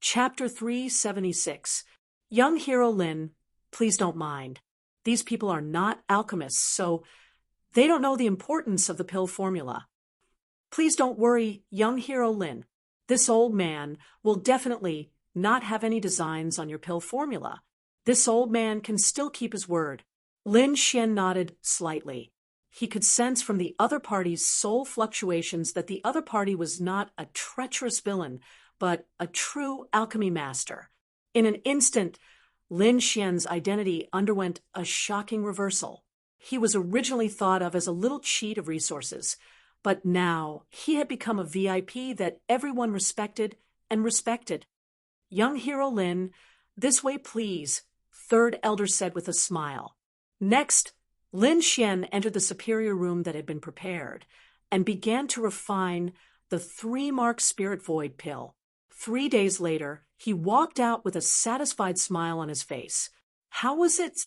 Chapter 376. Young Hero Lin, please don't mind. These people are not alchemists, so they don't know the importance of the pill formula. Please don't worry, young Hero Lin. This old man will definitely not have any designs on your pill formula. This old man can still keep his word. Lin Xian nodded slightly. He could sense from the other party's soul fluctuations that the other party was not a treacherous villain, but a true alchemy master. In an instant, Lin Xian's identity underwent a shocking reversal. He was originally thought of as a little cheat of resources, but now he had become a VIP that everyone respected and respected. Young Hero Lin, this way please, third elder said with a smile. Next, Lin Xian entered the superior room that had been prepared and began to refine the 3-mark spirit void pill. 3 days later, he walked out with a satisfied smile on his face. How was it?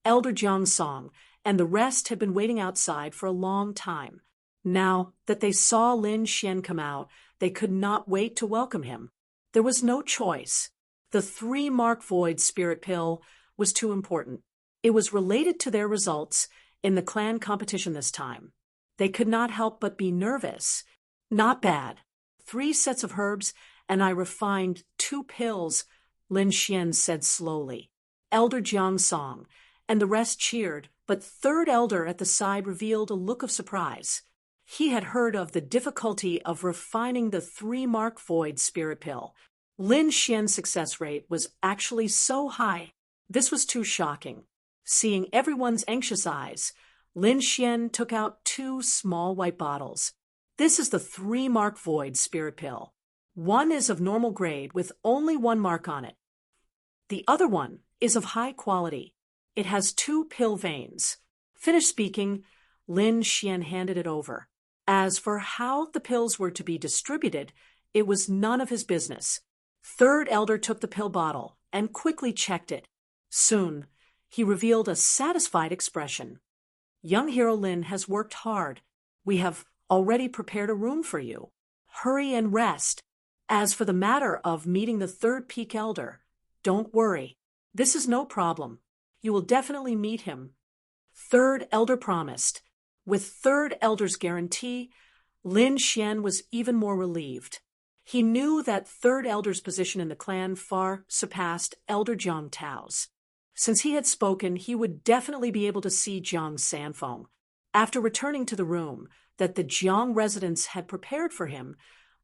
Elder Jiang Song and the rest had been waiting outside for a long time. Now that they saw Lin Xian come out, they could not wait to welcome him. There was no choice. The 3-mark void spirit pill was too important. It was related to their results in the clan competition this time. They could not help but be nervous. Not bad. 3 sets of herbs, and I refined 2 pills, Lin Xian said slowly. Elder Jiang Song and the rest cheered, but third elder at the side revealed a look of surprise. He had heard of the difficulty of refining the 3-mark void spirit pill. Lin Xian's success rate was actually so high. This was too shocking. Seeing everyone's anxious eyes, Lin Xian took out 2 small white bottles. This is the 3-mark void spirit pill. One is of normal grade with only 1 mark on it. The other one is of high quality. It has 2 pill veins. Finished speaking, Lin Xian handed it over. As for how the pills were to be distributed, it was none of his business. Third elder took the pill bottle and quickly checked it. Soon, he revealed a satisfied expression. Young Hero Lin has worked hard. We have already prepared a room for you. Hurry and rest. As for the matter of meeting the 3rd peak elder, don't worry. This is no problem. You will definitely meet him. Third elder promised. With third elder's guarantee, Lin Xian was even more relieved. He knew that third elder's position in the clan far surpassed Elder Jiang Tao's. Since he had spoken, he would definitely be able to see Jiang Sanfeng. After returning to the room that the Jiang residents had prepared for him,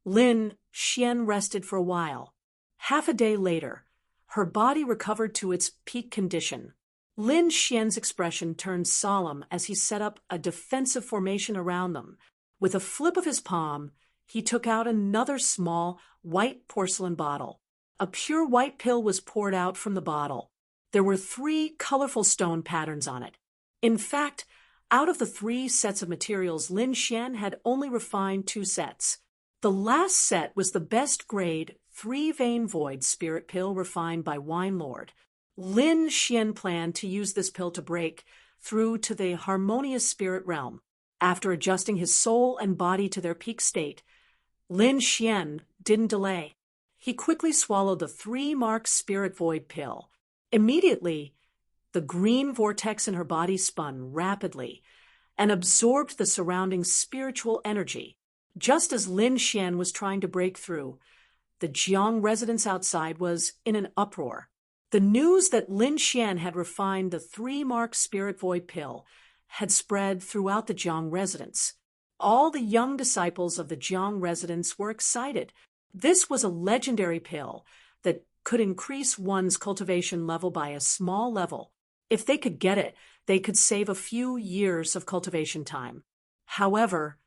Lin Xian rested for a while. Half a day later, her body recovered to its peak condition. Lin Xian's expression turned solemn as he set up a defensive formation around them. With a flip of his palm, he took out another small, white porcelain bottle. A pure white pill was poured out from the bottle. There were 3 colorful stone patterns on it. In fact, out of the 3 sets of materials, Lin Xian had only refined 2 sets. The last set was the best grade 3-vein void spirit pill refined by Wine Lord. Lin Xian planned to use this pill to break through to the harmonious spirit realm. After adjusting his soul and body to their peak state, Lin Xian didn't delay. He quickly swallowed the 3-mark spirit void pill. Immediately, the green vortex in her body spun rapidly and absorbed the surrounding spiritual energy. Just as Lin Xian was trying to break through, the Jiang residence outside was in an uproar. The news that Lin Xian had refined the 3-mark spirit void pill had spread throughout the Jiang residence. All the young disciples of the Jiang residence were excited. This was a legendary pill that could increase one's cultivation level by a small level. If they could get it, they could save a few years of cultivation time. However,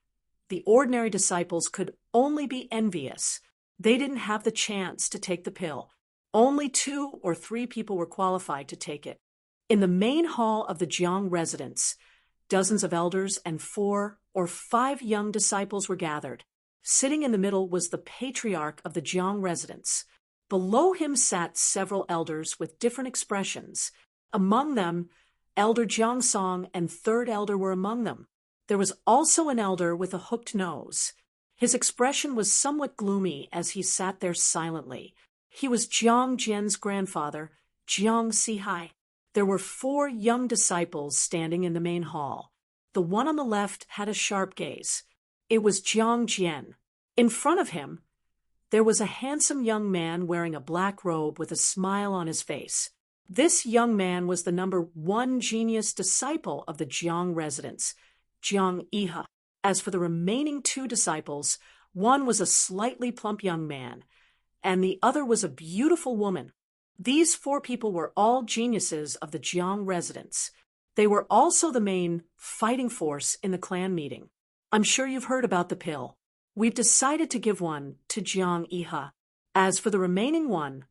the ordinary disciples could only be envious. They didn't have the chance to take the pill. Only 2 or 3 people were qualified to take it. In the main hall of the Jiang residence, dozens of elders and 4 or 5 young disciples were gathered. Sitting in the middle was the patriarch of the Jiang residence. Below him sat several elders with different expressions. Among them, Elder Jiang Song and third elder were among them. There was also an elder with a hooked nose. His expression was somewhat gloomy as he sat there silently. He was Jiang Jian's grandfather, Jiang Sihai. There were 4 young disciples standing in the main hall. The one on the left had a sharp gaze. It was Jiang Jian. In front of him, there was a handsome young man wearing a black robe with a smile on his face. This young man was the number 1 genius disciple of the Jiang residents, Jiang Iha. As for the remaining 2 disciples, one was a slightly plump young man, and the other was a beautiful woman. These 4 people were all geniuses of the Jiang residents. They were also the main fighting force in the clan meeting. I'm sure you've heard about the pill. We've decided to give one to Jiang Iha. As for the remaining one,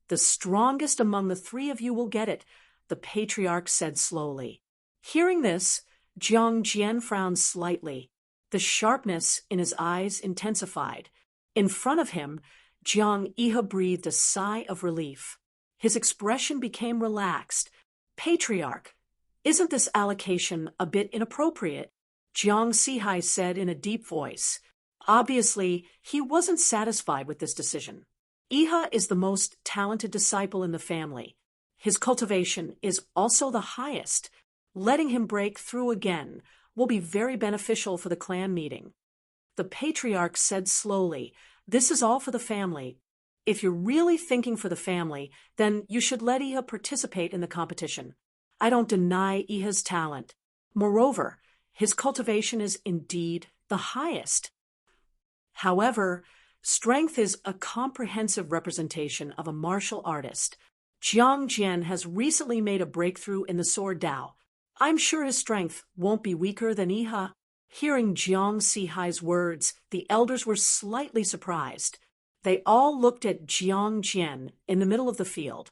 the strongest among the 3 of you will get it, the patriarch said slowly. Hearing this, Jiang Jian frowned slightly. The sharpness in his eyes intensified. In front of him, Jiang Iha breathed a sigh of relief. His expression became relaxed. Patriarch, isn't this allocation a bit inappropriate? Jiang Sihai said in a deep voice. Obviously, he wasn't satisfied with this decision. Iha is the most talented disciple in the family. His cultivation is also the highest. Letting him break through again will be very beneficial for the clan meeting. The patriarch said slowly, "This is all for the family. If you're really thinking for the family, then you should let Iha participate in the competition. I don't deny Iha's talent. Moreover, his cultivation is indeed the highest. However, strength is a comprehensive representation of a martial artist. Jiang Jian has recently made a breakthrough in the sword Dao. I'm sure his strength won't be weaker than Iha." Hearing Jiang Sihai's words, the elders were slightly surprised. They all looked at Jiang Jian in the middle of the field.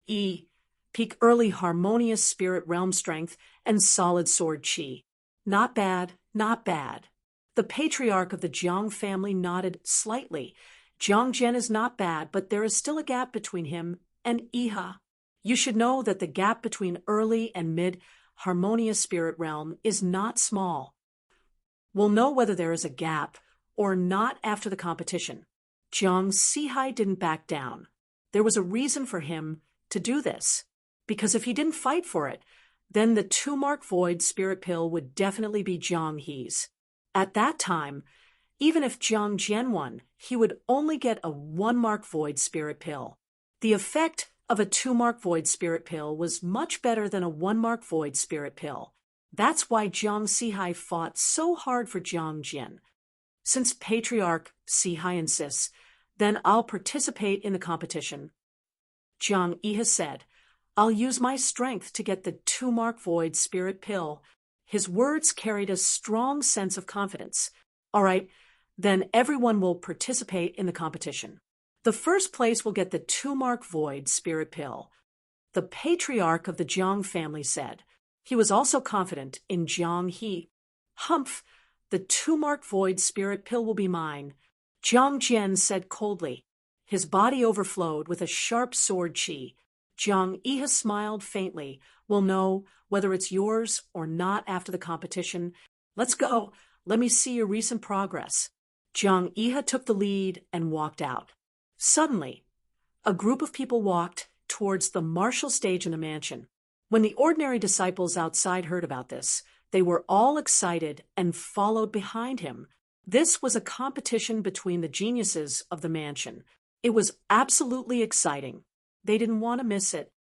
Peak early harmonious spirit realm strength and solid sword chi. Not bad, not bad. The patriarch of the Jiang family nodded slightly. Jiang Jian is not bad, but there is still a gap between him and Iha. You should know that the gap between early and mid harmonious spirit realm is not small. We'll know whether there is a gap or not after the competition. Jiang Sihai didn't back down. There was a reason for him to do this, because if he didn't fight for it, then the 2-mark void spirit pill would definitely be Jiang He's. At that time, even if Jiang Jian won, he would only get a 1-mark void spirit pill. The effect of a 2-mark void spirit pill was much better than a 1-mark void spirit pill. That's why Jiang Sihai fought so hard for Jiang Jian. Since Patriarch Sihai insists, then I'll participate in the competition. Jiang Iha said, "I'll use my strength to get the 2-mark void spirit pill." His words carried a strong sense of confidence. All right, then everyone will participate in the competition. The first place will get the 2-mark void spirit pill. The patriarch of the Jiang family said. He was also confident in Jiang He. "Humph, the 2-mark void spirit pill will be mine," Jiang Jian said coldly. His body overflowed with a sharp sword chi. Jiang Iha smiled faintly. "We'll know whether it's yours or not after the competition. Let's go. Let me see your recent progress." Jiang Iha took the lead and walked out. Suddenly, a group of people walked towards the martial stage in the mansion. When the ordinary disciples outside heard about this, they were all excited and followed behind him. This was a competition between the geniuses of the mansion. It was absolutely exciting. They didn't want to miss it.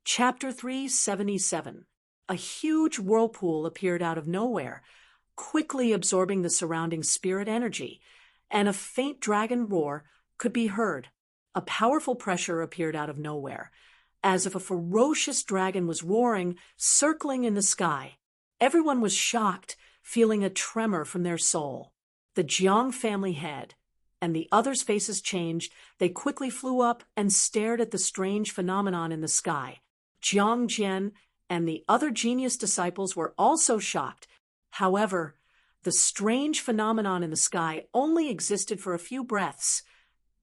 Chapter 377. A huge whirlpool appeared out of nowhere, quickly absorbing the surrounding spirit energy, and a faint dragon roar could be heard. A powerful pressure appeared out of nowhere, as if a ferocious dragon was roaring, circling in the sky. Everyone was shocked, feeling a tremor from their soul. The Jiang family head and the others' faces changed. They quickly flew up and stared at the strange phenomenon in the sky. Jiang Jian and the other genius disciples were also shocked. However, the strange phenomenon in the sky only existed for a few breaths.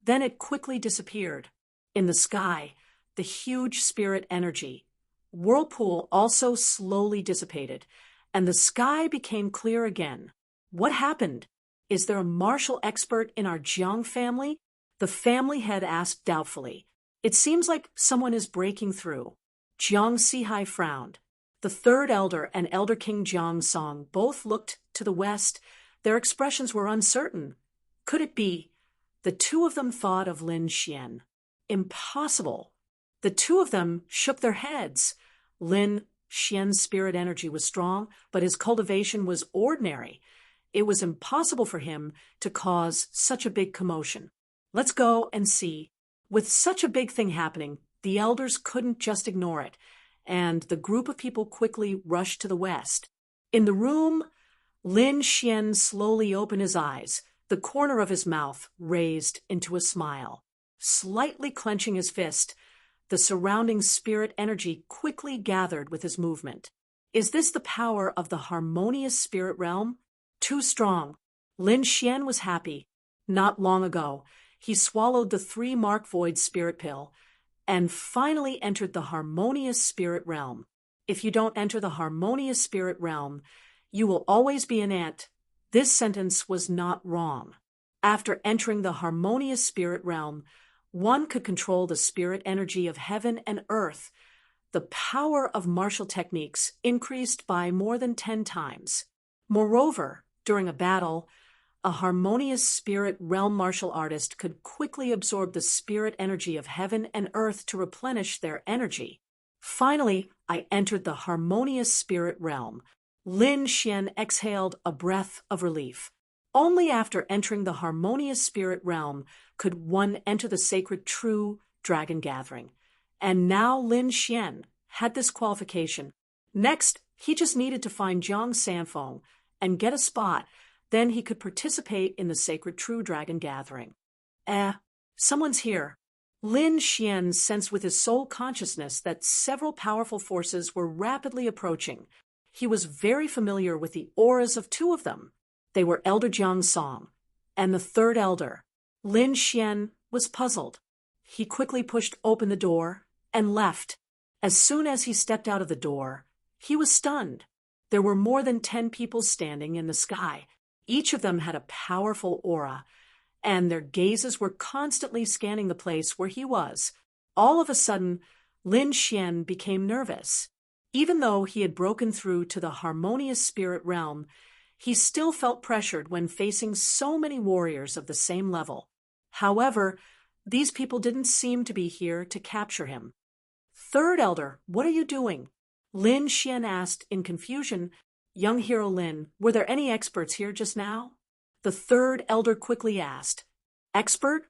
Then it quickly disappeared. In the sky, the huge spirit energy whirlpool also slowly dissipated, and the sky became clear again. What happened? Is there a martial expert in our Jiang family? The family head asked doubtfully. It seems like someone is breaking through. Jiang Sihai frowned. The third elder and Elder King Jiang Song both looked to the west. Their expressions were uncertain. Could it be? The two of them thought of Lin Xian. Impossible. The two of them shook their heads. Lin Xian's spirit energy was strong, but his cultivation was ordinary. It was impossible for him to cause such a big commotion. Let's go and see. With such a big thing happening, the elders couldn't just ignore it, and the group of people quickly rushed to the west. In the room, Lin Xian slowly opened his eyes, the corner of his mouth raised into a smile. Slightly clenching his fist, the surrounding spirit energy quickly gathered with his movement. Is this the power of the harmonious spirit realm? Too strong. Lin Xian was happy. Not long ago, he swallowed the 3-mark void spirit pill and finally entered the harmonious spirit realm. If you don't enter the harmonious spirit realm, you will always be an ant. This sentence was not wrong. After entering the harmonious spirit realm, one could control the spirit energy of heaven and earth. The power of martial techniques increased by more than 10 times. Moreover, during a battle, a harmonious spirit realm martial artist could quickly absorb the spirit energy of heaven and earth to replenish their energy. Finally, I entered the harmonious spirit realm. Lin Xian exhaled a breath of relief. Only after entering the harmonious spirit realm could one enter the sacred true dragon gathering. And now Lin Xian had this qualification. Next, he just needed to find Jiang Sanfeng and get a spot. Then he could participate in the sacred true dragon gathering. Someone's here. Lin Xian sensed with his soul consciousness that several powerful forces were rapidly approaching. He was very familiar with the auras of 2 of them. They were Elder Jiang Song and the third elder. Lin Xian was puzzled. He quickly pushed open the door and left. As soon as he stepped out of the door, he was stunned. There were more than 10 people standing in the sky. Each of them had a powerful aura, and their gazes were constantly scanning the place where he was. All of a sudden, Lin Xian became nervous. Even though he had broken through to the harmonious spirit realm, he still felt pressured when facing so many warriors of the same level. However, these people didn't seem to be here to capture him. Third elder, what are you doing? Lin Xian asked in confusion. Young hero Lin, were there any experts here just now? The third elder quickly asked. Expert?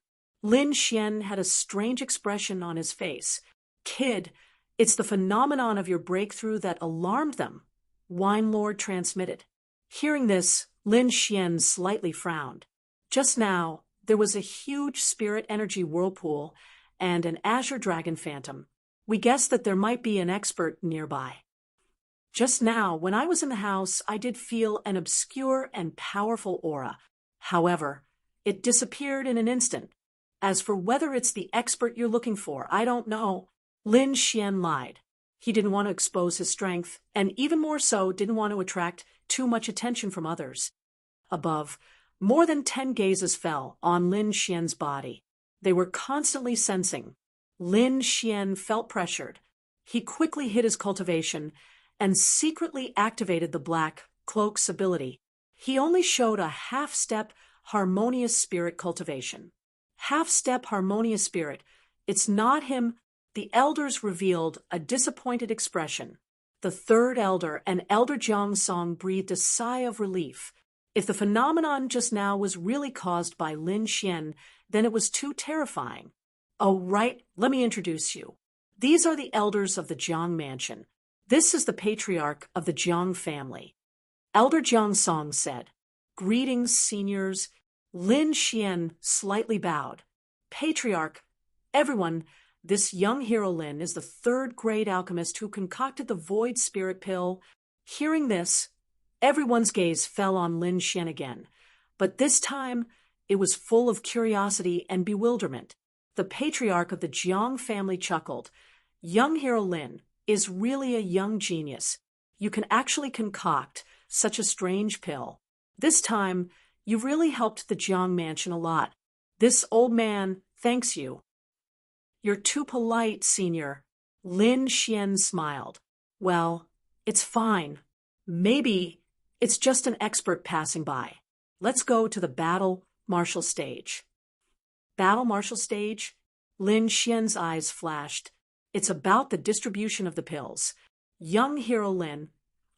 Lin Xian had a strange expression on his face. Kid, it's the phenomenon of your breakthrough that alarmed them, Wine Lord transmitted. Hearing this, Lin Xian slightly frowned. Just now, there was a huge spirit energy whirlpool and an azure dragon phantom. We guessed that there might be an expert nearby. Just now, when I was in the house, I did feel an obscure and powerful aura. However, it disappeared in an instant. As for whether it's the expert you're looking for, I don't know. Lin Xian lied. He didn't want to expose his strength, and even more so, didn't want to attract too much attention from others. Above, more than 10 gazes fell on Lin Xian's body. They were constantly sensing. Lin Xian felt pressured. He quickly hid his cultivation and secretly activated the black cloak's ability. He only showed a half-step harmonious spirit cultivation. Half-step harmonious spirit. It's not him. The elders revealed a disappointed expression. The third elder and Elder Jiang Song breathed a sigh of relief. If the phenomenon just now was really caused by Lin Xian, then it was too terrifying. Oh, right, let me introduce you. These are the elders of the Jiang Mansion. This is the patriarch of the Jiang family. Elder Jiang Song said, Greetings, seniors. Lin Xian slightly bowed. Patriarch, everyone, this young hero Lin is the 3rd grade alchemist who concocted the void spirit pill. Hearing this, everyone's gaze fell on Lin Xian again. But this time, it was full of curiosity and bewilderment. The patriarch of the Jiang family chuckled. Young hero Lin is really a young genius. You can actually concoct such a strange pill. This time, you've really helped the Jiang Mansion a lot. This old man thanks you. You're too polite, senior. Lin Xian smiled. Well, it's fine. Maybe it's just an expert passing by. Let's go to the battle martial stage. Battle martial stage? Lin Xian's eyes flashed. It's about the distribution of the pills. Young hero Lin,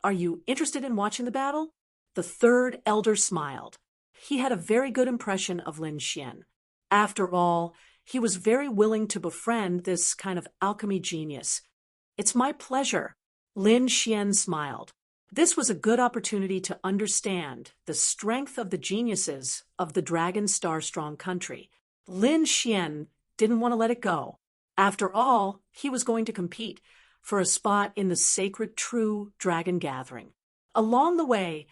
are you interested in watching the battle? The third elder smiled. He had a very good impression of Lin Xian. After all, he was very willing to befriend this kind of alchemy genius. It's my pleasure. Lin Xian smiled. This was a good opportunity to understand the strength of the geniuses of the Dragon Star-strong country. Lin Xian didn't want to let it go. After all, he was going to compete for a spot in the sacred true dragon gathering. Along the way,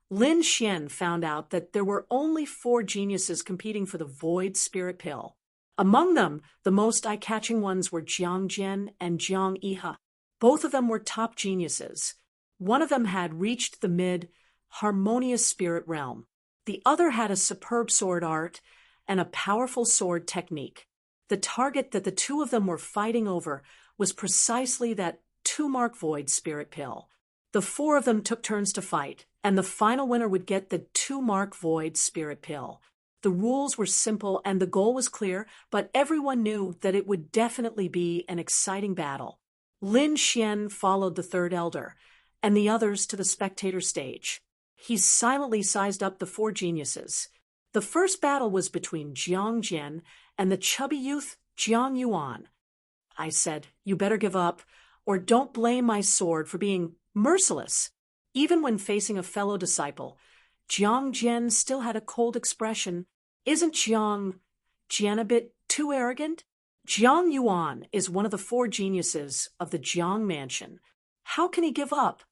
Lin Xian found out that there were only 4 geniuses competing for the Void Spirit Pill. Among them, the most eye-catching ones were Jiang Jian and Jiang Yihe. Both of them were top geniuses. One of them had reached the mid-harmonious spirit realm. The other had a superb sword art and a powerful sword technique. The target that the two of them were fighting over was precisely that 2-mark Void Spirit Pill. The 4 of them took turns to fight, and the final winner would get the 2-mark Void Spirit Pill. The rules were simple and the goal was clear, but everyone knew that it would definitely be an exciting battle. Lin Xian followed the third elder and the others to the spectator stage. He silently sized up the 4 geniuses. The first battle was between Jiang Jian and the chubby youth Jiang Yuan. I said, you better give up, or don't blame my sword for being merciless. Even when facing a fellow disciple, Jiang Jian still had a cold expression. Isn't Jiang Jian a bit too arrogant? Jiang Yuan is one of the 4 geniuses of the Jiang Mansion. How can he give up?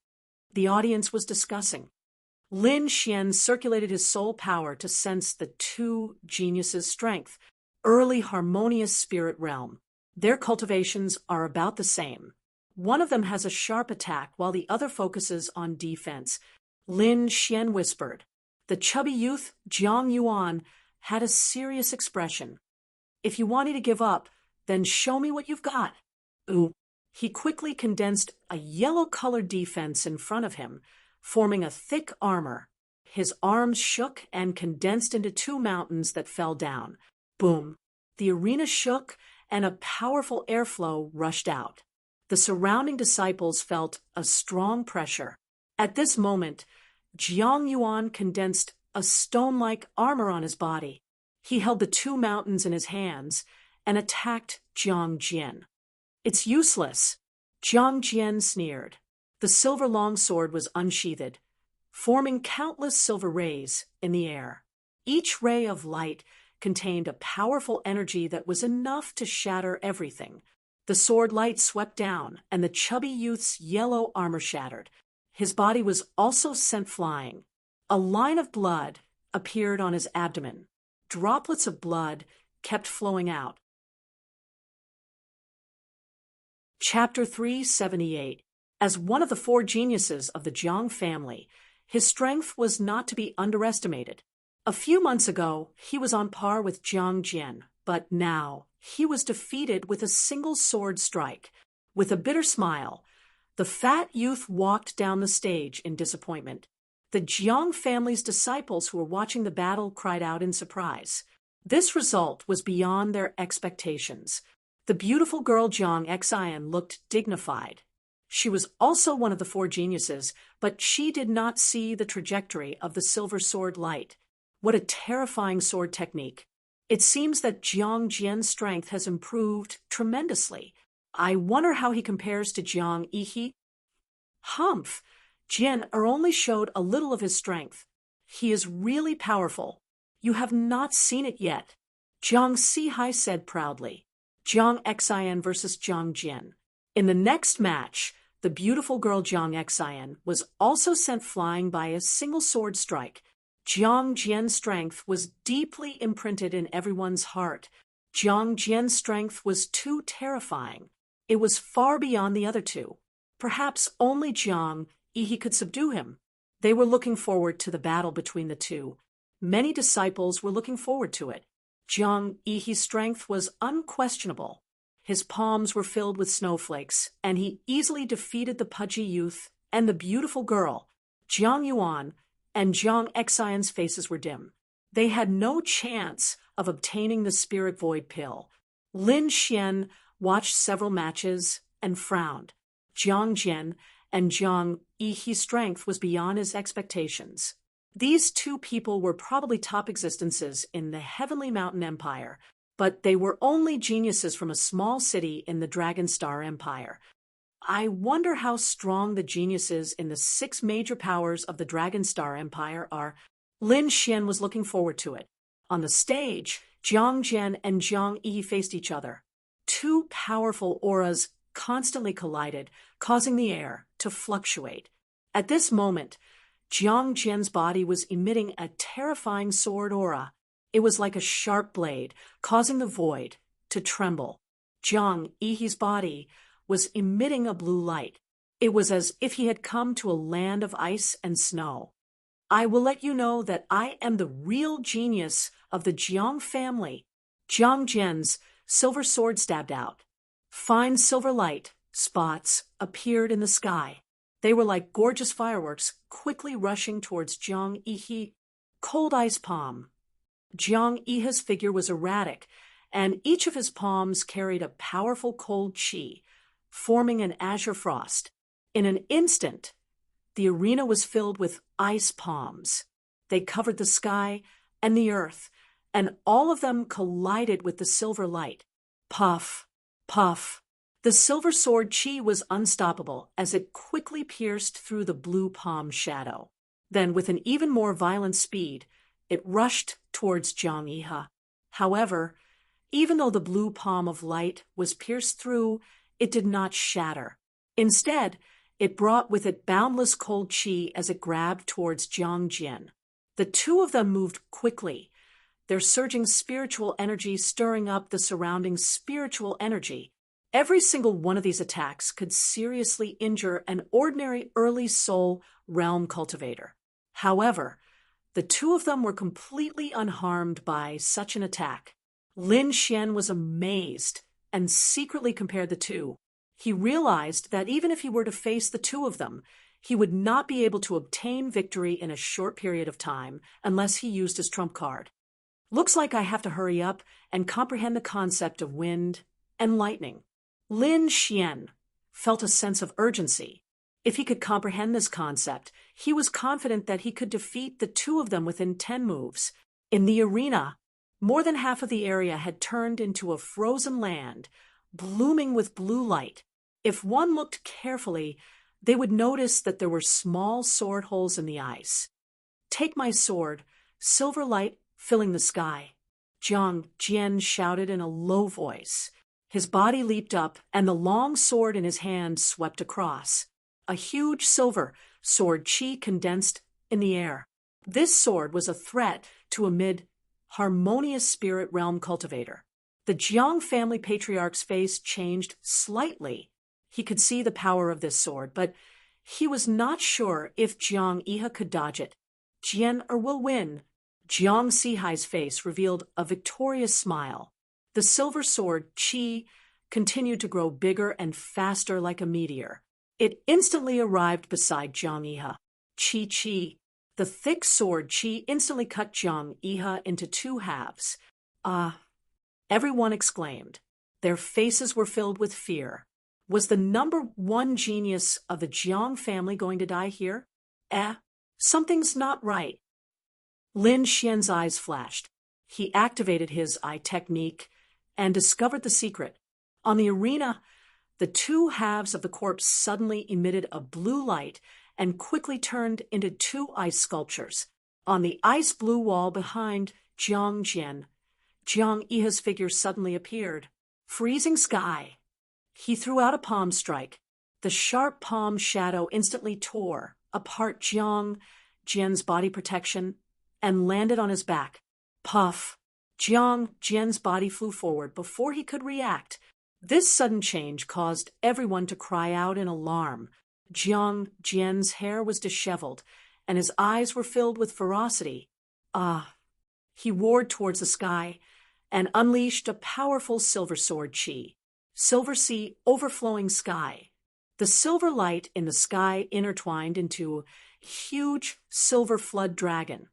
The audience was discussing. Lin Xian circulated his soul power to sense the 2 geniuses' strength. Early harmonious spirit realm. Their cultivations are about the same. One of them has a sharp attack while the other focuses on defense. Lin Xian whispered. The chubby youth, Jiang Yuan, had a serious expression. If you want me to give up, then show me what you've got. Ooh. He quickly condensed a yellow-colored defense in front of him, forming a thick armor. His arms shook and condensed into 2 mountains that fell down. Boom. The arena shook and a powerful airflow rushed out. The surrounding disciples felt a strong pressure. At this moment, Jiang Yuan condensed a stone-like armor on his body. He held the 2 mountains in his hands and attacked Jiang Jian. It's useless. Jiang Jian sneered. The silver longsword was unsheathed, forming countless silver rays in the air. Each ray of light contained a powerful energy that was enough to shatter everything. The sword light swept down, and the chubby youth's yellow armor shattered. His body was also sent flying. A line of blood appeared on his abdomen. Droplets of blood kept flowing out. Chapter 378. As one of the 4 geniuses of the Jiang family, his strength was not to be underestimated. A few months ago, he was on par with Jiang Jian, but now he was defeated with a single sword strike. With a bitter smile, the fat youth walked down the stage in disappointment. The Jiang family's disciples who were watching the battle cried out in surprise. This result was beyond their expectations. The beautiful girl Jiang Xian looked dignified. She was also one of the 4 geniuses, but she did not see the trajectory of the silver sword light. What a terrifying sword technique. It seems that Jiang Jian's strength has improved tremendously. I wonder how he compares to Jiang Yihe. Humph! Jian only showed a little of his strength. He is really powerful. You have not seen it yet. Jiang Sihai said proudly. Jiang Xian versus Jiang Jian. In the next match, the beautiful girl Jiang Xian was also sent flying by a single sword strike. Jiang Jian's strength was deeply imprinted in everyone's heart. Jiang Jian's strength was too terrifying. It was far beyond the other 2. Perhaps only Jiang Yihe could subdue him. They were looking forward to the battle between the 2. Many disciples were looking forward to it. Jiang Yi's strength was unquestionable. His palms were filled with snowflakes, and he easily defeated the pudgy youth and the beautiful girl. Jiang Yuan and Jiang Xian's faces were dim. They had no chance of obtaining the Spirit Void pill. Lin Xian watched several matches and frowned. Jiang Jian and Jiang Yi's strength was beyond his expectations. These two people were probably top existences in the Heavenly Mountain Empire, but they were only geniuses from a small city in the Dragon Star Empire. I wonder how strong the geniuses in the 6 major powers of the Dragon Star Empire are. Lin Xian was looking forward to it. On the stage, Jiang Jian and Jiang Yi faced each other. Two powerful auras constantly collided, causing the air to fluctuate. At this moment, Jiang Jian's body was emitting a terrifying sword aura. It was like a sharp blade, causing the void to tremble. Jiang Yi's body was emitting a blue light. It was as if he had come to a land of ice and snow. I will let you know that I am the real genius of the Jiang family. Jiang Jian's silver sword stabbed out. Fine silver light spots appeared in the sky. They were like gorgeous fireworks quickly rushing towards Jiang Yi. Cold ice palm. Jiang Yi's figure was erratic, and each of his palms carried a powerful cold chi, forming an azure frost. In an instant, the arena was filled with ice palms. They covered the sky and the earth, and all of them collided with the silver light. Puff, puff. The silver sword chi was unstoppable as it quickly pierced through the blue palm shadow. Then, with an even more violent speed, it rushed towards Jiang Yi. However, even though the blue palm of light was pierced through, it did not shatter. Instead, it brought with it boundless cold chi as it grabbed towards Jiang Jian. The two of them moved quickly, their surging spiritual energy stirring up the surrounding spiritual energy. Every single one of these attacks could seriously injure an ordinary early soul realm cultivator. However, the two of them were completely unharmed by such an attack. Lin Xian was amazed and secretly compared the two. He realized that even if he were to face the two of them, he would not be able to obtain victory in a short period of time unless he used his trump card. Looks like I have to hurry up and comprehend the concept of wind and lightning. Lin Xian felt a sense of urgency. If he could comprehend this concept, he was confident that he could defeat the two of them within 10 moves. In the arena, more than half of the area had turned into a frozen land, blooming with blue light. If one looked carefully, they would notice that there were small sword holes in the ice. Take my sword, silver light filling the sky. Jiang Jian shouted in a low voice. His body leaped up, and the long sword in his hand swept across. A huge silver sword chi condensed in the air. This sword was a threat to a mid-harmonious spirit realm cultivator. The Jiang family patriarch's face changed slightly. He could see the power of this sword, but he was not sure if Jiang Yi could dodge it. Jian will win. Jiang Sihai's face revealed a victorious smile. The silver sword chi continued to grow bigger and faster like a meteor. It instantly arrived beside Jiang Yi. Chi. The thick sword chi instantly cut Jiang Yi into 2 halves. Everyone exclaimed. Their faces were filled with fear. Was the number 1 genius of the Jiang family going to die here? Something's not right. Lin Xian's eyes flashed. He activated his eye technique and discovered the secret. On the arena, the 2 halves of the corpse suddenly emitted a blue light and quickly turned into 2 ice sculptures. On the ice blue wall behind Jiang Jian, Jiang Yi's figure suddenly appeared. Freezing sky. He threw out a palm strike. The sharp palm shadow instantly tore apart Jiang Jian's body protection and landed on his back. Puff. Jiang Jian's body flew forward before he could react. This sudden change caused everyone to cry out in alarm. Jiang Jian's hair was disheveled, and his eyes were filled with ferocity. He roared towards the sky, and unleashed a powerful silver sword chi. Silver sea, overflowing sky. The silver light in the sky intertwined into a huge silver flood dragon,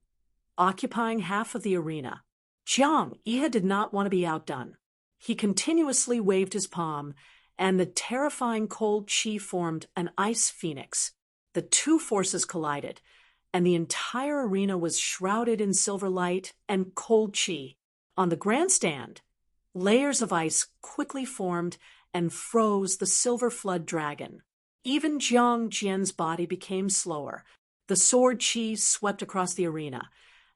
occupying half of the arena. Jiang Iha did not want to be outdone. He continuously waved his palm, and the terrifying cold chi formed an ice phoenix. The two forces collided, and the entire arena was shrouded in silver light and cold chi. On the grandstand, layers of ice quickly formed and froze the silver flood dragon. Even Jiang Jian's body became slower. The sword chi swept across the arena,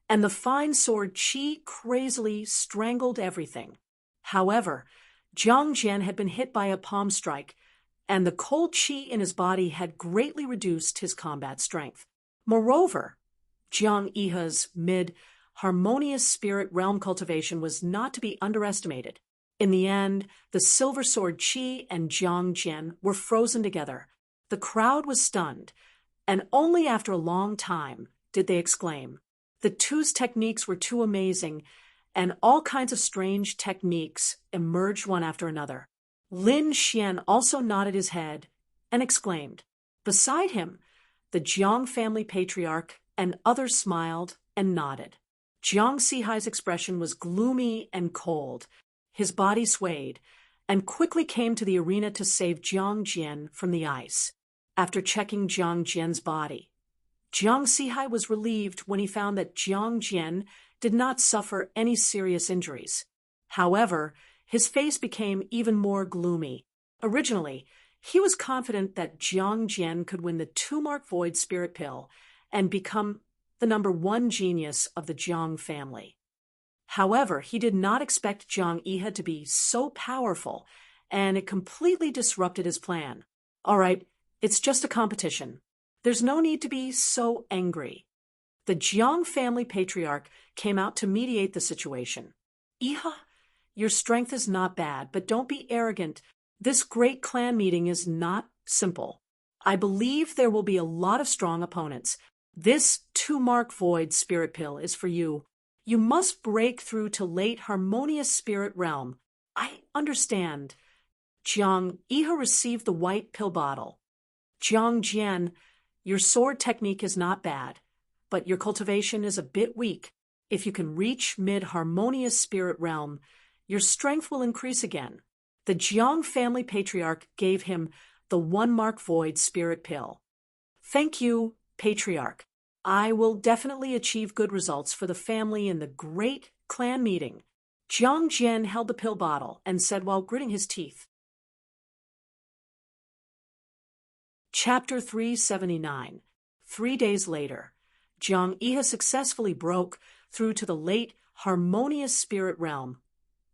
and the fine sword chi crazily strangled everything. However, Jiang Jian had been hit by a palm strike, and the cold chi in his body had greatly reduced his combat strength. Moreover, Jiang Iha's mid-harmonious spirit realm cultivation was not to be underestimated. In the end, the silver sword chi and Jiang Jian were frozen together. The crowd was stunned, and only after a long time did they exclaim. The two's techniques were too amazing, and all kinds of strange techniques emerged one after another. Lin Xian also nodded his head and exclaimed. Beside him, the Jiang family patriarch and others smiled and nodded. Jiang Sihai's expression was gloomy and cold. His body swayed and quickly came to the arena to save Jiang Jian from the ice. After checking Jiang Jian's body, Jiang Sihai was relieved when he found that Jiang Jian did not suffer any serious injuries. However, his face became even more gloomy. Originally, he was confident that Jiang Jian could win the 2-mark void spirit pill and become the #1 genius of the Jiang family. However, he did not expect Jiang Iha to be so powerful, and it completely disrupted his plan. All right, it's just a competition. There's no need to be so angry. The Jiang family patriarch came out to mediate the situation. Iha, your strength is not bad, but don't be arrogant. This great clan meeting is not simple. I believe there will be a lot of strong opponents. This 2-mark void spirit pill is for you. You must break through to late harmonious spirit realm. I understand. Jiang Iha received the white pill bottle. Jiang Jian, your sword technique is not bad, but your cultivation is a bit weak. If you can reach mid-harmonious spirit realm, your strength will increase again. The Jiang family patriarch gave him the 1-mark void spirit pill. Thank you, patriarch. I will definitely achieve good results for the family in the great clan meeting. Jiang Jian held the pill bottle and said while gritting his teeth. Chapter 379. 3 days later, Jiang Iha successfully broke through to the late harmonious spirit realm,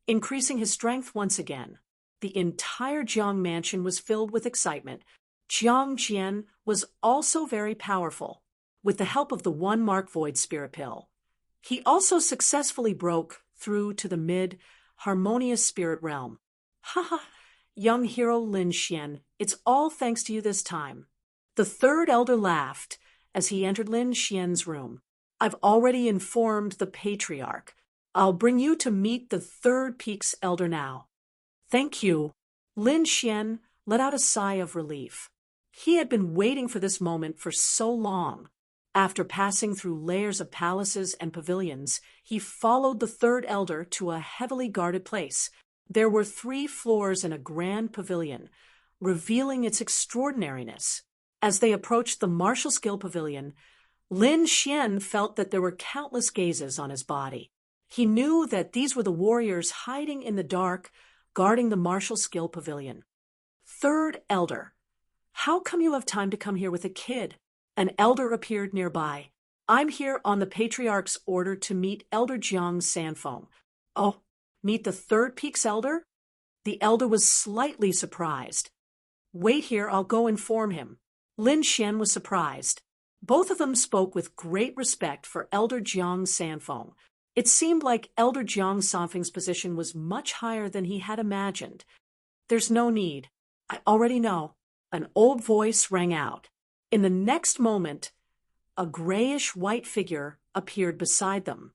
increasing his strength once again. The entire Jiang mansion was filled with excitement. Jiang Jian was also very powerful, with the help of the 1-mark void spirit pill. He also successfully broke through to the mid-harmonious spirit realm. Haha, young hero Lin Xian, it's all thanks to you this time. The third elder laughed as he entered Lin Xian's room. I've already informed the patriarch. I'll bring you to meet the third peak's elder now. Thank you. Lin Xian let out a sigh of relief. He had been waiting for this moment for so long. After passing through layers of palaces and pavilions, he followed the third elder to a heavily guarded place. There were 3 floors in a grand pavilion, revealing its extraordinariness. As they approached the martial skill pavilion, Lin Xian felt that there were countless gazes on his body. He knew that these were the warriors hiding in the dark, guarding the martial skill pavilion. Third elder, how come you have time to come here with a kid? An elder appeared nearby. I'm here on the patriarch's order to meet Elder Jiang Sanfeng. Oh, meet the third peak's elder? The elder was slightly surprised. Wait here, I'll go inform him. Lin Xian was surprised. Both of them spoke with great respect for Elder Jiang Sanfeng. It seemed like Elder Jiang Sanfeng's position was much higher than he had imagined. There's no need. I already know. An old voice rang out. In the next moment, a grayish-white figure appeared beside them.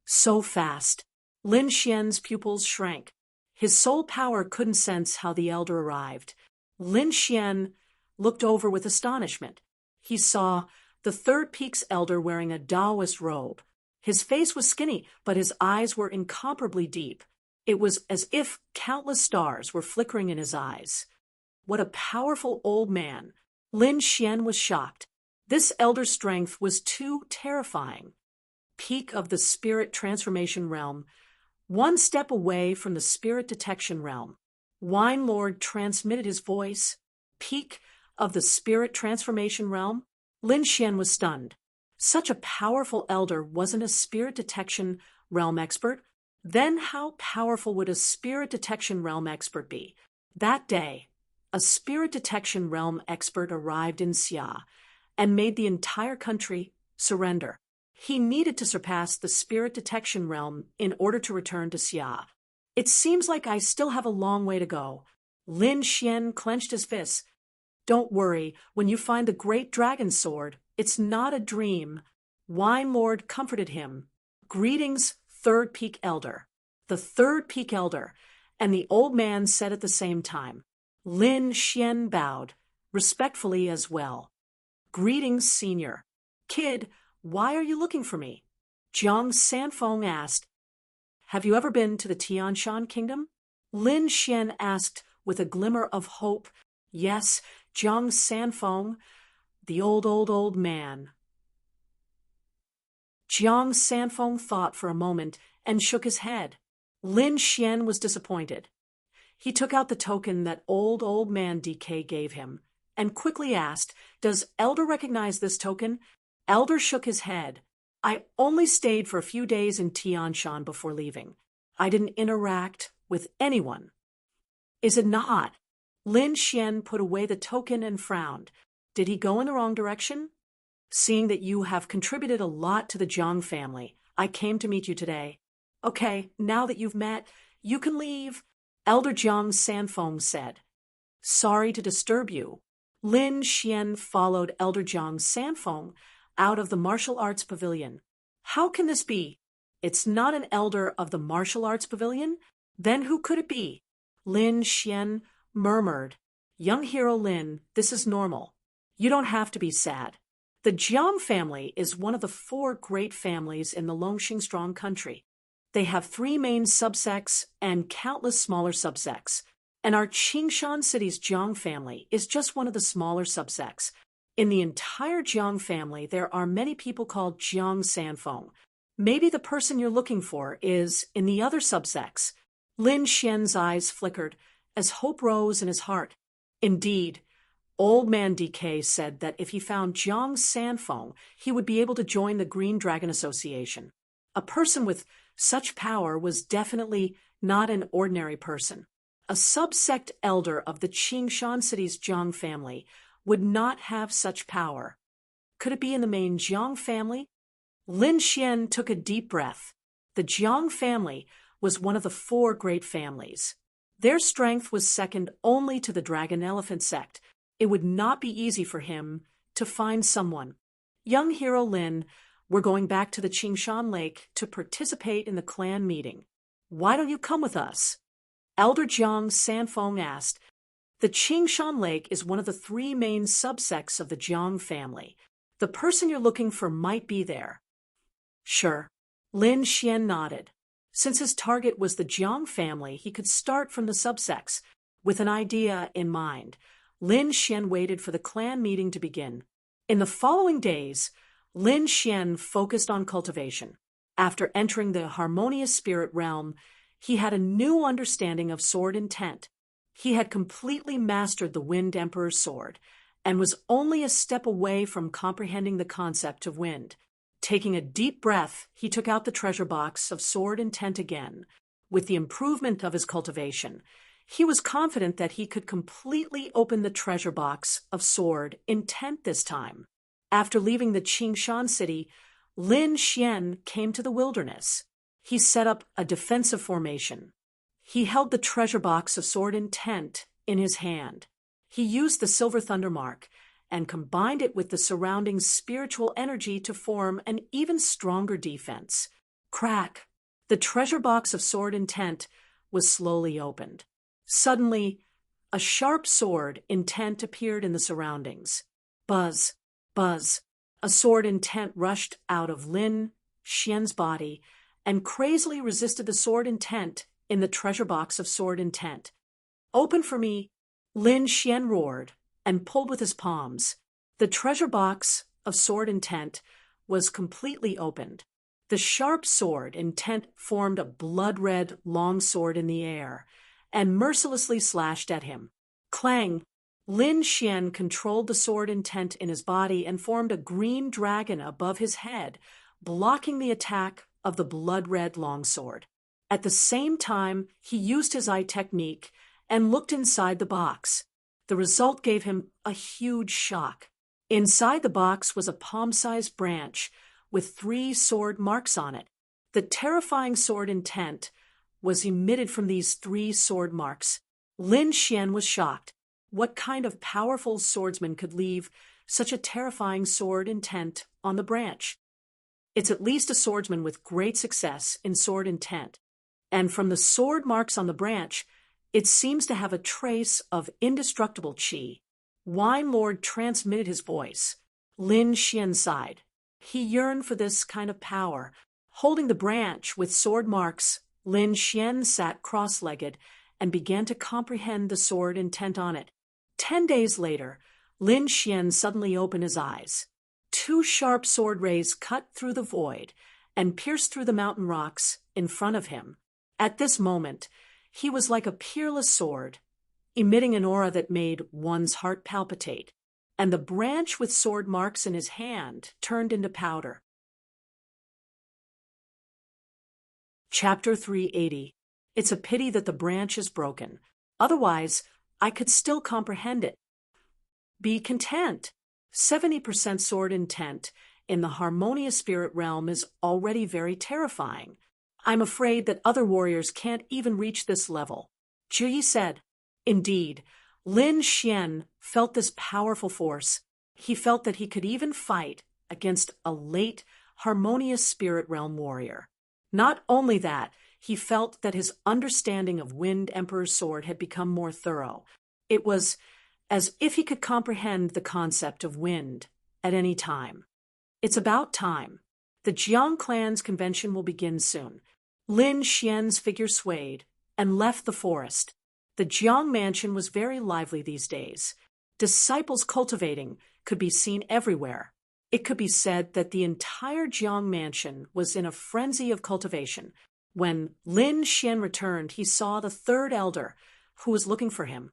So fast. Lin Xian's pupils shrank. His soul power couldn't sense how the elder arrived. Lin Xian looked over with astonishment. He saw the third peak's elder wearing a Taoist robe. His face was skinny, but his eyes were incomparably deep. It was as if countless stars were flickering in his eyes. What a powerful old man! Lin Xian was shocked. This elder's strength was too terrifying. Peak of the spirit transformation realm, one step away from the spirit detection realm. Wine Lord transmitted his voice. Peak of the spirit transformation realm. Lin Xian was stunned. Such a powerful elder wasn't a spirit detection realm expert. Then how powerful would a spirit detection realm expert be? That day, a spirit detection realm expert arrived in Xia and made the entire country surrender. He needed to surpass the spirit detection realm in order to return to Xia. It seems like I still have a long way to go. Lin Xian clenched his fists. Don't worry, when you find the great dragon sword, it's not a dream. Wine Lord comforted him. Greetings, third peak elder. The third peak elder, and the old man said at the same time. Lin Xian bowed, respectfully as well. Greetings, senior. Kid, why are you looking for me? Jiang Sanfeng asked. Have you ever been to the Tianshan kingdom? Lin Xian asked with a glimmer of hope. Yes, Jiang Sanfeng, the old man. Jiang Sanfeng thought for a moment and shook his head. Lin Xian was disappointed. He took out the token that old man DK gave him and quickly asked, Does Elder recognize this token? Elder shook his head. I only stayed for a few days in Tianshan before leaving. I didn't interact with anyone. Is it not? Lin Xian put away the token and frowned. Did he go in the wrong direction? Seeing that you have contributed a lot to the Jiang family, I came to meet you today. Okay, now that you've met, you can leave, Elder Jiang Sanfeng said. Sorry to disturb you. Lin Xian followed Elder Jiang Sanfeng out of the martial arts pavilion. How can this be? It's not an elder of the martial arts pavilion? Then who could it be? Lin Xian murmured. Young hero Lin, this is normal. You don't have to be sad. The Jiang family is one of the 4 great families in the Longxing Strong country. They have 3 main subsects and countless smaller subsects. And our Qingshan city's Jiang family is just one of the smaller subsects. In the entire Jiang family, there are many people called Jiang Sanfeng. Maybe the person you're looking for is in the other subsects. Lin Xian's eyes flickered as hope rose in his heart. Indeed, old man DK said that if he found Jiang Sanfeng, he would be able to join the Green Dragon Association. A person with such power was definitely not an ordinary person. A subsect elder of the Qingshan city's Jiang family would not have such power. Could it be in the main Jiang family? Lin Xian took a deep breath. The Jiang family was one of the 4 great families. Their strength was second only to the Dragon Elephant sect. It would not be easy for him to find someone. Young hero Lin, we're going back to the Qingshan Lake to participate in the clan meeting. Why don't you come with us? Elder Jiang Sanfeng asked. The Qingshan Lake is one of the 3 main subsects of the Jiang family. The person you're looking for might be there. Sure. Lin Xian nodded. Since his target was the Jiang family, he could start from the subsects. With an idea in mind, Lin Xian waited for the clan meeting to begin. In the following days, Lin Xian focused on cultivation. After entering the harmonious spirit realm, he had a new understanding of sword intent. He had completely mastered the Wind Emperor's sword and was only a step away from comprehending the concept of wind. Taking a deep breath, he took out the treasure box of sword intent again. With the improvement of his cultivation, he was confident that he could completely open the treasure box of sword intent this time. After leaving the Qingshan city, Lin Xian came to the wilderness. He set up a defensive formation. He held the treasure box of sword intent in his hand. He used the silver thunder mark and combined it with the surrounding spiritual energy to form an even stronger defense. Crack! The treasure box of sword intent was slowly opened. Suddenly, a sharp sword intent appeared in the surroundings. Buzz, buzz. A sword intent rushed out of Lin Xian's body and crazily resisted the sword intent in the treasure box of sword intent. Open for me, Lin Xian roared and pulled with his palms. The treasure box of sword intent was completely opened. The sharp sword intent formed a blood-red long sword in the air and mercilessly slashed at him. Clang! Lin Xian controlled the sword intent in his body and formed a green dragon above his head, blocking the attack of the blood-red longsword. At the same time, he used his eye technique and looked inside the box. The result gave him a huge shock. Inside the box was a palm-sized branch with 3 sword marks on it. The terrifying sword intent was emitted from these 3 sword marks. Lin Xian was shocked. What kind of powerful swordsman could leave such a terrifying sword intent on the branch? It's at least a swordsman with great success in sword intent. And from the sword marks on the branch, it seems to have a trace of indestructible qi. Wine Lord transmitted his voice. Lin Xian sighed. He yearned for this kind of power. Holding the branch with sword marks, Lin Xian sat cross-legged and began to comprehend the sword intent on it. 10 days later, Lin Xian suddenly opened his eyes. 2 sharp sword rays cut through the void and pierced through the mountain rocks in front of him. At this moment, he was like a peerless sword, emitting an aura that made one's heart palpitate, and the branch with sword marks in his hand turned into powder. Chapter 380. It's a pity that the branch is broken. Otherwise, I could still comprehend it. Be content. 70% sword intent in the harmonious spirit realm is already very terrifying. I'm afraid that other warriors can't even reach this level. Ji said. Indeed, Lin Xian felt this powerful force. He felt that he could even fight against a late harmonious spirit realm warrior. Not only that, he felt that his understanding of Wind Emperor's sword had become more thorough. It was as if he could comprehend the concept of wind at any time. It's about time. The Jiang clan's convention will begin soon. Lin Xian's figure swayed and left the forest. The Jiang mansion was very lively these days. Disciples cultivating could be seen everywhere. It could be said that the entire Jiang mansion was in a frenzy of cultivation. When Lin Xian returned, he saw the 3rd elder, who was looking for him.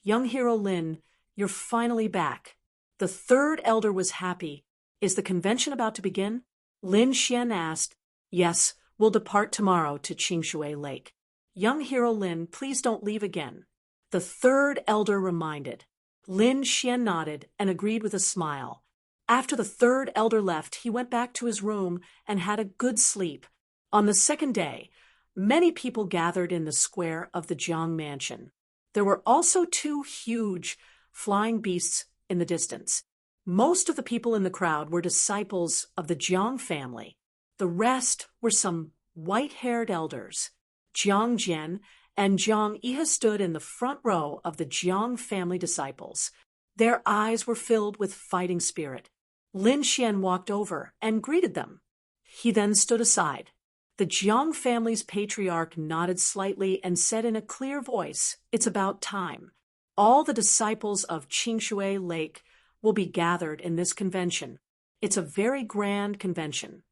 Young hero Lin, you're finally back. The 3rd elder was happy. Is the convention about to begin? Lin Xian asked. Yes, we'll depart tomorrow to Qingshui Lake. Young hero Lin, please don't leave again. The 3rd elder reminded. Lin Xian nodded and agreed with a smile. After the 3rd elder left, he went back to his room and had a good sleep. On the 2nd day, many people gathered in the square of the Jiang mansion. There were also 2 huge flying beasts in the distance. Most of the people in the crowd were disciples of the Jiang family. The rest were some white-haired elders. Jiang Jian and Jiang Iha stood in the front row of the Jiang family disciples. Their eyes were filled with fighting spirit. Lin Xian walked over and greeted them. He then stood aside. The Jiang family's patriarch nodded slightly and said in a clear voice, It's about time. All the disciples of Qingshui Lake will be gathered in this convention. It's a very grand convention.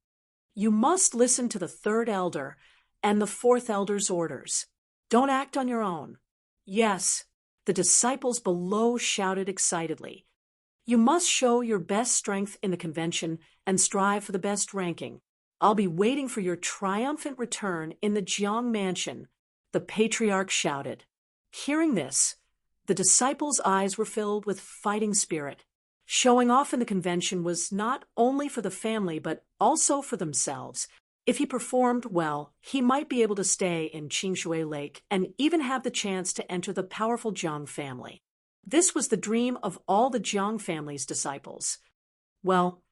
You must listen to the 3rd elder and the 4th elder's orders. Don't act on your own. Yes, the disciples below shouted excitedly. You must show your best strength in the convention and strive for the best ranking. I'll be waiting for your triumphant return in the Jiang mansion, the patriarch shouted. Hearing this, the disciples' eyes were filled with fighting spirit. Showing off in the convention was not only for the family but also for themselves. If he performed well, he might be able to stay in Qingshui Lake and even have the chance to enter the powerful Jiang family. This was the dream of all the Jiang family's disciples. Well,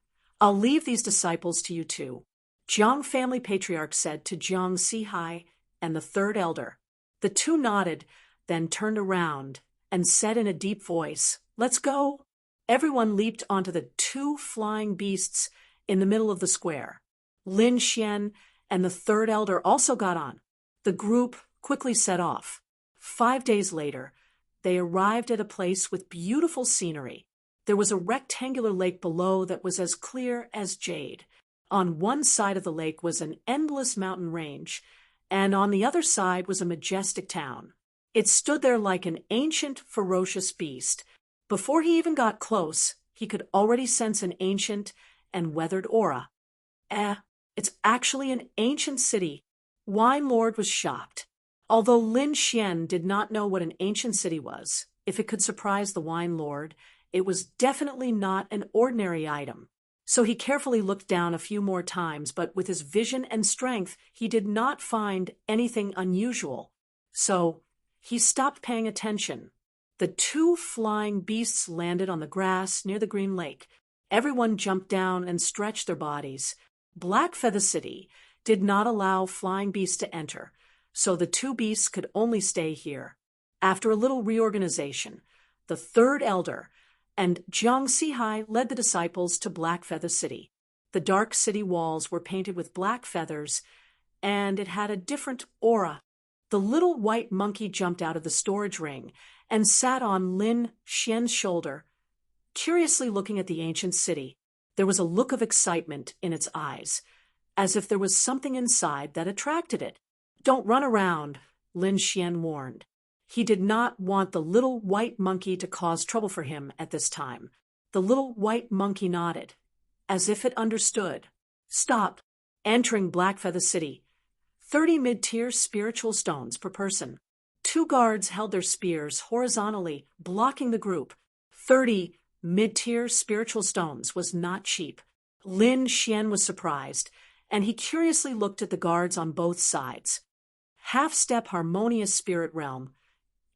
I'll leave these disciples to you too. Jiang family patriarch said to Jiang Sihai and the third elder. The two nodded, then turned around and said in a deep voice, "Let's go." Everyone leaped onto the two flying beasts in the middle of the square. Lin Xian and the third elder also got on. The group quickly set off. 5 days later, they arrived at a place with beautiful scenery. There was a rectangular lake below that was as clear as jade. On one side of the lake was an endless mountain range, and on the other side was a majestic town. It stood there like an ancient, ferocious beast. Before he even got close, he could already sense an ancient and weathered aura. It's actually an ancient city. Wine Lord was shocked. Although Lin Xian did not know what an ancient city was, if it could surprise the Wine Lord, it was definitely not an ordinary item. So he carefully looked down a few more times, but with his vision and strength, he did not find anything unusual. So he stopped paying attention. The two flying beasts landed on the grass near the green lake. Everyone jumped down and stretched their bodies. Black Feather City did not allow flying beasts to enter, so the two beasts could only stay here. After a little reorganization, the third elder and Jiang Sihai led the disciples to Black Feather City. The dark city walls were painted with black feathers, and it had a different aura. The little white monkey jumped out of the storage ring and sat on Lin Xian's shoulder, curiously looking at the ancient city. There was a look of excitement in its eyes, as if there was something inside that attracted it. "Don't run around," Lin Xian warned. He did not want the little white monkey to cause trouble for him at this time. The little white monkey nodded, as if it understood. "Stop." Entering Black Feather City. 30 mid-tier spiritual stones per person. 2 guards held their spears horizontally, blocking the group. 30 mid-tier spiritual stones was not cheap. Lin Xian was surprised, and he curiously looked at the guards on both sides. Half-step harmonious spirit realm,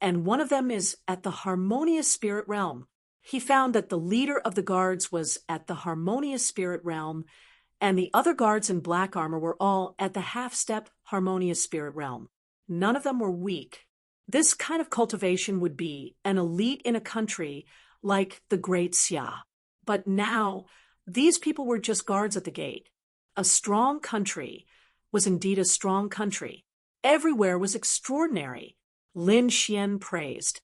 and one of them is at the harmonious spirit realm. He found that the leader of the guards was at the harmonious spirit realm, and the other guards in black armor were all at the half-step harmonious spirit realm. None of them were weak. This kind of cultivation would be an elite in a country like the Great Xia. But now, these people were just guards at the gate. A strong country was indeed a strong country. Everywhere was extraordinary. Lin Xian praised.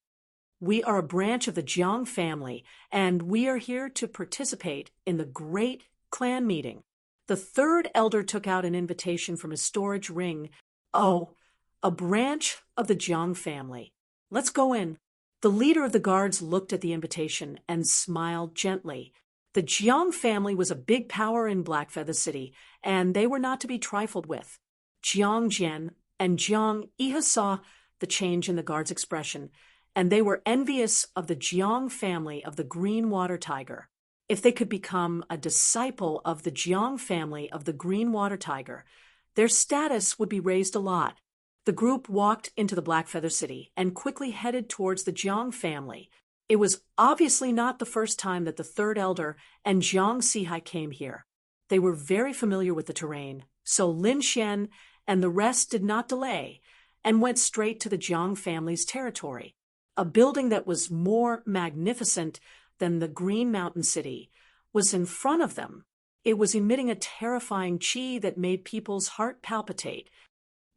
"We are a branch of the Jiang family, and we are here to participate in the great clan meeting." The third elder took out an invitation from his storage ring. "Oh, a branch of the Jiang family. Let's go in." The leader of the guards looked at the invitation and smiled gently. The Jiang family was a big power in Black Feather City, and they were not to be trifled with. Jiang Jian and Jiang Iha saw the change in the guard's expression, and they were envious of the Jiang family of the Green Water Tiger. If they could become a disciple of the Jiang family of the Green Water Tiger, their status would be raised a lot. The group walked into the Black Feather City and quickly headed towards the Jiang family. It was obviously not the first time that the third elder and Jiang Sihai came here. They were very familiar with the terrain, so Lin Xian and the rest did not delay and went straight to the Jiang family's territory. A building that was more magnificent than the Green Mountain City was in front of them. It was emitting a terrifying chi that made people's heart palpitate.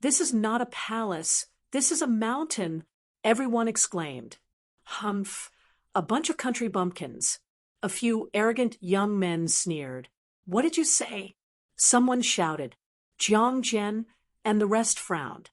"This is not a palace. This is a mountain," everyone exclaimed. "Humph, a bunch of country bumpkins." A few arrogant young men sneered. "What did you say?" Someone shouted. Jiang Jian and the rest frowned.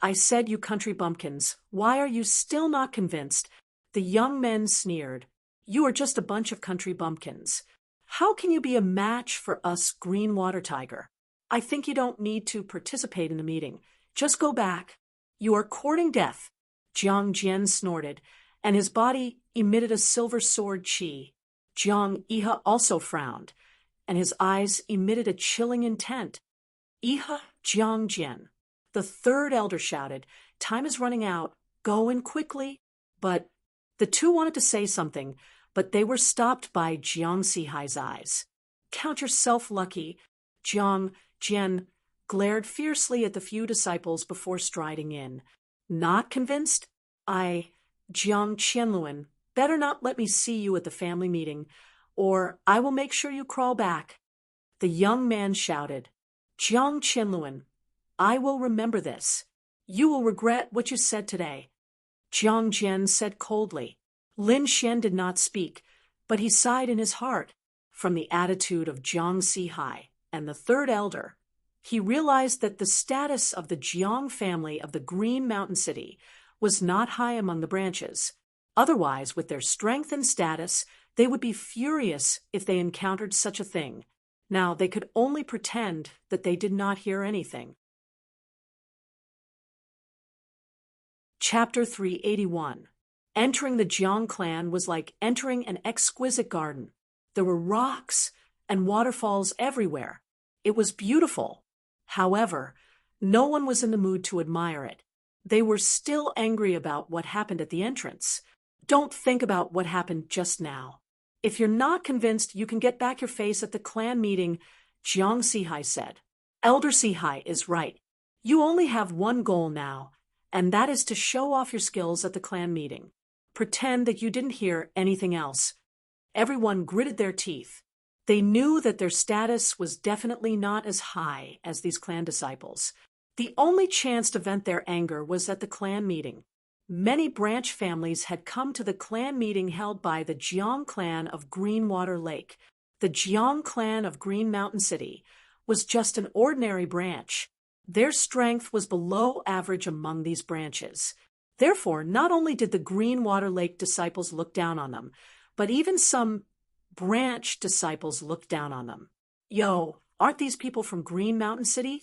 "I said, you country bumpkins. Why are you still not convinced?" The young men sneered. "You are just a bunch of country bumpkins. How can you be a match for us Green Water Tiger? I think you don't need to participate in the meeting. Just go back. You are courting death." Jiang Jian snorted, and his body emitted a silver sword chi. Jiang Iha also frowned, and his eyes emitted a chilling intent. "Iha, Jiang Jian." The third elder shouted, "Time is running out. Go in quickly." But the two wanted to say something, but they were stopped by Jiang Sihai's eyes. "Count yourself lucky." Jiang Jian glared fiercely at the few disciples before striding in. Not convinced? Jiang Qianluan, better not let me see you at the family meeting, or I will make sure you crawl back. The young man shouted. Jiang Qianluan, I will remember this. You will regret what you said today. Jiang Jian said coldly. Lin Xian did not speak, but he sighed in his heart. From the attitude of Jiang Sihai and the third elder, he realized that the status of the Jiang family of the Green Mountain City was not high among the branches. Otherwise, with their strength and status, they would be furious if they encountered such a thing. Now, they could only pretend that they did not hear anything. Chapter 381. Entering the Jiang clan was like entering an exquisite garden. There were rocks and waterfalls everywhere. It was beautiful. However, no one was in the mood to admire it. They were still angry about what happened at the entrance. Don't think about what happened just now. If you're not convinced, you can get back your face at the clan meeting, Jiang Sihai said. Elder Sihai is right. You only have one goal now, and that is to show off your skills at the clan meeting. Pretend that you didn't hear anything else. Everyone gritted their teeth. They knew that their status was definitely not as high as these clan disciples. The only chance to vent their anger was at the clan meeting. Many branch families had come to the clan meeting held by the Jiang clan of Greenwater Lake. The Jiang clan of Green Mountain City was just an ordinary branch. Their strength was below average among these branches. Therefore, not only did the Greenwater Lake disciples look down on them, but even some branch disciples looked down on them. Yo, aren't these people from Green Mountain City?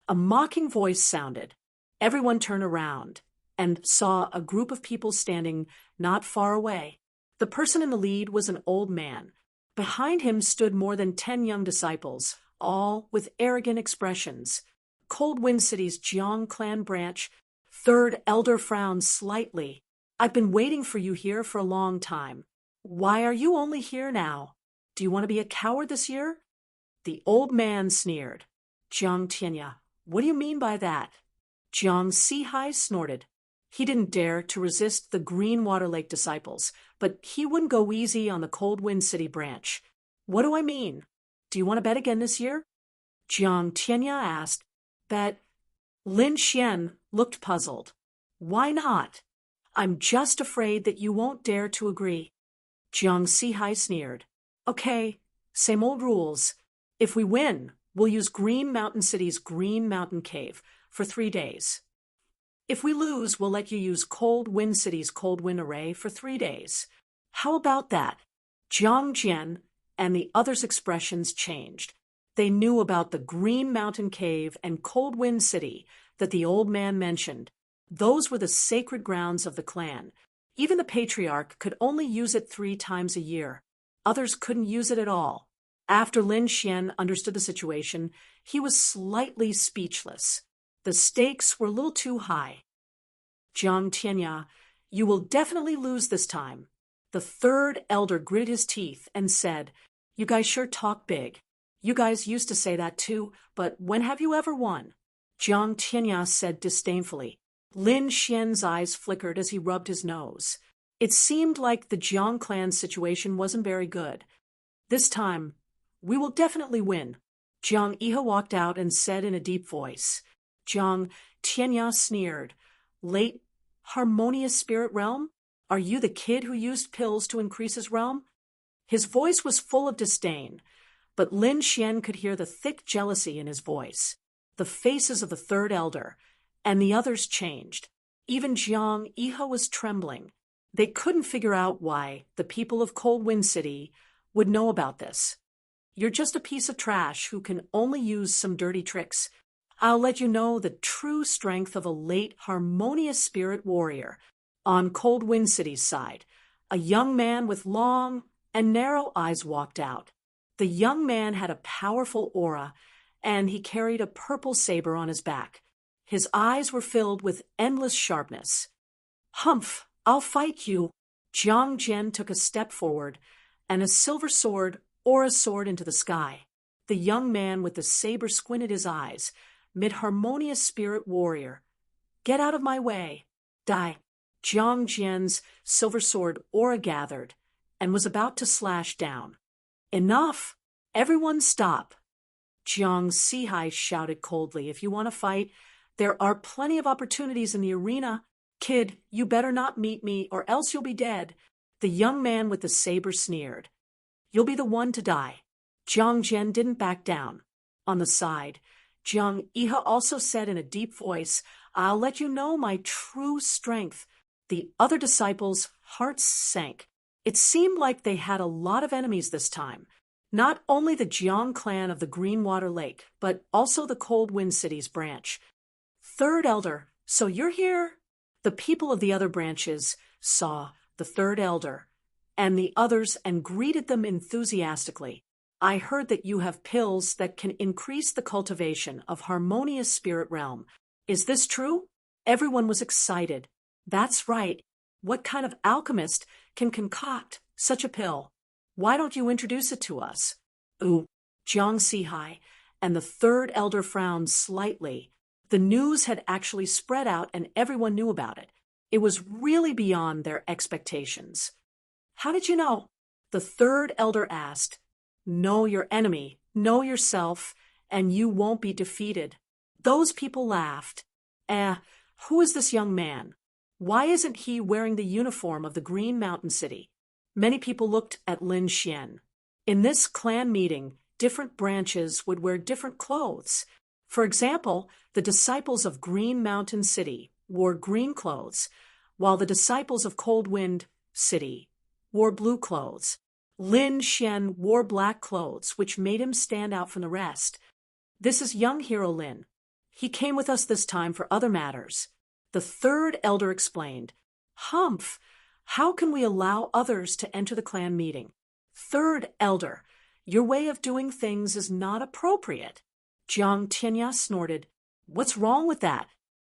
A mocking voice sounded. Everyone turned around and saw a group of people standing not far away. The person in the lead was an old man. Behind him stood more than 10 young disciples, all with arrogant expressions. Cold Wind City's Jiang clan branch, third elder frowned slightly. I've been waiting for you here for a long time. Why are you only here now? Do you want to be a coward this year? The old man sneered. Jiang Tianya, what do you mean by that? Jiang Sihai snorted. He didn't dare to resist the Greenwater Lake disciples, but he wouldn't go easy on the Cold Wind City branch. What do I mean? Do you want to bet again this year? Jiang Tianya asked. Bet. Lin Xian looked puzzled. Why not? I'm just afraid that you won't dare to agree. Jiang Sihai sneered. Okay, same old rules. If we win, we'll use Green Mountain City's Green Mountain Cave for 3 days. If we lose, we'll let you use Cold Wind City's Cold Wind Array for 3 days. How about that? Jiang Jian and the others' expressions changed. They knew about the Green Mountain Cave and Cold Wind City that the old man mentioned. Those were the sacred grounds of the clan. Even the patriarch could only use it 3 times a year. Others couldn't use it at all. After Lin Xian understood the situation, he was slightly speechless. The stakes were a little too high. Jiang Tianya, you will definitely lose this time. The third elder gritted his teeth and said, You guys sure talk big. You guys used to say that too, but when have you ever won? Jiang Tianya said disdainfully. Lin Xian's eyes flickered as he rubbed his nose. It seemed like the Jiang clan's situation wasn't very good. This time, we will definitely win. Jiang Iha walked out and said in a deep voice. Jiang Tianya sneered. Late harmonious spirit realm? Are you the kid who used pills to increase his realm? His voice was full of disdain, but Lin Xian could hear the thick jealousy in his voice. The faces of the third elder and the others changed. Even Jiang Iha was trembling. They couldn't figure out why the people of Cold Wind City would know about this. You're just a piece of trash who can only use some dirty tricks. I'll let you know the true strength of a late harmonious spirit warrior. On Cold Wind City's side, a young man with long and narrow eyes walked out. The young man had a powerful aura, and he carried a purple saber on his back. His eyes were filled with endless sharpness. Humph, I'll fight you. Jiang Jian took a step forward, and a silver sword aura soared into the sky. The young man with the saber squinted his eyes. Mid-harmonious spirit warrior. Get out of my way. Die. Jiang Jian's silver sword aura gathered and was about to slash down. Enough! Everyone stop! Jiang Sihai shouted coldly. If you want to fight, there are plenty of opportunities in the arena. Kid, you better not meet me or else you'll be dead. The young man with the saber sneered. You'll be the one to die. Jiang Jian didn't back down. On the side, Jiang Iha also said in a deep voice, I'll let you know my true strength. The other disciples' hearts sank. It seemed like they had a lot of enemies this time. Not only the Jiang clan of the Greenwater Lake, but also the Cold Wind City's branch. Third Elder, so you're here? The people of the other branches saw the Third Elder and the others and greeted them enthusiastically. I heard that you have pills that can increase the cultivation of harmonious spirit realm. Is this true? Everyone was excited. That's right. What kind of alchemist can concoct such a pill? Why don't you introduce it to us? Ooh, Jiang Sihai and the Third Elder frowned slightly. The news had actually spread out and everyone knew about it. It was really beyond their expectations. How did you know? The Third Elder asked. Know your enemy, know yourself, and you won't be defeated. Those people laughed. Who is this young man? Why isn't he wearing the uniform of the Green Mountain City? Many people looked at Lin Xian. In this clan meeting, different branches would wear different clothes. For example, the disciples of Green Mountain City wore green clothes, while the disciples of Cold Wind City wore blue clothes. Lin Xian wore black clothes, which made him stand out from the rest. This is young hero Lin. He came with us this time for other matters. The Third Elder explained. Humph! How can we allow others to enter the clan meeting? Third Elder, your way of doing things is not appropriate. Jiang Tianya snorted. What's wrong with that?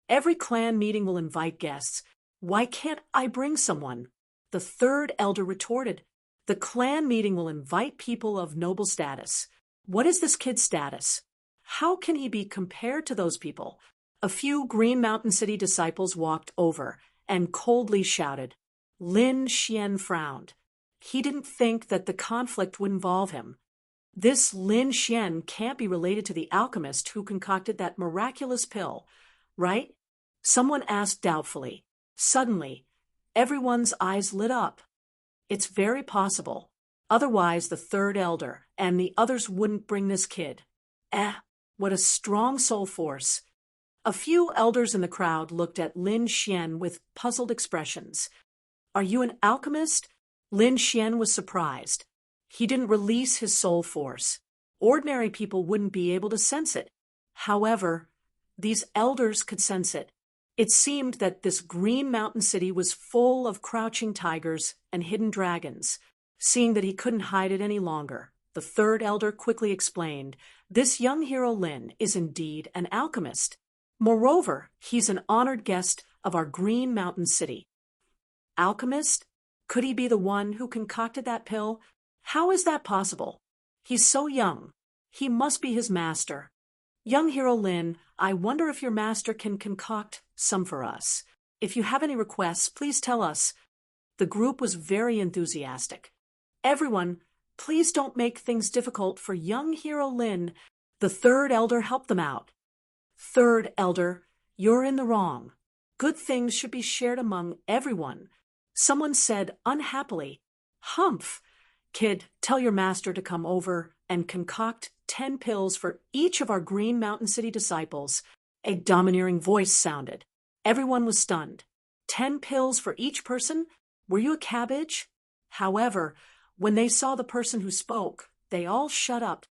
Every clan meeting will invite guests. Why can't I bring someone? The Third Elder retorted. The clan meeting will invite people of noble status. What is this kid's status? How can he be compared to those people? A few Green Mountain City disciples walked over and coldly shouted. Lin Xian frowned. He didn't think that the conflict would involve him. This Lin Xian can't be related to the alchemist who concocted that miraculous pill, right? Someone asked doubtfully. Suddenly, everyone's eyes lit up. It's very possible. Otherwise, the Third Elder and the others wouldn't bring this kid. What a strong soul force. A few elders in the crowd looked at Lin Xian with puzzled expressions. Are you an alchemist? Lin Xian was surprised. He didn't release his soul force. Ordinary people wouldn't be able to sense it. However, these elders could sense it. It seemed that this Green Mountain City was full of crouching tigers and hidden dragons. Seeing that he couldn't hide it any longer, the Third Elder quickly explained, this young hero Lin is indeed an alchemist. Moreover, he's an honored guest of our Green Mountain City. Alchemist? Could he be the one who concocted that pill? How is that possible? He's so young. He must be his master. Young hero Lin, I wonder if your master can concoct some for us. If you have any requests, please tell us. The group was very enthusiastic. Everyone, please don't make things difficult for young hero Lin. The Third Elder helped them out. Third Elder, you're in the wrong. Good things should be shared among everyone. Someone said unhappily, Humph! Kid, tell your master to come over and concoct 10 pills for each of our Green Mountain City disciples. A domineering voice sounded. Everyone was stunned. 10 pills for each person? Were you a cabbage? However, when they saw the person who spoke, they all shut up.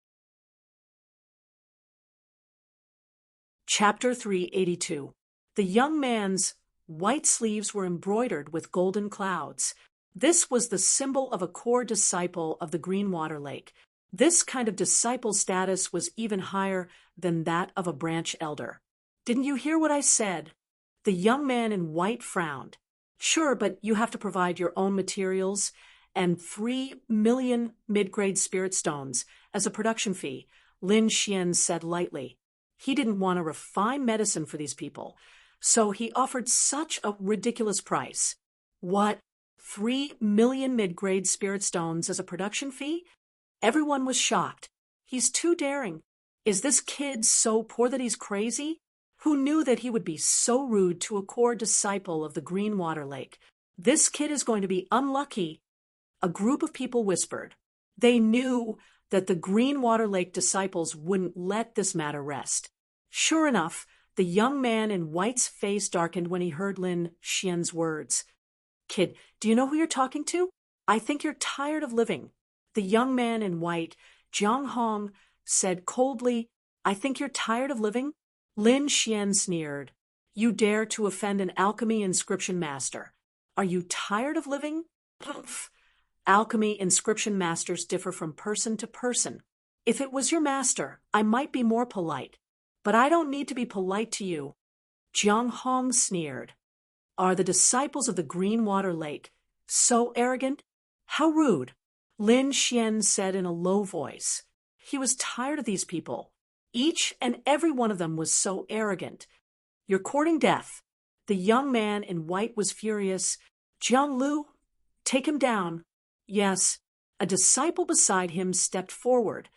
Chapter 382. The young man's white sleeves were embroidered with golden clouds. This was the symbol of a core disciple of the Greenwater Lake. This kind of disciple status was even higher than that of a branch elder. Didn't you hear what I said? The young man in white frowned. Sure, but you have to provide your own materials and 3 million mid-grade spirit stones as a production fee. Lin Xian said lightly. He didn't want to refine medicine for these people, so he offered such a ridiculous price. What? 3 million mid-grade spirit stones as a production fee? Everyone was shocked. He's too daring. Is this kid so poor that he's crazy? Who knew that he would be so rude to a core disciple of the Green Water Lake? This kid is going to be unlucky. A group of people whispered. They knew that the Green Water Lake disciples wouldn't let this matter rest. Sure enough, the young man in white's face darkened when he heard Lin Xian's words. Kid, do you know who you're talking to? I think you're tired of living. The young man in white, Jiang Hong, said coldly, I think you're tired of living? Lin Xian sneered. You dare to offend an alchemy inscription master. Are you tired of living? Poof. Alchemy inscription masters differ from person to person. If it was your master, I might be more polite. But I don't need to be polite to you. Jiang Hong sneered. Are the disciples of the Green Water Lake so arrogant? How rude. Lin Xian said in a low voice. He was tired of these people. Each and every one of them was so arrogant. You're courting death. The young man in white was furious. Jiang Lu, take him down. Yes. A disciple beside him stepped forward.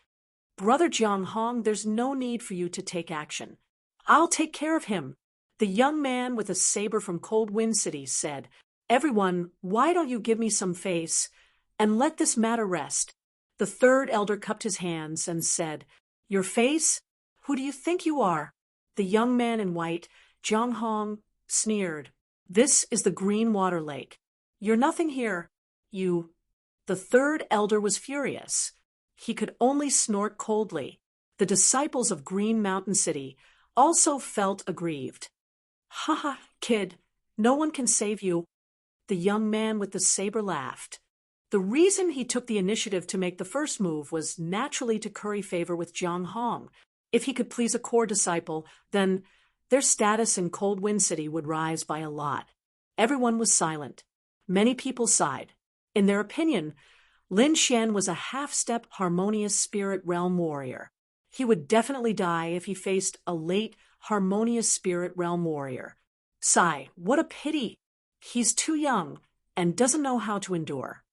Brother Jiang Hong, there's no need for you to take action. I'll take care of him. The young man with a saber from Cold Wind City said, Everyone, why don't you give me some face and let this matter rest? The third elder cupped his hands and said, Your face? Who do you think you are? The young man in white, Jiang Hong, sneered. This is the Green Water Lake. You're nothing here. You. The third elder was furious. He could only snort coldly. The disciples of Green Mountain City also felt aggrieved. Ha ha, kid, no one can save you. The young man with the saber laughed. The reason he took the initiative to make the first move was naturally to curry favor with Jiang Hong. If he could please a core disciple, then their status in Cold Wind City would rise by a lot. Everyone was silent. Many people sighed. In their opinion, Lin Xian was a half-step harmonious spirit realm warrior. He would definitely die if he faced a late harmonious spirit realm warrior. Sigh, what a pity. He's too young and doesn't know how to endure.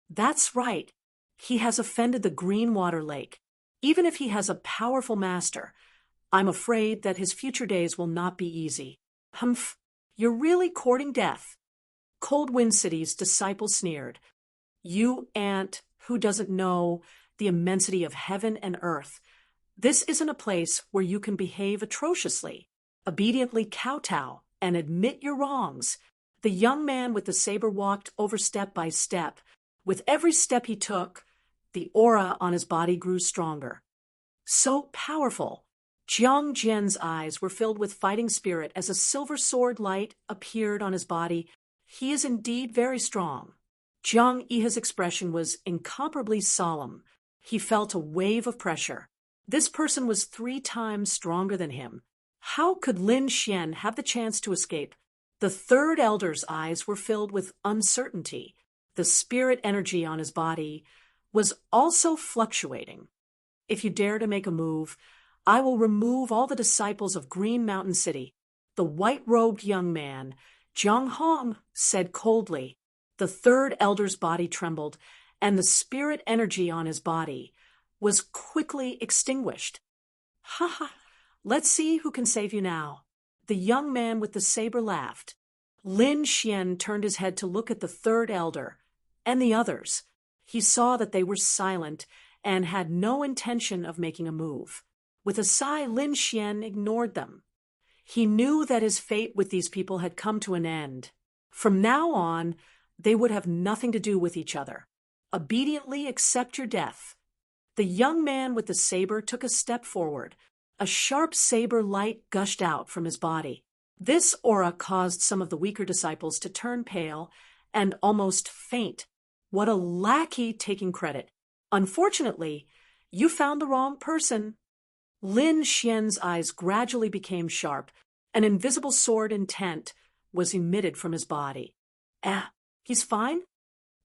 That's right. He has offended the Green Water Lake. Even if he has a powerful master, I'm afraid that his future days will not be easy. Humph, you're really courting death. Cold Wind City's disciple sneered. You ant who doesn't know the immensity of heaven and earth. This isn't a place where you can behave atrociously. Obediently kowtow and admit your wrongs. The young man with the saber walked over step by step. With every step he took, the aura on his body grew stronger. So powerful. Jiang Jian's eyes were filled with fighting spirit as a silver sword light appeared on his body. He is indeed very strong. Jiang Yi's expression was incomparably solemn. He felt a wave of pressure. This person was 3 times stronger than him. How could Lin Xian have the chance to escape? The third elder's eyes were filled with uncertainty. The spirit energy on his body was also fluctuating. If you dare to make a move, I will remove all the disciples of Green Mountain City. The white-robed young man, Jiang Hong, said coldly. The third elder's body trembled, and the spirit energy on his body was quickly extinguished. Ha ha, let's see who can save you now. The young man with the saber laughed. Lin Xian turned his head to look at the third elder and the others. He saw that they were silent and had no intention of making a move. With a sigh, Lin Xian ignored them. He knew that his fate with these people had come to an end. From now on, they would have nothing to do with each other. Obediently accept your death. The young man with the saber took a step forward. A sharp saber light gushed out from his body. This aura caused some of the weaker disciples to turn pale and almost faint. What a lackey taking credit. Unfortunately, you found the wrong person. Lin Xian's eyes gradually became sharp. An invisible sword intent was emitted from his body. He's fine?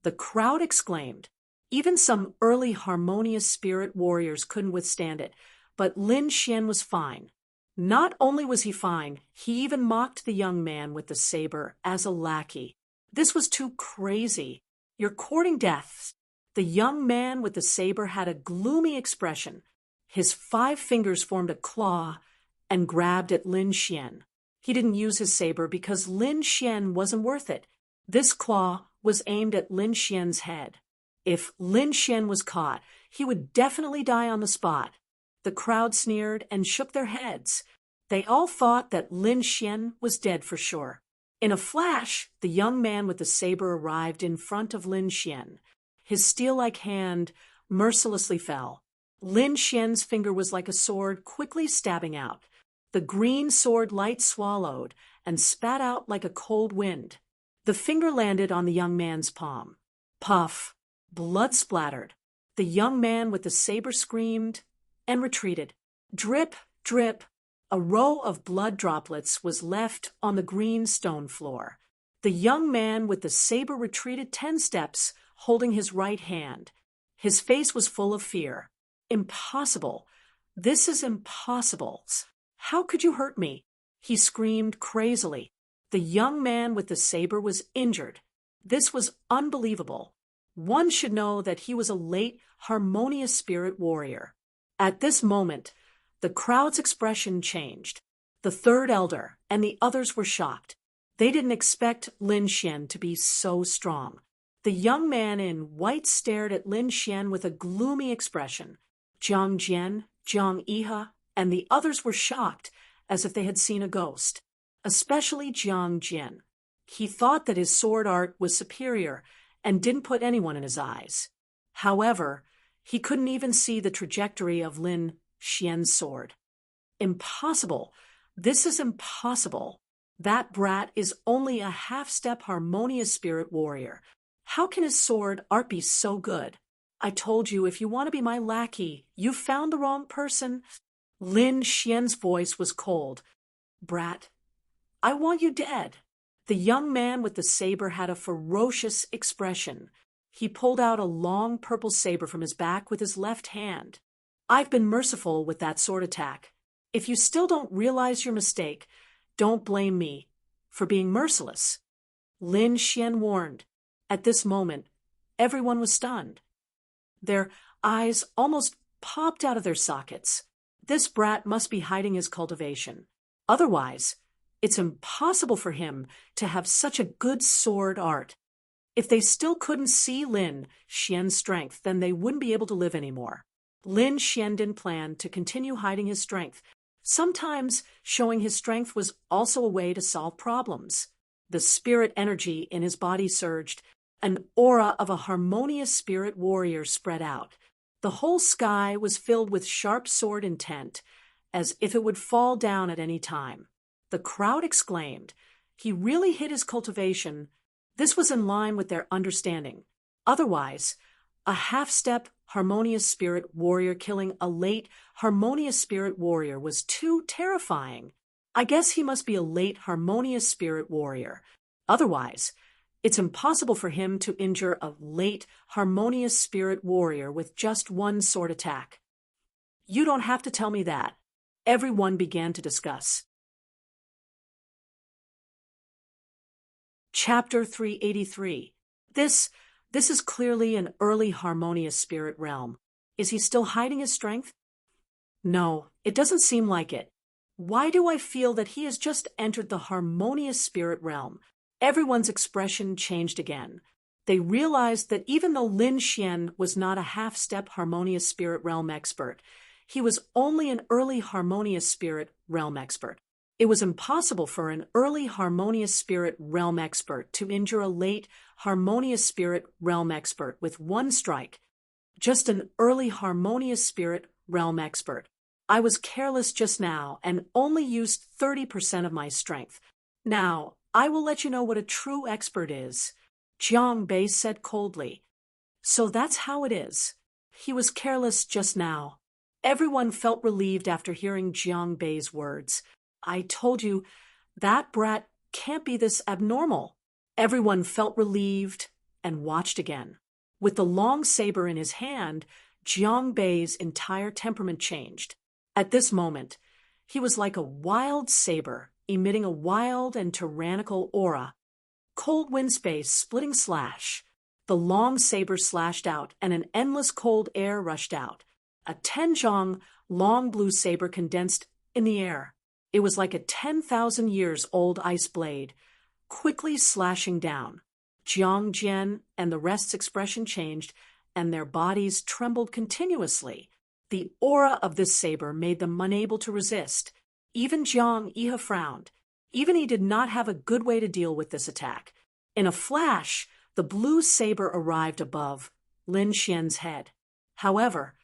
The crowd exclaimed. Even some early harmonious spirit warriors couldn't withstand it. But Lin Xian was fine. Not only was he fine, he even mocked the young man with the saber as a lackey. This was too crazy. You're courting death. The young man with the saber had a gloomy expression. His 5 fingers formed a claw and grabbed at Lin Xian. He didn't use his saber because Lin Xian wasn't worth it. This claw was aimed at Lin Xian's head. If Lin Xian was caught, he would definitely die on the spot. The crowd sneered and shook their heads. They all thought that Lin Xian was dead for sure. In a flash, the young man with the saber arrived in front of Lin Xian. His steel-like hand mercilessly fell. Lin Xian's finger was like a sword quickly stabbing out. The green sword light swallowed and spat out like a cold wind. The finger landed on the young man's palm. Puff! Blood splattered. The young man with the saber screamed and retreated. Drip, drip. A row of blood droplets was left on the green stone floor. The young man with the saber retreated 10 steps, holding his right hand. His face was full of fear. Impossible. This is impossible. How could you hurt me? He screamed crazily. The young man with the saber was injured. This was unbelievable. One should know that he was a late, harmonious spirit warrior. At this moment, the crowd's expression changed. The third elder and the others were shocked. They didn't expect Lin Xian to be so strong. The young man in white stared at Lin Xian with a gloomy expression. Jiang Jian, Jiang Iha, and the others were shocked, as if they had seen a ghost. Especially Jiang Jian. He thought that his sword art was superior and didn't put anyone in his eyes. However, he couldn't even see the trajectory of Lin Xian's sword. Impossible. This is impossible. That brat is only a half-step harmonious spirit warrior. How can his sword art be so good? I told you, if you want to be my lackey, you've found the wrong person. Lin Xian's voice was cold. Brat, I want you dead. The young man with the saber had a ferocious expression. He pulled out a long purple saber from his back with his left hand. I've been merciful with that sword attack. If you still don't realize your mistake, don't blame me for being merciless. Lin Xian warned. At this moment, everyone was stunned. Their eyes almost popped out of their sockets. This brat must be hiding his cultivation. Otherwise, it's impossible for him to have such a good sword art. If they still couldn't see Lin Xian's strength, then they wouldn't be able to live anymore. Lin Xian didn't plan to continue hiding his strength. Sometimes showing his strength was also a way to solve problems. The spirit energy in his body surged. An aura of a harmonious spirit warrior spread out. The whole sky was filled with sharp sword intent, as if it would fall down at any time. The crowd exclaimed. He really hid his cultivation. This was in line with their understanding. Otherwise, a half-step harmonious spirit warrior killing a late harmonious spirit warrior was too terrifying. I guess he must be a late harmonious spirit warrior. Otherwise, it's impossible for him to injure a late harmonious spirit warrior with just one sword attack. You don't have to tell me that. Everyone began to discuss. Chapter 383. This is clearly an early harmonious spirit realm. Is he still hiding his strength? No, it doesn't seem like it. Why do I feel that he has just entered the harmonious spirit realm? Everyone's expression changed again. They realized that even though Lin Xian was not a half-step harmonious spirit realm expert, he was only an early harmonious spirit realm expert. It was impossible for an early harmonious spirit realm expert to injure a late harmonious spirit realm expert with one strike. Just an early harmonious spirit realm expert. I was careless just now and only used 30% of my strength. Now, I will let you know what a true expert is, Jiang Bei said coldly. So that's how it is. He was careless just now. Everyone felt relieved after hearing Jiang Bei's words. I told you, that brat can't be this abnormal. Everyone felt relieved and watched again. With the long saber in his hand, Jiang Bei's entire temperament changed. At this moment, he was like a wild saber, emitting a wild and tyrannical aura. Cold wind space, splitting slash. The long saber slashed out, and an endless cold air rushed out. A 10 zhang long blue saber condensed in the air. It was like a 10,000 years old ice blade, quickly slashing down. Jiang Jian and the rest's expression changed, and their bodies trembled continuously. The aura of this saber made them unable to resist. Even Jiang Yihe frowned. Even he did not have a good way to deal with this attack. In a flash, the blue saber arrived above Lin Xian's head. However,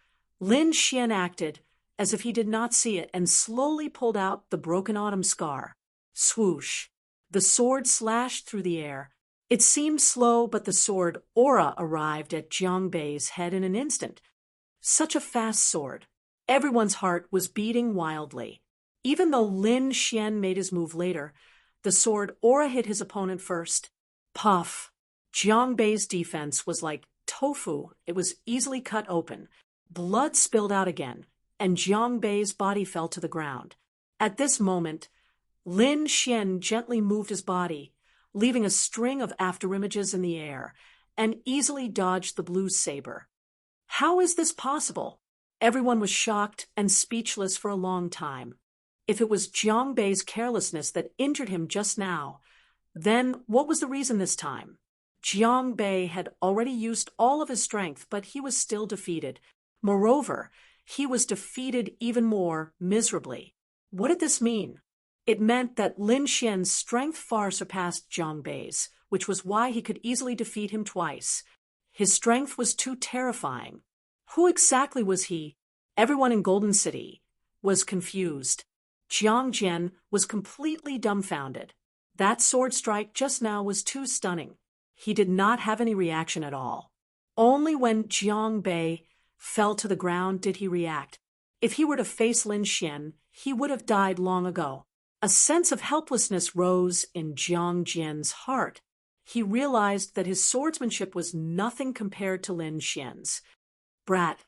Lin Xian acted as if he did not see it and slowly pulled out the broken autumn scar. Swoosh! The sword slashed through the air. It seemed slow, but the sword aura arrived at Jiang Bei's head in an instant. Such a fast sword. Everyone's heart was beating wildly. Even though Lin Xian made his move later, the sword aura hit his opponent first. Puff! Jiang Bei's defense was like tofu. It was easily cut open. Blood spilled out again, and Jiang Bei's body fell to the ground. At this moment, Lin Xian gently moved his body, leaving a string of afterimages in the air, and easily dodged the blue saber. How is this possible? Everyone was shocked and speechless for a long time. If it was Jiang Bei's carelessness that injured him just now, then what was the reason this time? Jiang Bei had already used all of his strength, but he was still defeated. Moreover, he was defeated even more miserably. What did this mean? It meant that Lin Xian's strength far surpassed Jiang Bei's, which was why he could easily defeat him twice. His strength was too terrifying. Who exactly was he? Everyone in Golden City was confused. Jiang Jian was completely dumbfounded. That sword strike just now was too stunning. He did not have any reaction at all. Only when Jiang Bei fell to the ground did he react. If he were to face Lin Xian, he would have died long ago. A sense of helplessness rose in Jiang Jian's heart. He realized that his swordsmanship was nothing compared to Lin Xian's. Brat,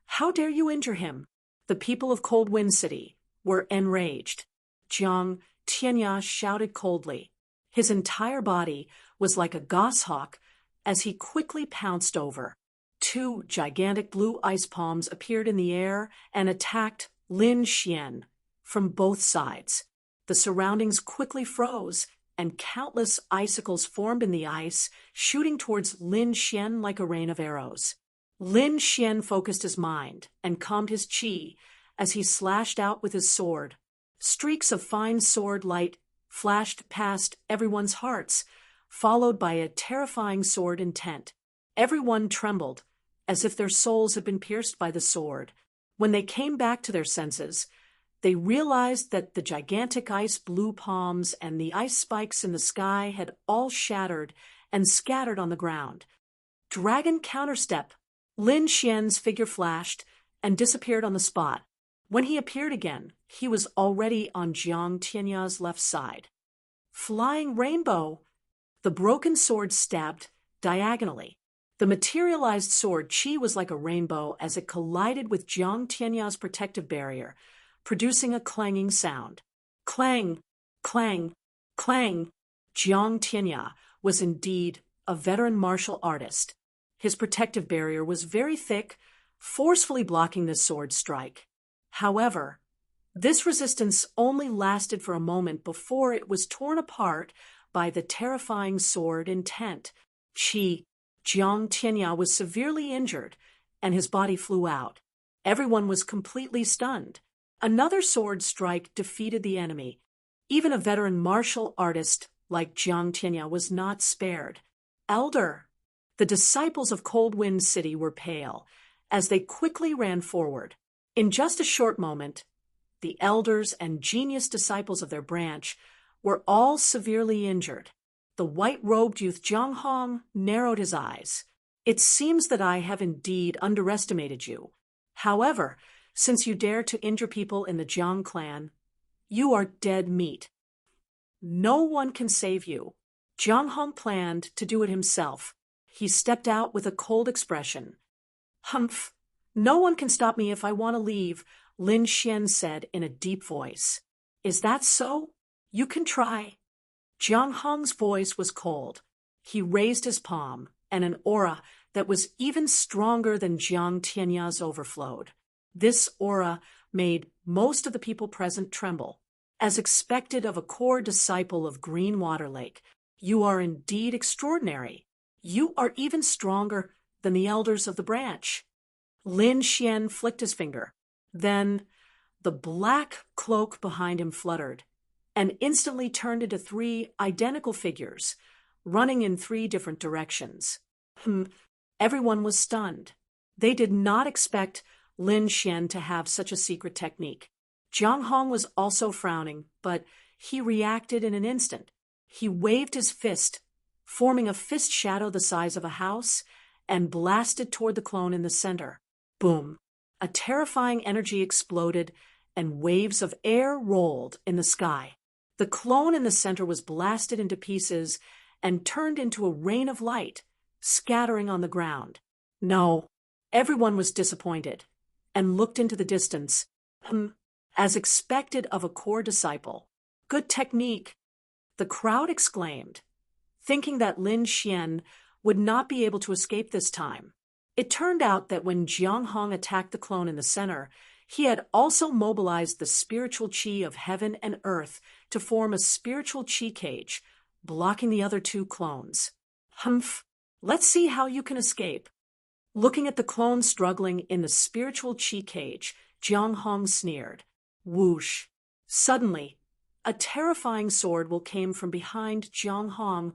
how dare you injure him? The people of Cold Wind City were enraged. Jiang Tianya shouted coldly. His entire body was like a goshawk as he quickly pounced over. 2 gigantic blue ice palms appeared in the air and attacked Lin Xian from both sides. The surroundings quickly froze, and countless icicles formed in the ice, shooting towards Lin Xian like a rain of arrows. Lin Xian focused his mind and calmed his qi as he slashed out with his sword. Streaks of fine sword light flashed past everyone's hearts, followed by a terrifying sword intent. Everyone trembled, as if their souls had been pierced by the sword. When they came back to their senses, they realized that the gigantic ice blue palms and the ice spikes in the sky had all shattered and scattered on the ground. Dragon counterstep! Lin Xian's figure flashed and disappeared on the spot. When he appeared again, he was already on Jiang Tianya's left side. Flying rainbow! The broken sword stabbed diagonally. The materialized sword qi was like a rainbow as it collided with Jiang Tianya's protective barrier, producing a clanging sound. Clang! Clang! Clang! Jiang Tianya was indeed a veteran martial artist. His protective barrier was very thick, forcefully blocking the sword strike. However, this resistance only lasted for a moment before it was torn apart by the terrifying sword intent. Jiang Tianya was severely injured, and his body flew out. Everyone was completely stunned. Another sword strike defeated the enemy. Even a veteran martial artist like Jiang Tianya was not spared. Elder! The disciples of Cold Wind City were pale as they quickly ran forward. In just a short moment, the elders and genius disciples of their branch were all severely injured. The white-robed youth Zhang Hong narrowed his eyes. It seems that I have indeed underestimated you. However, since you dare to injure people in the Jiang clan, you are dead meat. No one can save you. Zhang Hong planned to do it himself. He stepped out with a cold expression. Humph! No one can stop me if I want to leave. Lin Xian said in a deep voice. Is that so? You can try. Jiang Hong's voice was cold. He raised his palm, and an aura that was even stronger than Jiang Tianya's overflowed. This aura made most of the people present tremble. As expected of a core disciple of Green Water Lake, you are indeed extraordinary. You are even stronger than the elders of the branch. Lin Xian flicked his finger. Then the black cloak behind him fluttered, and instantly turned into 3 identical figures, running in 3 different directions. Everyone was stunned. They did not expect Lin Xian to have such a secret technique. Jiang Hong was also frowning, but he reacted in an instant. He waved his fist, forming a fist shadow the size of a house, and blasted toward the clone in the center. Boom! A terrifying energy exploded, and waves of air rolled in the sky. The clone in the center was blasted into pieces and turned into a rain of light, scattering on the ground. No, everyone was disappointed, and looked into the distance. As expected of a core disciple. Good technique, the crowd exclaimed, thinking that Lin Xian would not be able to escape this time. It turned out that when Jiang Hong attacked the clone in the center, he had also mobilized the spiritual qi of heaven and earth to form a spiritual qi cage, blocking the other 2 clones. Let's see how you can escape. Looking at the clone struggling in the spiritual qi cage, Jiang Hong sneered. Whoosh! Suddenly, a terrifying sword will came from behind Jiang Hong,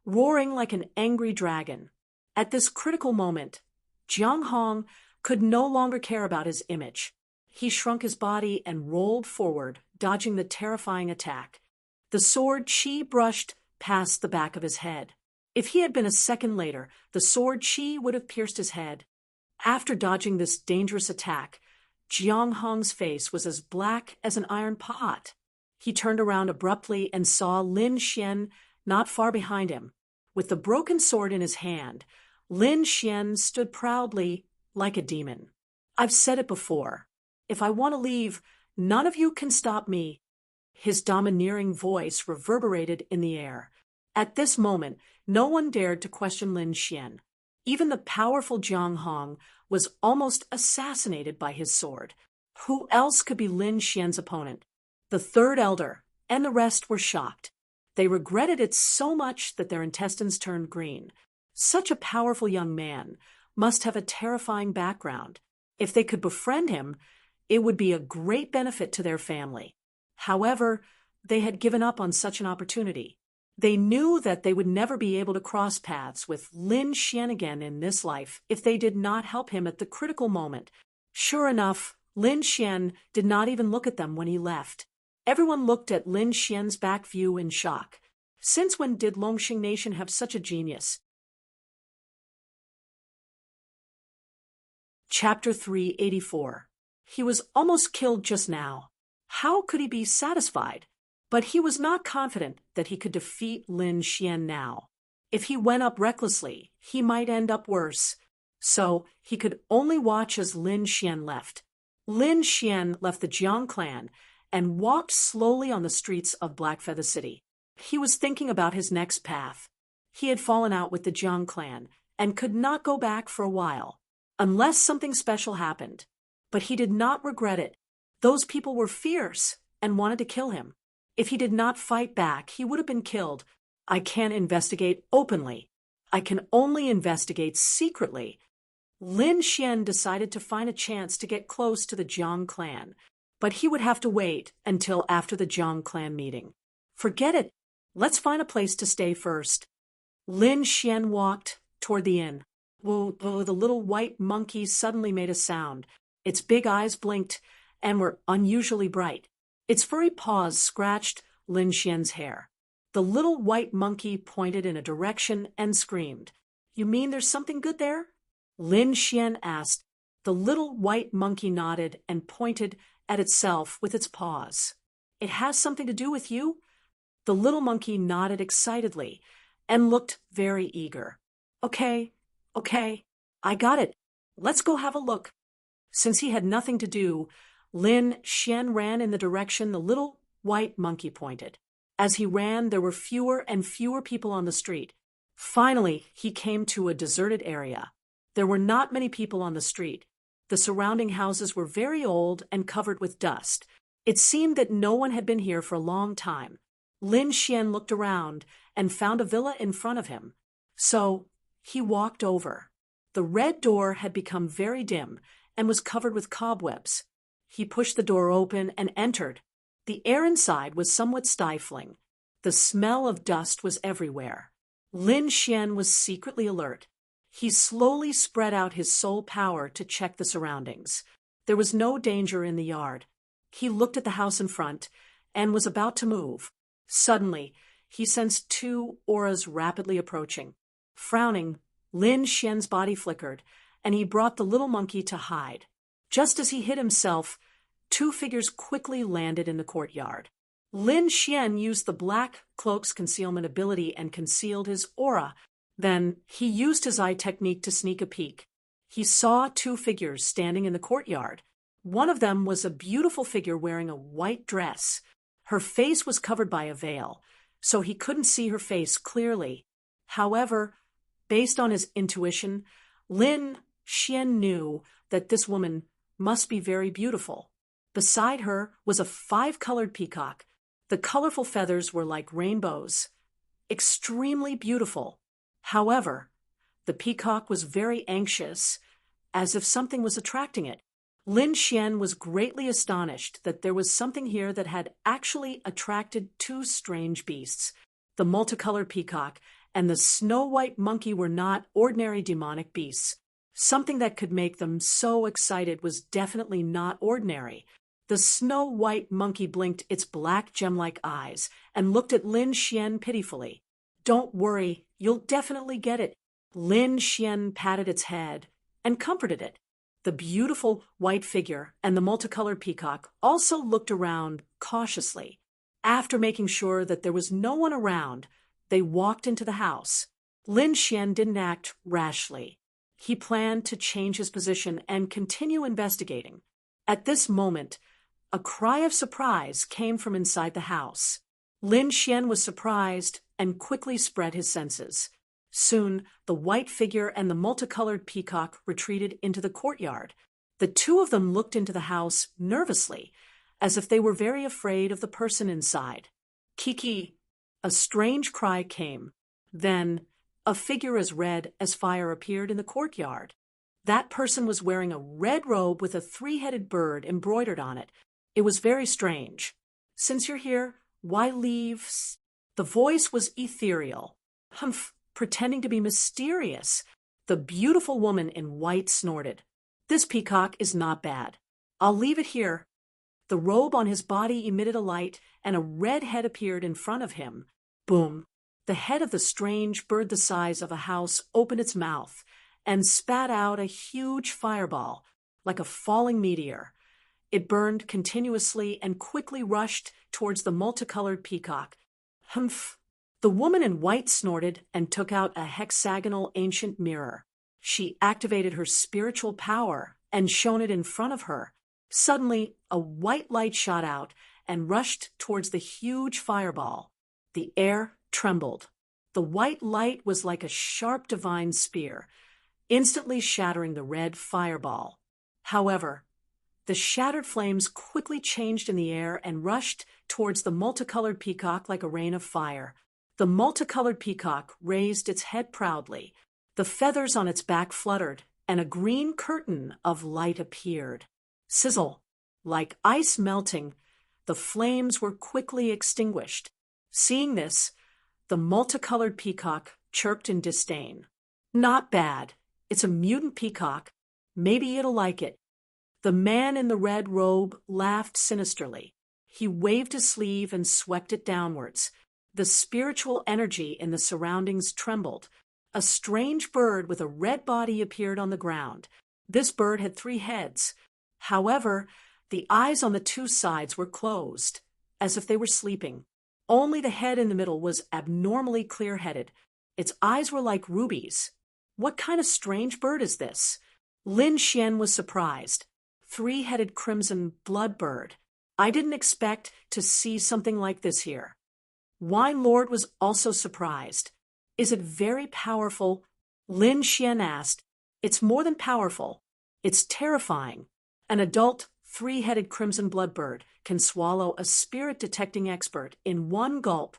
roaring like an angry dragon. At this critical moment, Jiang Hong could no longer care about his image. He shrunk his body and rolled forward, dodging the terrifying attack. The sword qi brushed past the back of his head. If he had been a second later, the sword qi would have pierced his head. After dodging this dangerous attack, Jiang Hong's face was as black as an iron pot. He turned around abruptly and saw Lin Xian not far behind him. With the broken sword in his hand, Lin Xian stood proudly like a demon. I've said it before. If I want to leave, none of you can stop me. His domineering voice reverberated in the air. At this moment, no one dared to question Lin Xian. Even the powerful Jiang Hong was almost assassinated by his sword. Who else could be Lin Xian's opponent? The 3rd elder and the rest were shocked. They regretted it so much that their intestines turned green. Such a powerful young man must have a terrifying background. If they could befriend him, it would be a great benefit to their family. However, they had given up on such an opportunity. They knew that they would never be able to cross paths with Lin Xian again in this life if they did not help him at the critical moment. Sure enough, Lin Xian did not even look at them when he left. Everyone looked at Lin Xian's back view in shock. Since when did Longxing Nation have such a genius? Chapter 384. He was almost killed just now. How could he be satisfied? But he was not confident that he could defeat Lin Xian now. If he went up recklessly, he might end up worse. So he could only watch as Lin Xian left. Lin Xian left the Jiang clan and walked slowly on the streets of Blackfeather City. He was thinking about his next path. He had fallen out with the Jiang clan and could not go back for a while, unless something special happened. But he did not regret it. Those people were fierce and wanted to kill him. If he did not fight back, he would have been killed. I can't investigate openly. I can only investigate secretly. Lin Xian decided to find a chance to get close to the Jiang clan, but he would have to wait until after the Jiang clan meeting. Forget it. Let's find a place to stay first. Lin Xian walked toward the inn. Whoa, the little white monkey suddenly made a sound. Its big eyes blinked and were unusually bright. Its furry paws scratched Lin Xian's hair. The little white monkey pointed in a direction and screamed. You mean there's something good there? Lin Xian asked. The little white monkey nodded and pointed at itself with its paws. It has something to do with you? The little monkey nodded excitedly and looked very eager. Okay, I got it. Let's go have a look. Since he had nothing to do, Lin Xian ran in the direction the little white monkey pointed. As he ran, there were fewer and fewer people on the street. Finally, he came to a deserted area. There were not many people on the street. The surrounding houses were very old and covered with dust. It seemed that no one had been here for a long time. Lin Xian looked around and found a villa in front of him. So he walked over. The red door had become very dim and was covered with cobwebs. He pushed the door open and entered. The air inside was somewhat stifling. The smell of dust was everywhere. Lin Xian was secretly alert. He slowly spread out his soul power to check the surroundings. There was no danger in the yard. He looked at the house in front and was about to move. Suddenly, he sensed two auras rapidly approaching. Frowning, Lin Xian's body flickered, and he brought the little monkey to hide. Just as he hid himself, two figures quickly landed in the courtyard. Lin Xian used the black cloak's concealment ability and concealed his aura. Then he used his eye technique to sneak a peek. He saw two figures standing in the courtyard. One of them was a beautiful figure wearing a white dress. Her face was covered by a veil, so he couldn't see her face clearly. However, based on his intuition, Lin Xian knew that this woman must be very beautiful. Beside her was a 5-colored peacock. The colorful feathers were like rainbows. Extremely beautiful. However, the peacock was very anxious, as if something was attracting it. Lin Xian was greatly astonished that there was something here that had actually attracted two strange beasts. The multicolored peacock and the snow-white monkey were not ordinary demonic beasts. Something that could make them so excited was definitely not ordinary. The snow-white monkey blinked its black gem-like eyes and looked at Lin Xian pitifully. "Don't worry, you'll definitely get it." Lin Xian patted its head and comforted it. The beautiful white figure and the multicolored peacock also looked around cautiously. After making sure that there was no one around, they walked into the house. Lin Xian didn't act rashly. He planned to change his position and continue investigating. At this moment, a cry of surprise came from inside the house. Lin Xian was surprised and quickly spread his senses. Soon, the white figure and the multicolored peacock retreated into the courtyard. The two of them looked into the house nervously, as if they were very afraid of the person inside. "Kiki!" A strange cry came. Then, a figure as red as fire appeared in the courtyard. That person was wearing a red robe with a 3-headed bird embroidered on it. It was very strange. "Since you're here, why leave?" The voice was ethereal. "Humph!" Pretending to be mysterious. The beautiful woman in white snorted. "This peacock is not bad. I'll leave it here." The robe on his body emitted a light, and a red head appeared in front of him. Boom! The head of the strange bird the size of a house opened its mouth and spat out a huge fireball, like a falling meteor. It burned continuously and quickly rushed towards the multicolored peacock. "Humph!" The woman in white snorted and took out a hexagonal ancient mirror. She activated her spiritual power and shone it in front of her. Suddenly, a white light shot out and rushed towards the huge fireball. The air trembled. The white light was like a sharp divine spear, instantly shattering the red fireball. However, the shattered flames quickly changed in the air and rushed towards the multicolored peacock like a rain of fire. The multicolored peacock raised its head proudly. The feathers on its back fluttered, and a green curtain of light appeared. Sizzle! Like ice melting, the flames were quickly extinguished. Seeing this, the multicolored peacock chirped in disdain. "Not bad. It's a mutant peacock. Maybe it'll like it." The man in the red robe laughed sinisterly. He waved his sleeve and swept it downwards. The spiritual energy in the surroundings trembled. A strange bird with a red body appeared on the ground. This bird had 3 heads. However, the eyes on the 2 sides were closed, as if they were sleeping. Only the head in the middle was abnormally clear-headed. Its eyes were like rubies. What kind of strange bird is this? Lin Xian was surprised. three-headed crimson bloodbird. I didn't expect to see something like this here. Wine Lord was also surprised. Is it very powerful? Lin Xian asked. It's more than powerful. It's terrifying. An adult three-headed crimson bloodbird can swallow a spirit-detecting expert in one gulp,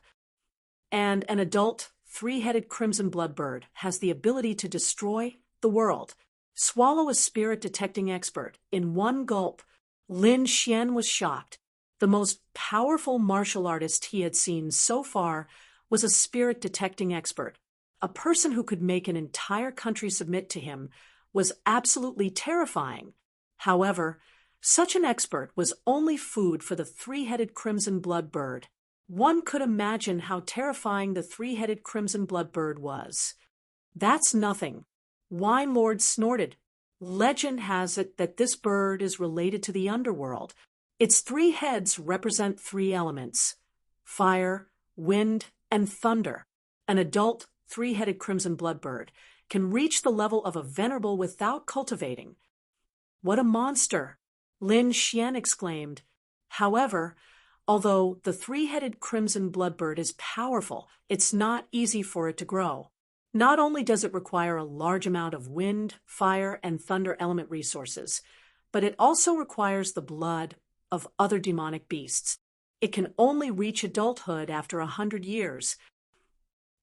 and an adult three-headed crimson bloodbird has the ability to destroy the world. Swallow a spirit-detecting expert in one gulp. Lin Xian was shocked. The most powerful martial artist he had seen so far was a spirit-detecting expert. A person who could make an entire country submit to him was absolutely terrifying. However, such an expert was only food for the three-headed crimson bloodbird. One could imagine how terrifying the three-headed crimson bloodbird was. That's nothing. Wine Lord snorted. Legend has it that this bird is related to the underworld. Its three heads represent three elements: fire, wind, and thunder. An adult three-headed crimson bloodbird can reach the level of a venerable without cultivating. What a monster! Lin Xian exclaimed. However, although the three-headed crimson bloodbird is powerful, it's not easy for it to grow. Not only does it require a large amount of wind, fire, and thunder element resources, but it also requires the blood of other demonic beasts. It can only reach adulthood after 100 years.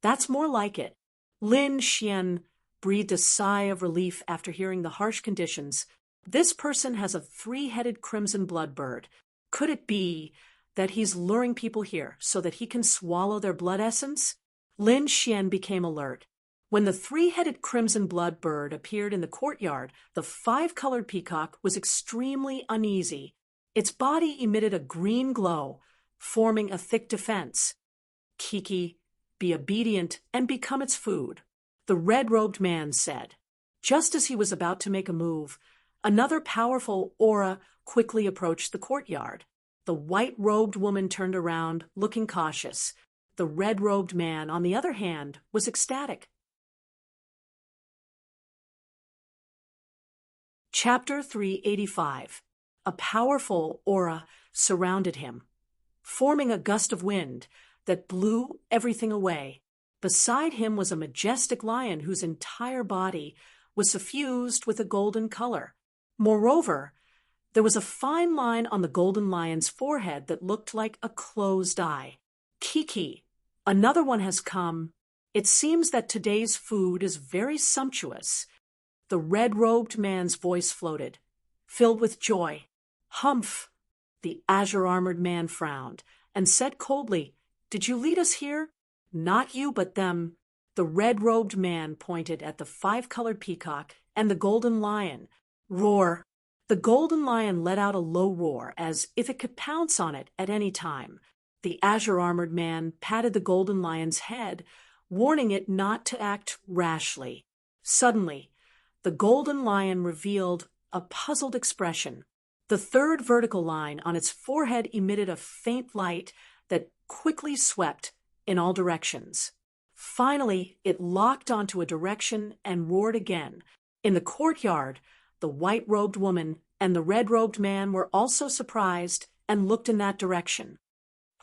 That's more like it. Lin Xian breathed a sigh of relief after hearing the harsh conditions. This person has a three-headed crimson bloodbird. Could it be that he's luring people here so that he can swallow their blood essence? Lin Xian became alert. When the three-headed crimson bloodbird appeared in the courtyard, the five-colored peacock was extremely uneasy. Its body emitted a green glow, forming a thick defense. Kiki, be obedient and become its food, the red-robed man said. Just as he was about to make a move, another powerful aura quickly approached the courtyard. The white-robed woman turned around, looking cautious. The red-robed man, on the other hand, was ecstatic. Chapter 385. A powerful aura surrounded him, forming a gust of wind that blew everything away. Beside him was a majestic lion whose entire body was suffused with a golden color. Moreover, there was a fine line on the golden lion's forehead that looked like a closed eye. Kiki, another one has come. It seems that today's food is very sumptuous. The red-robed man's voice floated, filled with joy. Humph! The azure-armored man frowned and said coldly, Did you lead us here? Not you, but them. The red-robed man pointed at the five-colored peacock and the golden lion. Roar! The golden lion let out a low roar as if it could pounce on it at any time. The azure-armored man patted the golden lion's head, warning it not to act rashly. Suddenly, the golden lion revealed a puzzled expression. The third vertical line on its forehead emitted a faint light that quickly swept in all directions. Finally, it locked onto a direction and roared again. In the courtyard, the white-robed woman and the red-robed man were also surprised and looked in that direction.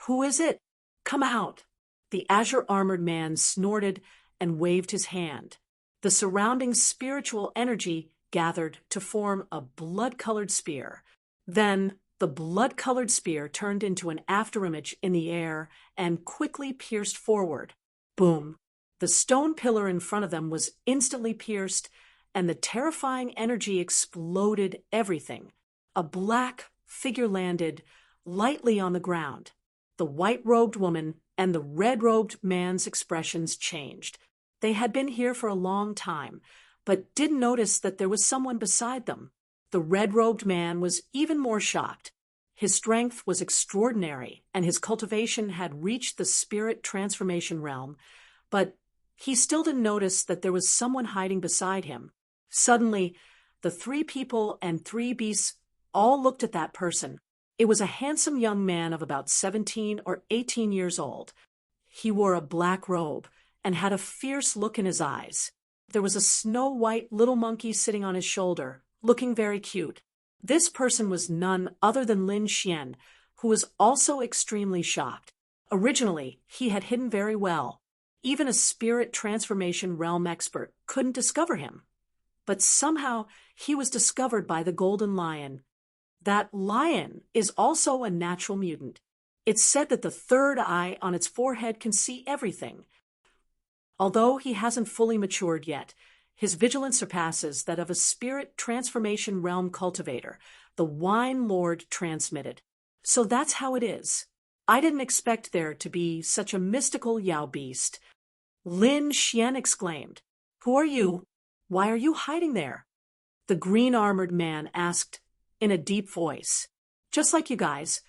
Who is it? Come out! The azure-armored man snorted and waved his hand. The surrounding spiritual energy gathered to form a blood-colored spear. Then the blood-colored spear turned into an afterimage in the air and quickly pierced forward. Boom! The stone pillar in front of them was instantly pierced, and the terrifying energy exploded everything. A black figure landed lightly on the ground. The white-robed woman and the red-robed man's expressions changed. They had been here for a long time, but didn't notice that there was someone beside them. The red-robed man was even more shocked. His strength was extraordinary, and his cultivation had reached the spirit transformation realm, but he still didn't notice that there was someone hiding beside him. Suddenly, the three people and three beasts all looked at that person. It was a handsome young man of about 17 or 18 years old. He wore a black robe and had a fierce look in his eyes. There was a snow-white little monkey sitting on his shoulder, looking very cute. This person was none other than Lin Xian, who was also extremely shocked. Originally, he had hidden very well. Even a spirit transformation realm expert couldn't discover him. But somehow he was discovered by the Golden Lion. That lion is also a natural mutant. It's said that the third eye on its forehead can see everything. Although he hasn't fully matured yet, his vigilance surpasses that of a spirit transformation realm cultivator, the Wine Lord transmitted. So that's how it is. I didn't expect there to be such a mystical Yao beast. Lin Xian exclaimed. Who are you? Why are you hiding there? The green-armored man asked in a deep voice. Just like you guys,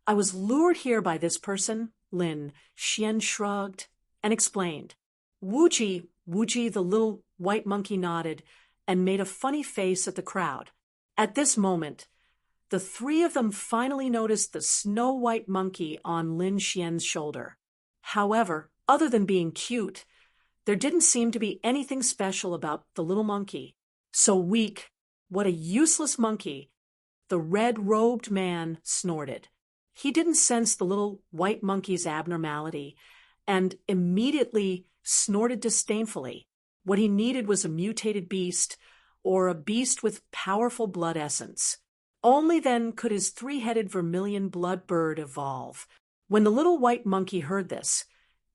I was lured here by this person. Lin Xian shrugged and explained. Wuji, the little white monkey nodded and made a funny face at the crowd. At this moment, the three of them finally noticed the snow-white monkey on Lin Xian's shoulder. However, other than being cute, there didn't seem to be anything special about the little monkey. So weak, what a useless monkey, the red-robed man snorted. He didn't sense the little white monkey's abnormality and immediately snorted disdainfully. What he needed was a mutated beast or a beast with powerful blood essence. Only then could his three-headed vermilion blood bird evolve. When the little white monkey heard this,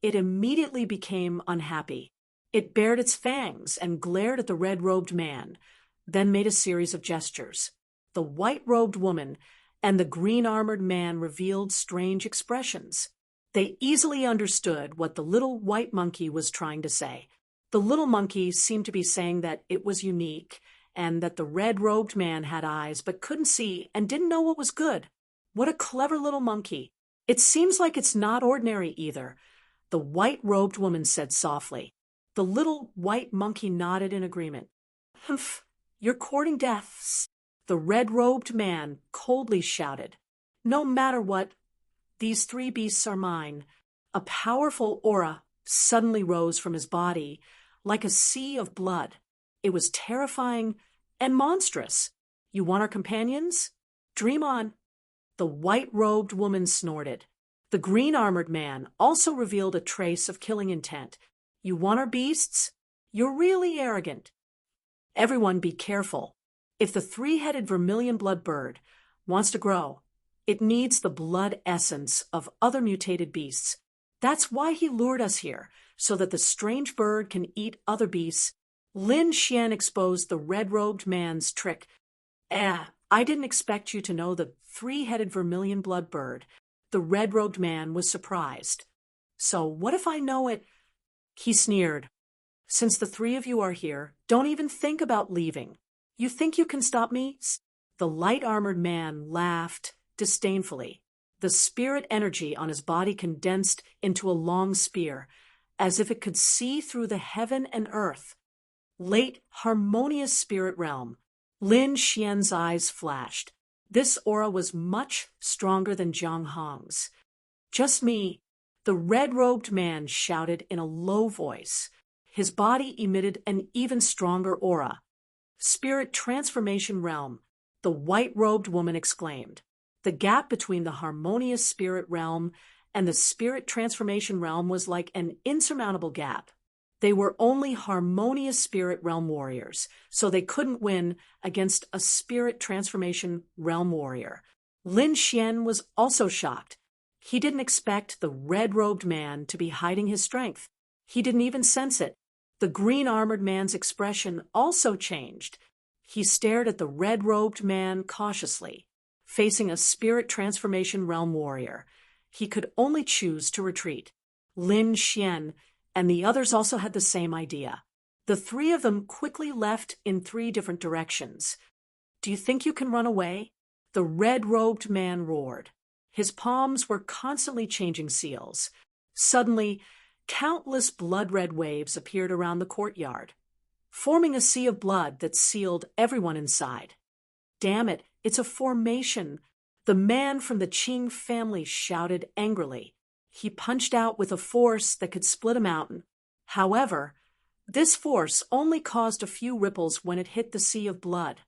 it immediately became unhappy. It bared its fangs and glared at the red-robed man, then made a series of gestures. The white-robed woman and the green-armored man revealed strange expressions. They easily understood what the little white monkey was trying to say. The little monkey seemed to be saying that it was unique, and that the red-robed man had eyes but couldn't see and didn't know what was good. What a clever little monkey. It seems like it's not ordinary either, the white-robed woman said softly. The little white monkey nodded in agreement. Humph, you're courting death, the red-robed man coldly shouted. No matter what, these three beasts are mine. A powerful aura suddenly rose from his body, like a sea of blood. It was terrifying and monstrous. You want our companions? Dream on. The white-robed woman snorted. The green-armored man also revealed a trace of killing intent. You want our beasts? You're really arrogant. Everyone be careful. If the three-headed vermilion blood bird wants to grow, it needs the blood essence of other mutated beasts. That's why he lured us here, so that the strange bird can eat other beasts. Lin Xian exposed the red-robed man's trick. I didn't expect you to know the three-headed vermilion blood bird. The red-robed man was surprised. So what if I know it? He sneered. Since the three of you are here, don't even think about leaving. You think you can stop me? The light-armored man laughed disdainfully. The spirit energy on his body condensed into a long spear, as if it could see through the heaven and earth. Late, harmonious spirit realm. Lin Xian's eyes flashed. This aura was much stronger than Zhang Hong's. Just me, the red-robed man shouted in a low voice. His body emitted an even stronger aura. Spirit transformation realm, the white-robed woman exclaimed. The gap between the harmonious spirit realm and the spirit transformation realm was like an insurmountable gap. They were only harmonious spirit realm warriors, so they couldn't win against a spirit transformation realm warrior. Lin Xian was also shocked. He didn't expect the red-robed man to be hiding his strength. He didn't even sense it. The green-armored man's expression also changed. He stared at the red-robed man cautiously, facing a spirit transformation realm warrior. He could only choose to retreat. Lin Xian and the others also had the same idea. The three of them quickly left in three different directions. Do you think you can run away? The red-robed man roared. His palms were constantly changing seals. Suddenly, countless blood-red waves appeared around the courtyard, forming a sea of blood that sealed everyone inside. Damn it, it's a formation. The man from the Qing family shouted angrily. He punched out with a force that could split a mountain. However, this force only caused a few ripples when it hit the sea of blood.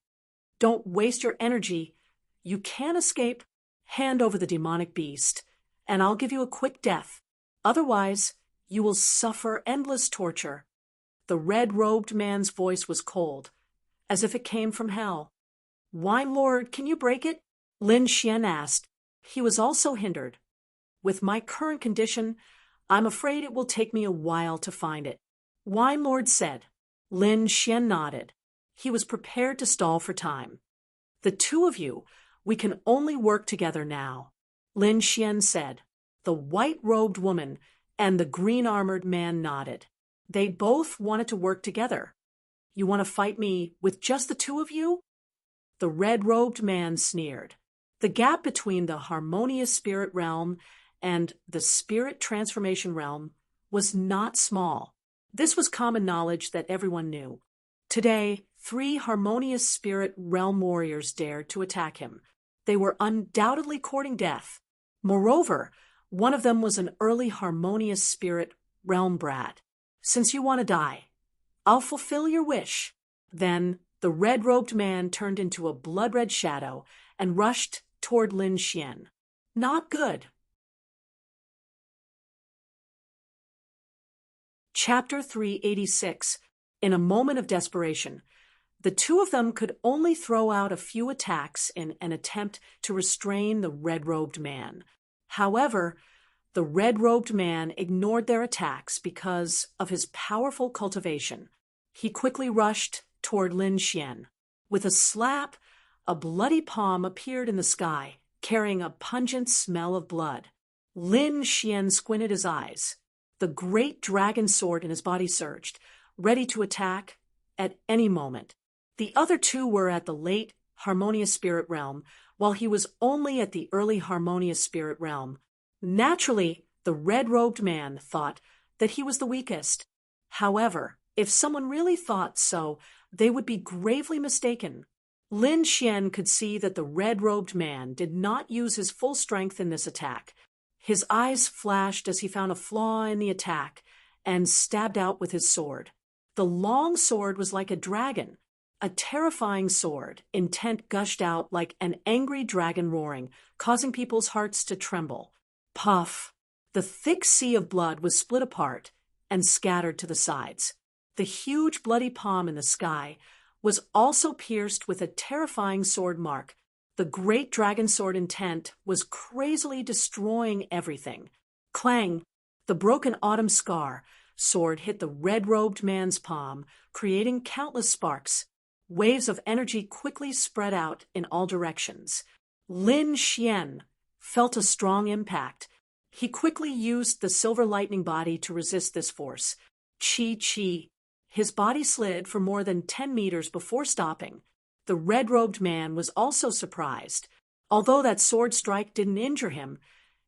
Don't waste your energy. You can't escape. Hand over the demonic beast, and I'll give you a quick death. Otherwise, you will suffer endless torture. The red-robed man's voice was cold, as if it came from hell. Wine Lord, can you break it? Lin Xian asked. He was also hindered. With my current condition, I'm afraid it will take me a while to find it. Wine Lord said. Lin Xian nodded. He was prepared to stall for time. The two of you, we can only work together now, Lin Xian said. The white-robed woman and the green-armored man nodded. They both wanted to work together. You want to fight me with just the two of you? The red-robed man sneered. The gap between the harmonious spirit realm and the spirit transformation realm was not small. This was common knowledge that everyone knew. Today, 3 harmonious spirit realm warriors dared to attack him. They were undoubtedly courting death. Moreover, one of them was an early harmonious spirit realm brat. Since you want to die, I'll fulfill your wish. Then the red-robed man turned into a blood-red shadow and rushed toward Lin Xian. Not good. Chapter 386. In a moment of desperation, the two of them could only throw out a few attacks in an attempt to restrain the red-robed man. However, the red-robed man ignored their attacks because of his powerful cultivation. He quickly rushed toward Lin Xian. With a slap, a bloody palm appeared in the sky, carrying a pungent smell of blood. Lin Xian squinted his eyes. The great dragon sword in his body surged, ready to attack at any moment. The other two were at the late harmonious spirit realm, while he was only at the early harmonious spirit realm. Naturally, the red-robed man thought that he was the weakest. However, if someone really thought so, they would be gravely mistaken. Lin Xian could see that the red-robed man did not use his full strength in this attack. His eyes flashed as he found a flaw in the attack and stabbed out with his sword. The long sword was like a dragon, a terrifying sword. Intent gushed out like an angry dragon roaring, causing people's hearts to tremble. Puff! The thick sea of blood was split apart and scattered to the sides. The huge bloody palm in the sky was also pierced with a terrifying sword mark. The great dragon sword Intent was crazily destroying everything. Clang! The broken autumn scar sword hit the red-robed man's palm, creating countless sparks. Waves of energy quickly spread out in all directions. Lin Xian felt a strong impact. He quickly used the silver lightning body to resist this force. Chi. His body slid for more than 10 meters before stopping. The red-robed man was also surprised. Although that sword strike didn't injure him,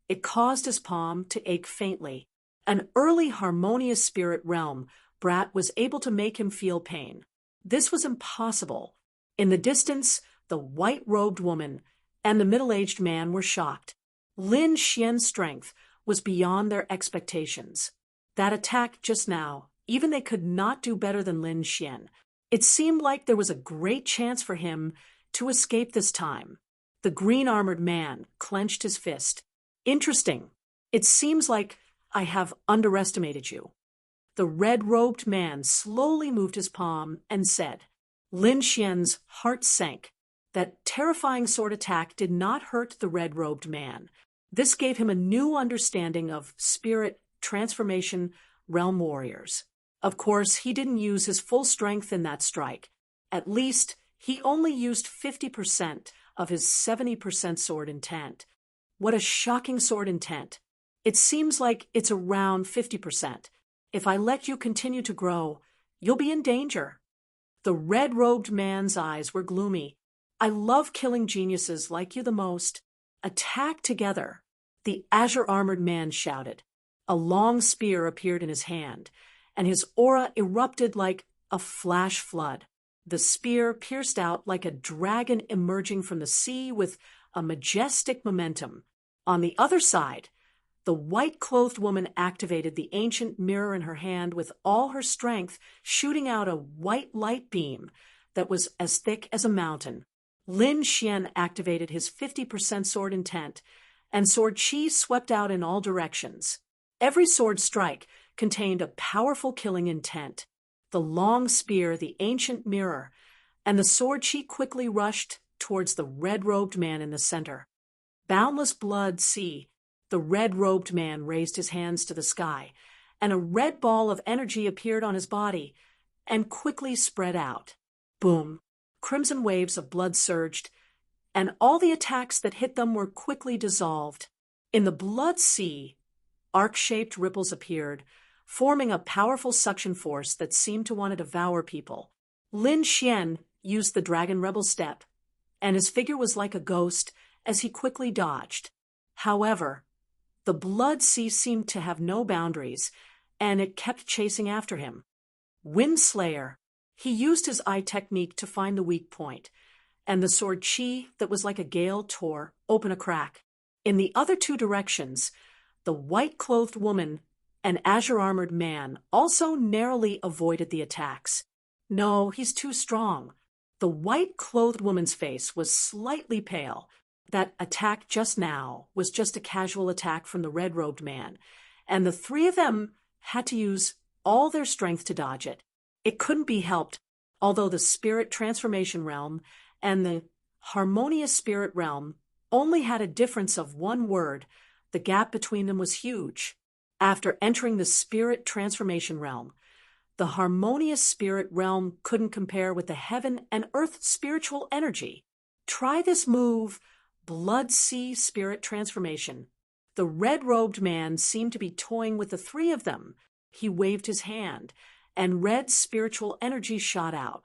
it caused his palm to ache faintly. An early harmonious spirit realm brat was able to make him feel pain. This was impossible. In the distance, the white-robed woman and the middle-aged man were shocked. Lin Xian's strength was beyond their expectations. That attack just now, even they could not do better than Lin Xian. It seemed like there was a great chance for him to escape this time. The green-armored man clenched his fist. Interesting. It seems like I have underestimated you. The red-robed man slowly moved his palm and said. Lin Xian's heart sank. That terrifying sword attack did not hurt the red-robed man. This gave him a new understanding of spirit transformation realm warriors. Of course, he didn't use his full strength in that strike. At least, he only used 50% of his 70% sword Intent. What a shocking sword Intent. It seems like it's around 50%. If I let you continue to grow, you'll be in danger. The red-robed man's eyes were gloomy. I love killing geniuses like you the most. Attack together, the azure-armored man shouted. A long spear appeared in his hand, and his aura erupted like a flash flood. The spear pierced out like a dragon emerging from the sea with a majestic momentum. On the other side, the white-clothed woman activated the ancient mirror in her hand with all her strength, shooting out a white light beam that was as thick as a mountain. Lin Xian activated his 50% sword intent, and sword chi swept out in all directions. Every sword strike contained a powerful killing intent. The long spear, the ancient mirror, and the sword chi quickly rushed towards the red-robed man in the center. Boundless blood sea, the red-robed man raised his hands to the sky, and a red ball of energy appeared on his body and quickly spread out. Boom! Crimson waves of blood surged, and all the attacks that hit them were quickly dissolved. In the blood sea, arc-shaped ripples appeared, forming a powerful suction force that seemed to want to devour people. Lin Xian used the Dragon Rebel step, and his figure was like a ghost as he quickly dodged. However, the blood sea seemed to have no boundaries, and it kept chasing after him. Windslayer. He used his eye technique to find the weak point, and the sword chi that was like a gale tore open a crack. In the other two directions, the white-clothed woman and azure-armored man also narrowly avoided the attacks. No, he's too strong. The white-clothed woman's face was slightly pale. That attack just now was just a casual attack from the red-robed man, and the three of them had to use all their strength to dodge it. It couldn't be helped, although the spirit transformation realm and the harmonious spirit realm only had a difference of one word. The gap between them was huge. After entering the spirit transformation realm, the harmonious spirit realm couldn't compare with the heaven and earth spiritual energy. Try this move, Blood Sea Spirit Transformation. The red-robed man seemed to be toying with the three of them. He waved his hand, and red spiritual energy shot out.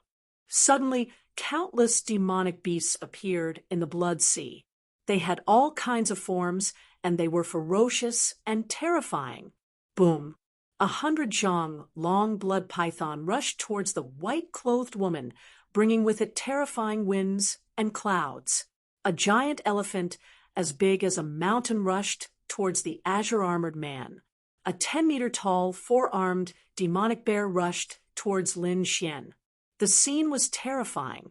Suddenly, countless demonic beasts appeared in the blood sea. They had all kinds of forms, and they were ferocious and terrifying. Boom! 100 zhang long blood python rushed towards the white-clothed woman, bringing with it terrifying winds and clouds. A giant elephant as big as a mountain rushed towards the azure-armored man. A 10-meter-tall, four-armed demonic bear rushed towards Lin Xian. The scene was terrifying,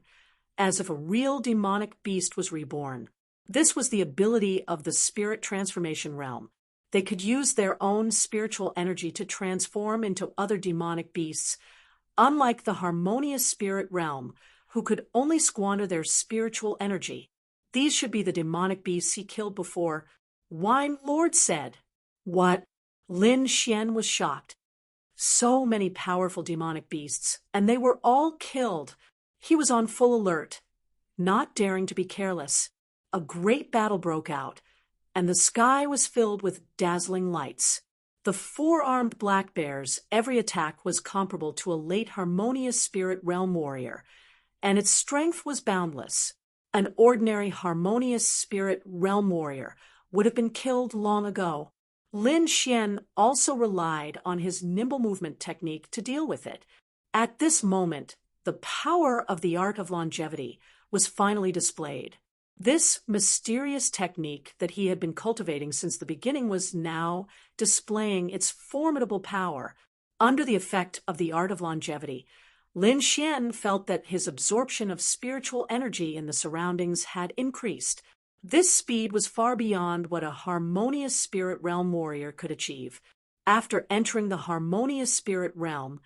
as if a real demonic beast was reborn. This was the ability of the spirit transformation realm. They could use their own spiritual energy to transform into other demonic beasts, unlike the harmonious spirit realm, who could only squander their spiritual energy. These should be the demonic beasts he killed before. Wine Lord said. What? Lin Xian was shocked. So many powerful demonic beasts, and they were all killed. He was on full alert, not daring to be careless. A great battle broke out, and the sky was filled with dazzling lights. The four-armed black bears, every attack was comparable to a late harmonious spirit realm warrior, and its strength was boundless. An ordinary harmonious spirit realm warrior would have been killed long ago. Lin Xian also relied on his nimble movement technique to deal with it. At this moment, the power of the art of longevity was finally displayed. This mysterious technique that he had been cultivating since the beginning was now displaying its formidable power. Under the effect of the art of longevity, Lin Xian felt that his absorption of spiritual energy in the surroundings had increased. This speed was far beyond what a harmonious spirit realm warrior could achieve. After entering the harmonious spirit realm,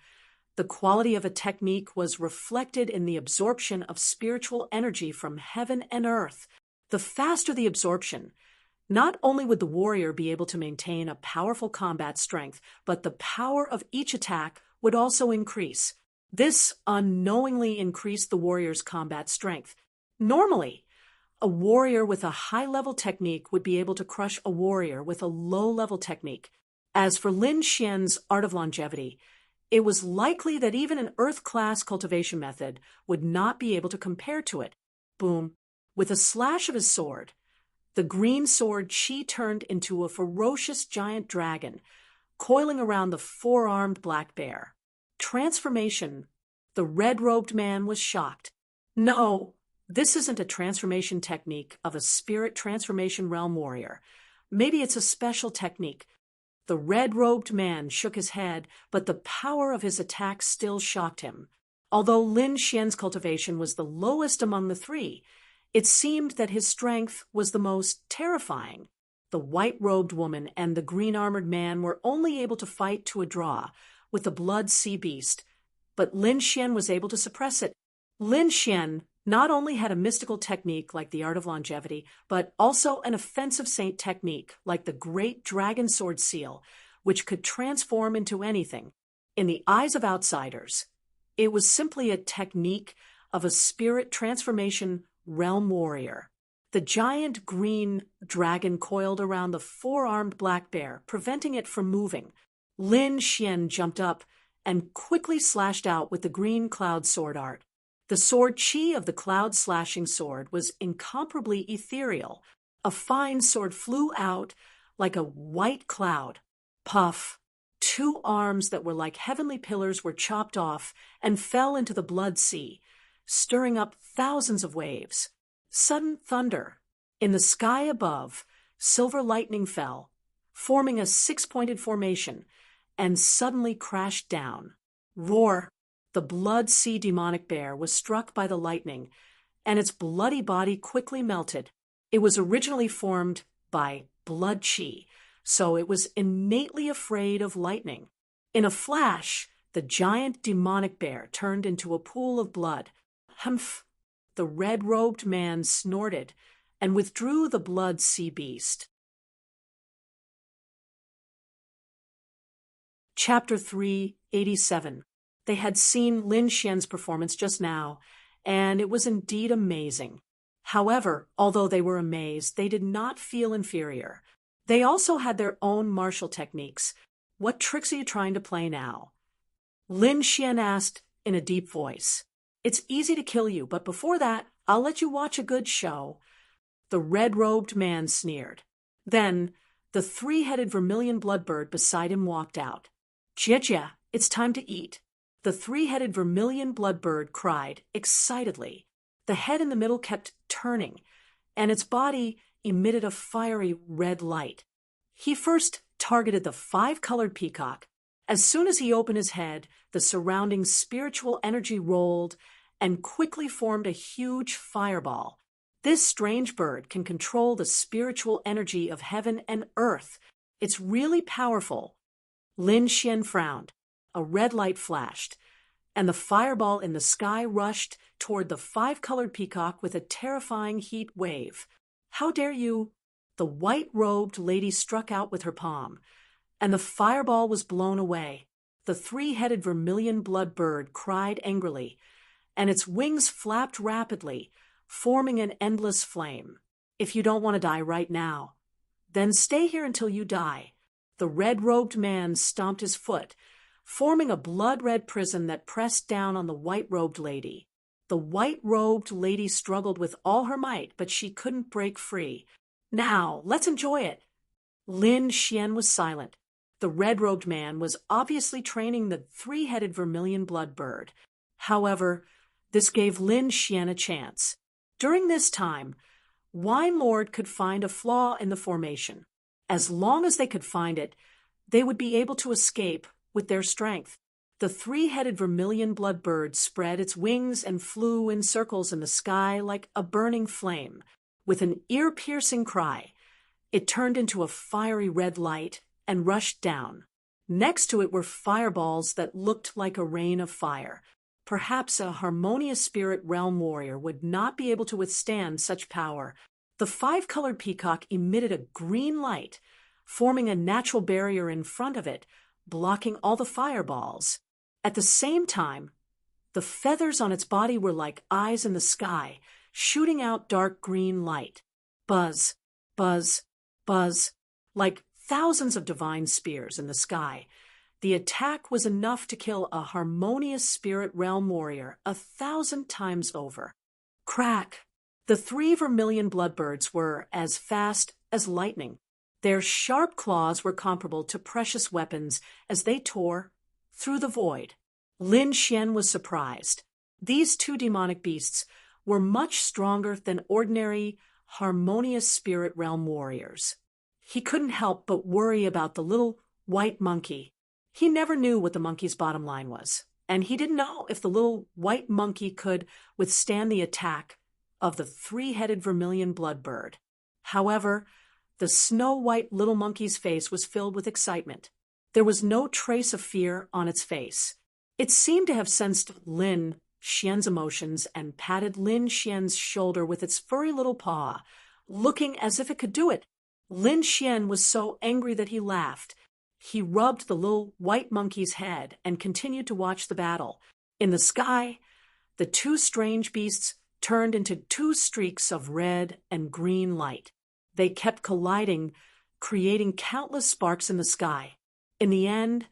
the quality of a technique was reflected in the absorption of spiritual energy from heaven and earth. The faster the absorption, not only would the warrior be able to maintain a powerful combat strength, but the power of each attack would also increase. This unknowingly increased the warrior's combat strength. Normally, a warrior with a high-level technique would be able to crush a warrior with a low-level technique. As for Lin Xian's art of longevity, it was likely that even an Earth-class cultivation method would not be able to compare to it. Boom. With a slash of his sword, the green sword chi turned into a ferocious giant dragon, coiling around the four-armed black bear. Transformation. The red-robed man was shocked. No, this isn't a transformation technique of a spirit transformation realm warrior. Maybe it's a special technique. The red-robed man shook his head, but the power of his attack still shocked him. Although Lin Xian's cultivation was the lowest among the three, It seemed that his strength was the most terrifying. The white-robed woman and the green-armored man were only able to fight to a draw with the blood sea beast, but Lin Xian was able to suppress it. Lin Xian not only had a mystical technique like the art of longevity, but also an offensive saint technique like the great dragon sword seal, which could transform into anything. In the eyes of outsiders, it was simply a technique of a spirit transformation realm warrior. The giant green dragon coiled around the four-armed black bear, preventing it from moving. Lin Xian jumped up and quickly slashed out with the green cloud sword art. The sword chi of the cloud-slashing sword was incomparably ethereal. A fine sword flew out like a white cloud. Puff! 2 arms that were like heavenly pillars were chopped off and fell into the blood sea, stirring up thousands of waves. Sudden thunder. In the sky above, silver lightning fell, forming a 6-pointed formation, and suddenly crashed down. Roar! The blood sea demonic bear was struck by the lightning, and its bloody body quickly melted. It was originally formed by blood chi, so it was innately afraid of lightning. In a flash, the giant demonic bear turned into a pool of blood. Humph! The red-robed man snorted and withdrew the blood sea beast. Chapter 387. They had seen Lin Xian's performance just now, and it was indeed amazing. However, although they were amazed, they did not feel inferior. They also had their own martial techniques. What tricks are you trying to play now? Lin Xian asked in a deep voice. It's easy to kill you, but before that, I'll let you watch a good show. The red-robed man sneered. Then, the 3-headed vermilion bloodbird beside him walked out. Jie, it's time to eat. The 3-headed vermilion bloodbird cried excitedly. The head in the middle kept turning, and its body emitted a fiery red light. He first targeted the 5-colored peacock. As soon as he opened his head, the surrounding spiritual energy rolled and quickly formed a huge fireball. This strange bird can control the spiritual energy of heaven and earth. It's really powerful. Lin Xian frowned. A red light flashed, and the fireball in the sky rushed toward the 5-colored peacock with a terrifying heat wave. How dare you? The white-robed lady struck out with her palm, and the fireball was blown away. The 3-headed vermilion blood bird cried angrily, and its wings flapped rapidly, forming an endless flame. If you don't want to die right now, then stay here until you die. The red-robed man stomped his foot, forming a blood-red prison that pressed down on the white-robed lady. The white-robed lady struggled with all her might, but she couldn't break free. Now, let's enjoy it. Lin Xian was silent. The red-robed man was obviously training the 3-headed vermilion blood bird. However, this gave Lin Xian a chance. During this time, Wine Lord could find a flaw in the formation. As long as they could find it, they would be able to escape with their strength. The 3-headed vermilion blood bird spread its wings and flew in circles in the sky like a burning flame. With an ear-piercing cry, it turned into a fiery red light and rushed down. Next to it were fireballs that looked like a rain of fire. Perhaps a harmonious spirit realm warrior would not be able to withstand such power. The 5-colored peacock emitted a green light, forming a natural barrier in front of it, blocking all the fireballs. At the same time, the feathers on its body were like eyes in the sky, shooting out dark green light. Buzz, buzz, buzz, like thousands of divine spears in the sky. The attack was enough to kill a harmonious spirit realm warrior 1,000 times over. Crack! The 3 vermilion bloodbirds were as fast as lightning. Their sharp claws were comparable to precious weapons as they tore through the void. Lin Xian was surprised. These 2 demonic beasts were much stronger than ordinary, harmonious spirit realm warriors. He couldn't help but worry about the little white monkey. He never knew what the monkey's bottom line was, and he didn't know if the little white monkey could withstand the attack of the three-headed vermilion bloodbird. However, the snow-white little monkey's face was filled with excitement. There was no trace of fear on its face. It seemed to have sensed Lin Xian's emotions and patted Lin Xian's shoulder with its furry little paw, looking as if it could do it. Lin Xian was so angry that he laughed. He rubbed the little white monkey's head and continued to watch the battle. In the sky, the two strange beasts turned into two streaks of red and green light. They kept colliding, creating countless sparks in the sky. In the end,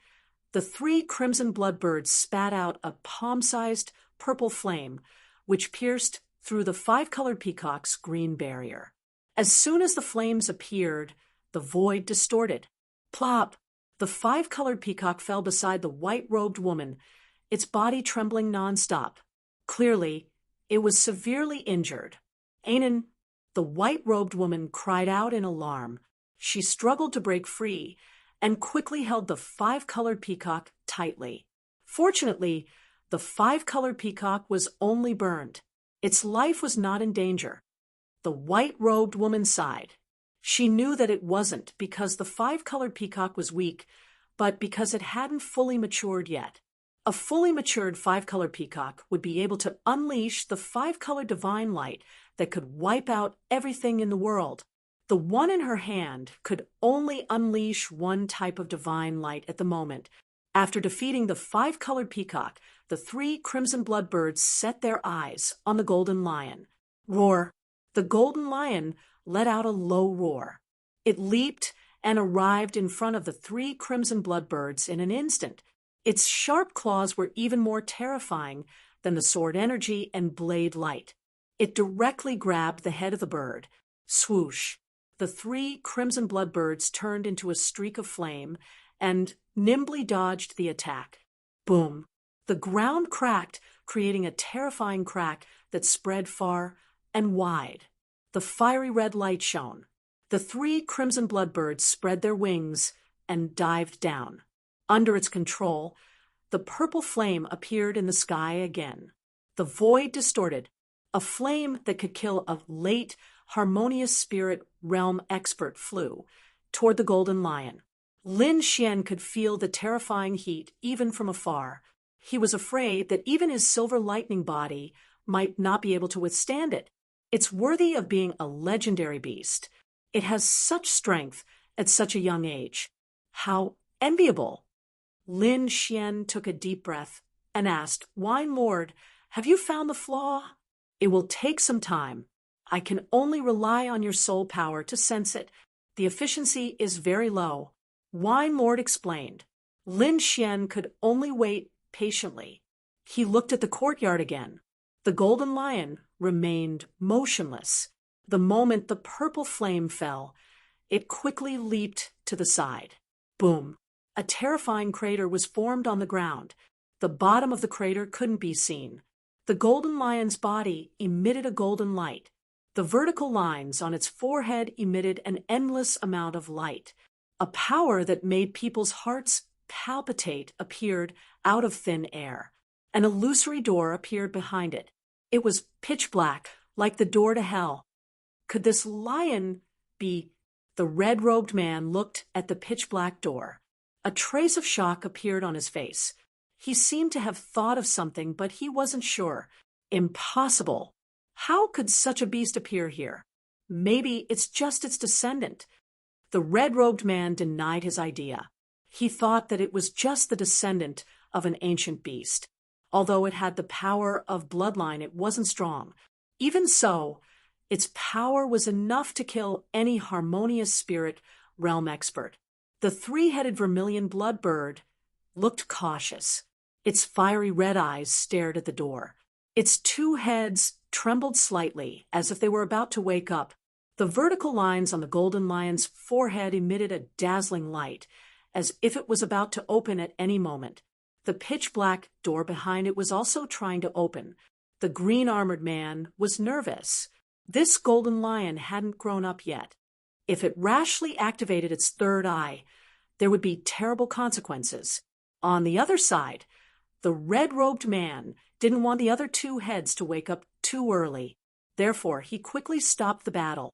the three crimson bloodbirds spat out a palm-sized purple flame, which pierced through the five-colored peacock's green barrier. As soon as the flames appeared, the void distorted. Plop! The five-colored peacock fell beside the white-robed woman, its body trembling nonstop. Clearly, it was severely injured. Anan, the white-robed woman, cried out in alarm. She struggled to break free and quickly held the five-colored peacock tightly. Fortunately, the five-colored peacock was only burned. Its life was not in danger. The white-robed woman sighed. She knew that it wasn't because the five-colored peacock was weak, but because it hadn't fully matured yet. A fully matured five-colored peacock would be able to unleash the five-colored divine light that could wipe out everything in the world. The one in her hand could only unleash one type of divine light at the moment. After defeating the five-colored peacock, the three crimson bloodbirds set their eyes on the golden lion. Roar! The golden lion let out a low roar. It leaped and arrived in front of the three crimson bloodbirds in an instant. Its sharp claws were even more terrifying than the sword energy and blade light. It directly grabbed the head of the bird. Swoosh! The three crimson bloodbirds turned into a streak of flame and nimbly dodged the attack. Boom! The ground cracked, creating a terrifying crack that spread far and wide. The fiery red light shone. The three crimson bloodbirds spread their wings and dived down. Under its control, the purple flame appeared in the sky again. The void distorted. A flame that could kill a late, harmonious spirit realm expert flew toward the golden lion. Lin Xian could feel the terrifying heat even from afar. He was afraid that even his silver lightning body might not be able to withstand it. It's worthy of being a legendary beast. It has such strength at such a young age. How enviable! Lin Xian took a deep breath and asked, "Wine Lord, have you found the flaw?" "It will take some time. I can only rely on your soul power to sense it. The efficiency is very low," Wine Lord explained. Lin Xian could only wait patiently. He looked at the courtyard again. The golden lion remained motionless. The moment the purple flame fell, it quickly leaped to the side. Boom! A terrifying crater was formed on the ground. The bottom of the crater couldn't be seen. The golden lion's body emitted a golden light. The vertical lines on its forehead emitted an endless amount of light. A power that made people's hearts palpitate appeared out of thin air. An illusory door appeared behind it. It was pitch black, like the door to hell. Could this lion be? The red-robed man looked at the pitch-black door. A trace of shock appeared on his face. He seemed to have thought of something, but he wasn't sure. Impossible! How could such a beast appear here? Maybe it's just its descendant. The red-robed man denied his idea. He thought that it was just the descendant of an ancient beast. Although it had the power of bloodline, it wasn't strong. Even so, its power was enough to kill any harmonious spirit realm expert. The three-headed vermilion bloodbird looked cautious. Its fiery red eyes stared at the door. Its two heads trembled slightly, as if they were about to wake up. The vertical lines on the golden lion's forehead emitted a dazzling light, as if it was about to open at any moment. The pitch-black door behind it was also trying to open. The green-armored man was nervous. This golden lion hadn't grown up yet. If it rashly activated its third eye, there would be terrible consequences. On the other side, the red-robed man didn't want the other two heads to wake up too early. Therefore, he quickly stopped the battle.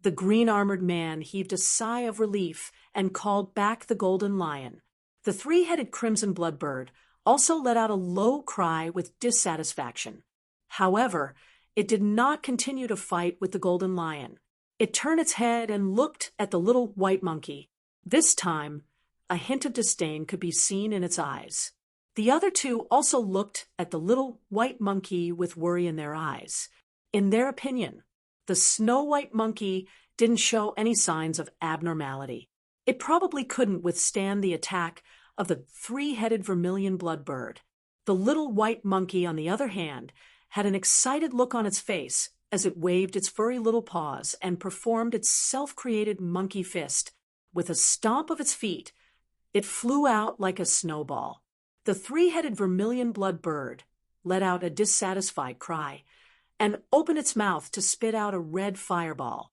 The green-armored man heaved a sigh of relief and called back the golden lion. The three-headed crimson bloodbird also let out a low cry with dissatisfaction. However, it did not continue to fight with the golden lion. It turned its head and looked at the little white monkey. This time, a hint of disdain could be seen in its eyes. The other two also looked at the little white monkey with worry in their eyes. In their opinion, the snow-white monkey didn't show any signs of abnormality. It probably couldn't withstand the attack of the three-headed vermilion bloodbird. The little white monkey, on the other hand, had an excited look on its face as it waved its furry little paws and performed its self-created monkey fist. With a stomp of its feet, it flew out like a snowball. The three-headed vermilion bloodbird let out a dissatisfied cry and opened its mouth to spit out a red fireball.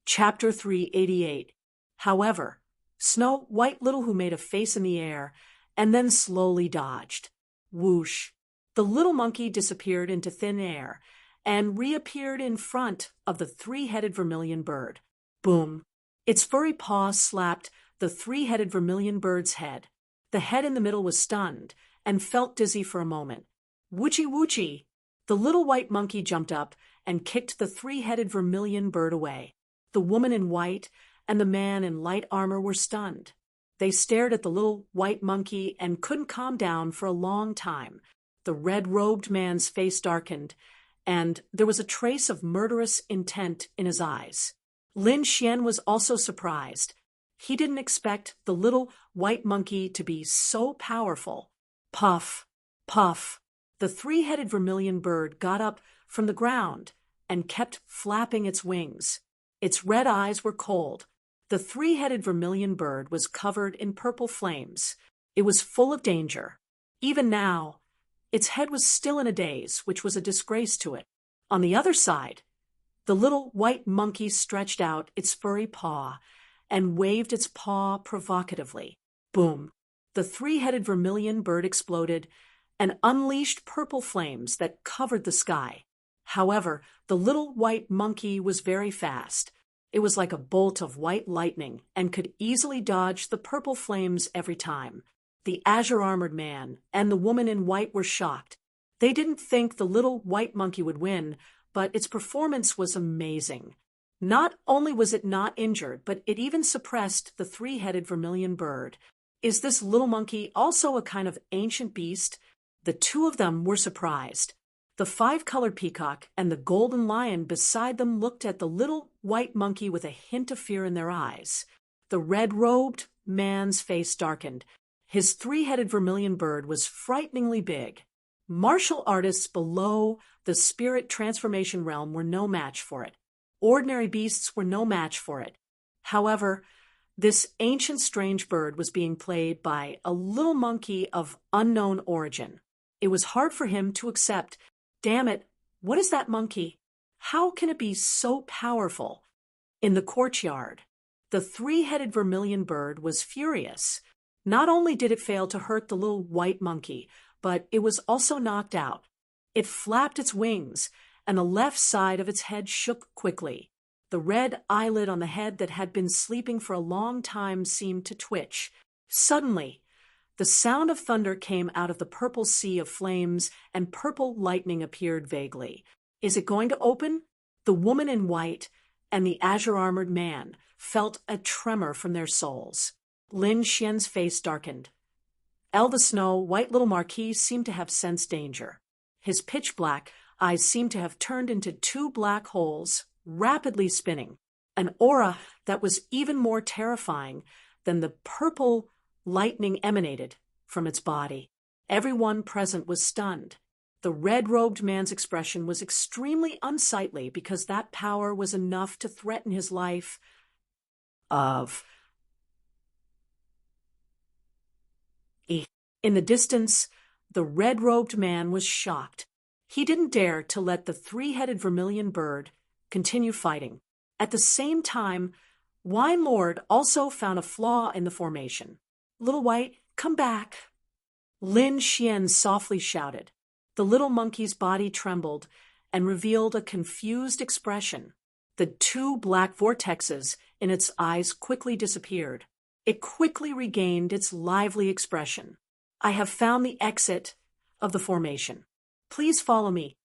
Chapter 388. However, Snow White Little Who made a face in the air and then slowly dodged. Whoosh! The little monkey disappeared into thin air and reappeared in front of the three-headed vermilion bird. Boom! Its furry paw slapped the three-headed vermilion bird's head. The head in the middle was stunned and felt dizzy for a moment. Woochie woochie! The little white monkey jumped up and kicked the three-headed vermilion bird away. The woman in white and the man in light armor were stunned. They stared at the little white monkey and couldn't calm down for a long time. The red-robed man's face darkened, and there was a trace of murderous intent in his eyes. Lin Xian was also surprised. He didn't expect the little white monkey to be so powerful. Puff, puff. The three-headed vermilion bird got up from the ground and kept flapping its wings. Its red eyes were cold. The three-headed vermilion bird was covered in purple flames. It was full of danger. Even now, its head was still in a daze, which was a disgrace to it. On the other side, the little white monkey stretched out its furry paw and waved its paw provocatively. Boom! The three-headed vermilion bird exploded and unleashed purple flames that covered the sky. However, the little white monkey was very fast. It was like a bolt of white lightning and could easily dodge the purple flames every time. The azure-armored man and the woman in white were shocked. They didn't think the little white monkey would win, but its performance was amazing. Not only was it not injured, but it even suppressed the three-headed vermilion bird. Is this little monkey also a kind of ancient beast? The two of them were surprised. The five-colored peacock and the golden lion beside them looked at the little white monkey with a hint of fear in their eyes. The red-robed man's face darkened. His three-headed vermilion bird was frighteningly big. Martial artists below the spirit transformation realm were no match for it. Ordinary beasts were no match for it. However, this ancient strange bird was being played by a little monkey of unknown origin. It was hard for him to accept. Damn it, what is that monkey? How can it be so powerful? In the courtyard, the three-headed vermilion bird was furious. Not only did it fail to hurt the little white monkey, but it was also knocked out. It flapped its wings, and the left side of its head shook quickly. The red eyelid on the head that had been sleeping for a long time seemed to twitch. Suddenly, the sound of thunder came out of the purple sea of flames, and purple lightning appeared vaguely. Is it going to open? The woman in white and the azure-armored man felt a tremor from their souls. Lin Xian's face darkened. The Snow White Little Marquis seemed to have sensed danger. His pitch-black eyes seemed to have turned into two black holes, rapidly spinning, an aura that was even more terrifying than the purple lightning emanated from its body. Everyone present was stunned. The red-robed man's expression was extremely unsightly because that power was enough to threaten his life. In the distance, the red-robed man was shocked. He didn't dare to let the three-headed vermilion bird continue fighting. At the same time, Wine Lord also found a flaw in the formation. Little White, come back! Lin Xian softly shouted. The little monkey's body trembled and revealed a confused expression. The two black vortexes in its eyes quickly disappeared. It quickly regained its lively expression. I have found the exit of the formation. Please follow me.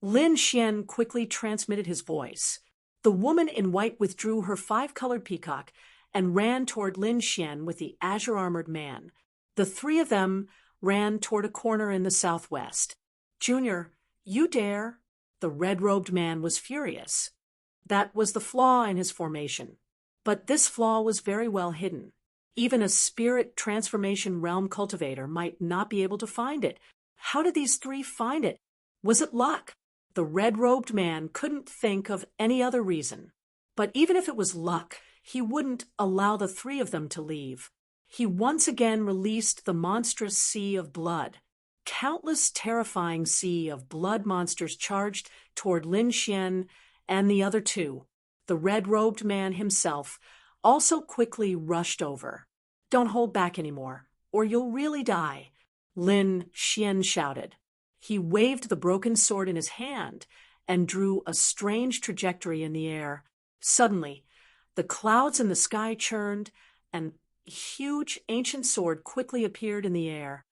Lin Xian quickly transmitted his voice. The woman in white withdrew her five-colored peacock and ran toward Lin Xian with the azure-armored man. The three of them ran toward a corner in the southwest. Junior, you dare? The red-robed man was furious. That was the flaw in his formation. But this flaw was very well hidden. Even a spirit transformation realm cultivator might not be able to find it. How did these three find it? Was it luck? The red-robed man couldn't think of any other reason. But even if it was luck, he wouldn't allow the three of them to leave. He once again released the monstrous sea of blood. Countless terrifying sea of blood monsters charged toward Lin Xian and the other two. The red-robed man himself also quickly rushed over. Don't hold back anymore, or you'll really die, Lin Xian shouted. He waved the broken sword in his hand and drew a strange trajectory in the air. Suddenly, the clouds in the sky churned, and a huge ancient sword quickly appeared in the air.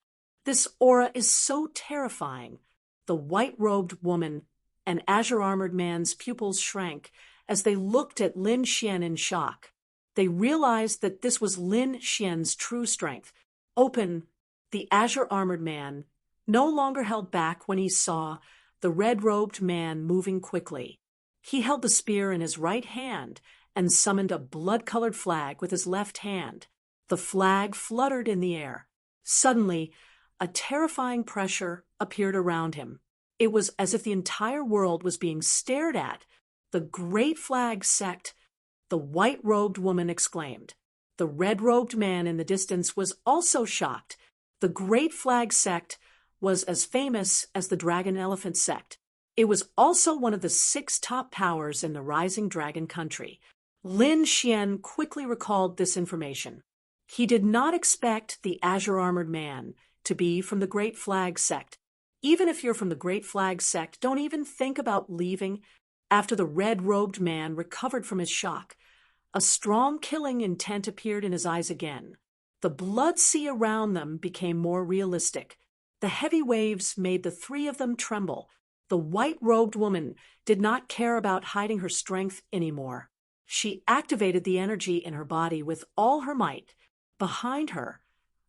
This aura is so terrifying. The white-robed woman and azure-armored man's pupils shrank as they looked at Lin Xian in shock. They realized that this was Lin Xian's true strength. Open, the azure-armored man no longer held back when he saw the red-robed man moving quickly. He held the spear in his right hand and summoned a blood-colored flag with his left hand. The flag fluttered in the air. Suddenly, a terrifying pressure appeared around him. It was as if the entire world was being stared at. The great flag sect, the white-robed woman exclaimed. The red-robed man in the distance was also shocked. The great flag sect was as famous as the dragon elephant sect. It was also one of the 6 top powers in the rising dragon country. Lin Xian quickly recalled this information. He did not expect the azure-armored man to be from the Great Flag sect. Even if you're from the Great Flag sect, don't even think about leaving. After the red-robed man recovered from his shock, a strong killing intent appeared in his eyes again. The blood sea around them became more realistic. The heavy waves made the three of them tremble. The white-robed woman did not care about hiding her strength anymore. She activated the energy in her body with all her might. Behind her,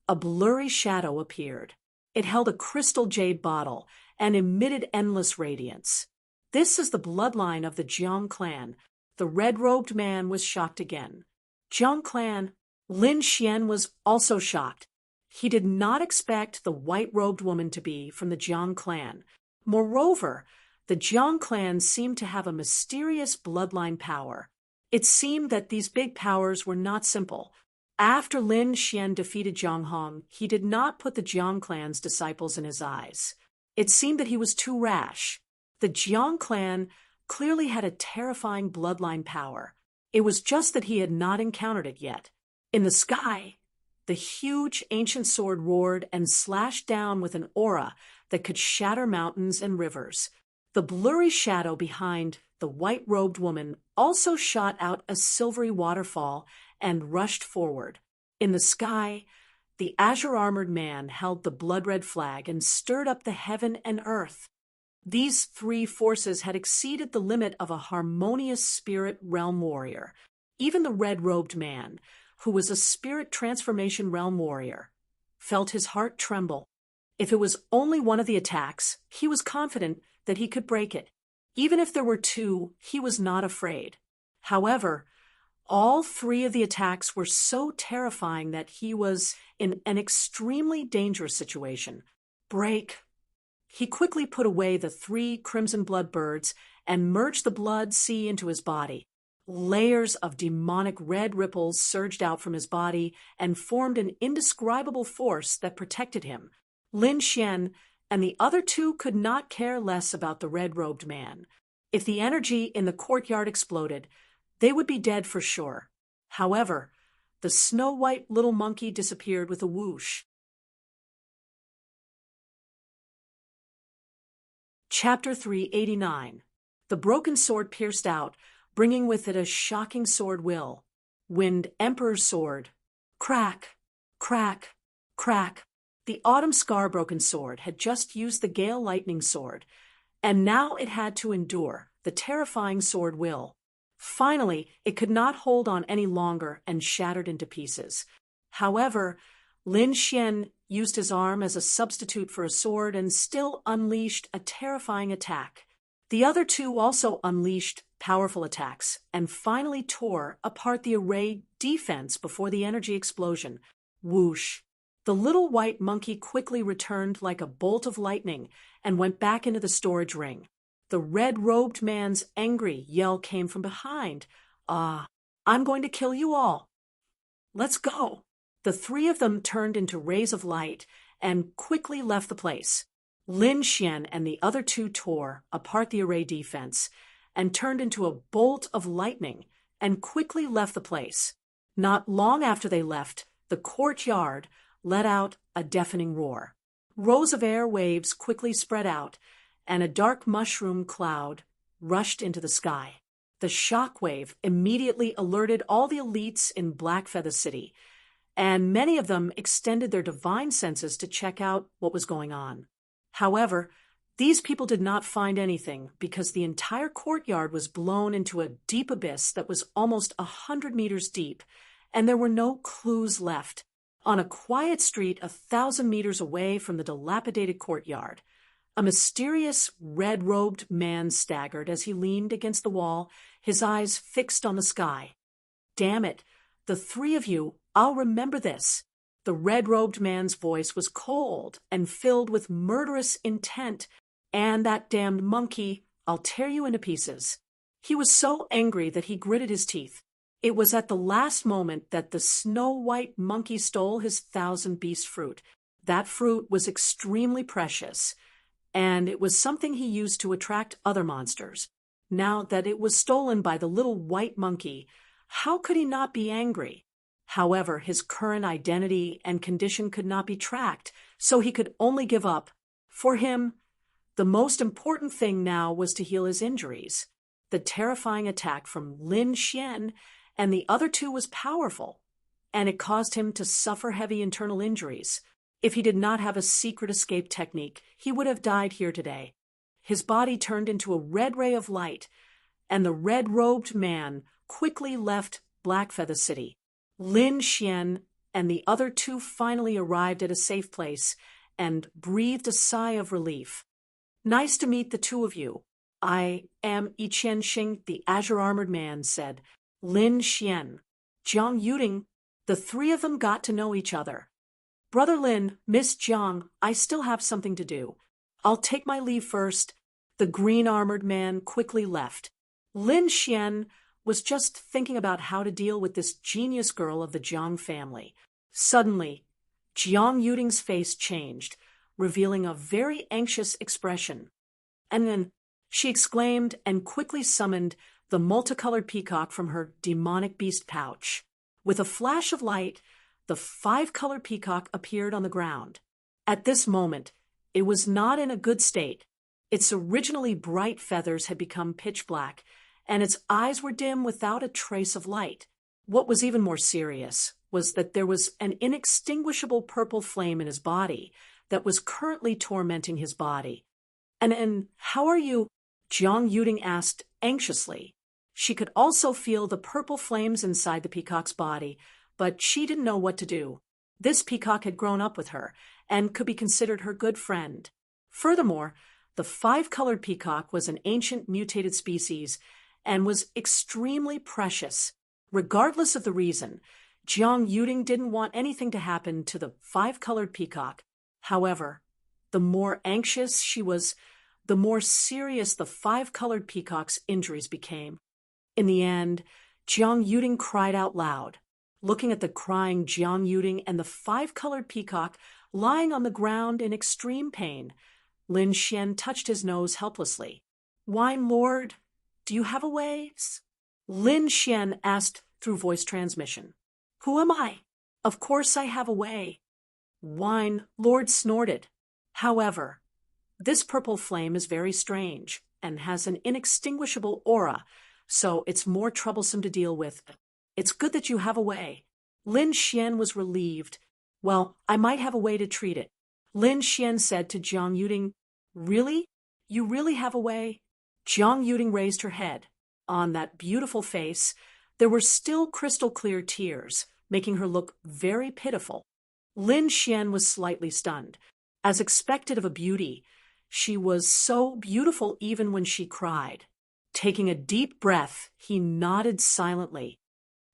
a blurry shadow appeared. It held a crystal jade bottle and emitted endless radiance. This is the bloodline of the Jiang clan. The red-robed man was shocked again. Jiang clan, Lin Xian was also shocked. He did not expect the white-robed woman to be from the Jiang clan. Moreover, the Jiang clan seemed to have a mysterious bloodline power. It seemed that these big powers were not simple. After Lin Xian defeated Jiang Hong, he did not put the Jiang clan's disciples in his eyes. It seemed that he was too rash. The Jiang clan clearly had a terrifying bloodline power. It was just that he had not encountered it yet. In the sky, the huge ancient sword roared and slashed down with an aura that could shatter mountains and rivers. The blurry shadow behind the white-robed woman also shot out a silvery waterfall and rushed forward. In the sky, the azure-armored man held the blood-red flag and stirred up the heaven and earth. These three forces had exceeded the limit of a harmonious spirit realm warrior. Even the red-robed man, who was a spirit transformation realm warrior, felt his heart tremble. If it was only one of the attacks, he was confident that he could break it. Even if there were 2, he was not afraid. However, all 3 of the attacks were so terrifying that he was in an extremely dangerous situation. Break. He quickly put away the 3 crimson blood birds and merged the blood sea into his body. Layers of demonic red ripples surged out from his body and formed an indescribable force that protected him. Lin Xian and the other 2 could not care less about the red-robed man. If the energy in the courtyard exploded, they would be dead for sure. However, the snow-white little monkey disappeared with a whoosh. Chapter 389. The broken sword pierced out, bringing with it a shocking sword will. Wind Emperor's sword. Crack, crack, crack. The autumn scar-broken sword had just used the gale lightning sword, and now it had to endure the terrifying sword will. Finally, it could not hold on any longer and shattered into pieces. However, Lin Xian used his arm as a substitute for a sword and still unleashed a terrifying attack. The other two also unleashed powerful attacks and finally tore apart the array defense before the energy explosion. Whoosh! The little white monkey quickly returned like a bolt of lightning and went back into the storage ring. The red-robed man's angry yell came from behind. "Ah, I'm going to kill you all. Let's go." The three of them turned into rays of light and quickly left the place. Lin Xian and the other two tore apart the array defense and turned into a bolt of lightning and quickly left the place. Not long after they left, the courtyard let out a deafening roar. Rows of air waves quickly spread out, and a dark mushroom cloud rushed into the sky. The shock wave immediately alerted all the elites in Blackfeather City, and many of them extended their divine senses to check out what was going on. However, these people did not find anything because the entire courtyard was blown into a deep abyss that was almost 100 meters deep, and there were no clues left. On a quiet street 1,000 meters away from the dilapidated courtyard, a mysterious red-robed man staggered as he leaned against the wall, his eyes fixed on the sky. "Damn it, the three of you, I'll remember this." The red-robed man's voice was cold and filled with murderous intent. "And that damned monkey, I'll tear you into pieces." He was so angry that he gritted his teeth. It was at the last moment that the snow-white monkey stole his 1,000-beast fruit. That fruit was extremely precious, and it was something he used to attract other monsters. Now that it was stolen by the little white monkey, how could he not be angry? However, his current identity and condition could not be tracked, so he could only give up. For him, the most important thing now was to heal his injuries. The terrifying attack from Lin Xian and the other two was powerful, and it caused him to suffer heavy internal injuries. If he did not have a secret escape technique, he would have died here today. His body turned into a red ray of light, and the red-robed man quickly left Blackfeather City. Lin Xian and the other two finally arrived at a safe place and breathed a sigh of relief. "Nice to meet the two of you. I am Yiqian Xing," the azure-armored man said. "Lin Xian, Jiang Yuding." The three of them got to know each other. "Brother Lin, Miss Jiang, I still have something to do. I'll take my leave first." The green-armored man quickly left. Lin Xian was just thinking about how to deal with this genius girl of the Jiang family. Suddenly, Jiang Yuding's face changed, revealing a very anxious expression. And then she exclaimed and quickly summoned the multicolored peacock from her demonic beast pouch. With a flash of light, the 5-colored peacock appeared on the ground. At this moment, it was not in a good state. Its originally bright feathers had become pitch black, and its eyes were dim without a trace of light. What was even more serious was that there was an inextinguishable purple flame in his body that was currently tormenting his body. And how are you?" Jiang Yuding asked anxiously. She could also feel the purple flames inside the peacock's body, but she didn't know what to do. This peacock had grown up with her and could be considered her good friend. Furthermore, the 5-colored peacock was an ancient mutated species and was extremely precious. Regardless of the reason, Jiang Yuding didn't want anything to happen to the 5-colored peacock. However, the more anxious she was, the more serious the 5-colored peacock's injuries became. In the end, Jiang Yuding cried out loud. Looking at the crying Jiang Yuding and the 5-colored peacock lying on the ground in extreme pain, Lin Xian touched his nose helplessly. "Wine Lord, do you have a way?" Lin Xian asked through voice transmission. "Who am I? Of course I have a way." Wine Lord snorted. "However, This purple flame is very strange and has an inextinguishable aura, so it's more troublesome to deal with. It's good that you have a way. Lin Xian was relieved. Well, I might have a way to treat it. Lin Xian said to Jiang Yuding. Really? You really have a way? Jiang Yuding raised her head. On that beautiful face, there were still crystal-clear tears, making her look very pitiful. Lin Xian was slightly stunned. As expected of a beauty, she was so beautiful even when she cried. Taking a deep breath, he nodded silently.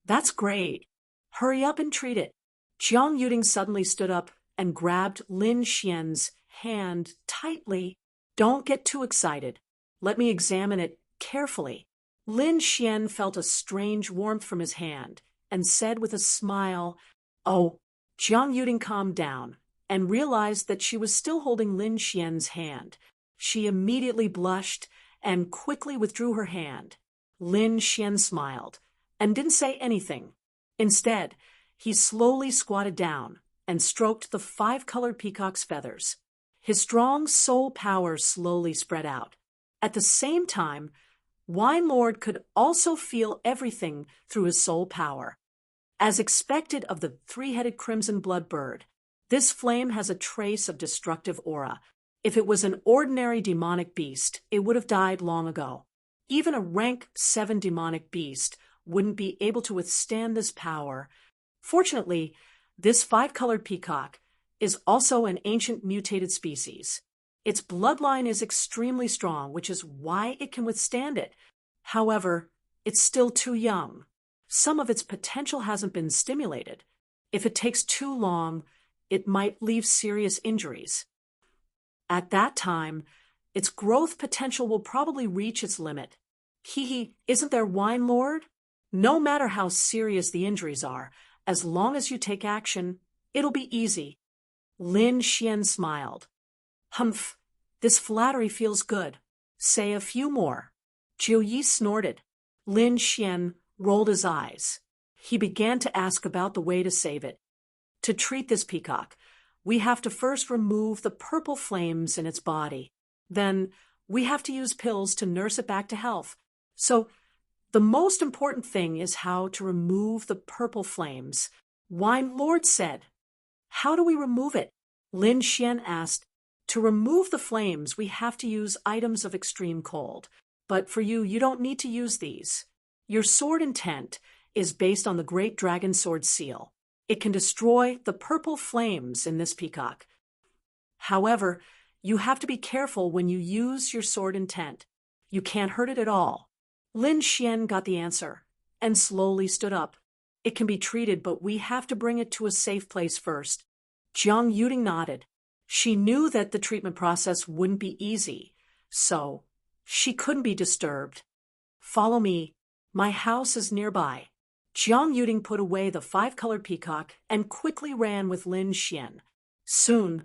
That's great. Hurry up and treat it. Jiang Yuding suddenly stood up and grabbed Lin Xian's hand tightly. Don't get too excited. Let me examine it carefully. Lin Xian felt a strange warmth from his hand and said with a smile, "Oh." Jiang Yuding calmed down and realized that she was still holding Lin Xian's hand. She immediately blushed and quickly withdrew her hand. Lin Xian smiled and didn't say anything. Instead, he slowly squatted down and stroked the 5-colored peacock's feathers. His strong soul power slowly spread out. At the same time, Wine Lord could also feel everything through his soul power. As expected of the 3-headed crimson blood bird, this flame has a trace of destructive aura. If it was an ordinary demonic beast, it would have died long ago. Even a rank 7 demonic beast wouldn't be able to withstand this power. Fortunately, this 5-colored peacock is also an ancient mutated species. Its bloodline is extremely strong, which is why it can withstand it. However, it's still too young. Some of its potential hasn't been stimulated. If it takes too long, it might leave serious injuries. At that time, its growth potential will probably reach its limit. Isn't there, Wine Lord? No matter how serious the injuries are, as long as you take action, it'll be easy. Lin Xian smiled. Humph, this flattery feels good. Say a few more. Jiu Yi snorted. Lin Xian rolled his eyes. He began to ask about the way to save it. To treat this peacock, we have to first remove the purple flames in its body. Then we have to use pills to nurse it back to health. So the most important thing is how to remove the purple flames. Wine Lord said. How do we remove it? Lin Xian asked. To remove the flames, we have to use items of extreme cold. But for you, you don't need to use these. Your sword intent is based on the Great Dragon Sword seal. It can destroy the purple flames in this peacock. However, you have to be careful when you use your sword intent. You can't hurt it at all. Lin Xian got the answer and slowly stood up. It can be treated, but we have to bring it to a safe place first. Jiang Yuding nodded. She knew that the treatment process wouldn't be easy, so she couldn't be disturbed. Follow me. My house is nearby. Jiang Yuding put away the 5-colored peacock and quickly ran with Lin Xian. Soon,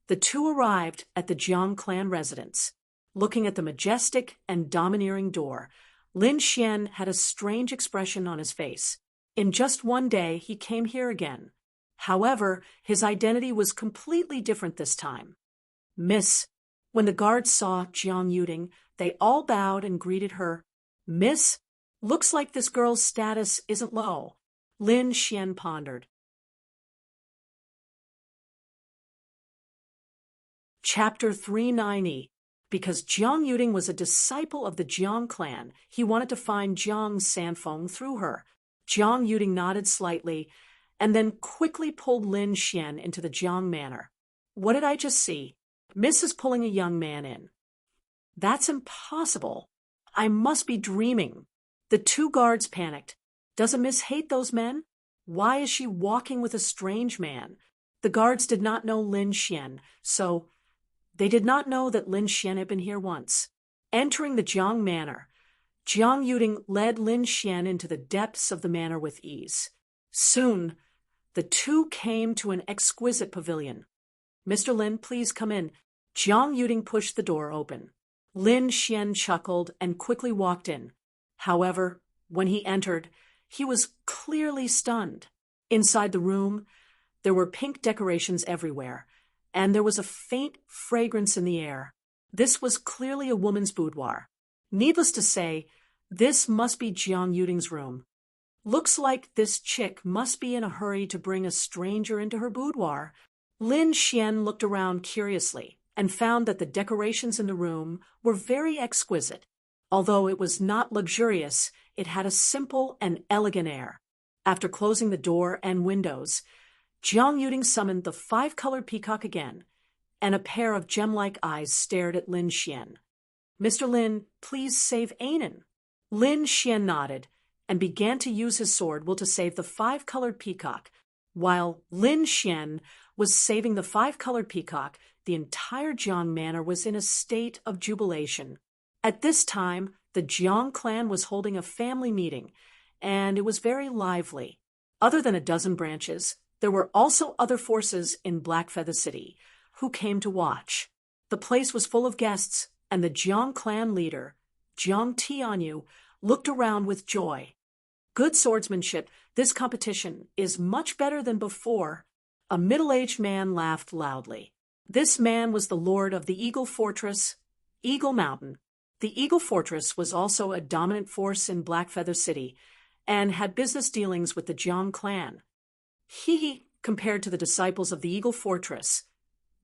the two arrived at the Jiang clan residence. Looking at the majestic and domineering door, Lin Xian had a strange expression on his face. In just one day, he came here again. However, his identity was completely different this time. Miss. When the guards saw Jiang Yuding, they all bowed and greeted her. Miss? Looks like this girl's status isn't low. Lin Xian pondered. Chapter 390. Because Jiang Yuding was a disciple of the Jiang clan, he wanted to find Jiang Sanfeng through her. Jiang Yuding nodded slightly and then quickly pulled Lin Xian into the Jiang manor. What did I just see? Miss is pulling a young man in. That's impossible. I must be dreaming. The two guards panicked. Doesn't Miss hate those men? Why is she walking with a strange man? The guards did not know Lin Xian, so they did not know that Lin Xian had been here once. Entering the Jiang manor, Jiang Yuding led Lin Xian into the depths of the manor with ease. Soon, the two came to an exquisite pavilion. Mr. Lin, please come in. Jiang Yuding pushed the door open. Lin Xian chuckled and quickly walked in. However, when he entered, he was clearly stunned. Inside the room, there were pink decorations everywhere, and there was a faint fragrance in the air. This was clearly a woman's boudoir. Needless to say, this must be Jiang Yuding's room. Looks like this chick must be in a hurry to bring a stranger into her boudoir. Lin Xian looked around curiously and found that the decorations in the room were very exquisite. Although it was not luxurious, it had a simple and elegant air. After closing the door and windows, Jiang Yuding summoned the five-colored peacock again, and a pair of gem-like eyes stared at Lin Xian. "Mr. Lin, please save Anan." Lin Xian nodded and began to use his sword will to save the five-colored peacock. While Lin Xian was saving the five-colored peacock, the entire Jiang manor was in a state of jubilation. At this time, the Jiang clan was holding a family meeting, and it was very lively. Other than a dozen branches, there were also other forces in Black Feather City who came to watch. The place was full of guests, and the Jiang clan leader, Jiang Tianyu, looked around with joy. "Good swordsmanship, this competition is much better than before." A middle-aged man laughed loudly. This man was the lord of the Eagle Fortress, Eagle Mountain. The Eagle Fortress was also a dominant force in Black Feather City and had business dealings with the Jiang clan. He compared to the disciples of the Eagle Fortress.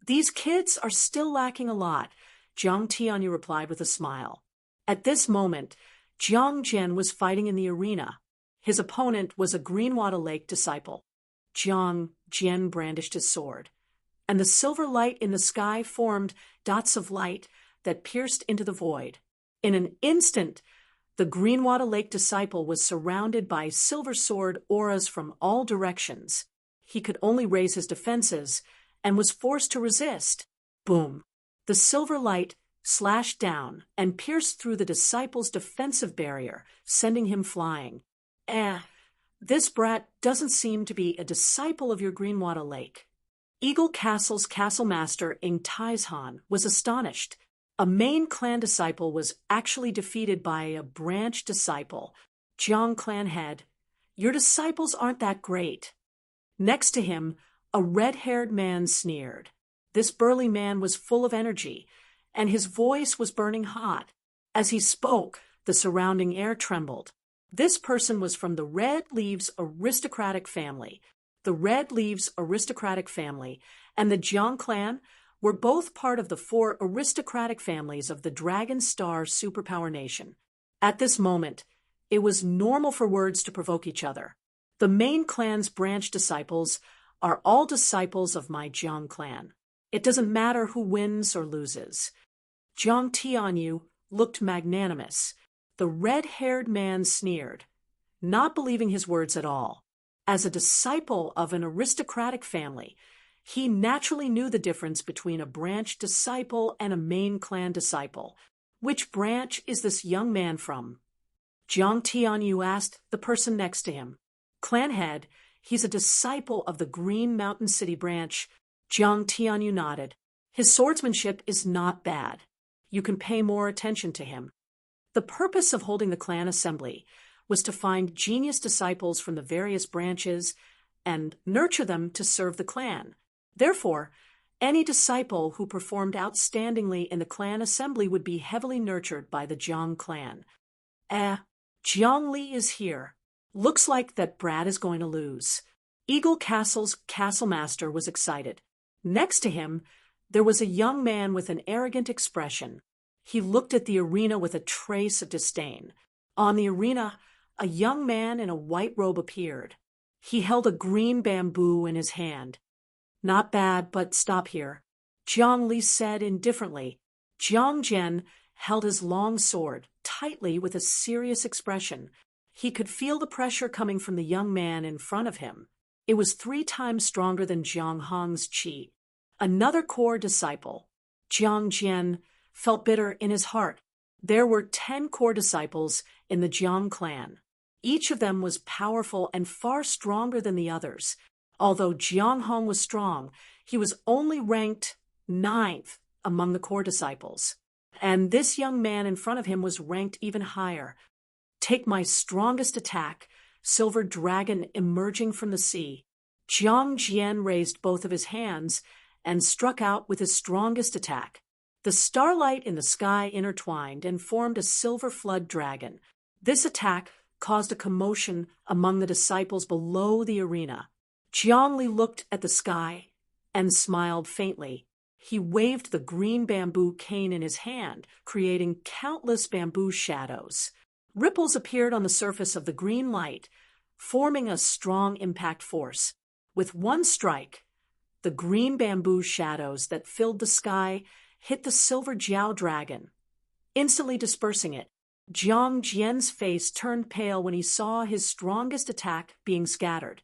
"These kids are still lacking a lot," Jiang Tianyu replied with a smile. At this moment, Jiang Jian was fighting in the arena. His opponent was a Greenwater Lake disciple. Jiang Jian brandished his sword, and the silver light in the sky formed dots of light that pierced into the void. In an instant, the Greenwater Lake disciple was surrounded by silver sword auras from all directions. He could only raise his defenses and was forced to resist. Boom! The silver light slashed down and pierced through the disciple's defensive barrier, sending him flying. This brat doesn't seem to be a disciple of your Greenwater Lake." Eagle Castle's castle master Ing Taizhan was astonished. A main clan disciple was actually defeated by a branch disciple. Jiang clan head, "Your disciples aren't that great." Next to him, a red-haired man sneered. This burly man was full of energy, and his voice was burning hot. As he spoke, the surrounding air trembled. This person was from the Red Leaves aristocratic family. The Red Leaves aristocratic family and the Jiang clan were both part of the four aristocratic families of the Dragon Star superpower nation. At this moment, it was normal for words to provoke each other. The main clan's branch disciples are all disciples of my Jiang clan. It doesn't matter who wins or loses. Jiang Tianyu looked magnanimous. The red-haired man sneered, not believing his words at all. As a disciple of an aristocratic family, he naturally knew the difference between a branch disciple and a main clan disciple. "Which branch is this young man from?" Jiang Tianyu asked the person next to him. "Clan head, he's a disciple of the Green Mountain City branch." Jiang Tianyu nodded. "His swordsmanship is not bad. You can pay more attention to him." The purpose of holding the clan assembly was to find genius disciples from the various branches and nurture them to serve the clan. Therefore, any disciple who performed outstandingly in the clan assembly would be heavily nurtured by the Jiang clan. Jiang Li is here. Looks like that brat is going to lose." Eagle Castle's castle master was excited. Next to him, there was a young man with an arrogant expression. He looked at the arena with a trace of disdain. On the arena, a young man in a white robe appeared. He held a green bamboo in his hand. "Not bad, but stop here," Jiang Li said indifferently. Jiang Jian held his long sword tightly with a serious expression. He could feel the pressure coming from the young man in front of him. It was 3 times stronger than Jiang Hong's qi. Another core disciple, Jiang Jian, felt bitter in his heart. There were 10 core disciples in the Jiang clan. Each of them was powerful and far stronger than the others. Although Jiang Hong was strong, he was only ranked 9th among the core disciples. And this young man in front of him was ranked even higher. "Take my strongest attack, Silver Dragon emerging from the sea." Jiang Jian raised both of his hands and struck out with his strongest attack. The starlight in the sky intertwined and formed a silver flood dragon. This attack caused a commotion among the disciples below the arena. Zhongli looked at the sky and smiled faintly. He waved the green bamboo cane in his hand, creating countless bamboo shadows. Ripples appeared on the surface of the green light, forming a strong impact force. With one strike, the green bamboo shadows that filled the sky hit the silver Jiao dragon, instantly dispersing it. Jiang Jian's face turned pale when he saw his strongest attack being scattered.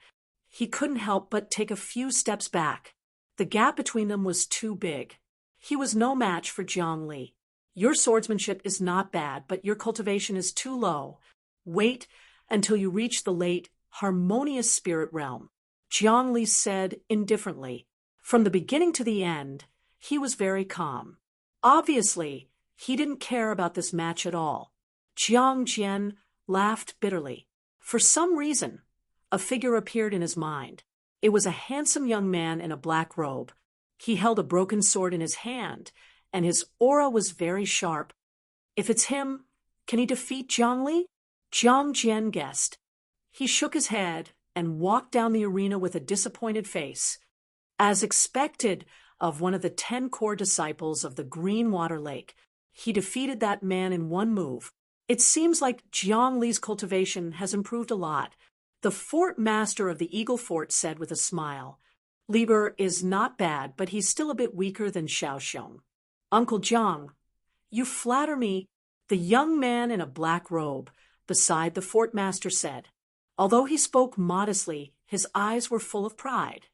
He couldn't help but take a few steps back. The gap between them was too big. He was no match for Jiang Li. Your swordsmanship is not bad, but your cultivation is too low. Wait until you reach the late, harmonious spirit realm, Jiang Li said indifferently. From the beginning to the end, he was very calm. Obviously, he didn't care about this match at all. Jiang Jian laughed bitterly. For some reason, a figure appeared in his mind. It was a handsome young man in a black robe. He held a broken sword in his hand, and his aura was very sharp. If it's him, can he defeat Jiang Li? Jiang Jian guessed. He shook his head and walked down the arena with a disappointed face. As expected of one of the 10 core disciples of the Green Water Lake, he defeated that man in one move. It seems like Jiang Li's cultivation has improved a lot. The fort master of the Eagle Fort said with a smile. Lieber is not bad, but he's still a bit weaker than Xiaoxiong. Uncle Jiang, you flatter me, the young man in a black robe beside the fort master said. Although he spoke modestly, his eyes were full of pride.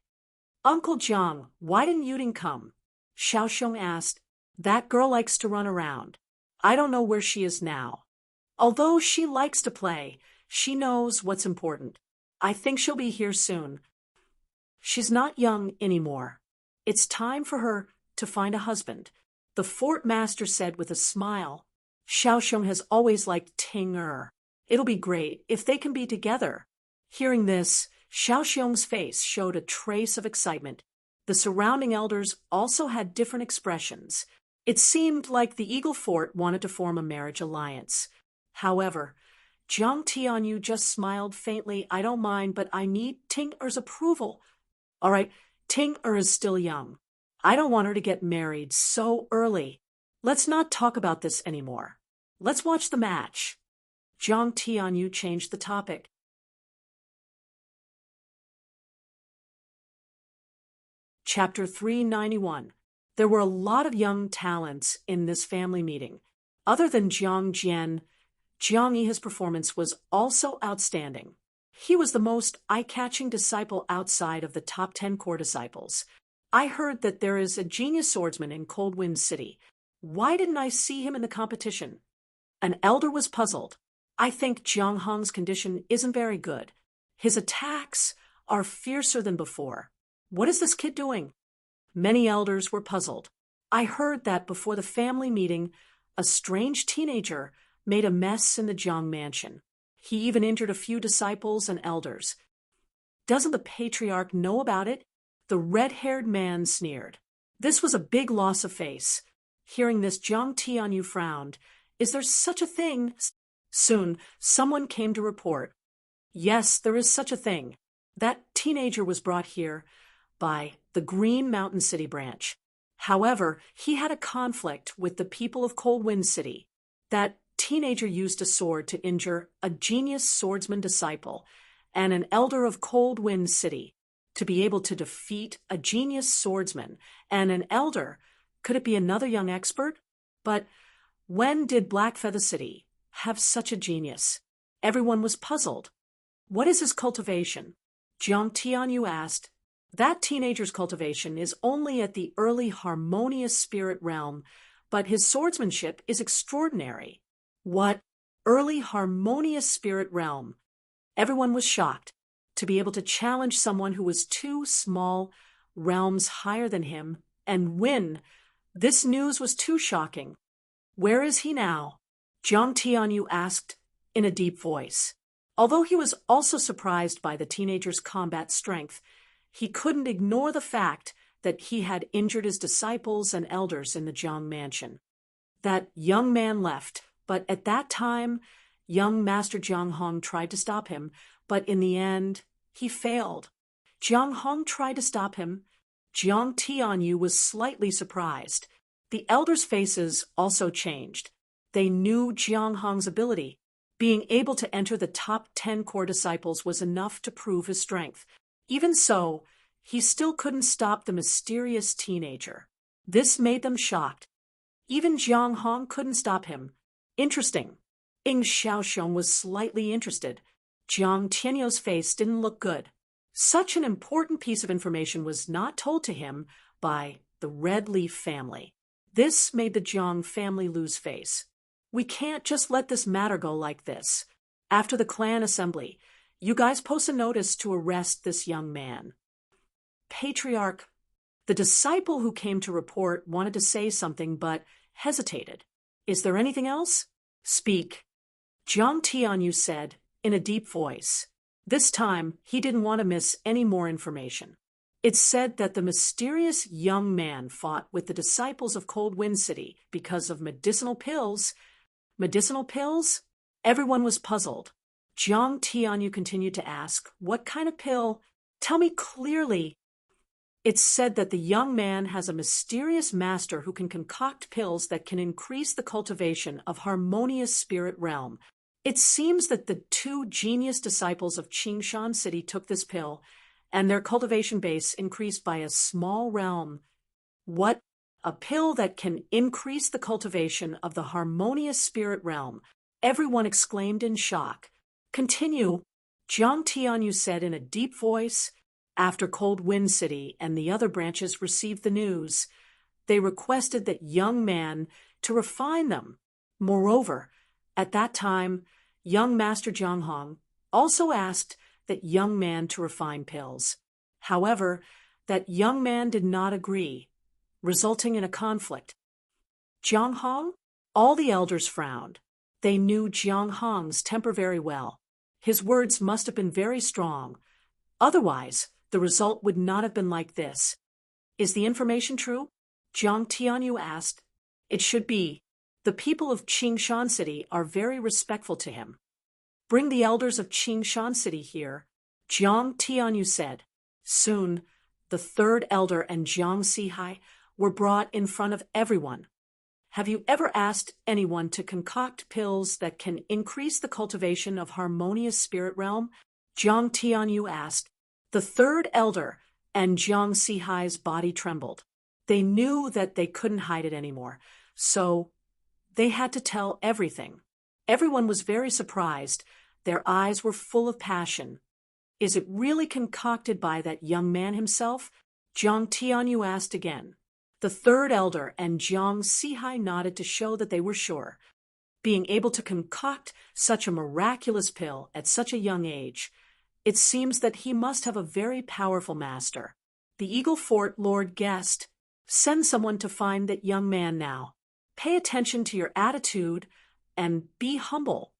Uncle Jiang, why didn't Yuding come? Xiaoxiong asked. That girl likes to run around. I don't know where she is now. Although she likes to play, she knows what's important. I think she'll be here soon. She's not young anymore. It's time for her to find a husband, the fort master said with a smile. Xiaoxiong has always liked Ting Er. It'll be great if they can be together. Hearing this, Xiaoxiong's face showed a trace of excitement. The surrounding elders also had different expressions. It seemed like the Eagle Fort wanted to form a marriage alliance. However, Jiang Tianyu just smiled faintly. I don't mind, but I need Ting Er's approval. All right, Ting Er is still young. I don't want her to get married so early. Let's not talk about this anymore. Let's watch the match. Jiang Tianyu changed the topic. Chapter 391. There were a lot of young talents in this family meeting. Other than Jiang Jian, Jiang Yi's performance was also outstanding. He was the most eye-catching disciple outside of the top 10 core disciples. I heard that there is a genius swordsman in Cold Wind City. Why didn't I see him in the competition? An elder was puzzled. I think Jiang Hong's condition isn't very good. His attacks are fiercer than before. What is this kid doing? Many elders were puzzled. I heard that before the family meeting, a strange teenager made a mess in the Jiang mansion. He even injured a few disciples and elders. Doesn't the patriarch know about it? The red-haired man sneered. This was a big loss of face. Hearing this, Jiang Tianyu frowned. Is there such a thing? Soon, someone came to report. Yes, there is such a thing. That teenager was brought here by the Green Mountain City branch. However, he had a conflict with the people of Cold Wind City. That teenager used a sword to injure a genius swordsman disciple and an elder of Cold Wind City. To be able to defeat a genius swordsman and an elder, could it be another young expert? But when did Black Feather City have such a genius? Everyone was puzzled. What is his cultivation? Jiang Tianyu asked. That teenager's cultivation is only at the early harmonious spirit realm, but his swordsmanship is extraordinary. What? Early harmonious spirit realm? Everyone was shocked. To be able to challenge someone who was 2 small realms higher than him and win, this news was too shocking. Where is he now? Jiang Tianyu asked in a deep voice. Although he was also surprised by the teenager's combat strength, he couldn't ignore the fact that he had injured his disciples and elders in the Jiang mansion. That young man left, but at that time, young Master Jiang Hong tried to stop him, but in the end, he failed. Jiang Hong tried to stop him. Jiang Tianyu was slightly surprised. The elders' faces also changed. They knew Jiang Hong's ability. Being able to enter the top 10 core disciples was enough to prove his strength. Even so, he still couldn't stop the mysterious teenager. This made them shocked. Even Jiang Hong couldn't stop him. Interesting. Ying Xiaoxiong was slightly interested. Jiang Tianyu's face didn't look good. Such an important piece of information was not told to him by the Red Leaf family. This made the Jiang family lose face. We can't just let this matter go like this. After the clan assembly, you guys post a notice to arrest this young man. Patriarch, the disciple who came to report wanted to say something but hesitated. Is there anything else? Speak. Jiang Tianyu said in a deep voice. This time, he didn't want to miss any more information. It's said that the mysterious young man fought with the disciples of Cold Wind City because of medicinal pills. Medicinal pills? Everyone was puzzled. Jiang Tianyu continued to ask, what kind of pill? Tell me clearly. It's said that the young man has a mysterious master who can concoct pills that can increase the cultivation of harmonious spirit realm. It seems that the 2 genius disciples of Qingshan City took this pill, and their cultivation base increased by a small realm. What? A pill that can increase the cultivation of the harmonious spirit realm? Everyone exclaimed in shock. Continue, Jiang Tianyu said in a deep voice. After Cold Wind City and the other branches received the news, they requested that young man to refine them. Moreover, at that time, young Master Jiang Hong also asked that young man to refine pills. However, that young man did not agree, resulting in a conflict. Jiang Hong? All the elders frowned. They knew Jiang Hong's temper very well. His words must have been very strong. Otherwise, the result would not have been like this. Is the information true? Jiang Tianyu asked. It should be. The people of Qingshan City are very respectful to him. Bring the elders of Qingshan City here, Jiang Tianyu said. Soon, the 3rd elder and Jiang Sihai were brought in front of everyone. Have you ever asked anyone to concoct pills that can increase the cultivation of harmonious spirit realm? Jiang Tianyu asked. The 3rd elder and Jiang Sihai's body trembled. They knew that they couldn't hide it anymore, so they had to tell everything. Everyone was very surprised. Their eyes were full of passion. Is it really concocted by that young man himself? Jiang Tianyu asked again. The 3rd elder and Jiang Sihai nodded to show that they were sure. Being able to concoct such a miraculous pill at such a young age, it seems that he must have a very powerful master. The Eagle Fort Lord guessed. Send someone to find that young man now. Pay attention to your attitude and be humble.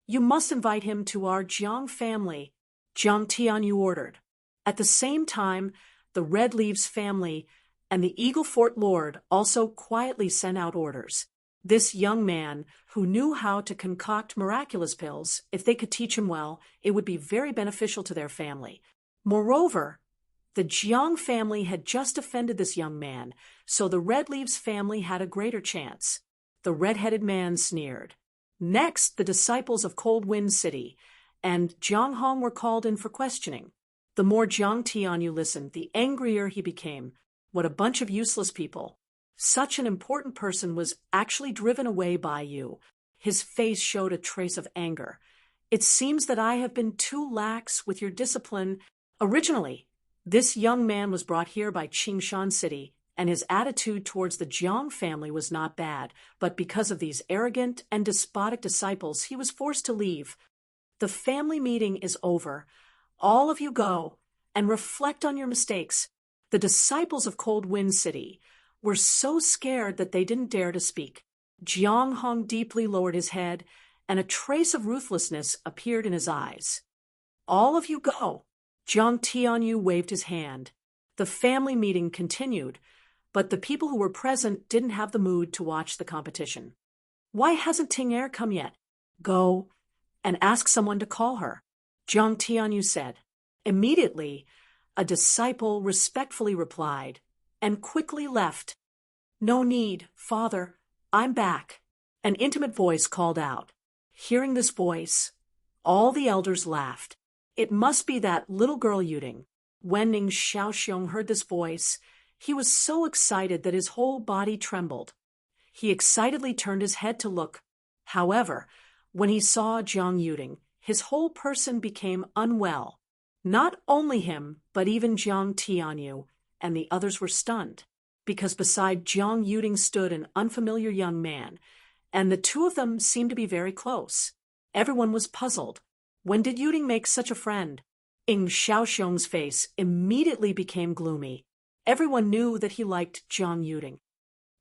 You must invite him to our Jiang family, Jiang Tianyu ordered. At the same time, the Red Leaves family and the Eagle Fort Lord also quietly sent out orders. This young man, who knew how to concoct miraculous pills, if they could teach him well, it would be very beneficial to their family. Moreover, the Jiang family had just offended this young man, so the Red Leaves family had a greater chance. The red-headed man sneered. Next, the disciples of Cold Wind City and Jiang Hong were called in for questioning. The more Jiang Tianyu listened, the angrier he became. What a bunch of useless people. Such an important person was actually driven away by you. His face showed a trace of anger. It seems that I have been too lax with your discipline. Originally, this young man was brought here by Qingshan City, and his attitude towards the Jiang family was not bad, but because of these arrogant and despotic disciples, he was forced to leave. The family meeting is over. All of you go and reflect on your mistakes. The disciples of Cold Wind City were so scared that they didn't dare to speak. Jiang Hong deeply lowered his head, and a trace of ruthlessness appeared in his eyes. All of you go. Jiang Tianyu waved his hand. The family meeting continued, but the people who were present didn't have the mood to watch the competition. Why hasn't Ting Er come yet? Go and ask someone to call her, Jiang Tianyu said. Immediately, a disciple respectfully replied and quickly left. No need, father, I'm back, an intimate voice called out. Hearing this voice, all the elders laughed. It must be that little girl Yuding. When Ning Xiaoxiong heard this voice, he was so excited that his whole body trembled. He excitedly turned his head to look. However, when he saw Jiang Yuding, his whole person became unwell. Not only him, but even Jiang Tianyu and the others were stunned, because beside Jiang Yuding stood an unfamiliar young man, and the two of them seemed to be very close. Everyone was puzzled. When did Yuding make such a friend? Ing Xiaoxiong's face immediately became gloomy. Everyone knew that he liked Jiang Yuding.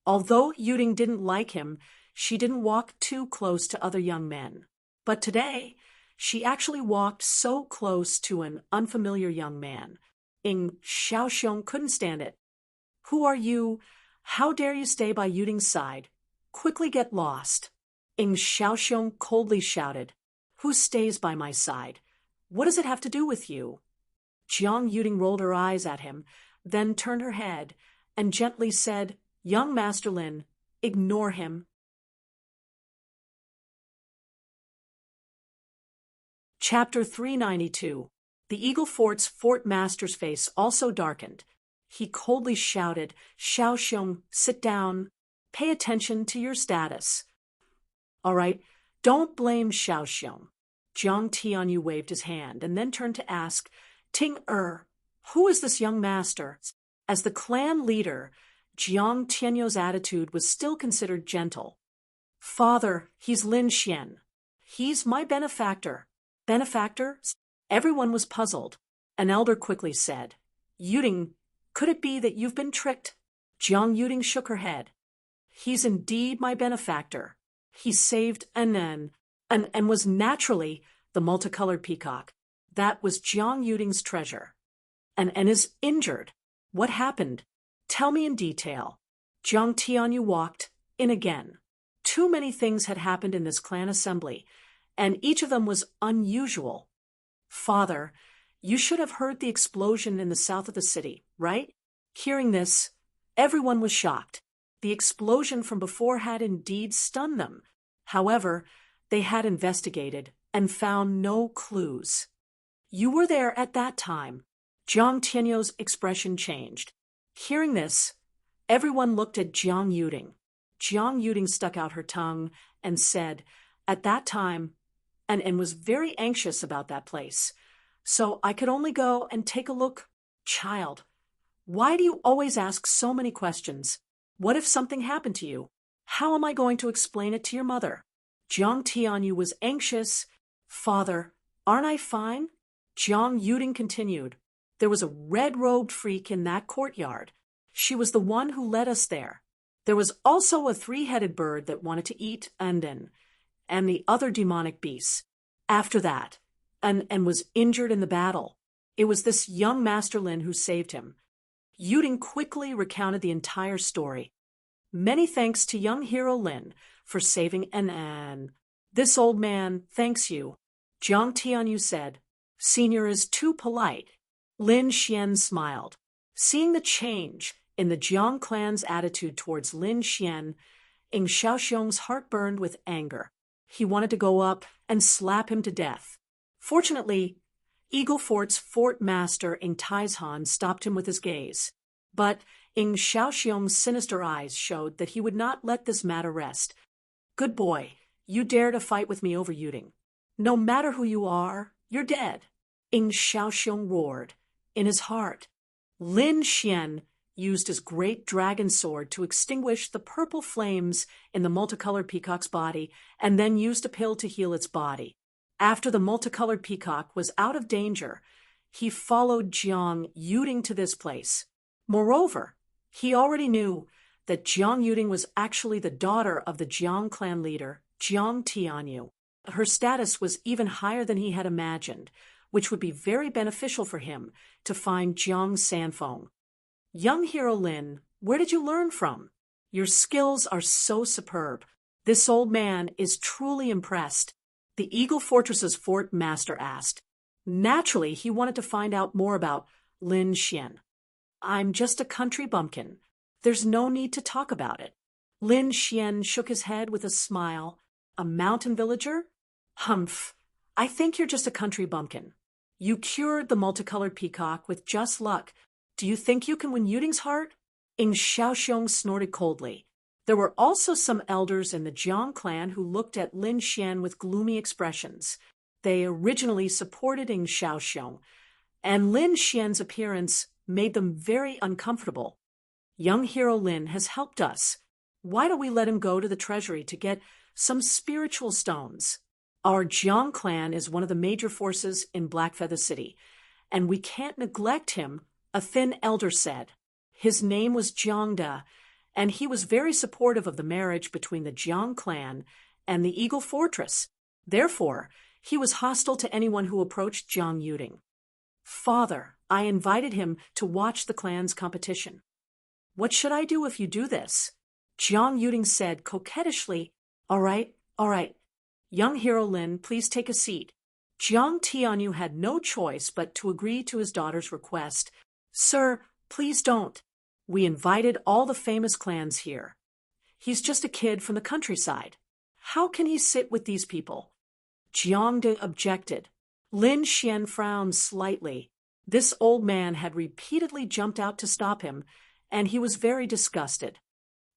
Although Yuding didn't like him, she didn't walk too close to other young men. But today, she actually walked so close to an unfamiliar young man. Ing Xiaoxiong couldn't stand it. Who are you? How dare you stay by Yuding's side? Quickly get lost. Ing Xiaoxiong coldly shouted. Who stays by my side? What does it have to do with you? Jiang Yuding rolled her eyes at him, then turned her head and gently said, Young Master Lin, ignore him. Chapter 392. The Eagle Fort's Fort Master's face also darkened. He coldly shouted, Xiaoxiong, sit down. Pay attention to your status. All right, don't blame Xiaoxiong. Jiang Tianyu waved his hand and then turned to ask, Ting Er, who is this young master? As the clan leader, Jiang Tianyu's attitude was still considered gentle. Father, he's Lin Xian. He's my benefactor. Benefactor? Everyone was puzzled. An elder quickly said, Yuding, could it be that you've been tricked? Jiang Yuding shook her head. He's indeed my benefactor. He saved Anan, and was naturally the multicolored peacock. That was Jiang Yuding's treasure. And is injured. What happened? Tell me in detail. Jiang Tianyu walked in again. Too many things had happened in this clan assembly, and each of them was unusual. Father, you should have heard the explosion in the south of the city, right? Hearing this, everyone was shocked. The explosion from before had indeed stunned them. However, they had investigated and found no clues. You were there at that time. Jiang Tianyu's expression changed. Hearing this, everyone looked at Jiang Yuding. Jiang Yuding stuck out her tongue and said, at that time, and was very anxious about that place. So I could only go and take a look. Child, why do you always ask so many questions? What if something happened to you? How am I going to explain it to your mother? Jiang Tianyu was anxious. Father, aren't I fine? Jiang Yuding continued. There was a red-robed freak in that courtyard. She was the one who led us there. There was also a three-headed bird that wanted to eat Anden and the other demonic beasts. After that, and was injured in the battle. It was this young Master Lin who saved him. Yuding quickly recounted the entire story. Many thanks to young hero Lin for saving An. This old man thanks you. Jiang Tianyu said, Senior is too polite. Lin Xian smiled. Seeing the change in the Jiang clan's attitude towards Lin Xian, Ing Xiaoxiong's heart burned with anger. He wanted to go up and slap him to death. Fortunately, Eagle Fort's fort master Ing Taizhan stopped him with his gaze. But Ing Xiaoxiong's sinister eyes showed that he would not let this matter rest. Good boy, you dare to fight with me over Yuding. No matter who you are, you're dead. Ing Xiaoxiong roared. In his heart, Lin Xian used his great dragon sword to extinguish the purple flames in the multicolored peacock's body and then used a pill to heal its body. After the multicolored peacock was out of danger, he followed Jiang Yuding to this place. Moreover, he already knew that Jiang Yuding was actually the daughter of the Jiang clan leader, Jiang Tianyu. Her status was even higher than he had imagined, which would be very beneficial for him to find Jiang Sanfeng. Young hero Lin, where did you learn from? Your skills are so superb. This old man is truly impressed. The Eagle Fortress's fort master asked. Naturally, he wanted to find out more about Lin Xian. I'm just a country bumpkin. There's no need to talk about it. Lin Xian shook his head with a smile. A mountain villager? Humph. I think you're just a country bumpkin. You cured the multicolored peacock with just luck. Do you think you can win Yuding's heart? Ing Xiaoxiong snorted coldly. There were also some elders in the Jiang clan who looked at Lin Xian with gloomy expressions. They originally supported Ing Xiaoxiong, and Lin Xian's appearance made them very uncomfortable. Young hero Lin has helped us. Why don't we let him go to the treasury to get some spiritual stones? Our Jiang clan is one of the major forces in Blackfeather City, and we can't neglect him, a thin elder said. His name was Jiangda, and he was very supportive of the marriage between the Jiang clan and the Eagle Fortress. Therefore, he was hostile to anyone who approached Jiang Yuding. Father, I invited him to watch the clan's competition. What should I do if you do this? Jiang Yuding said coquettishly. All right. Young hero Lin, please take a seat. Jiang Tianyu had no choice but to agree to his daughter's request. Sir, please don't. We invited all the famous clans here. He's just a kid from the countryside. How can he sit with these people? Jiangda objected. Lin Xian frowned slightly. This old man had repeatedly jumped out to stop him, and he was very disgusted.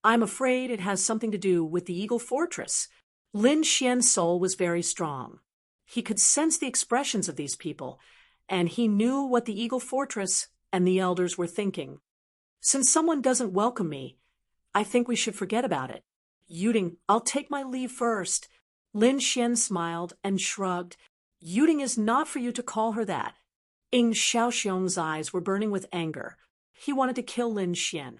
I'm afraid it has something to do with the Eagle Fortress. Lin Xian's soul was very strong. He could sense the expressions of these people, and he knew what the Eagle Fortress and the elders were thinking. Since someone doesn't welcome me, I think we should forget about it. Yuding, I'll take my leave first. Lin Xian smiled and shrugged. Yuding is not for you to call her that. Ing Xiaoxiong's eyes were burning with anger. He wanted to kill Lin Xian.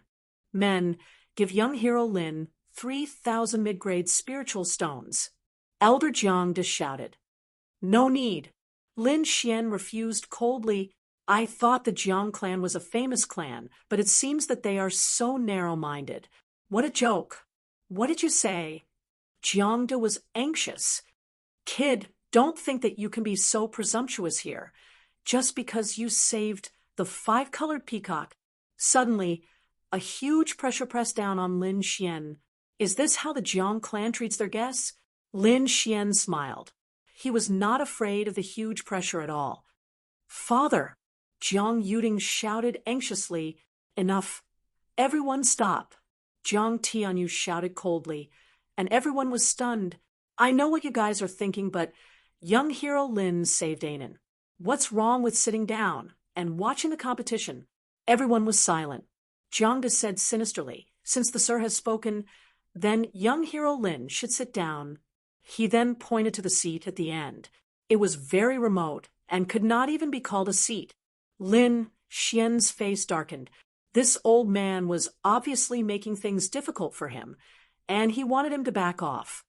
Men, give young hero Lin 3,000 mid-grade spiritual stones. Elder Jiangda shouted. No need. Lin Xian refused coldly. I thought the Jiang clan was a famous clan, but it seems that they are so narrow-minded. What a joke. What did you say? Jiangda was anxious. Kid, don't think that you can be so presumptuous here. Just because you saved the 5-colored peacock. Suddenly, a huge pressure pressed down on Lin Xian. Is this how the Jiang clan treats their guests? Lin Xian smiled. He was not afraid of the huge pressure at all. Father, Jiang Yuding shouted anxiously. Enough. Everyone stop. Jiang Tianyu shouted coldly, and everyone was stunned. I know what you guys are thinking, but young hero Lin saved Anan. What's wrong with sitting down and watching the competition? Everyone was silent. Jiangda said sinisterly, since the sir has spoken, then young hero Lin should sit down. He then pointed to the seat at the end. It was very remote and could not even be called a seat. Lin Xian's face darkened. This old man was obviously making things difficult for him, and he wanted him to back off.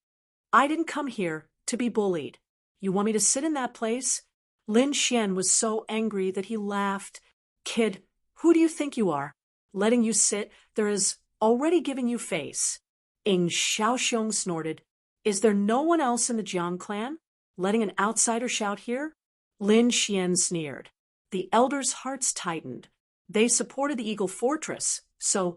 I didn't come here to be bullied. You want me to sit in that place? Lin Xian was so angry that he laughed. Kid, who do you think you are? Letting you sit, there is already giving you face. Ing Xiaoxiong snorted. Is there no one else in the Jiang clan? Letting an outsider shout here? Lin Xian sneered. The elders' hearts tightened. They supported the Eagle Fortress, so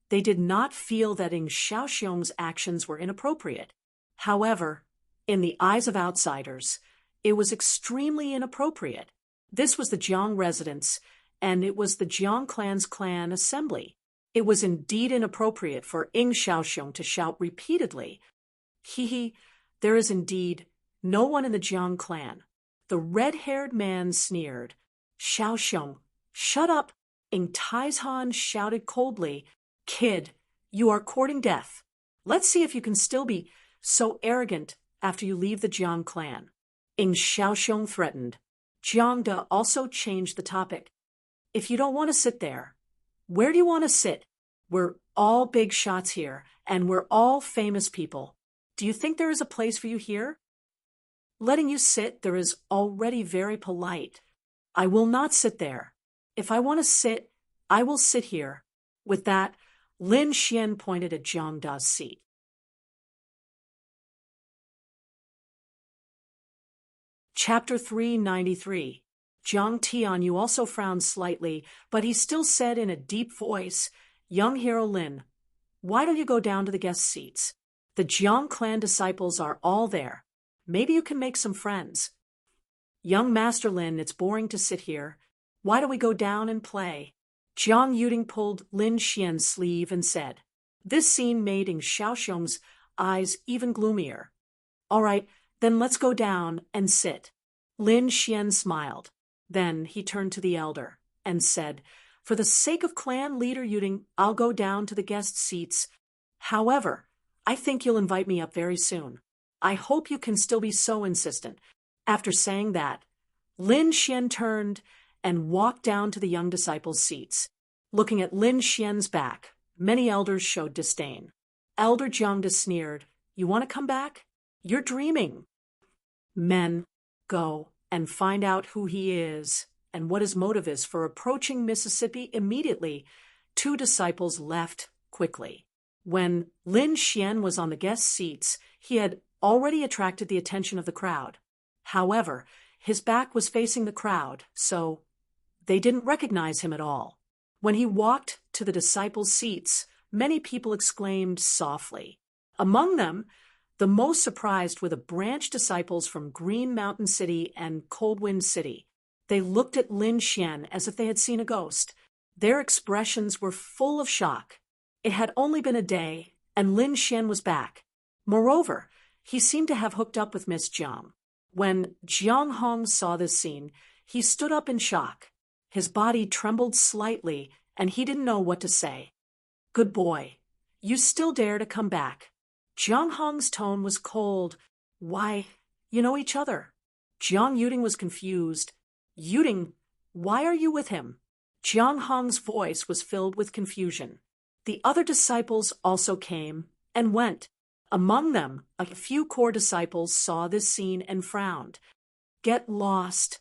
they did not feel that Ing Xiaoxiong's actions were inappropriate. However, in the eyes of outsiders, it was extremely inappropriate. This was the Jiang residence, and it was the Jiang clan's clan assembly. It was indeed inappropriate for Ing Xiaoxiong to shout repeatedly. There is indeed no one in the Jiang clan. The red-haired man sneered. Xiaoxiong, shut up! Ing Taizhan shouted coldly. Kid, you are courting death. Let's see if you can still be so arrogant after you leave the Jiang clan. Ing Xiaoxiong threatened. Jiangda also changed the topic. If you don't want to sit there, where do you want to sit? We're all big shots here, and we're all famous people. Do you think there is a place for you here? Letting you sit there is already very polite. I will not sit there. If I want to sit, I will sit here. With that, Lin Xian pointed at Jiang Da's seat. Chapter 393. Jiang Tianyu also frowned slightly, but he still said in a deep voice, "Young hero Lin, why don't you go down to the guest seats? The Jiang clan disciples are all there. Maybe you can make some friends." "Young Master Lin, it's boring to sit here. Why don't we go down and play?" Jiang Yuding pulled Lin Xian's sleeve and said. This scene made Ing Xiaoxiong's eyes even gloomier. "All right, then let's go down and sit." Lin Xian smiled. Then he turned to the elder and said, "For the sake of clan leader Yuding, I'll go down to the guest seats. However, I think you'll invite me up very soon. I hope you can still be so insistent." After saying that, Lin Xian turned and walked down to the young disciples' seats. Looking at Lin Xian's back, many elders showed disdain. Elder Jiangda sneered, "You want to come back? You're dreaming." "Men, go and find out who he is and what his motive is for approaching Mississippi immediately." Two disciples left quickly. When Lin Xian was on the guest seats, he had already attracted the attention of the crowd. However, his back was facing the crowd, so they didn't recognize him at all. When he walked to the disciples' seats, many people exclaimed softly. Among them, the most surprised were the branch disciples from Green Mountain City and Cold Wind City. They looked at Lin Xian as if they had seen a ghost. Their expressions were full of shock. It had only been a day, and Lin Xian was back. Moreover, he seemed to have hooked up with Miss Jiang. When Jiang Hong saw this scene, he stood up in shock. His body trembled slightly, and he didn't know what to say. "Good boy. You still dare to come back." Jiang Hong's tone was cold. "Why, you know each other." Jiang Yuding was confused. "Yuding, why are you with him?" Jiang Hong's voice was filled with confusion. The other disciples also came and went. Among them, a few core disciples saw this scene and frowned. "Get lost.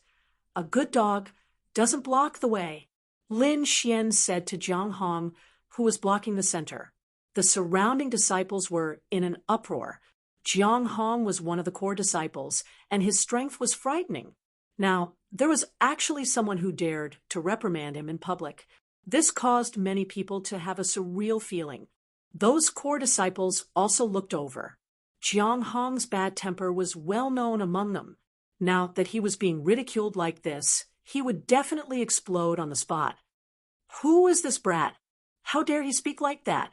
A good dog doesn't block the way," Lin Xian said to Jiang Hong, who was blocking the center. The surrounding disciples were in an uproar. Jiang Hong was one of the core disciples, and his strength was frightening. Now, there was actually someone who dared to reprimand him in public. This caused many people to have a surreal feeling. Those core disciples also looked over. Jiang Hong's bad temper was well known among them. Now that he was being ridiculed like this, he would definitely explode on the spot. Who is this brat? How dare he speak like that?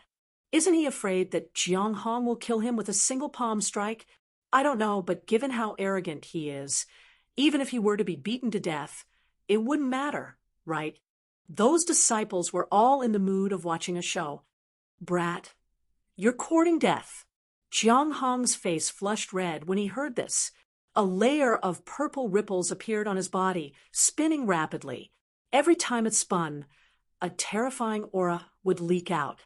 Isn't he afraid that Jiang Hong will kill him with a single palm strike? I don't know, but given how arrogant he is, even if he were to be beaten to death, it wouldn't matter, right? Those disciples were all in the mood of watching a show. "Brat, you're courting death." Jiang Hong's face flushed red when he heard this. A layer of purple ripples appeared on his body, spinning rapidly. Every time it spun, a terrifying aura would leak out.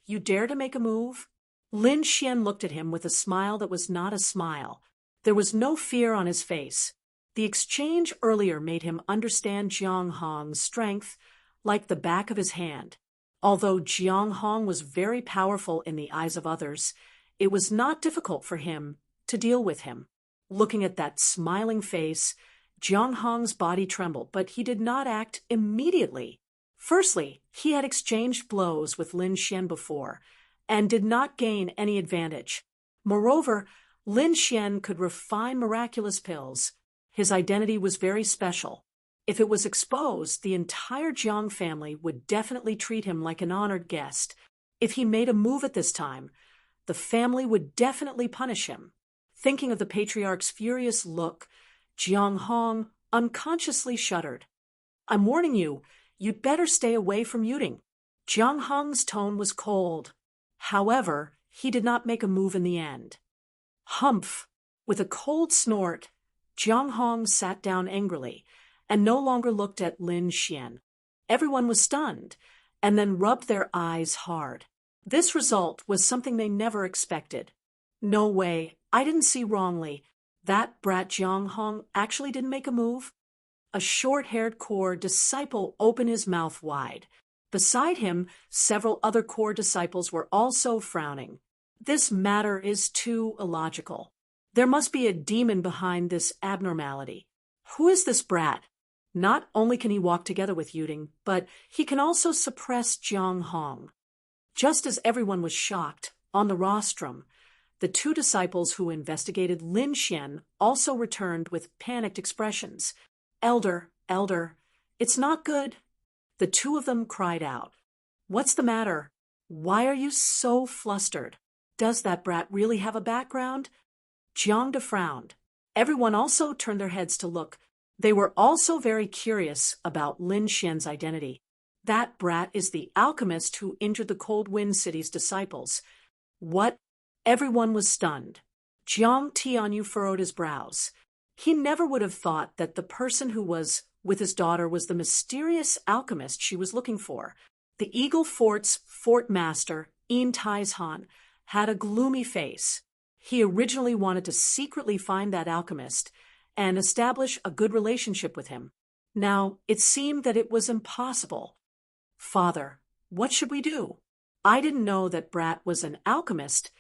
"You dare to make a move?" Lin Xian looked at him with a smile that was not a smile. There was no fear on his face. The exchange earlier made him understand Jiang Hong's strength like the back of his hand. Although Jiang Hong was very powerful in the eyes of others, it was not difficult for him to deal with him. Looking at that smiling face, Jiang Hong's body trembled, but he did not act immediately. Firstly, he had exchanged blows with Lin Xian before, and did not gain any advantage. Moreover, Lin Xian could refine miraculous pills. His identity was very special. If it was exposed, the entire Jiang family would definitely treat him like an honored guest. If he made a move at this time, the family would definitely punish him. Thinking of the patriarch's furious look, Jiang Hong unconsciously shuddered. "I'm warning you, you'd better stay away from Yuding." Jiang Hong's tone was cold. However, he did not make a move in the end. Humph! With a cold snort, Jiang Hong sat down angrily and no longer looked at Lin Xian. Everyone was stunned, and then rubbed their eyes hard. This result was something they never expected. "No way, I didn't see wrongly. That brat Jiang Hong actually didn't make a move?" A short-haired core disciple opened his mouth wide. Beside him, several other core disciples were also frowning. This matter is too illogical. There must be a demon behind this abnormality. Who is this brat? Not only can he walk together with Yuding, but he can also suppress Jiang Hong. Just as everyone was shocked, on the rostrum, the two disciples who investigated Lin Xian also returned with panicked expressions. Elder, it's not good. The two of them cried out. What's the matter? Why are you so flustered? Does that brat really have a background? Jiang De frowned. Everyone also turned their heads to look. They were also very curious about Lin Xian's identity. That brat is the alchemist who injured the Cold Wind City's disciples. What? Everyone was stunned. Jiang Tianyu furrowed his brows. He never would have thought that the person who was with his daughter was the mysterious alchemist she was looking for. The Eagle Fort's fort master, Yin Taizhan, had a gloomy face. He originally wanted to secretly find that alchemist and establish a good relationship with him. Now, it seemed that it was impossible. Father, what should we do? I didn't know that brat was an alchemist,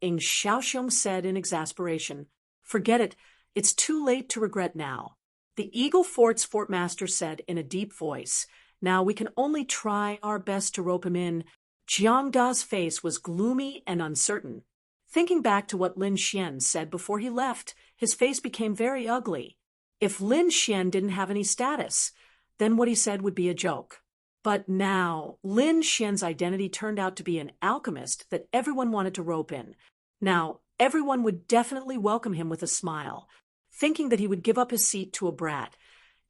Ing Xiaoxiong said in exasperation. Forget it. It's too late to regret now. The Eagle Fort's fortmaster said in a deep voice. Now we can only try our best to rope him in. Jiang Da's face was gloomy and uncertain. Thinking back to what Lin Xian said before he left, his face became very ugly. If Lin Xian didn't have any status, then what he said would be a joke. But now, Lin Xian's identity turned out to be an alchemist that everyone wanted to rope in. Now, everyone would definitely welcome him with a smile. Thinking that he would give up his seat to a brat,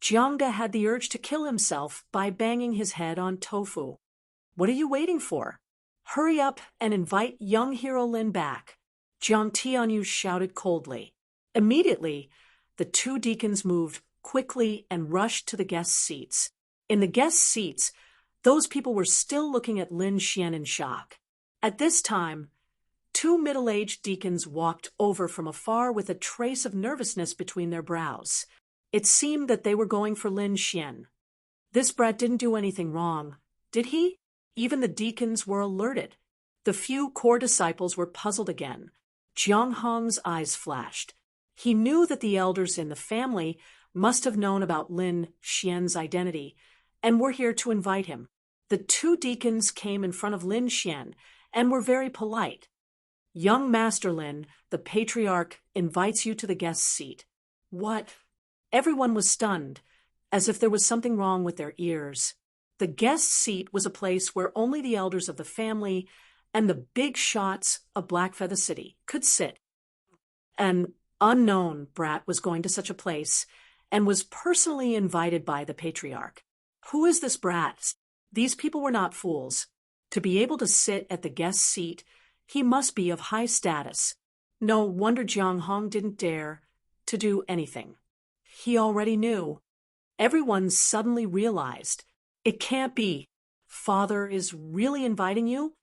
Jiang De had the urge to kill himself by banging his head on tofu. What are you waiting for? Hurry up and invite young hero Lin back, Jiang Tianyu shouted coldly. Immediately, the two deacons moved quickly and rushed to the guest seats. In the guest seats, those people were still looking at Lin Xian in shock. At this time, two middle-aged deacons walked over from afar with a trace of nervousness between their brows. It seemed that they were going for Lin Xian. This brat didn't do anything wrong, did he? Even the deacons were alerted. The few core disciples were puzzled again. Jiang Hong's eyes flashed. He knew that the elders in the family must have known about Lin Xian's identity and were here to invite him. The two deacons came in front of Lin Xian and were very polite. Young Master Lin, the patriarch, invites you to the guest seat. What? Everyone was stunned, as if there was something wrong with their ears. The guest seat was a place where only the elders of the family and the big shots of Blackfeather City could sit. An unknown brat was going to such a place and was personally invited by the patriarch. Who is this brat? These people were not fools. To be able to sit at the guest seat, he must be of high status. No wonder Jiang Hong didn't dare to do anything. He already knew. Everyone suddenly realized, it can't be. Father is really inviting you?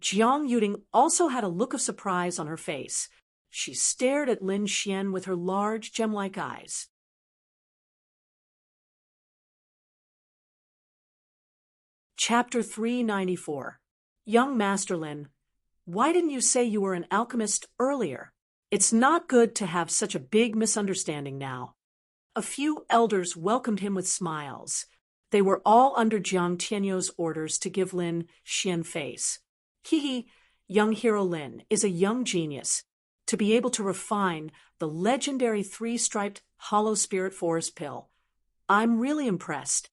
Jiang Yuding also had a look of surprise on her face. She stared at Lin Xian with her large gem-like eyes. Chapter 394. Young Master Lin, why didn't you say you were an alchemist earlier? It's not good to have such a big misunderstanding now. A few elders welcomed him with smiles. They were all under Jiang Tianyu's orders to give Lin Xian face. Young hero Lin is a young genius. To be able to refine the legendary 3-striped hollow spirit forest pill. I'm really impressed.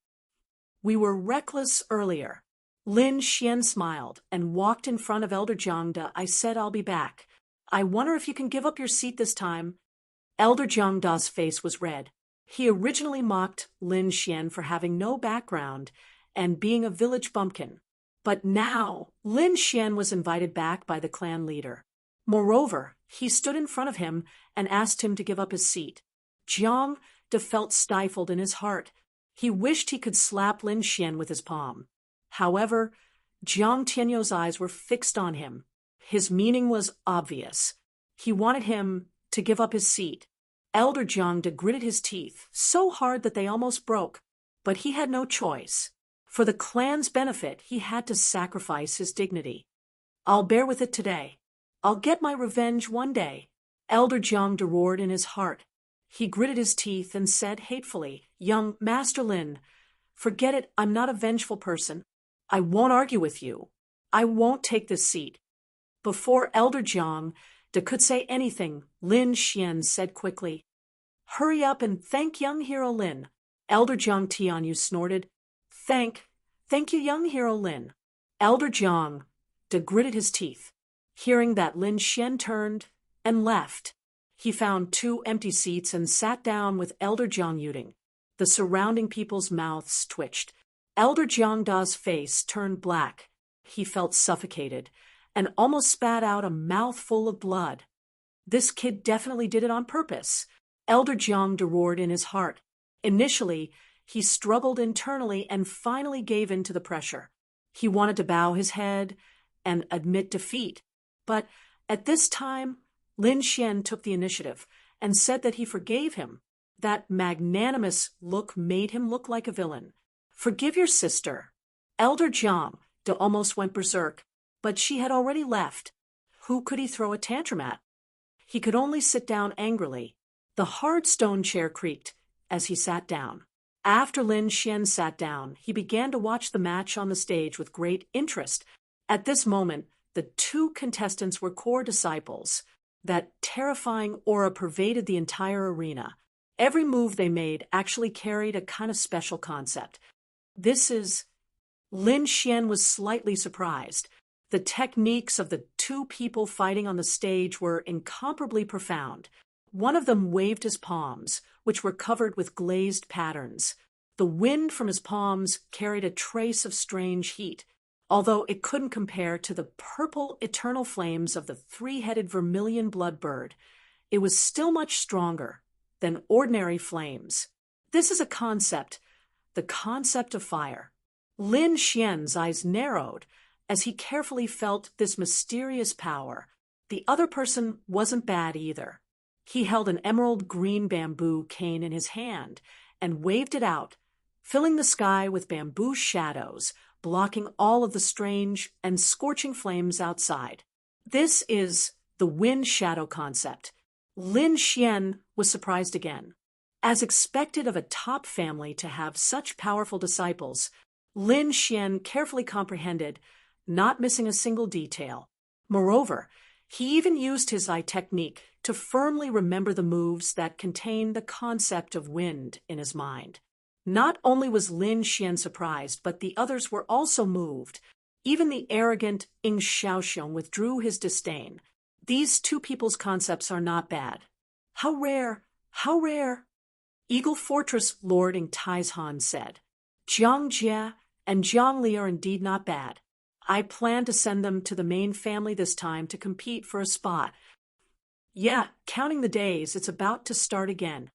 We were reckless earlier. Lin Xian smiled and walked in front of Elder Jiang De. I said I'll be back. I wonder if you can give up your seat this time. Elder Jiang Da's face was red. He originally mocked Lin Xian for having no background and being a village bumpkin. But now, Lin Xian was invited back by the clan leader. Moreover, he stood in front of him and asked him to give up his seat. Jiang De felt stifled in his heart. He wished he could slap Lin Xian with his palm. However, Jiang Tianyu's eyes were fixed on him. His meaning was obvious. He wanted him to give up his seat. Elder Jiang De gritted his teeth so hard that they almost broke, but he had no choice. For the clan's benefit, he had to sacrifice his dignity. I'll bear with it today. I'll get my revenge one day. Elder Jiang roared in his heart. He gritted his teeth and said hatefully, Young Master Lin, forget it, I'm not a vengeful person. I won't argue with you. I won't take this seat. Before Elder Jiang could say anything, Lin Xian said quickly, Hurry up and thank young hero Lin. Elder Jiang Tianyu snorted, Thank you, young hero Lin. Elder Jiang gritted his teeth. Hearing that, Lin Xian turned and left. He found 2 empty seats and sat down with Elder Jiang Yuding. The surrounding people's mouths twitched. Elder Jiang Da's face turned black. He felt suffocated and almost spat out a mouthful of blood. This kid definitely did it on purpose. Elder Jiang roared in his heart. Initially, he struggled internally and finally gave in to the pressure. He wanted to bow his head and admit defeat. But at this time, Lin Xian took the initiative and said that he forgave him. That magnanimous look made him look like a villain. Forgive your sister. Elder Jiang almost went berserk, but she had already left. Who could he throw a tantrum at? He could only sit down angrily. The hard stone chair creaked as he sat down. After Lin Xian sat down, he began to watch the match on the stage with great interest. At this moment, the 2 contestants were core disciples. That terrifying aura pervaded the entire arena. Every move they made actually carried a kind of special concept. Lin Xian was slightly surprised. The techniques of the 2 people fighting on the stage were incomparably profound. One of them waved his palms, which were covered with glazed patterns. The wind from his palms carried a trace of strange heat, although it couldn't compare to the purple eternal flames of the 3-headed vermilion blood bird. It was still much stronger than ordinary flames. This is a concept, the concept of fire. Lin Xian's eyes narrowed as he carefully felt this mysterious power. The other person wasn't bad either. He held an emerald green bamboo cane in his hand and waved it out, filling the sky with bamboo shadows, blocking all of the strange and scorching flames outside. This is the wind shadow concept. Lin Xian was surprised again. As expected of a top family to have such powerful disciples, Lin Xian carefully comprehended, not missing a single detail. Moreover, he even used his eye technique to firmly remember the moves that contained the concept of wind in his mind. Not only was Lin Xian surprised, but the others were also moved. Even the arrogant Ing Xiaoxiong withdrew his disdain. These 2 people's concepts are not bad. How rare, how rare. Eagle Fortress Lord Ing Taizhan said, Jiang Jie and Jiang Li are indeed not bad. I plan to send them to the main family this time to compete for a spot. Yeah, counting the days, it's about to start again.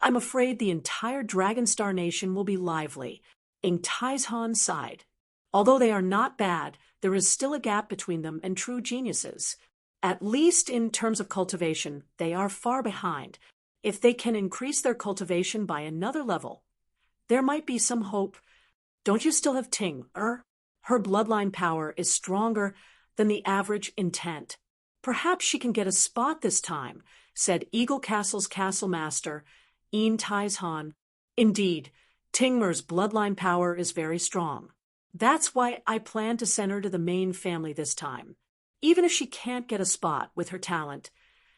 I'm afraid the entire Dragonstar Nation will be lively. Ing Taizhan sighed. Although they are not bad, there is still a gap between them and true geniuses. At least in terms of cultivation, they are far behind. If they can increase their cultivation by another level, there might be some hope. Don't you still have Ting? Her bloodline power is stronger than the average intent. Perhaps she can get a spot this time, said Eagle Castle's castle master, Ing Taizhan. Indeed, Tingmer's bloodline power is very strong. That's why I plan to send her to the main family this time. Even if she can't get a spot with her talent,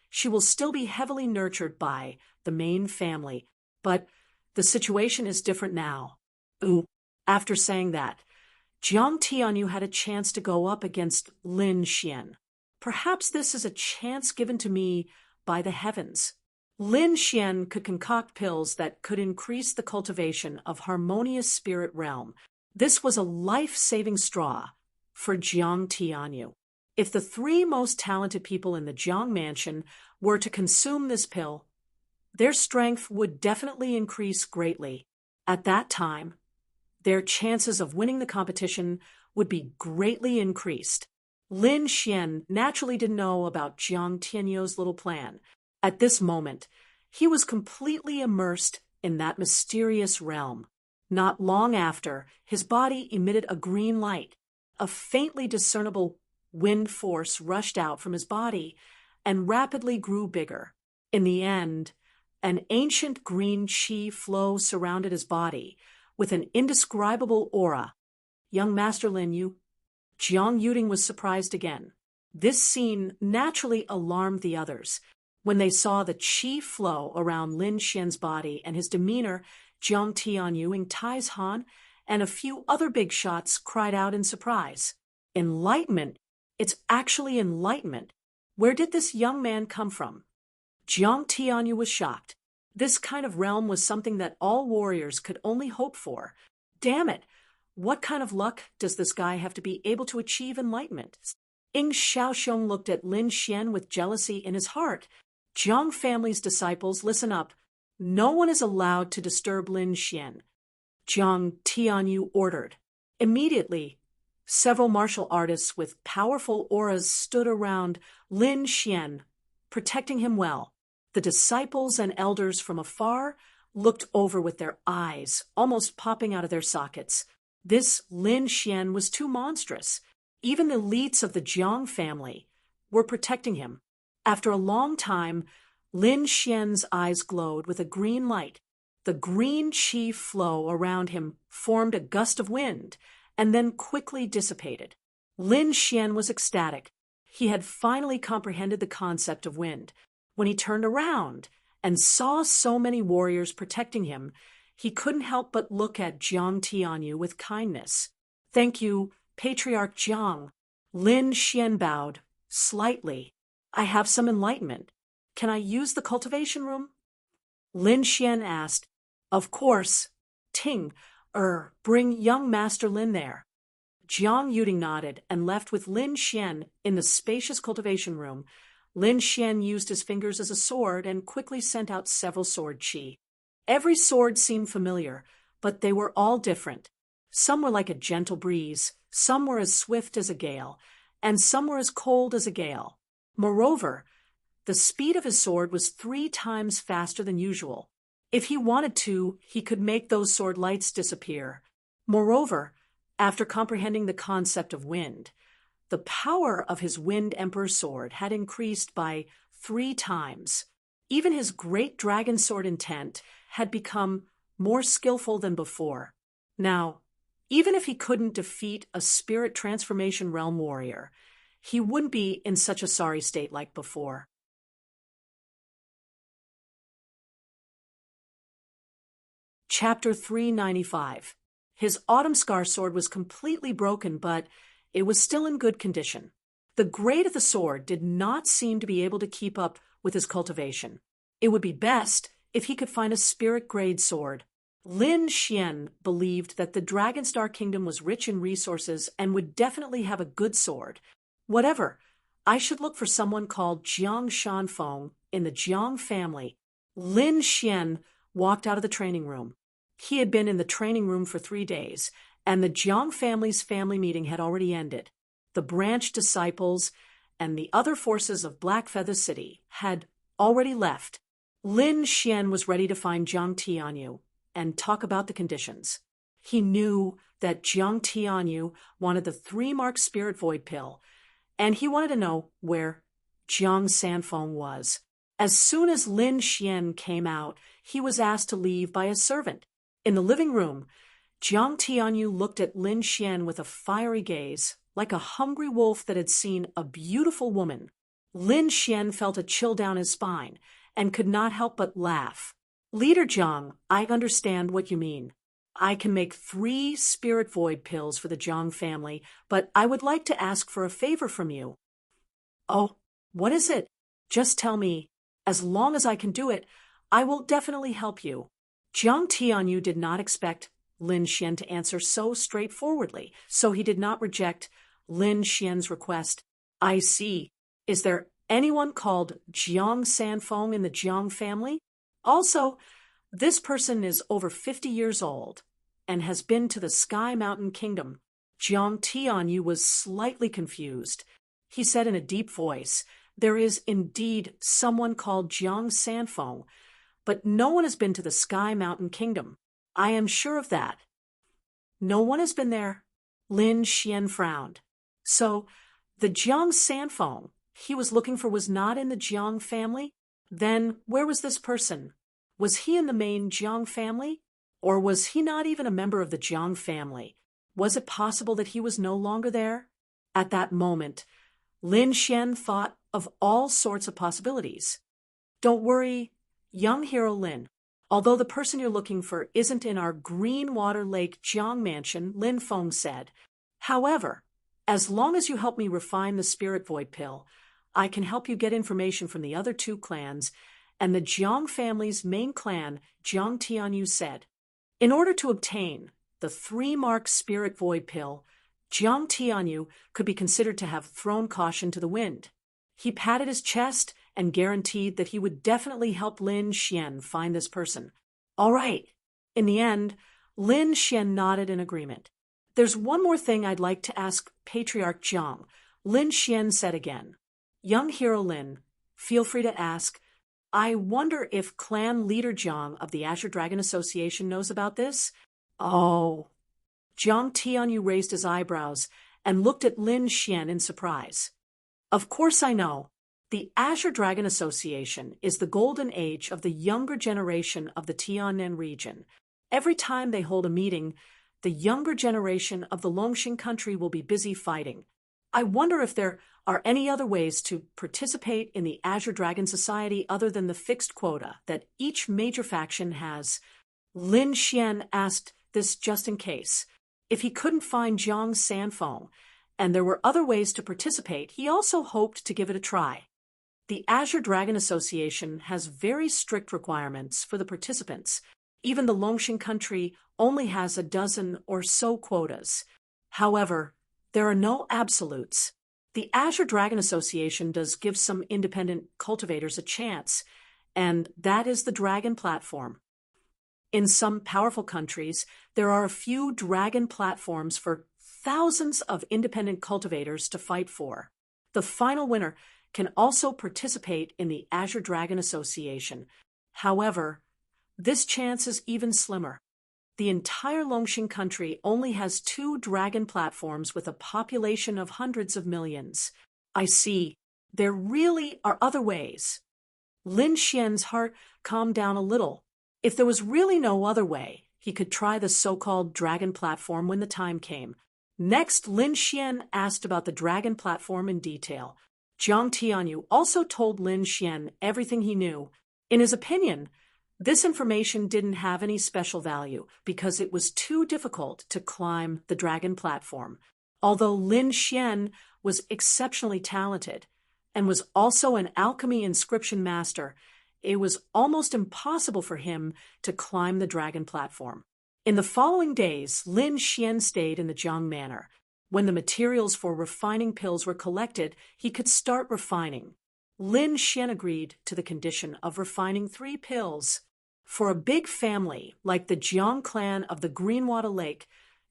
she will still be heavily nurtured by the main family. But the situation is different now. Ooh, after saying that, Jiang Tianyu had a chance to go up against Lin Xian. Perhaps this is a chance given to me by the heavens. Lin Xian could concoct pills that could increase the cultivation of harmonious spirit realm. This was a life-saving straw for Jiang Tianyu. If the 3 most talented people in the Jiang mansion were to consume this pill, their strength would definitely increase greatly. At that time, their chances of winning the competition would be greatly increased. Lin Xian naturally didn't know about Jiang Tianyu's little plan. At this moment, he was completely immersed in that mysterious realm. Not long after, his body emitted a green light. A faintly discernible wind force rushed out from his body and rapidly grew bigger. In the end, an ancient green chi flow surrounded his body with an indescribable aura. Young Master Lin Yu. Jiang Yuding was surprised again. This scene naturally alarmed the others. When they saw the qi flow around Lin Xian's body and his demeanor, Jiang Tianyu and Tai's Han and a few other big shots cried out in surprise. Enlightenment? It's actually enlightenment. Where did this young man come from? Jiang Tianyu was shocked. This kind of realm was something that all warriors could only hope for. Damn it! What kind of luck does this guy have to be able to achieve enlightenment? Ying Xiaoxiong looked at Lin Xian with jealousy in his heart. Jiang family's disciples, listen up. No one is allowed to disturb Lin Xian, Jiang Tianyu ordered. Immediately, several martial artists with powerful auras stood around Lin Xian, protecting him well. The disciples and elders from afar looked over with their eyes almost popping out of their sockets. This Lin Xian was too monstrous. Even the elites of the Jiang family were protecting him. After a long time, Lin Xian's eyes glowed with a green light. The green qi flow around him formed a gust of wind and then quickly dissipated. Lin Xian was ecstatic. He had finally comprehended the concept of wind. When he turned around and saw so many warriors protecting him, he couldn't help but look at Jiang Tianyu with kindness. Thank you, Patriarch Jiang. Lin Xian bowed slightly. I have some enlightenment. Can I use the cultivation room? Lin Xian asked. Of course. Ting, bring young Master Lin there. Jiang Yuding nodded and left with Lin Xian in the spacious cultivation room. Lin Xian used his fingers as a sword and quickly sent out several sword qi. Every sword seemed familiar, but they were all different. Some were like a gentle breeze, some were as swift as a gale, and some were as cold as a gale. Moreover, the speed of his sword was 3 times faster than usual. If he wanted to, he could make those sword lights disappear. Moreover, after comprehending the concept of wind, the power of his Wind Emperor sword had increased by 3 times. Even his great dragon sword intent had become more skillful than before. Now, even if he couldn't defeat a spirit transformation realm warrior, he wouldn't be in such a sorry state like before. Chapter 395. His Autumn Scar sword was completely broken, but it was still in good condition. The grade of the sword did not seem to be able to keep up with his cultivation. It would be best if he could find a spirit-grade sword. Lin Xian believed that the Dragonstar Kingdom was rich in resources and would definitely have a good sword. Whatever, I should look for someone called Jiang Shanfeng in the Jiang family. Lin Xian walked out of the training room. He had been in the training room for 3 days, and the Jiang family's family meeting had already ended. The branch disciples and the other forces of Black Feather City had already left. Lin Xian was ready to find Jiang Tianyu and talk about the conditions. He knew that Jiang Tianyu wanted the 3-mark Spirit Void pill, and he wanted to know where Jiang Sanfeng was. As soon as Lin Xian came out, he was asked to leave by a servant. In the living room, Jiang Tianyu looked at Lin Xian with a fiery gaze, like a hungry wolf that had seen a beautiful woman. Lin Xian felt a chill down his spine and could not help but laugh. Leader Jiang, I understand what you mean. I can make 3 Spirit Void pills for the Jiang family, but I would like to ask for a favor from you. Oh, what is it? Just tell me. As long as I can do it, I will definitely help you. Jiang Tianyu did not expect Lin Xian to answer so straightforwardly, so he did not reject Lin Xian's request. I see. Is there anyone called Jiang Sanfeng in the Jiang family? Also, this person is over 50 years old and has been to the Sky Mountain Kingdom. Jiang Tianyu was slightly confused. He said in a deep voice, there is indeed someone called Jiang Sanfeng, but no one has been to the Sky Mountain Kingdom. I am sure of that. No one has been there. Lin Xian frowned. So, the Jiang Sanfeng he was looking for was not in the Jiang family? Then, where was this person? Was he in the main Jiang family? Or was he not even a member of the Jiang family? Was it possible that he was no longer there? At that moment, Lin Xian thought of all sorts of possibilities. Don't worry, young hero Lin. Although the person you're looking for isn't in our Greenwater Lake Jiang mansion, Lin Feng said. However, as long as you help me refine the Spirit Void pill, I can help you get information from the other two clans and the Jiang family's main clan, Jiang Tianyu said. In order to obtain the 3-mark Spirit Void pill, Jiang Tianyu could be considered to have thrown caution to the wind. He patted his chest and guaranteed that he would definitely help Lin Xian find this person. All right. In the end, Lin Xian nodded in agreement. There's one more thing I'd like to ask Patriarch Jiang, Lin Xian said again. Young hero Lin, feel free to ask. I wonder if clan leader Jiang of the Azure Dragon Association knows about this? Oh. Jiang Tianyu raised his eyebrows and looked at Lin Xian in surprise. Of course I know. The Azure Dragon Association is the golden age of the younger generation of the Tiannan region. Every time they hold a meeting, the younger generation of the Longxing country will be busy fighting. I wonder if there are any other ways to participate in the Azure Dragon Society other than the fixed quota that each major faction has. Lin Xian asked this just in case. If he couldn't find Jiang Sanfeng, and there were other ways to participate, he also hoped to give it a try. The Azure Dragon Association has very strict requirements for the participants. Even the Longxing country only has a dozen or so quotas. However, there are no absolutes. The Azure Dragon Association does give some independent cultivators a chance, and that is the Dragon Platform. In some powerful countries, there are a few Dragon Platforms for thousands of independent cultivators to fight for. The final winner can also participate in the Azure Dragon Association. However, this chance is even slimmer. The entire Longxing country only has 2 Dragon Platforms with a population of hundreds of millions. I see. There really are other ways. Lin Xian's heart calmed down a little. If there was really no other way, he could try the so-called Dragon Platform when the time came. Next, Lin Xian asked about the Dragon Platform in detail. Jiang Tianyu also told Lin Xian everything he knew. In his opinion, this information didn't have any special value because it was too difficult to climb the Dragon Platform. Although Lin Xian was exceptionally talented and was also an alchemy inscription master, it was almost impossible for him to climb the Dragon Platform. In the following days, Lin Xian stayed in the Jiang Manor. When the materials for refining pills were collected, he could start refining. Lin Xian agreed to the condition of refining 3 pills. For a big family like the Jiang clan of the Greenwater Lake,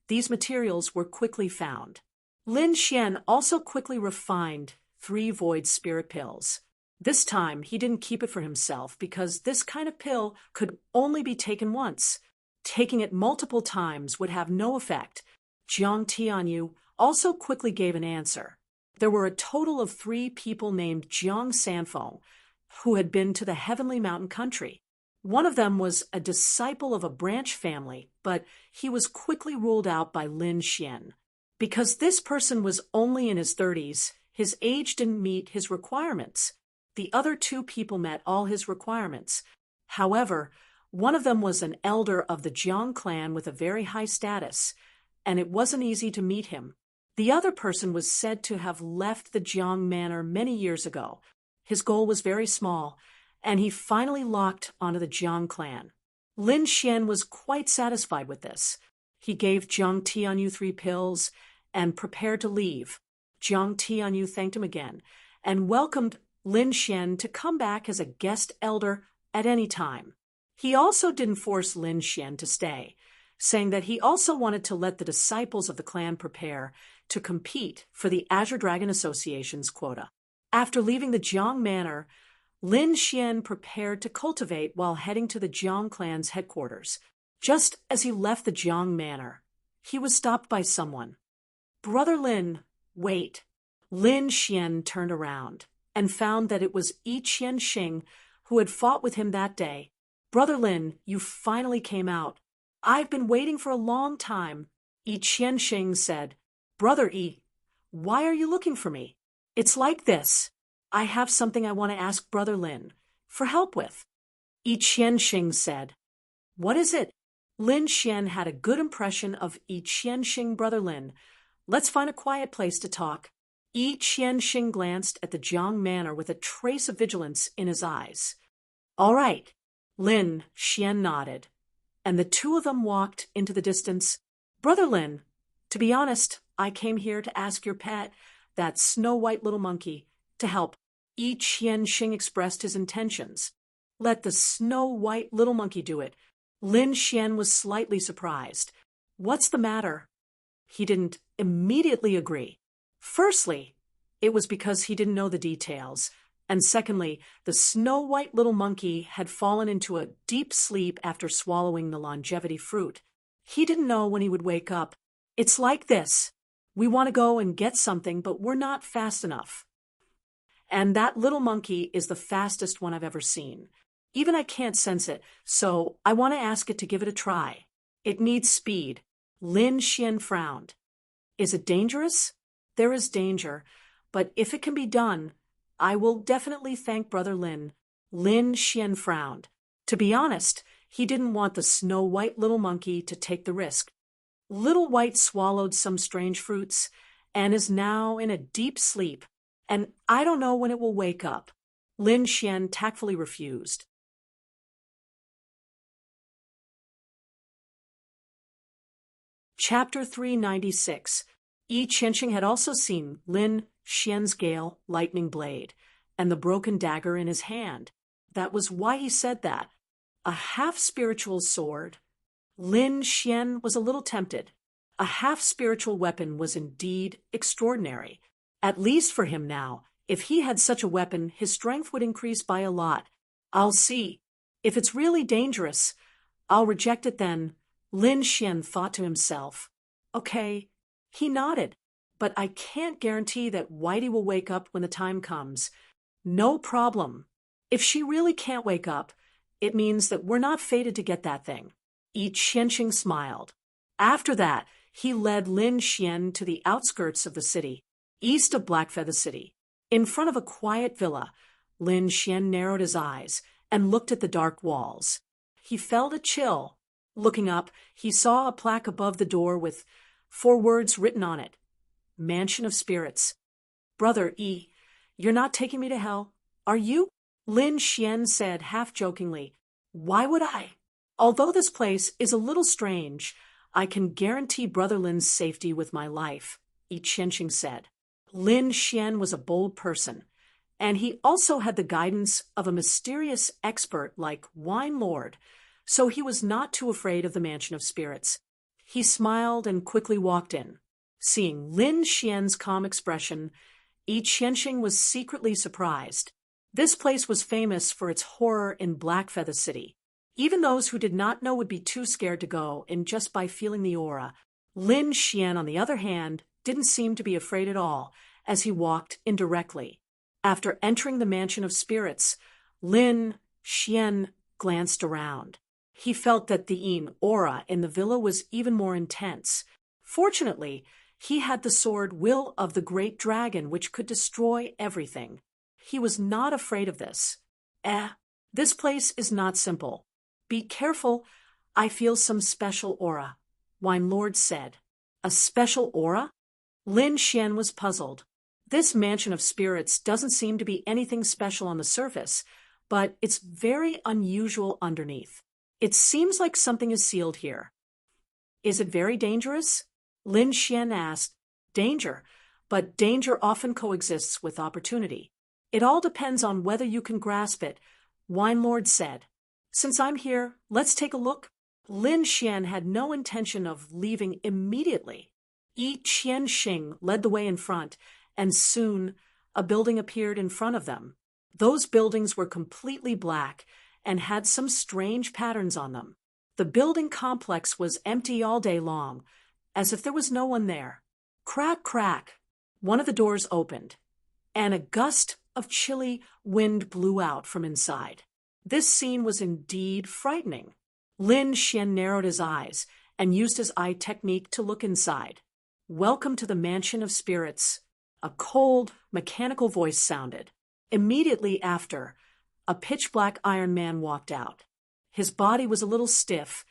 these materials were quickly found. Lin Xian also quickly refined 3 void spirit pills. This time, he didn't keep it for himself because this kind of pill could only be taken once. Taking it multiple times would have no effect. Jiang Tianyu also quickly gave an answer. There were a total of 3 people named Jiang Sanfeng who had been to the Heavenly Mountain country. One of them was a disciple of a branch family, but he was quickly ruled out by Lin Xian. Because this person was only in his 30s, his age didn't meet his requirements. The other 2 people met all his requirements. However, one of them was an elder of the Jiang clan with a very high status, and it wasn't easy to meet him. The other person was said to have left the Jiang Manor many years ago. His goal was very small, and he finally locked onto the Jiang clan. Lin Xian was quite satisfied with this. He gave Jiang Tianyu 3 pills and prepared to leave. Jiang Tianyu thanked him again and welcomed Lin Xian to come back as a guest elder at any time. He also didn't force Lin Xian to stay, saying that he also wanted to let the disciples of the clan prepare to compete for the Azure Dragon Association's quota. After leaving the Jiang Manor, Lin Xian prepared to cultivate while heading to the Jiang clan's headquarters. Just as he left the Jiang Manor, he was stopped by someone. Brother Lin, wait. Lin Xian turned around and found that it was Yi Qianxing who had fought with him that day. Brother Lin, you finally came out. I've been waiting for a long time, Yi Qianxing said. Brother Yi, why are you looking for me? It's like this. I have something I want to ask Brother Lin for help with. Yi Qianxing said. What is it? Lin Xian had a good impression of Yi Qianxing. Brother Lin, let's find a quiet place to talk. Yi Qianxing glanced at the Jiang Manor with a trace of vigilance in his eyes. All right. Lin Xian nodded, and the two of them walked into the distance. Brother Lin, to be honest, I came here to ask your pet, that snow-white little monkey, to help. Yi Qianxing expressed his intentions. Let the snow-white little monkey do it. Lin Xian was slightly surprised. What's the matter? He didn't immediately agree. Firstly, it was because he didn't know the details. And secondly, the snow-white little monkey had fallen into a deep sleep after swallowing the longevity fruit. He didn't know when he would wake up. It's like this. We want to go and get something, but we're not fast enough. And that little monkey is the fastest one I've ever seen. Even I can't sense it, so I want to ask it to give it a try. It needs speed. Lin Xian frowned. Is it dangerous? There is danger, but if it can be done, I will definitely thank Brother Lin. Lin Xian frowned. To be honest, he didn't want the snow-white little monkey to take the risk. Little White swallowed some strange fruits and is now in a deep sleep, and I don't know when it will wake up. Lin Xian tactfully refused. Chapter 396. Yi Qianxing had also seen Lin Xian's gale lightning blade and the broken dagger in his hand. That was why he said that. A half-spiritual sword. Lin Xian was a little tempted. A half-spiritual weapon was indeed extraordinary. At least for him now. If he had such a weapon, his strength would increase by a lot. I'll see. If it's really dangerous, I'll reject it then. Lin Xian thought to himself. Okay. He nodded. But I can't guarantee that Whitey will wake up when the time comes. No problem. If she really can't wake up, it means that we're not fated to get that thing. Yi Qianxing smiled. After that, he led Lin Xian to the outskirts of the city, east of Blackfeather City. In front of a quiet villa, Lin Xian narrowed his eyes and looked at the dark walls. He felt a chill. Looking up, he saw a plaque above the door with 4 words written on it. Mansion of Spirits. Brother Yi, you're not taking me to hell, are you? Lin Xian said half-jokingly. Why would I? Although this place is a little strange, I can guarantee Brother Lin's safety with my life, Yi Qianxing said. Lin Xian was a bold person, and he also had the guidance of a mysterious expert like Wine Lord, so he was not too afraid of the Mansion of Spirits. He smiled and quickly walked in. Seeing Lin Xian's calm expression, Yi Qianxing was secretly surprised. This place was famous for its horror in Blackfeather City. Even those who did not know would be too scared to go in just by feeling the aura. Lin Xian, on the other hand, didn't seem to be afraid at all as he walked indirectly. After entering the Mansion of Spirits, Lin Xian glanced around. He felt that the Yin aura in the villa was even more intense. Fortunately, he had the sword Will of the Great Dragon, which could destroy everything. He was not afraid of this. This place is not simple. Be careful, I feel some special aura, Wine Lord said. A special aura? Lin Xian was puzzled. This Mansion of Spirits doesn't seem to be anything special on the surface, but it's very unusual underneath. It seems like something is sealed here. Is it very dangerous? Lin Xian asked. Danger, but danger often coexists with opportunity. It all depends on whether you can grasp it, Wine Lord said. Since I'm here, let's take a look. Lin Xian had no intention of leaving immediately. Yi Qianxing led the way in front, and soon a building appeared in front of them. Those buildings were completely black and had some strange patterns on them. The building complex was empty all day long, as if there was no one there. Crack, crack. One of the doors opened, and a gust of chilly wind blew out from inside. This scene was indeed frightening. Lin Xian narrowed his eyes and used his eye technique to look inside. "Welcome to the Mansion of Spirits," a cold, mechanical voice sounded. Immediately after, a pitch-black Iron Man walked out. His body was a little stiff,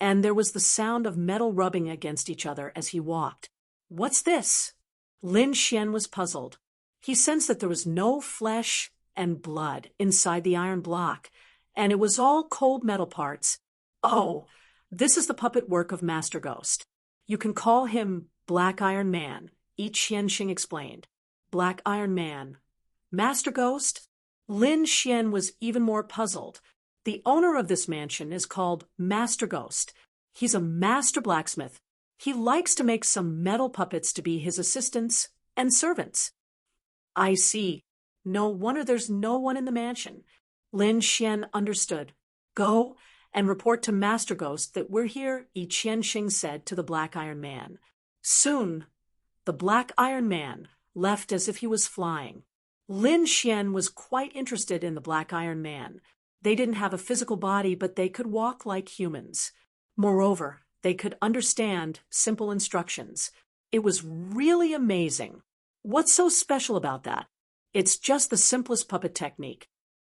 and there was the sound of metal rubbing against each other as he walked. "What's this?" Lin Xian was puzzled. He sensed that there was no flesh and blood inside the iron block, and it was all cold metal parts. "Oh, this is the puppet work of Master Ghost. You can call him Black Iron Man," Yi Qianxing explained. "Black Iron Man. Master Ghost?" Lin Xian was even more puzzled. The owner of this mansion is called Master Ghost. He's a master blacksmith. He likes to make some metal puppets to be his assistants and servants. "I see. No wonder there's no one in the mansion." Lin Xian understood. "Go and report to Master Ghost that we're here," Yi Qianxing said to the Black Iron Man. Soon, the Black Iron Man left as if he was flying. Lin Xian was quite interested in the Black Iron Man. They didn't have a physical body, but they could walk like humans. Moreover, they could understand simple instructions. It was really amazing. What's so special about that? It's just the simplest puppet technique.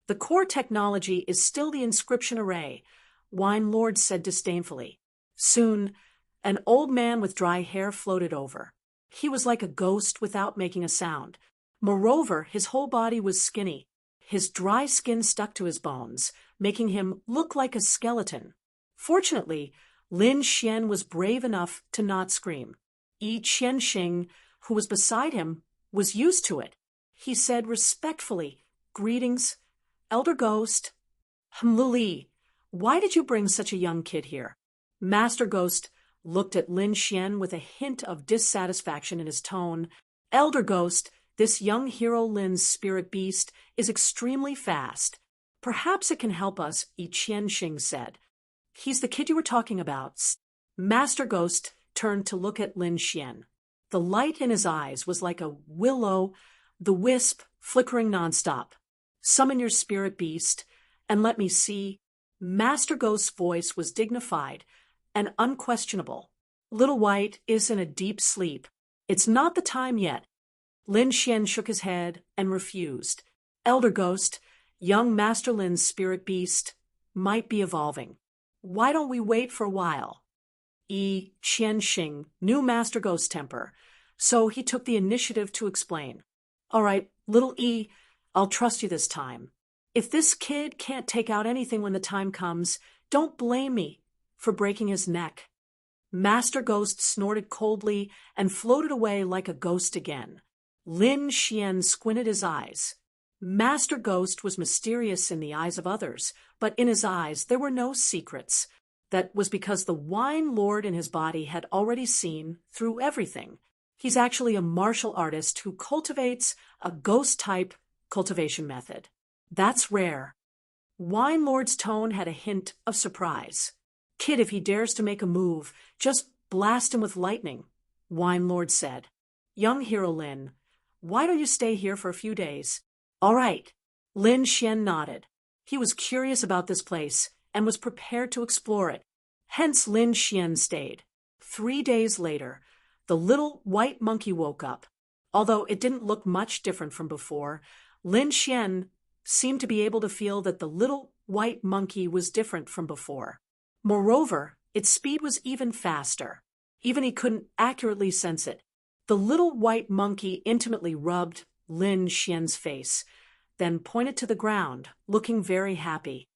The core technology is still the inscription array, Wine Lord said disdainfully. Soon, an old man with dry hair floated over. He was like a ghost without making a sound. Moreover, his whole body was skinny. His dry skin stuck to his bones, making him look like a skeleton. Fortunately, Lin Xian was brave enough to not scream. Yi Qianxing, who was beside him, was used to it. He said respectfully, "Greetings, Elder Ghost." "Li, why did you bring such a young kid here?" Master Ghost looked at Lin Xian with a hint of dissatisfaction in his tone. "Elder Ghost, this young hero Lin's spirit beast is extremely fast. Perhaps it can help us," Yi Qianxing said. "He's the kid you were talking about." Master Ghost turned to look at Lin Xian. The light in his eyes was like a willow, the wisp flickering nonstop. "Summon your spirit beast, and let me see." Master Ghost's voice was dignified and unquestionable. "Little White is in a deep sleep. It's not the time yet." Lin Xian shook his head and refused. "Elder Ghost, young Master Lin's spirit beast might be evolving. Why don't we wait for a while?" Yi Qianxing knew Master Ghost's temper, so he took the initiative to explain. "All right, little Yi, I'll trust you this time. If this kid can't take out anything when the time comes, don't blame me for breaking his neck." Master Ghost snorted coldly and floated away like a ghost again. Lin Xian squinted his eyes. Master Ghost was mysterious in the eyes of others, but in his eyes there were no secrets. That was because the Wine Lord in his body had already seen through everything. He's actually a martial artist who cultivates a ghost-type cultivation method. That's rare. Wine Lord's tone had a hint of surprise. "Kid, if he dares to make a move, just blast him with lightning," Wine Lord said. "Young hero Lin, why don't you stay here for a few days?" "All right." Lin Xian nodded. He was curious about this place and was prepared to explore it. Hence Lin Xian stayed. 3 days later, the little white monkey woke up. Although it didn't look much different from before, Lin Xian seemed to be able to feel that the little white monkey was different from before. Moreover, its speed was even faster. Even he couldn't accurately sense it. The little white monkey intimately rubbed Lin Xian's face, then pointed to the ground, looking very happy.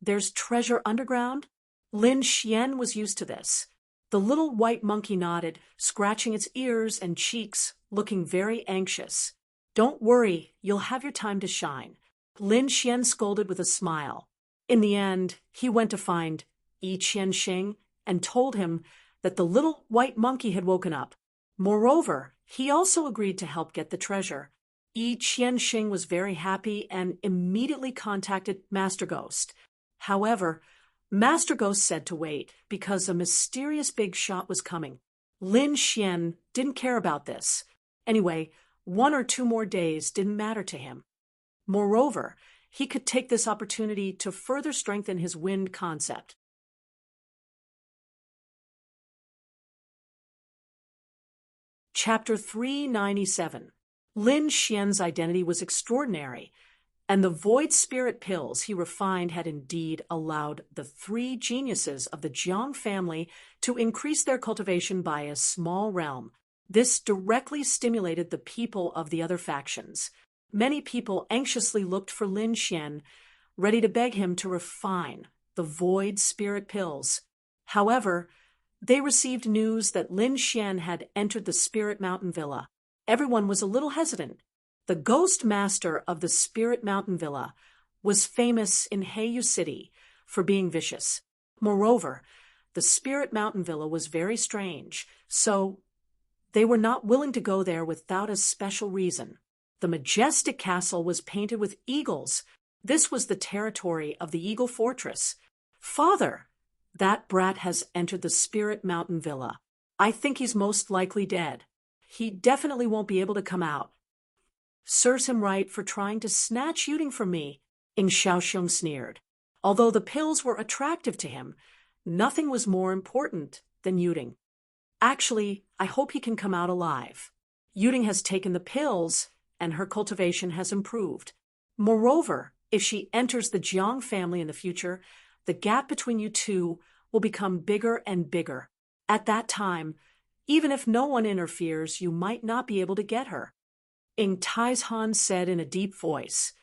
"There's treasure underground?" Lin Xian was used to this. The little white monkey nodded, scratching its ears and cheeks, looking very anxious. "Don't worry, you'll have your time to shine," Lin Xian scolded with a smile. In the end, he went to find Yi Qianxing and told him that the little white monkey had woken up. Moreover, he also agreed to help get the treasure. Yi Qianxing was very happy and immediately contacted Master Ghost. However, Master Ghost said to wait because a mysterious big shot was coming. Lin Xian didn't care about this. Anyway, 1 or 2 more days didn't matter to him. Moreover, he could take this opportunity to further strengthen his wind concept. Chapter 397. Lin Xian's identity was extraordinary, and the void spirit pills he refined had indeed allowed the 3 geniuses of the Jiang family to increase their cultivation by a small realm. This directly stimulated the people of the other factions. Many people anxiously looked for Lin Xian, ready to beg him to refine the void spirit pills. However, they received news that Lin Xian had entered the Spirit Mountain Villa. Everyone was a little hesitant. The ghost master of the Spirit Mountain Villa was famous in Heiyu City for being vicious. Moreover, the Spirit Mountain Villa was very strange, so they were not willing to go there without a special reason. The majestic castle was painted with eagles. This was the territory of the Eagle Fortress. "Father, that brat has entered the Spirit Mountain Villa. I think he's most likely dead. He definitely won't be able to come out. Serves him right for trying to snatch Yuding from me," Ing Xiaoxiong sneered. Although the pills were attractive to him, nothing was more important than Yuding. "Actually, I hope he can come out alive. Yuding has taken the pills, and her cultivation has improved. Moreover, if she enters the Jiang family in the future, the gap between you two will become bigger and bigger. At that time, even if no one interferes, you might not be able to get her," Ing Taizhan said in a deep voice.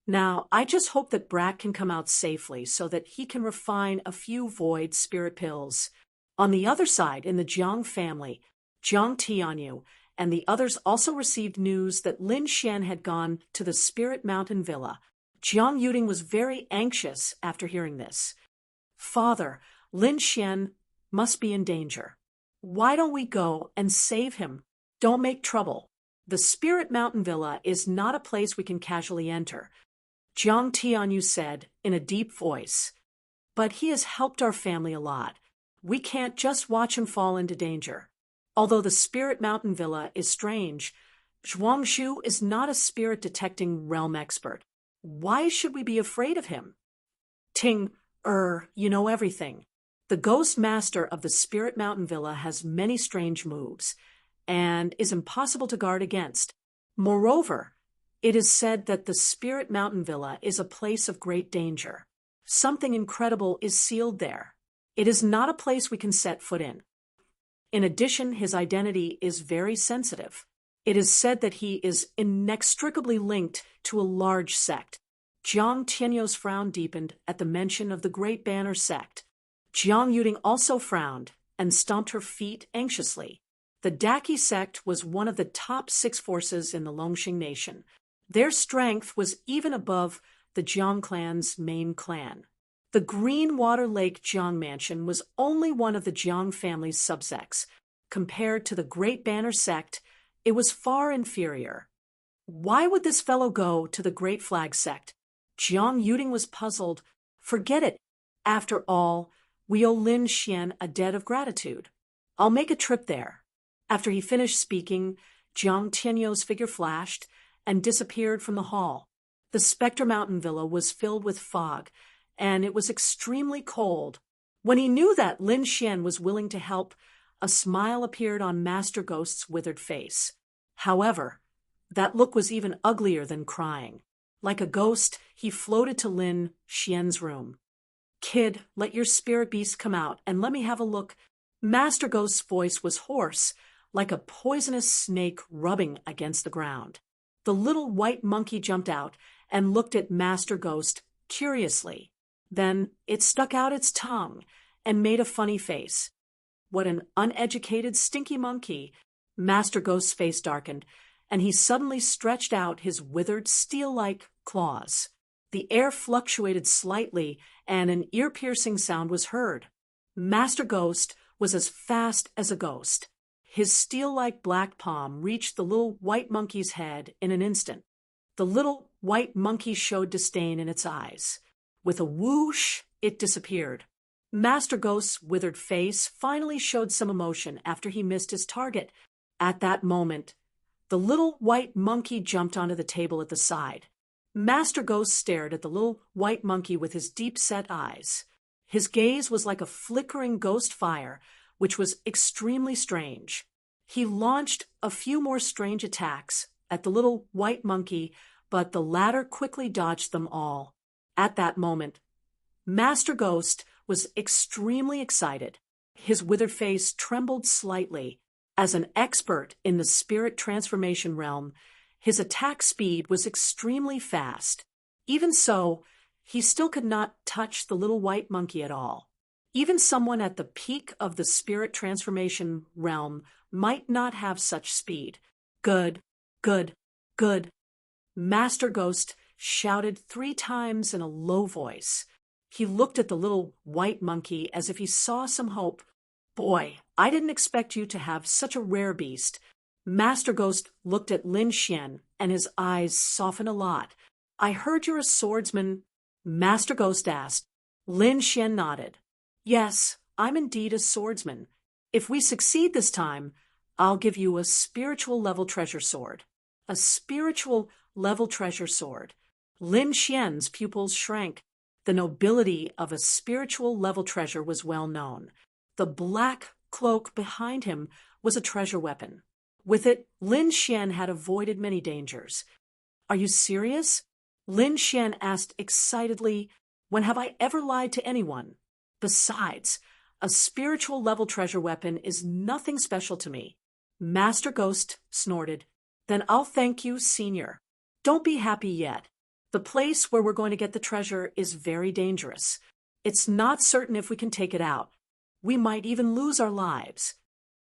"Now, I just hope that Brat can come out safely so that he can refine a few void spirit pills." On the other side, in the Jiang family, Jiang Tianyu and the others also received news that Lin Xian had gone to the Spirit Mountain Villa. Jiang Yuding was very anxious after hearing this. "Father, Lin Xian must be in danger. Why don't we go and save him? Don't make trouble. The Spirit Mountain Villa is not a place we can casually enter," Jiang Tianyu said in a deep voice. "But he has helped our family a lot. We can't just watch him fall into danger. Although the Spirit Mountain Villa is strange, Zhuangshu is not a spirit-detecting realm expert. Why should we be afraid of him?" "Ting, you know everything. The Ghost Master of the Spirit Mountain Villa has many strange moves, and is impossible to guard against. Moreover, it is said that the Spirit Mountain Villa is a place of great danger. Something incredible is sealed there. It is not a place we can set foot in. In addition, his identity is very sensitive. It is said that he is inextricably linked to a large sect." Jiang Tianyu's frown deepened at the mention of the Great Banner sect. Jiang Yuding also frowned and stomped her feet anxiously. The Daki sect was one of the top 6 forces in the Longxing nation. Their strength was even above the Jiang clan's main clan. The Green Water Lake Jiang Mansion was only one of the Jiang family's subsects. Compared to the Great Banner sect, it was far inferior. Why would this fellow go to the Great Flag sect? Jiang Yuding was puzzled. Forget it. After all, we owe Lin Xian a debt of gratitude. I'll make a trip there. After he finished speaking, Jiang Tianyu's figure flashed and disappeared from the hall. The Spectre Mountain Villa was filled with fog, and it was extremely cold. When he knew that Lin Xian was willing to help, a smile appeared on Master Ghost's withered face. However, that look was even uglier than crying. Like a ghost, he floated to Lin Xian's room. "Kid, let your spirit beast come out and let me have a look." Master Ghost's voice was hoarse, like a poisonous snake rubbing against the ground. The little white monkey jumped out and looked at Master Ghost curiously. Then it stuck out its tongue and made a funny face. What an uneducated, stinky monkey! Master Ghost's face darkened, and he suddenly stretched out his withered, steel-like claws. The air fluctuated slightly, and an ear-piercing sound was heard. Master Ghost was as fast as a ghost. His steel-like black palm reached the little white monkey's head in an instant. The little white monkey showed disdain in its eyes. With a whoosh, it disappeared. Master Ghost's withered face finally showed some emotion after he missed his target. At that moment, the little white monkey jumped onto the table at the side. Master Ghost stared at the little white monkey with his deep-set eyes. His gaze was like a flickering ghost fire, which was extremely strange. He launched a few more strange attacks at the little white monkey, but the latter quickly dodged them all. At that moment, Master Ghost was extremely excited. His withered face trembled slightly. As an expert in the spirit transformation realm, his attack speed was extremely fast. Even so, he still could not touch the little white monkey at all. Even someone at the peak of the spirit transformation realm might not have such speed. Good, good, good. Master Ghost shouted 3 times in a low voice. He looked at the little white monkey as if he saw some hope. Boy, I didn't expect you to have such a rare beast. Master Ghost looked at Lin Xian, and his eyes softened a lot. I heard you're a swordsman. Master Ghost asked. Lin Xian nodded. Yes, I'm indeed a swordsman. If we succeed this time, I'll give you a spiritual level treasure sword. A spiritual level treasure sword. Lin Xian's pupils shrank. The nobility of a spiritual level treasure was well known. The black cloak behind him was a treasure weapon. With it, Lin Xian had avoided many dangers. Are you serious? Lin Xian asked excitedly. When have I ever lied to anyone? Besides, a spiritual level treasure weapon is nothing special to me. Master Ghost snorted. Then I'll thank you, Senior. Don't be happy yet. The place where we're going to get the treasure is very dangerous. It's not certain if we can take it out. We might even lose our lives.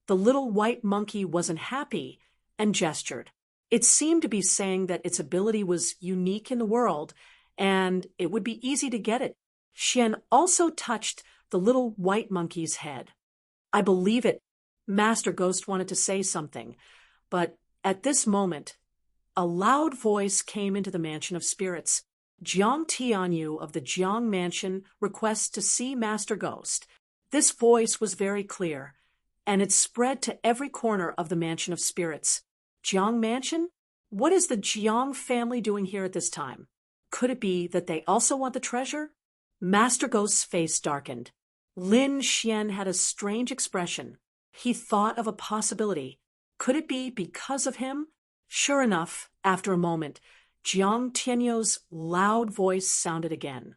The little white monkey wasn't happy and gestured. It seemed to be saying that its ability was unique in the world and it would be easy to get it. Xian also touched the little white monkey's head. I believe it. Master Ghost wanted to say something, but at this moment, a loud voice came into the Mansion of Spirits. Jiang Tianyu of the Jiang Mansion requests to see Master Ghost. This voice was very clear, and it spread to every corner of the Mansion of Spirits. Jiang Mansion? What is the Jiang family doing here at this time? Could it be that they also want the treasure? Master Ghost's face darkened. Lin Xian had a strange expression. He thought of a possibility. Could it be because of him? Sure enough, after a moment, Jiang Tianyu's loud voice sounded again.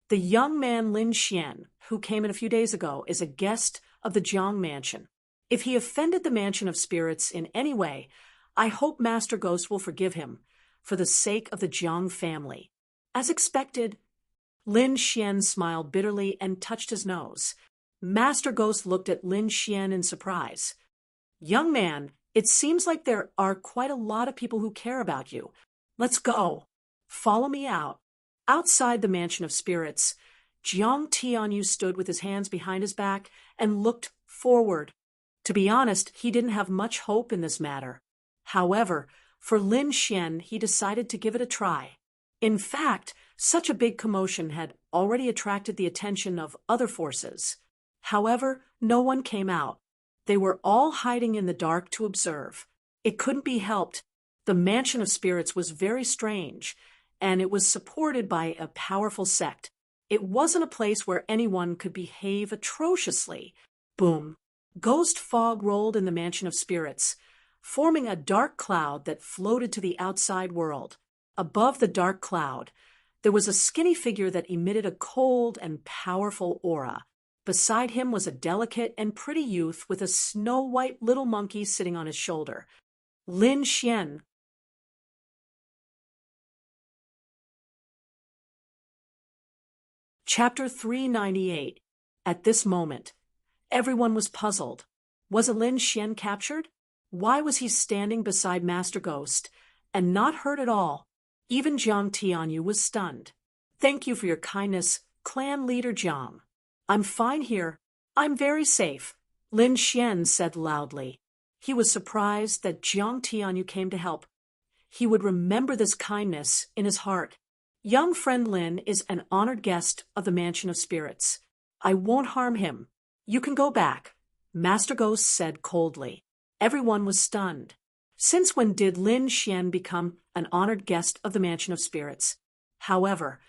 The young man Lin Xian, who came in a few days ago, is a guest of the Jiang Mansion. If he offended the Mansion of Spirits in any way, I hope Master Ghost will forgive him, for the sake of the Jiang family. As expected, Lin Xian smiled bitterly and touched his nose. Master Ghost looked at Lin Xian in surprise. Young man, it seems like there are quite a lot of people who care about you. Let's go. Follow me out. Outside the Mansion of Spirits, Jiang Tianyu stood with his hands behind his back and looked forward. To be honest, he didn't have much hope in this matter. However, for Lin Xian, he decided to give it a try. In fact, such a big commotion had already attracted the attention of other forces. However, no one came out. They were all hiding in the dark to observe. It couldn't be helped. The Mansion of Spirits was very strange, and it was supported by a powerful sect. It wasn't a place where anyone could behave atrociously. Boom. Ghost fog rolled in the Mansion of Spirits, forming a dark cloud that floated to the outside world. Above the dark cloud, there was a skinny figure that emitted a cold and powerful aura. Beside him was a delicate and pretty youth with a snow-white little monkey sitting on his shoulder. Lin Xian. Chapter 398. At this moment, everyone was puzzled. Was Lin Xian captured? Why was he standing beside Master Ghost and not hurt at all? Even Jiang Tianyu was stunned. Thank you for your kindness, clan leader Jiang. I'm fine here. I'm very safe, Lin Xian said loudly. He was surprised that Jiang Tianyu came to help. He would remember this kindness in his heart. Young friend Lin is an honored guest of the Mansion of Spirits. I won't harm him. You can go back, Master Ghost said coldly. Everyone was stunned. Since when did Lin Xian become an honored guest of the Mansion of Spirits? However,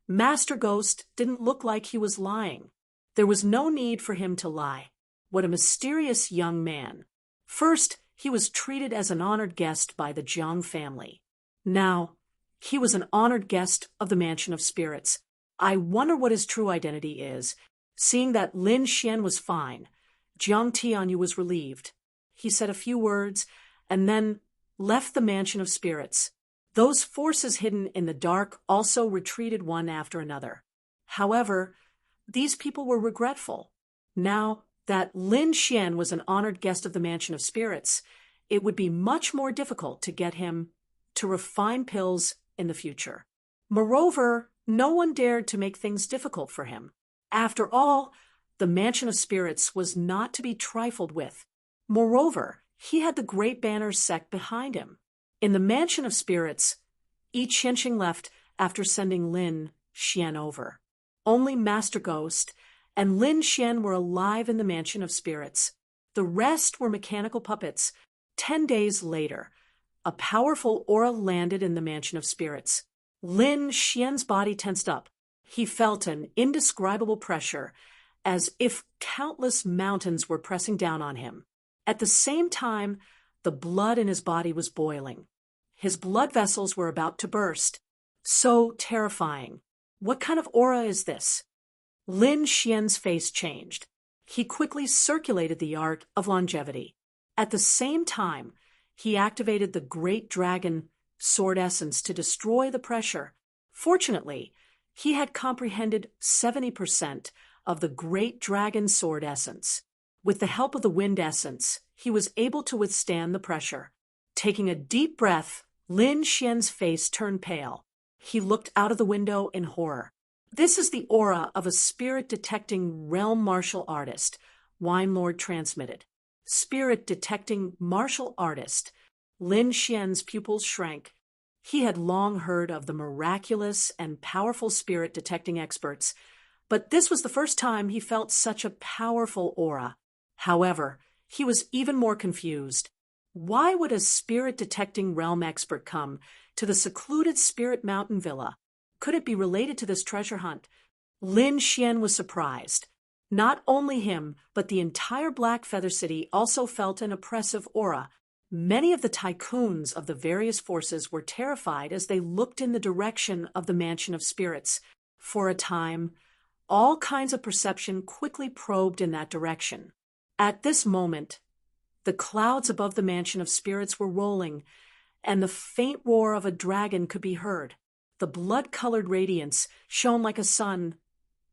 Master Ghost didn't look like he was lying. There was no need for him to lie. What a mysterious young man. First, he was treated as an honored guest by the Jiang family. Now, he was an honored guest of the Mansion of Spirits. I wonder what his true identity is. Seeing that Lin Xian was fine, Jiang Tianyu was relieved. He said a few words and then left the Mansion of Spirits. Those forces hidden in the dark also retreated one after another. However, these people were regretful. Now that Lin Xian was an honored guest of the Mansion of Spirits, it would be much more difficult to get him to refine pills in the future. Moreover, no one dared to make things difficult for him. After all, the Mansion of Spirits was not to be trifled with. Moreover, he had the Great Banner sect behind him. In the Mansion of Spirits, Yi Qianqing left after sending Lin Xian over. Only Master Ghost and Lin Xian were alive in the Mansion of Spirits. The rest were mechanical puppets. 10 days later, a powerful aura landed in the Mansion of Spirits. Lin Xian's body tensed up. He felt an indescribable pressure, as if countless mountains were pressing down on him. At the same time, the blood in his body was boiling. His blood vessels were about to burst. So terrifying. What kind of aura is this? Lin Xian's face changed. He quickly circulated the art of longevity. At the same time, he activated the Great Dragon Sword Essence to destroy the pressure. Fortunately, he had comprehended 70% of the Great Dragon Sword Essence. With the help of the Wind Essence, he was able to withstand the pressure. Taking a deep breath, Lin Xian's face turned pale. He looked out of the window in horror. This is the aura of a spirit-detecting realm martial artist, Wine Lord transmitted. Spirit-detecting martial artist. Lin Xian's pupils shrank. He had long heard of the miraculous and powerful spirit-detecting experts, but this was the first time he felt such a powerful aura. However, he was even more confused. Why would a spirit-detecting realm expert come to the secluded Spirit Mountain Villa? Could it be related to this treasure hunt? Lin Xian was surprised. Not only him, but the entire Black Feather City also felt an oppressive aura. Many of the tycoons of the various forces were terrified as they looked in the direction of the Mansion of Spirits. For a time, all kinds of perception quickly probed in that direction. At this moment, the clouds above the Mansion of Spirits were rolling, and the faint roar of a dragon could be heard. The blood-colored radiance shone like a sun,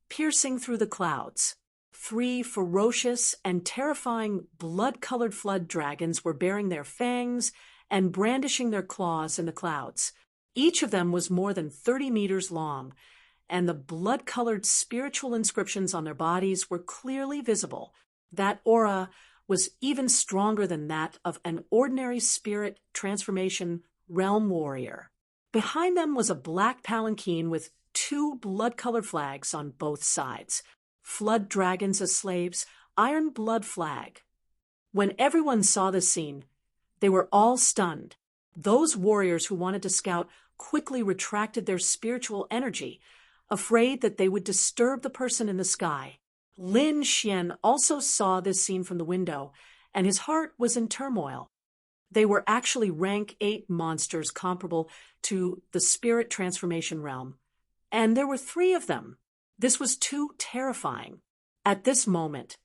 piercing through the clouds. 3 ferocious and terrifying blood-colored flood dragons were baring their fangs and brandishing their claws in the clouds. Each of them was more than 30 meters long, and the blood-colored spiritual inscriptions on their bodies were clearly visible. That aura was even stronger than that of an ordinary spirit transformation realm warrior. Behind them was a black palanquin with 2 blood-colored flags on both sides. Flood dragons as slaves, iron blood flag. When everyone saw this scene, they were all stunned. Those warriors who wanted to scout quickly retracted their spiritual energy, afraid that they would disturb the person in the sky. Lin Xian also saw this scene from the window, and his heart was in turmoil. They were actually rank 8 monsters comparable to the spirit transformation realm, and there were 3 of them. This was too terrifying. At this moment,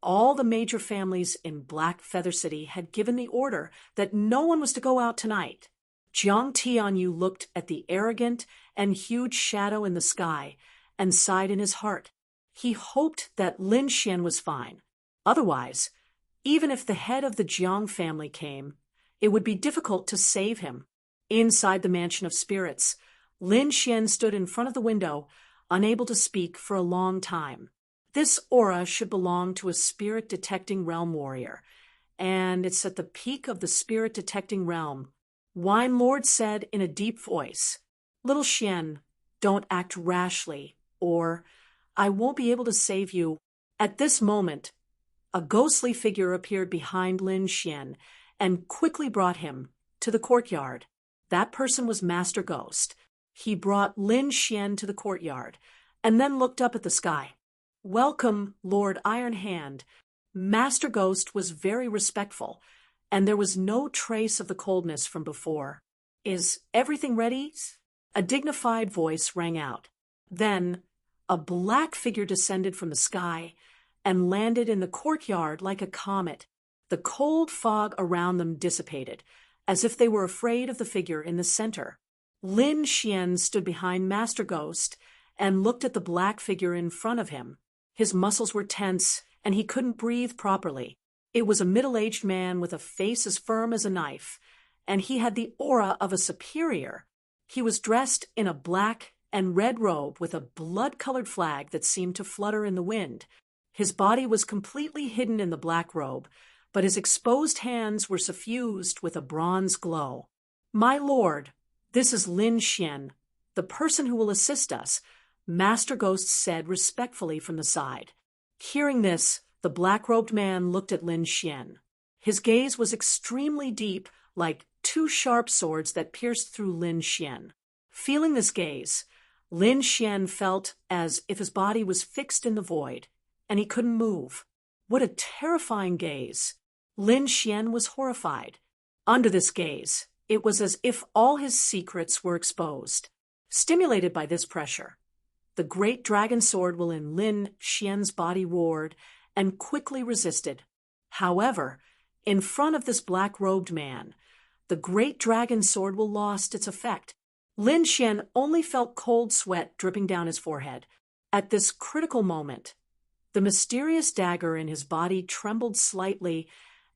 all the major families in Black Feather City had given the order that no one was to go out tonight. Jiang Tianyu looked at the arrogant and huge shadow in the sky and sighed in his heart. He hoped that Lin Xian was fine. Otherwise, even if the head of the Jiang family came, it would be difficult to save him. Inside the Mansion of Spirits, Lin Xian stood in front of the window, unable to speak for a long time. This aura should belong to a spirit-detecting realm warrior, and it's at the peak of the spirit-detecting realm. Wine Lord said in a deep voice, "Little Xian, don't act rashly, or I won't be able to save you. At this moment, a ghostly figure appeared behind Lin Xian and quickly brought him to the courtyard. That person was Master Ghost. He brought Lin Xian to the courtyard and then looked up at the sky. Welcome, Lord Iron Hand. Master Ghost was very respectful, and there was no trace of the coldness from before. Is everything ready? A dignified voice rang out. Then, a black figure descended from the sky and landed in the courtyard like a comet. The cold fog around them dissipated, as if they were afraid of the figure in the center. Lin Xian stood behind Master Ghost and looked at the black figure in front of him. His muscles were tense, and he couldn't breathe properly. It was a middle-aged man with a face as firm as a knife, and he had the aura of a superior. He was dressed in a black and red robe with a blood-colored flag that seemed to flutter in the wind. His body was completely hidden in the black robe, but his exposed hands were suffused with a bronze glow. My lord, this is Lin Xian, the person who will assist us, Master Ghost said respectfully from the side. Hearing this, the black-robed man looked at Lin Xian. His gaze was extremely deep, like two sharp swords that pierced through Lin Xian. Feeling this gaze, Lin Xian felt as if his body was fixed in the void, and he couldn't move. What a terrifying gaze! Lin Xian was horrified. Under this gaze, it was as if all his secrets were exposed. Stimulated by this pressure, the great dragon sword within Lin Xian's body roared and quickly resisted. However, in front of this black-robed man, the great dragon sword lost its effect. Lin Xian only felt cold sweat dripping down his forehead. At this critical moment, the mysterious dagger in his body trembled slightly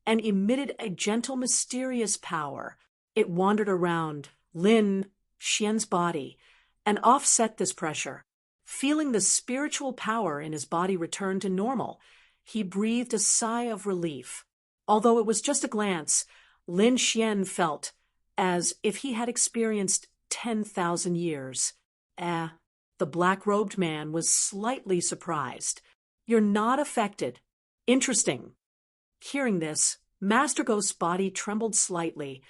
and emitted a gentle, mysterious power. It wandered around Lin Xian's body and offset this pressure. Feeling the spiritual power in his body return to normal, he breathed a sigh of relief. Although it was just a glance, Lin Xian felt as if he had experienced 10,000 years. The black-robed man was slightly surprised. You're not affected. Interesting. Hearing this, Master Ghost's body trembled slightly,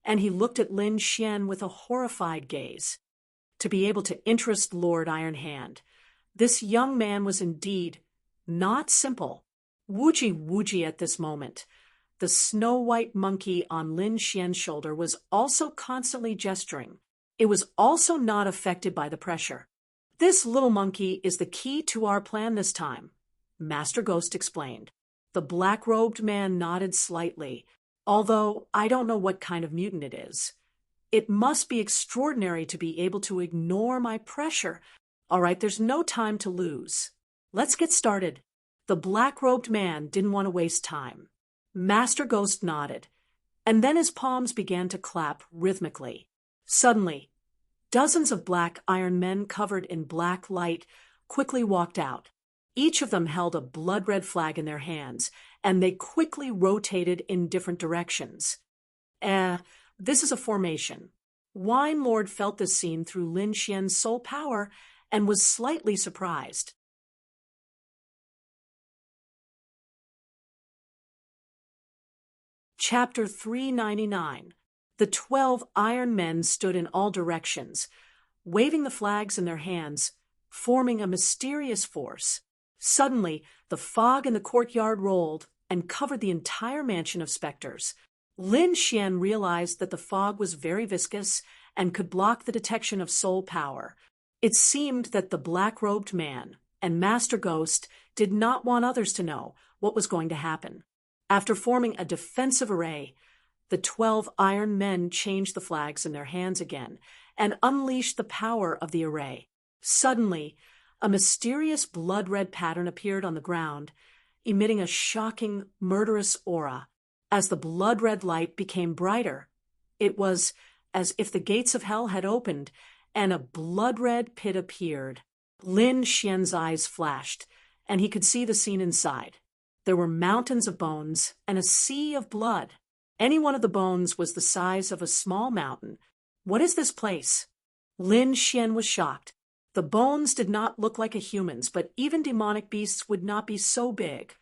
and he looked at Lin Xian with a horrified gaze. To be able to interest Lord Iron Hand, this young man was indeed not simple. Wooji at this moment. The snow-white monkey on Lin Xian's shoulder was also constantly gesturing. It was also not affected by the pressure. This little monkey is the key to our plan this time, Master Ghost explained. The black-robed man nodded slightly, although I don't know what kind of mutant it is. It must be extraordinary to be able to ignore my pressure. All right, there's no time to lose. Let's get started. The black-robed man didn't want to waste time. Master Ghost nodded, and then his palms began to clap rhythmically. Suddenly, dozens of black iron men covered in black light quickly walked out. Each of them held a blood-red flag in their hands, and they quickly rotated in different directions. This is a formation. Wine Lord felt this scene through Lin Xian's soul power and was slightly surprised. Chapter 399. The 12 iron men stood in all directions, waving the flags in their hands, forming a mysterious force. Suddenly, the fog in the courtyard rolled and covered the entire mansion of specters. Lin Xian realized that the fog was very viscous and could block the detection of soul power. It seemed that the black-robed man and Master Ghost did not want others to know what was going to happen. After forming a defensive array, the 12 iron men changed the flags in their hands again and unleashed the power of the array. Suddenly, a mysterious blood-red pattern appeared on the ground, emitting a shocking, murderous aura. As the blood-red light became brighter, it was as if the gates of hell had opened and a blood-red pit appeared. Lin Xian's eyes flashed, and he could see the scene inside. There were mountains of bones and a sea of blood. Any one of the bones was the size of a small mountain. What is this place? Lin Xian was shocked. The bones did not look like a human's, but even demonic beasts would not be so big,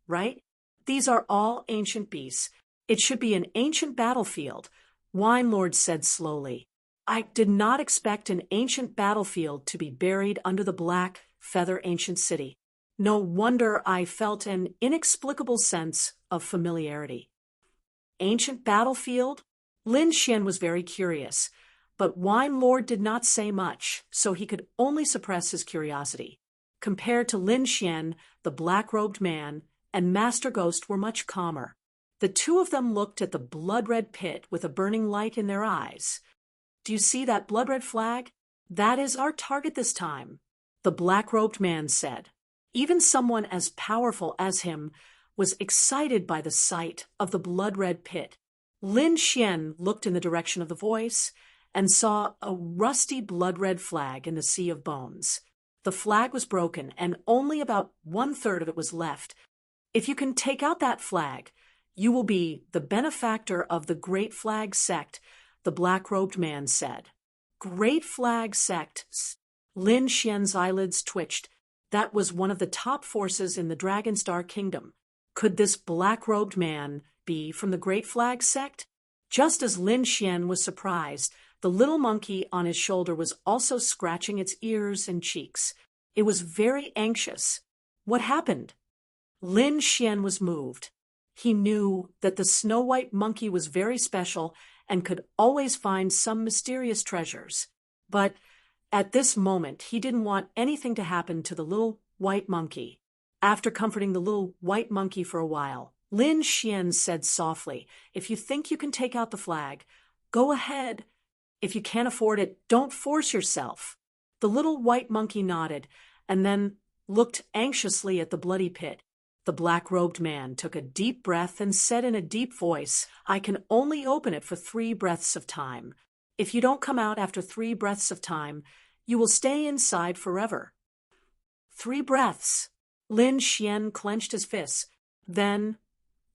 right? These are all ancient beasts. It should be an ancient battlefield, Wine Lord said slowly. I did not expect an ancient battlefield to be buried under the black, feather ancient city. No wonder I felt an inexplicable sense of familiarity. Ancient battlefield? Lin Xian was very curious, but Wine Lord did not say much, so he could only suppress his curiosity. Compared to Lin Xian, the black-robed man and Master Ghost were much calmer. The two of them looked at the blood-red pit with a burning light in their eyes. Do you see that blood-red flag? That is our target this time, the black-robed man said. Even someone as powerful as him was excited by the sight of the blood-red pit. Lin Xian looked in the direction of the voice and saw a rusty blood-red flag in the sea of bones. The flag was broken, and only about 1/3 of it was left. If you can take out that flag, you will be the benefactor of the Great Flag Sect, the black-robed man said. Great Flag Sect. Lin Xian's eyelids twitched. That was one of the top forces in the Dragonstar Kingdom. Could this black-robed man be from the Great Flag Sect? Just as Lin Xian was surprised, the little monkey on his shoulder was also scratching its ears and cheeks. It was very anxious. What happened? Lin Xian was moved. He knew that the snow-white monkey was very special and could always find some mysterious treasures. But at this moment, he didn't want anything to happen to the little white monkey. After comforting the little white monkey for a while, Lin Xian said softly, "If you think you can take out the flag, go ahead. If you can't afford it, don't force yourself." The little white monkey nodded and then looked anxiously at the bloody pit. The black-robed man took a deep breath and said in a deep voice, "I can only open it for 3 breaths of time. If you don't come out after 3 breaths of time, you will stay inside forever." 3 breaths. Lin Xian clenched his fists. Then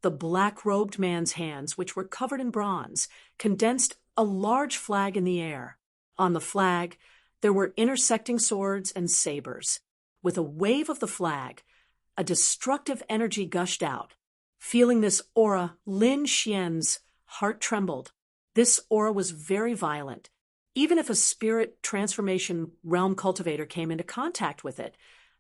the black-robed man's hands, which were covered in bronze, condensed a large flag in the air. On the flag, there were intersecting swords and sabers. With a wave of the flag, a destructive energy gushed out. Feeling this aura, Lin Xian's heart trembled. This aura was very violent. Even if a spirit transformation realm cultivator came into contact with it,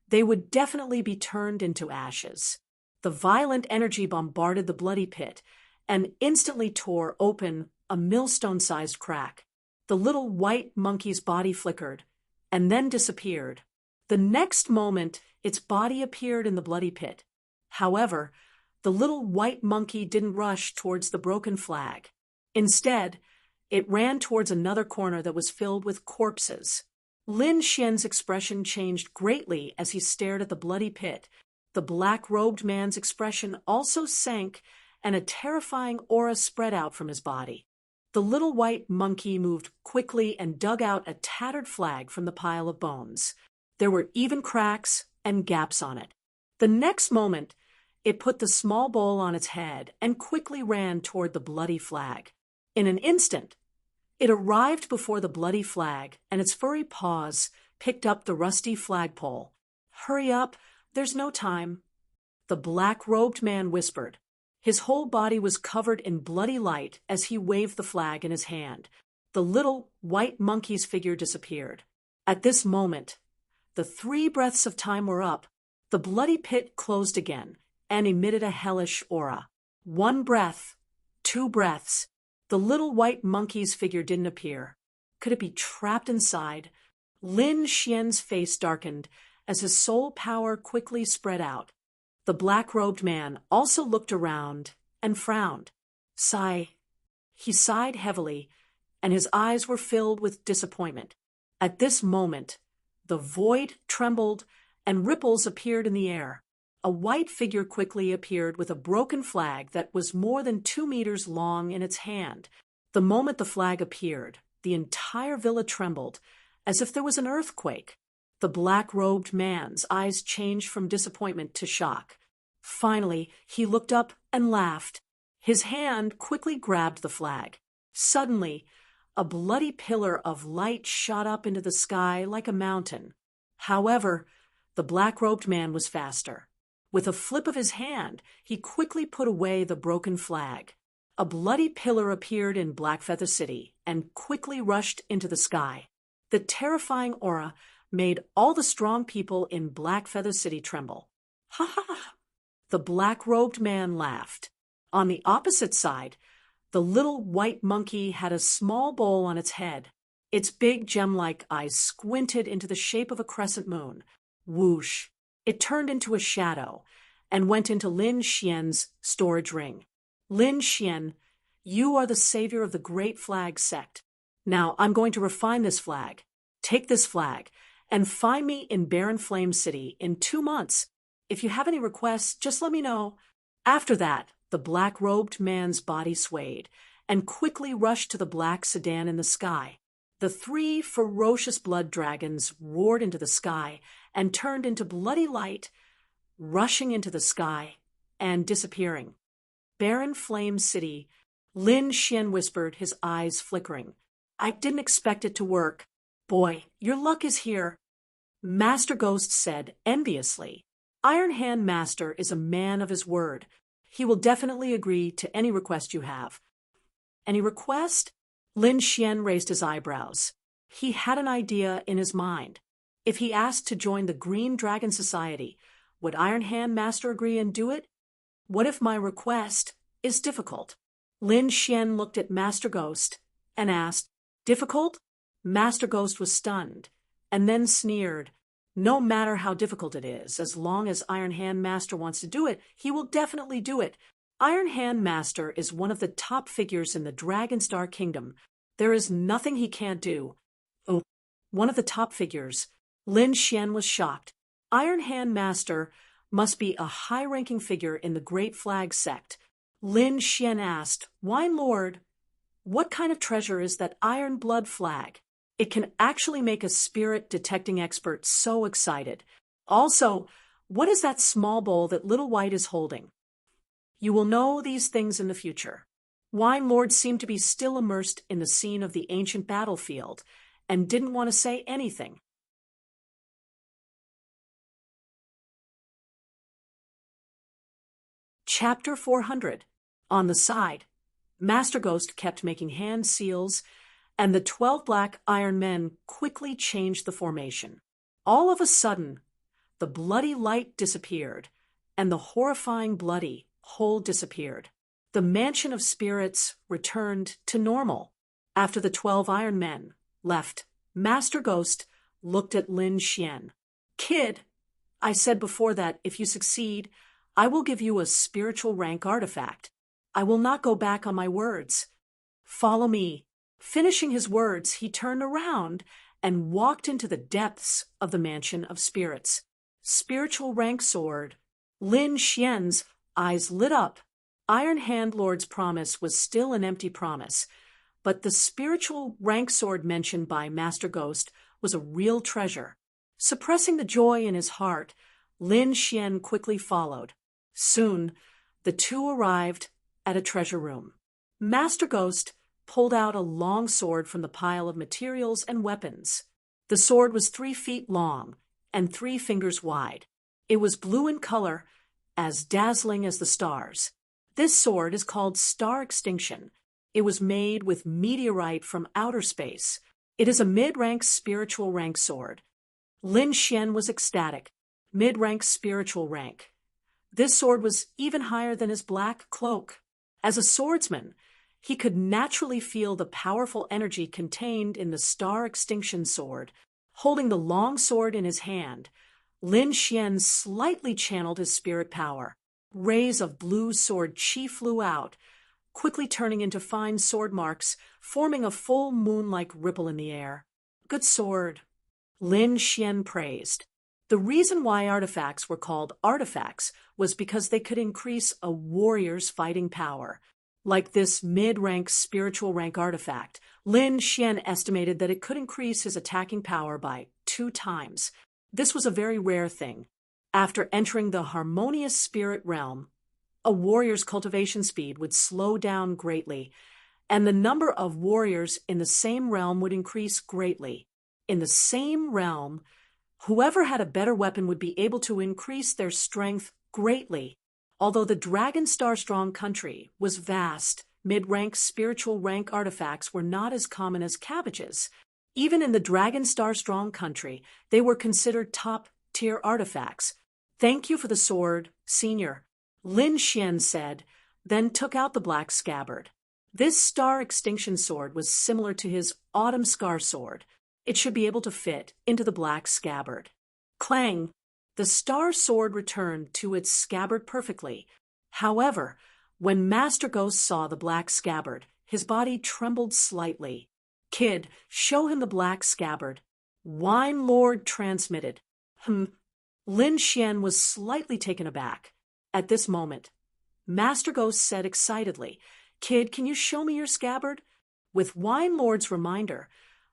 they would definitely be turned into ashes. The violent energy bombarded the bloody pit and instantly tore open a millstone-sized crack. The little white monkey's body flickered and then disappeared. The next moment, its body appeared in the bloody pit. However, the little white monkey didn't rush towards the broken flag. Instead, it ran towards another corner that was filled with corpses. Lin Xian's expression changed greatly as he stared at the bloody pit. The black-robed man's expression also sank, and a terrifying aura spread out from his body. The little white monkey moved quickly and dug out a tattered flag from the pile of bones. There were even cracks and gaps on it. The next moment, it put the small bowl on its head and quickly ran toward the bloody flag. In an instant, it arrived before the bloody flag, and its furry paws picked up the rusty flagpole. "Hurry up, there's no time," the black-robed man whispered. His whole body was covered in bloody light as he waved the flag in his hand. The little white monkey's figure disappeared. At this moment, the 3 breaths of time were up. The bloody pit closed again and emitted a hellish aura. 1 breath, 2 breaths. The little white monkey's figure didn't appear. Could it be trapped inside? Lin Xian's face darkened as his soul power quickly spread out. The black-robed man also looked around and frowned. He sighed heavily, and his eyes were filled with disappointment. At this moment, the void trembled and ripples appeared in the air. A white figure quickly appeared with a broken flag that was more than 2 meters long in its hand. The moment the flag appeared, the entire villa trembled, as if there was an earthquake. The black-robed man's eyes changed from disappointment to shock. Finally, he looked up and laughed. His hand quickly grabbed the flag. Suddenly, a bloody pillar of light shot up into the sky like a mountain. However, the black-robed man was faster. With a flip of his hand, he quickly put away the broken flag. A bloody pillar appeared in Blackfeather City and quickly rushed into the sky. The terrifying aura made all the strong people in Blackfeather City tremble. Ha ha ha! The black-robed man laughed. On the opposite side, the little white monkey had a small bowl on its head. Its big gem-like eyes squinted into the shape of a crescent moon. Whoosh! It turned into a shadow and went into Lin Xian's storage ring. Lin Xian, you are the savior of the Great Flag sect. Now I'm going to refine this flag. Take this flag and find me in Barren Flame City in 2 months. If you have any requests, just let me know. After that, the black-robed man's body swayed and quickly rushed to the black sedan in the sky. The 3 ferocious blood dragons roared into the sky and turned into bloody light, rushing into the sky and disappearing. Barren Flame City, Lin Xian whispered, his eyes flickering. I didn't expect it to work. Boy, your luck is here. Master Ghost said enviously. Iron Hand Master is a man of his word. He will definitely agree to any request you have. Any request? Lin Xian raised his eyebrows. He had an idea in his mind. If he asked to join the Green Dragon Society, would Iron Hand Master agree and do it? What if my request is difficult? Lin Xian looked at Master Ghost and asked, Difficult? Master Ghost was stunned, and then sneered. No matter how difficult it is, as long as Iron Hand Master wants to do it, he will definitely do it. Iron Hand Master is one of the top figures in the Dragonstar Kingdom. There is nothing he can't do. Oh, one of the top figures. Lin Xian was shocked. Iron Hand Master must be a high-ranking figure in the Great Flag sect. Lin Xian asked, Wine Lord, what kind of treasure is that iron blood flag? It can actually make a spirit-detecting expert so excited. Also, what is that small bowl that Little White is holding? You will know these things in the future. Wine Lord seemed to be still immersed in the scene of the ancient battlefield and didn't want to say anything. Chapter 400. On the side, Master Ghost kept making hand seals, and the 12 black iron men quickly changed the formation. All of a sudden, the bloody light disappeared, and the horrifying bloody hole disappeared. The mansion of spirits returned to normal. After the 12 iron men left, Master Ghost looked at Lin Xian. Kid, I said before that if you succeed, I will give you a spiritual rank artifact. I will not go back on my words. Follow me. Finishing his words, he turned around and walked into the depths of the mansion of spirits. Spiritual rank sword. Lin Xian's eyes lit up. Iron Hand Lord's promise was still an empty promise, but the spiritual rank sword mentioned by Master Ghost was a real treasure. Suppressing the joy in his heart, Lin Xian quickly followed. Soon, the two arrived at a treasure room. Master Ghost pulled out a long sword from the pile of materials and weapons. The sword was 3 feet long and 3 fingers wide. It was blue in color, as dazzling as the stars. This sword is called Star Extinction. It was made with meteorite from outer space. It is a mid-rank spiritual rank sword. Lin Xian was ecstatic. Mid-rank spiritual rank. This sword was even higher than his black cloak. As a swordsman, he could naturally feel the powerful energy contained in the Star Extinction sword. Holding the long sword in his hand, Lin Xian slightly channeled his spirit power. Rays of blue sword chi flew out, quickly turning into fine sword marks, forming a full moon-like ripple in the air. Good sword, Lin Xian praised. The reason why artifacts were called artifacts was because they could increase a warrior's fighting power. Like this mid-rank spiritual rank artifact, Lin Xian estimated that it could increase his attacking power by 2 times. This was a very rare thing. After entering the harmonious spirit realm, a warrior's cultivation speed would slow down greatly, and the number of warriors in the same realm would increase greatly. In the same realm, whoever had a better weapon would be able to increase their strength greatly. Although the Dragon Star Strong country was vast, mid-rank spiritual rank artifacts were not as common as cabbages. Even in the Dragon Star Strong country, they were considered top-tier artifacts. "Thank you for the sword, Senior," Lin Xian said, then took out the black scabbard. This Star Extinction sword was similar to his Autumn Scar sword. It should be able to fit into the black scabbard. Clang! The Star Sword returned to its scabbard perfectly. However, when Master Ghost saw the black scabbard, his body trembled slightly. "Kid, show him the black scabbard." Wine Lord transmitted. Lin Xian was slightly taken aback. At this moment, Master Ghost said excitedly, "Kid, can you show me your scabbard?" With Wine Lord's reminder,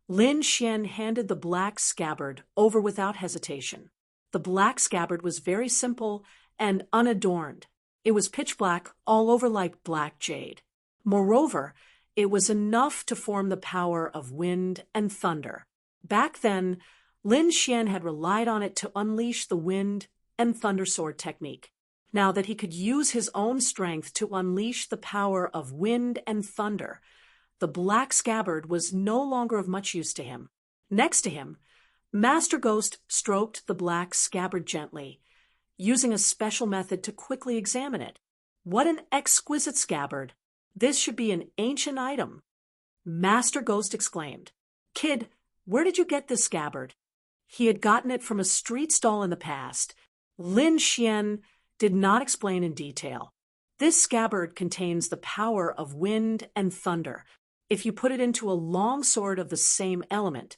Lin Xian handed the black scabbard over without hesitation. The black scabbard was very simple and unadorned. It was pitch black all over like black jade. Moreover, it was enough to form the power of wind and thunder. Back then, Lin Xian had relied on it to unleash the wind and thunder sword technique. Now that he could use his own strength to unleash the power of wind and thunder, the black scabbard was no longer of much use to him. Next to him, Master Ghost stroked the black scabbard gently, using a special method to quickly examine it. What an exquisite scabbard! This should be an ancient item. Master Ghost exclaimed, "Kid, where did you get this scabbard?" He had gotten it from a street stall in the past. Lin Xian did not explain in detail. This scabbard contains the power of wind and thunder. If you put it into a long sword of the same element,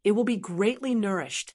it will be greatly nourished.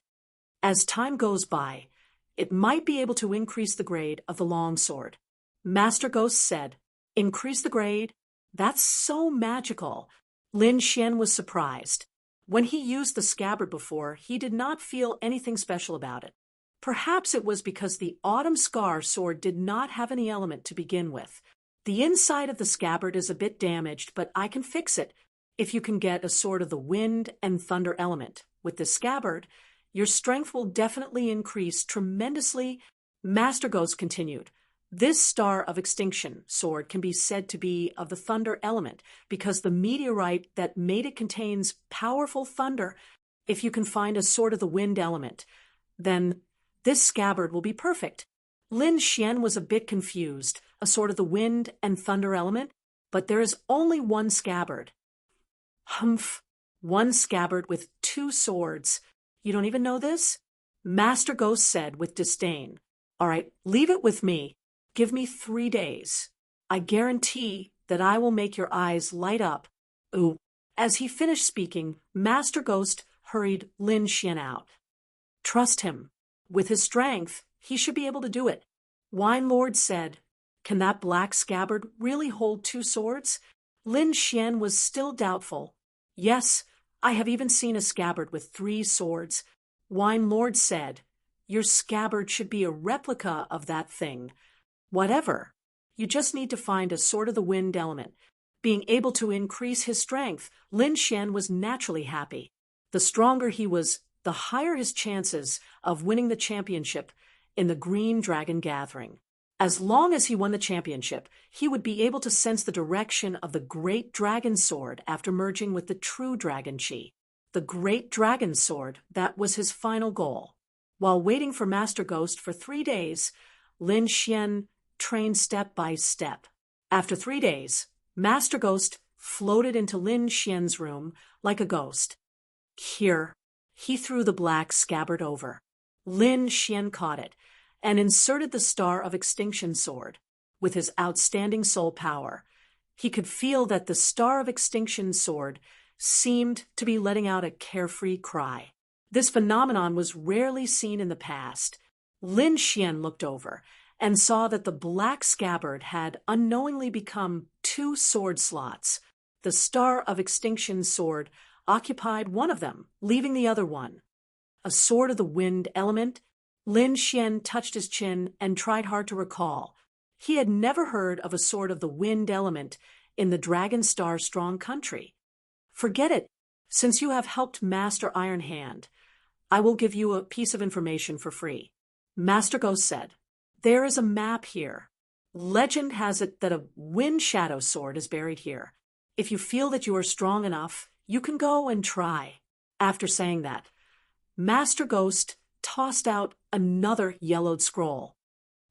As time goes by, it might be able to increase the grade of the long sword. Master Ghost said, "Increase the grade? That's so magical." Lin Xian was surprised. When he used the scabbard before, he did not feel anything special about it. Perhaps it was because the Autumn Scar sword did not have any element to begin with. "The inside of the scabbard is a bit damaged, but I can fix it. If you can get a sword of the wind and thunder element with this scabbard, your strength will definitely increase tremendously." Master Ghost continued, "This Star of Extinction sword can be said to be of the thunder element because the meteorite that made it contains powerful thunder. If you can find a sword of the wind element, then this scabbard will be perfect." Lin Xian was a bit confused. A sword of the wind and thunder element? But there is only one scabbard. "Humph, one scabbard with two swords. You don't even know this?" Master Ghost said with disdain. "All right, leave it with me. Give me 3 days. I guarantee that I will make your eyes light up." Ooh. As he finished speaking, Master Ghost hurried Lin Xian out. "Trust him. With his strength, he should be able to do it." Wine Lord said, "Can that black scabbard really hold 2 swords?" Lin Xian was still doubtful. "Yes, I have even seen a scabbard with 3 swords. Wine Lord said, "Your scabbard should be a replica of that thing. Whatever. You just need to find a sword of the wind element." Being able to increase his strength, Lin Xian was naturally happy. The stronger he was, the higher his chances of winning the championship in the Green Dragon Gathering. As long as he won the championship, he would be able to sense the direction of the Great Dragon Sword after merging with the True Dragon Chi. The Great Dragon Sword, that was his final goal. While waiting for Master Ghost for 3 days, Lin Xian trained step by step. After 3 days, Master Ghost floated into Lin Xian's room like a ghost. Here, he threw the black scabbard over. Lin Xian caught it and inserted the Star of Extinction sword. With his outstanding soul power, he could feel that the Star of Extinction sword seemed to be letting out a carefree cry. This phenomenon was rarely seen in the past. Lin Xian looked over and saw that the black scabbard had unknowingly become 2 sword slots. The Star of Extinction sword occupied one of them, leaving the other one. A sword of the wind element? Lin Xian touched his chin and tried hard to recall. He had never heard of a sword of the wind element in the Dragon Star Strong country. Forget it. Since you have helped Master Iron Hand, I will give you a piece of information for free. Master Ghost said, there is a map here. Legend has it that a wind shadow sword is buried here. If you feel that you are strong enough, you can go and try. After saying that, Master Ghost tossed out another yellowed scroll.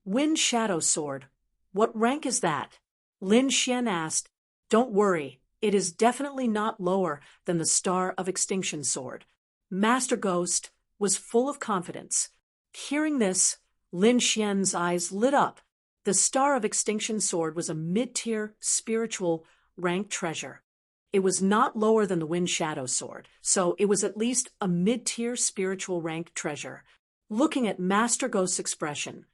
Wind shadow sword. What rank is that? Lin Xian asked. Don't worry, it is definitely not lower than the Star of Extinction sword. Master Ghost was full of confidence. Hearing this, Lin Xian's eyes lit up. The Star of Extinction sword was a mid-tier spiritual rank treasure. It was not lower than the Wind Shadow sword, so it was at least a mid-tier spiritual rank treasure. Looking at Master Ghost's expression,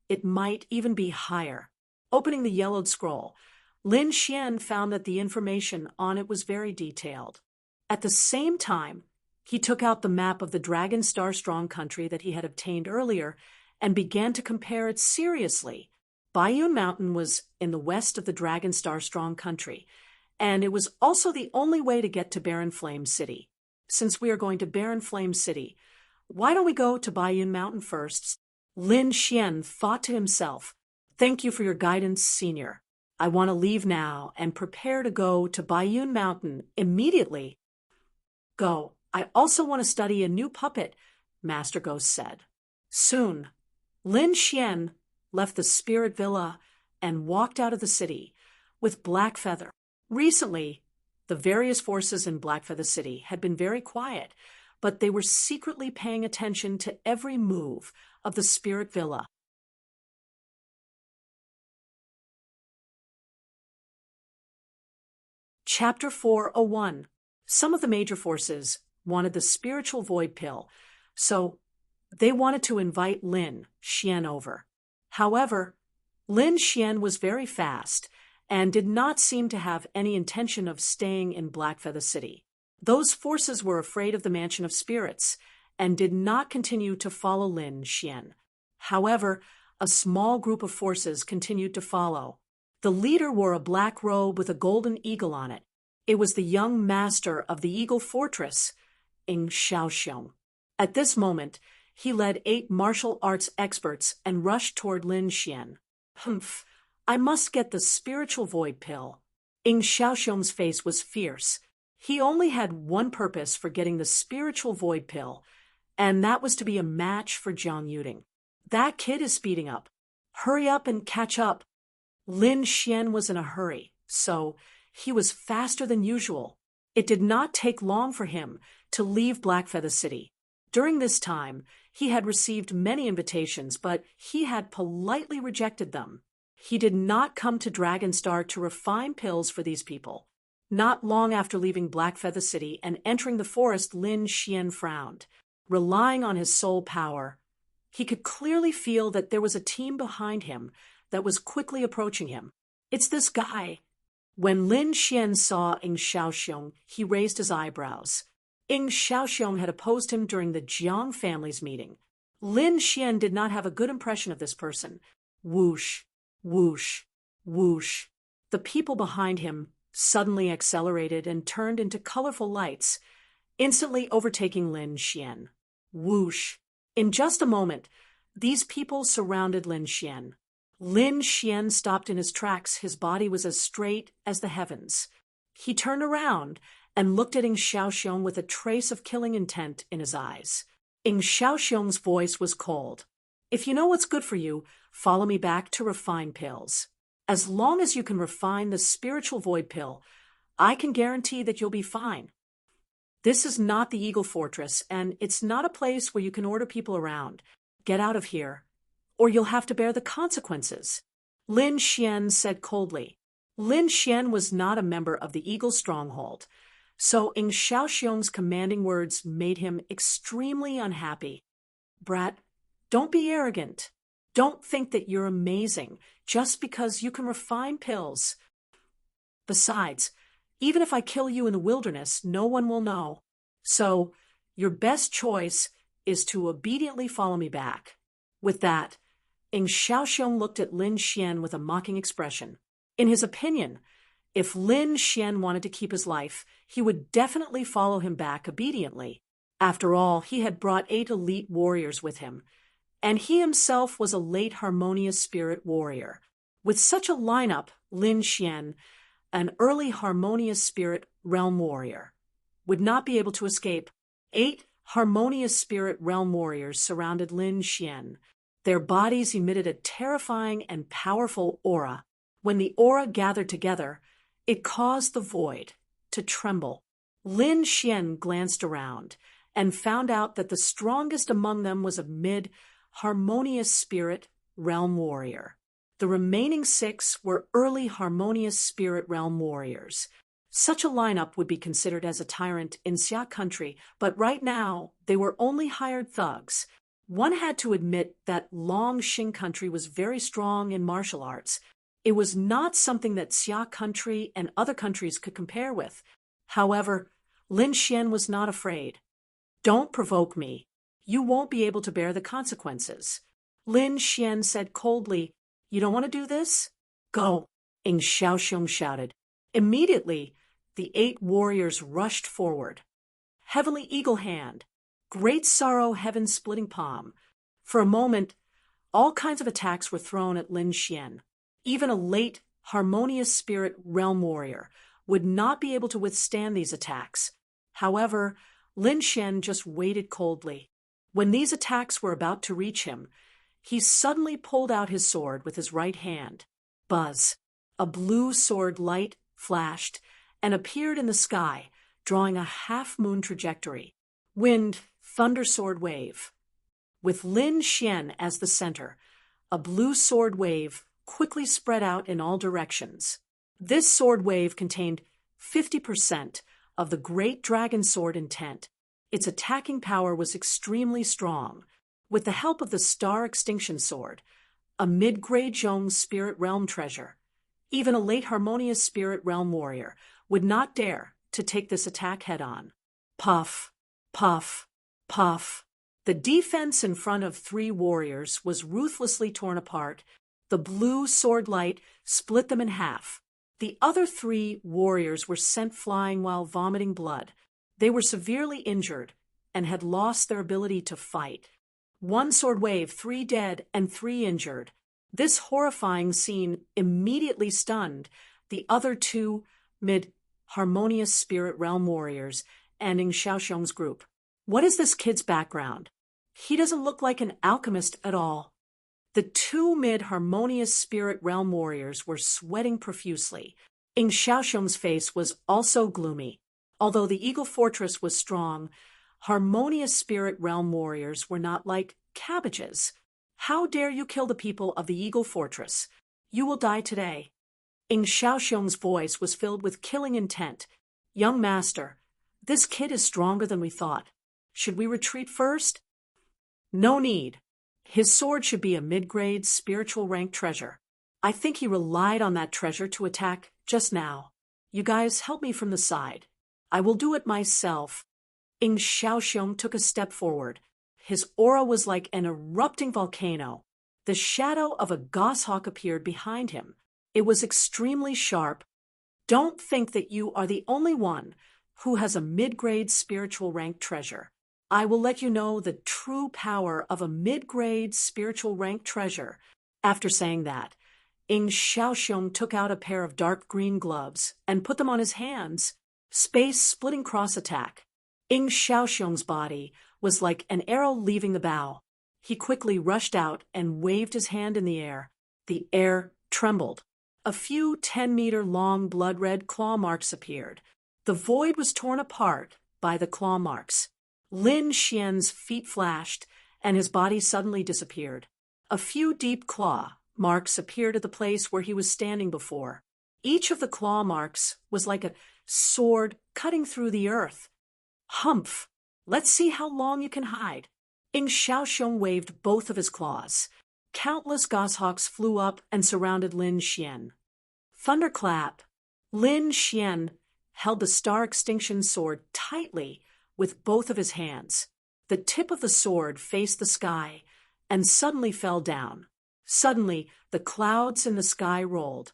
it might even be higher. Opening the yellowed scroll, Lin Xian found that the information on it was very detailed. At the same time, he took out the map of the Dragon Star Strong country that he had obtained earlier and began to compare it seriously. Baiyun Mountain was in the west of the Dragon Star Strong country, and it was also the only way to get to Barren Flame City. Since we are going to Barren Flame City, why don't we go to Baiyun Mountain first? Lin Xian thought to himself, thank you for your guidance, Senior. I want to leave now and prepare to go to Baiyun Mountain immediately. Go. I also want to study a new puppet, Master Ghost said. Soon, Lin Xian left the Spirit Villa and walked out of the city with Blackfeather. Recently, the various forces in Blackfeather City had been very quiet, but they were secretly paying attention to every move of the Spirit Villa. Chapter 401. Some of the major forces wanted the spiritual void pill, so they wanted to invite Lin Xian over. However, Lin Xian was very fast and did not seem to have any intention of staying in Blackfeather City. Those forces were afraid of the Mansion of Spirits and did not continue to follow Lin Xian. However, a small group of forces continued to follow. The leader wore a black robe with a golden eagle on it. It was the young master of the Eagle Fortress, Ing Xiaoxiong. At this moment, he led 8 martial arts experts and rushed toward Lin Xian. Humph, I must get the spiritual void pill. Ing Xiaoxiong's face was fierce. He only had one purpose for getting the spiritual void pill, and that was to be a match for Jiang Yuding. That kid is speeding up. Hurry up and catch up. Lin Xian was in a hurry, so he was faster than usual. It did not take long for him to leave Blackfeather City. During this time, he had received many invitations, but he had politely rejected them. He did not come to Dragonstar to refine pills for these people. Not long after leaving Blackfeather City and entering the forest, Lin Xian frowned. Relying on his soul power, he could clearly feel that there was a team behind him that was quickly approaching him. It's this guy. When Lin Xian saw Ing Xiaoxiong, he raised his eyebrows. Ing Xiaoxiong had opposed him during the Jiang family's meeting. Lin Xian did not have a good impression of this person. Whoosh, whoosh, whoosh. The people behind him suddenly accelerated and turned into colorful lights, instantly overtaking Lin Xian. Whoosh. In just a moment, these people surrounded Lin Xian. Lin Xian stopped in his tracks. His body was as straight as the heavens. He turned around and looked at Ing Xiaoxiong with a trace of killing intent in his eyes. Ing Xiaoxiong's voice was cold. If you know what's good for you, follow me back to refine pills. As long as you can refine the spiritual void pill, I can guarantee that you'll be fine. This is not the Eagle Fortress, and it's not a place where you can order people around. Get out of here, or you'll have to bear the consequences. Lin Xian said coldly. Lin Xian was not a member of the Eagle Stronghold, so Ing Xiaoxiong's commanding words made him extremely unhappy. Brat, don't be arrogant. Don't think that you're amazing just because you can refine pills. Besides, even if I kill you in the wilderness, no one will know. So, your best choice is to obediently follow me back. With that, Ing Xiaoxiong looked at Lin Xian with a mocking expression. In his opinion, If Lin Xian wanted to keep his life, he would definitely follow him back obediently. After all, he had brought 8 elite warriors with him, and he himself was a late harmonious spirit warrior. With such a lineup, Lin Xian, an early harmonious spirit realm warrior, would not be able to escape. 8 harmonious spirit realm warriors surrounded Lin Xian. Their bodies emitted a terrifying and powerful aura. When the aura gathered together, it caused the void to tremble. Lin Xian glanced around and found out that the strongest among them was a mid-harmonious spirit realm warrior. The remaining 6 were early harmonious spirit realm warriors. Such a lineup would be considered as a tyrant in Xia country, but right now they were only hired thugs. One had to admit that Long Xing country was very strong in martial arts. It was not something that Xia country and other countries could compare with. However, Lin Xian was not afraid. "Don't provoke me. You won't be able to bear the consequences." Lin Xian said coldly, "You don't want to do this? Go," Ing Xiaoxiong shouted. Immediately, the 8 warriors rushed forward. Heavenly Eagle Hand, Great Sorrow Heaven-Splitting Palm. For a moment, all kinds of attacks were thrown at Lin Xian. Even a late, harmonious spirit realm warrior would not be able to withstand these attacks. However, Lin Xian just waited coldly. When these attacks were about to reach him, he suddenly pulled out his sword with his right hand. Buzz! A blue sword light flashed and appeared in the sky, drawing a half-moon trajectory. Wind, thunder sword wave. With Lin Xian as the center, a blue sword wave quickly spread out in all directions. This sword wave contained 50% of the Great Dragon Sword intent. Its attacking power was extremely strong. With the help of the Star Extinction Sword, a mid-grade Zhong Spirit Realm treasure, even a late harmonious Spirit Realm warrior would not dare to take this attack head-on. Puff, puff, puff. The defense in front of 3 warriors was ruthlessly torn apart. The blue sword light split them in half. The other 3 warriors were sent flying while vomiting blood. They were severely injured and had lost their ability to fight. 1 sword wave, 3 dead and 3 injured. This horrifying scene immediately stunned the other 2 mid-harmonious spirit realm warriors and Ing Xiaoxiong's group. What is this kid's background? He doesn't look like an alchemist at all. The 2 mid-harmonious spirit realm warriors were sweating profusely. Ing Xiaoxiong's face was also gloomy. Although the Eagle Fortress was strong, harmonious spirit realm warriors were not like cabbages. "How dare you kill the people of the Eagle Fortress? You will die today." Ing Xiaoxiong's voice was filled with killing intent. "Young master, this kid is stronger than we thought. Should we retreat first?" "No need. His sword should be a mid-grade spiritual rank treasure. I think he relied on that treasure to attack just now. You guys help me from the side. I will do it myself." Ing Xiaoxiong took a step forward. His aura was like an erupting volcano. The shadow of a goshawk appeared behind him. It was extremely sharp. "Don't think that you are the only one who has a mid-grade spiritual rank treasure. I will let you know the true power of a mid-grade spiritual rank treasure." After saying that, Ing Xiaoxiong took out a pair of dark green gloves and put them on his hands. Space-splitting cross attack. Ing Xiaoxiong's body was like an arrow leaving the bow. He quickly rushed out and waved his hand in the air. The air trembled. A few 10-meter-long blood-red claw marks appeared. The void was torn apart by the claw marks. Lin Xian's feet flashed, and his body suddenly disappeared. A few deep claw marks appeared at the place where he was standing before. Each of the claw marks was like a sword cutting through the earth. "Humph! Let's see how long you can hide." Ing Xiaoxiong waved both of his claws. Countless goshawks flew up and surrounded Lin Xian. Thunderclap! Lin Xian held the Star Extinction Sword tightly with both of his hands. The tip of the sword faced the sky and suddenly fell down. Suddenly, the clouds in the sky rolled.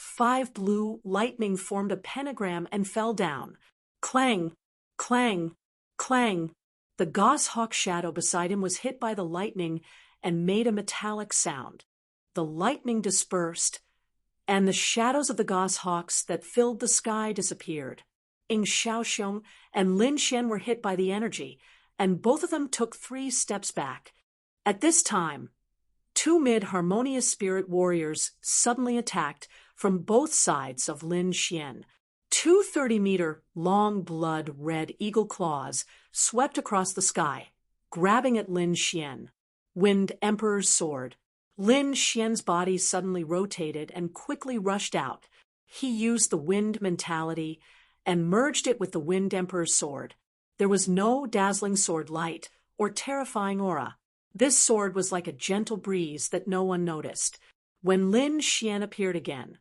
5 blue lightning formed a pentagram and fell down. Clang, clang, clang. The goshawk shadow beside him was hit by the lightning and made a metallic sound. The lightning dispersed, and the shadows of the goshawks that filled the sky disappeared. Ing Xiaoxiong and Lin Xian were hit by the energy, and both of them took 3 steps back. At this time, 2 mid-harmonious spirit warriors suddenly attacked from both sides of Lin Xian. 2 30-meter long blood-red eagle claws swept across the sky, grabbing at Lin Xian. Wind Emperor's sword. Lin Xian's body suddenly rotated and quickly rushed out. He used the wind mentality and merged it with the Wind Emperor's sword. There was no dazzling sword light or terrifying aura. This sword was like a gentle breeze that no one noticed. When Lin Xian appeared again,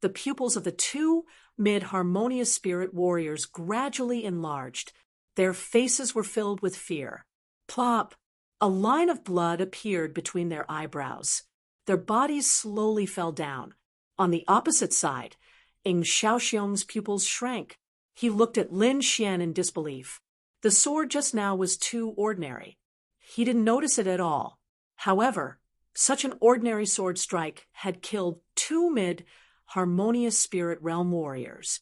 the pupils of the 2 mid-harmonious spirit warriors gradually enlarged. Their faces were filled with fear. Plop! A line of blood appeared between their eyebrows. Their bodies slowly fell down. On the opposite side, Ing Xiaoxiong's pupils shrank. He looked at Lin Xian in disbelief. The sword just now was too ordinary. He didn't notice it at all. However, such an ordinary sword strike had killed 2 mid-harmonious spirit realm warriors.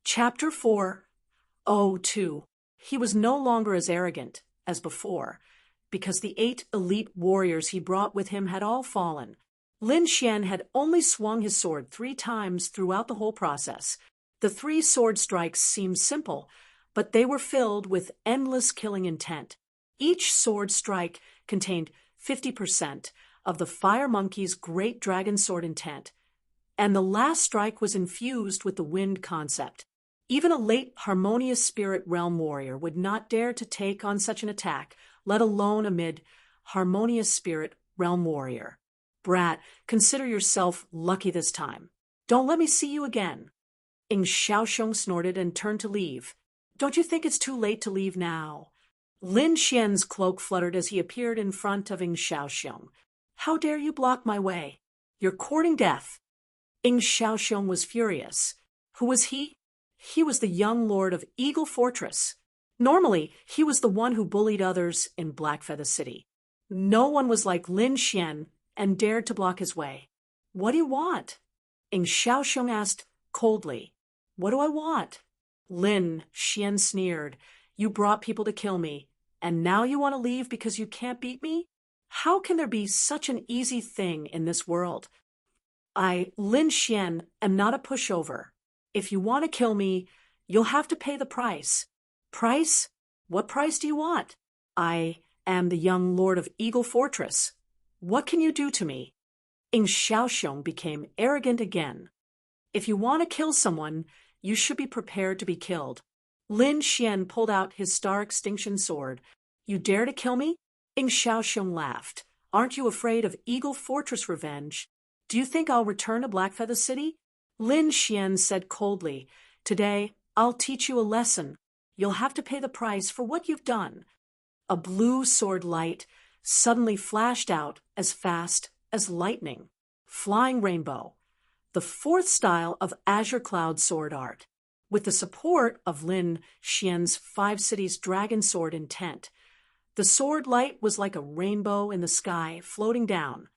Chapter 4:02. He was no longer as arrogant as before, because the 8 elite warriors he brought with him had all fallen. Lin Xian had only swung his sword 3 times throughout the whole process. The 3 sword strikes seemed simple, but they were filled with endless killing intent. Each sword strike contained 50% of the fire monkey's great dragon sword intent, and the last strike was infused with the wind concept. Even a late harmonious spirit realm warrior would not dare to take on such an attack, let alone a mid-harmonious spirit realm warrior. Brat, consider yourself lucky this time. Don't let me see you again. Ing Xiaoxiong snorted and turned to leave. Don't you think it's too late to leave now? Lin Xian's cloak fluttered as he appeared in front of Ing Xiaoxiong. How dare you block my way? You're courting death. Ing Xiaoxiong was furious. Who was he? He was the young lord of Eagle Fortress. Normally, he was the one who bullied others in Blackfeather City. No one was like Lin Xian and dared to block his way. What do you want? Ing Xiaoxiong asked coldly. What do I want? Lin Xian sneered. You brought people to kill me, and now you want to leave because you can't beat me? How can there be such an easy thing in this world? I, Lin Xian, am not a pushover. If you want to kill me, you'll have to pay the price. Price? What price do you want? I am the young lord of Eagle Fortress. What can you do to me? Ing Xiaoxiong became arrogant again. If you want to kill someone, you should be prepared to be killed. Lin Xian pulled out his star extinction sword. You dare to kill me? Ing Xiaoxiong laughed. Aren't you afraid of Eagle Fortress revenge? Do you think I'll return to Blackfeather City? Lin Xian said coldly, Today, I'll teach you a lesson. You'll have to pay the price for what you've done. A blue sword light suddenly flashed out as fast as lightning. Flying Rainbow, the 4th style of Azure Cloud sword art. With the support of Lin Xian's 5 cities dragon sword intent, the sword light was like a rainbow in the sky floating down.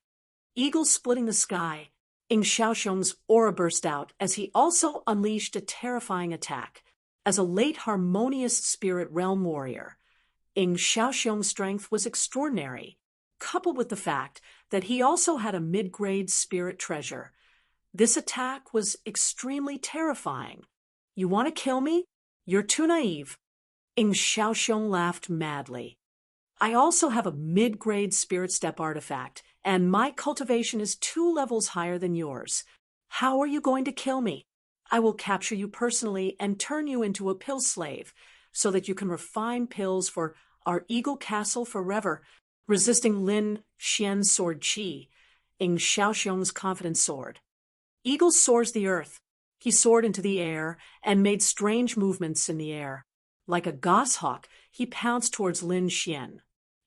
Eagles splitting the sky, Ing Xiaoxiong's aura burst out as he also unleashed a terrifying attack. As a late harmonious spirit realm warrior, Ing Xiaoxiong's strength was extraordinary, coupled with the fact that he also had a mid-grade spirit treasure. This attack was extremely terrifying. You want to kill me? You're too naive. Ing Xiaoxiong laughed madly. I also have a mid-grade spirit step artifact, and my cultivation is 2 levels higher than yours. How are you going to kill me? I will capture you personally and turn you into a pill slave, so that you can refine pills for our Eagle Castle forever. Resisting Lin Xian's sword Qi, Ing Xiaoxiong's confident sword. Eagle soars the earth. He soared into the air and made strange movements in the air. Like a goshawk, he pounced towards Lin Xian.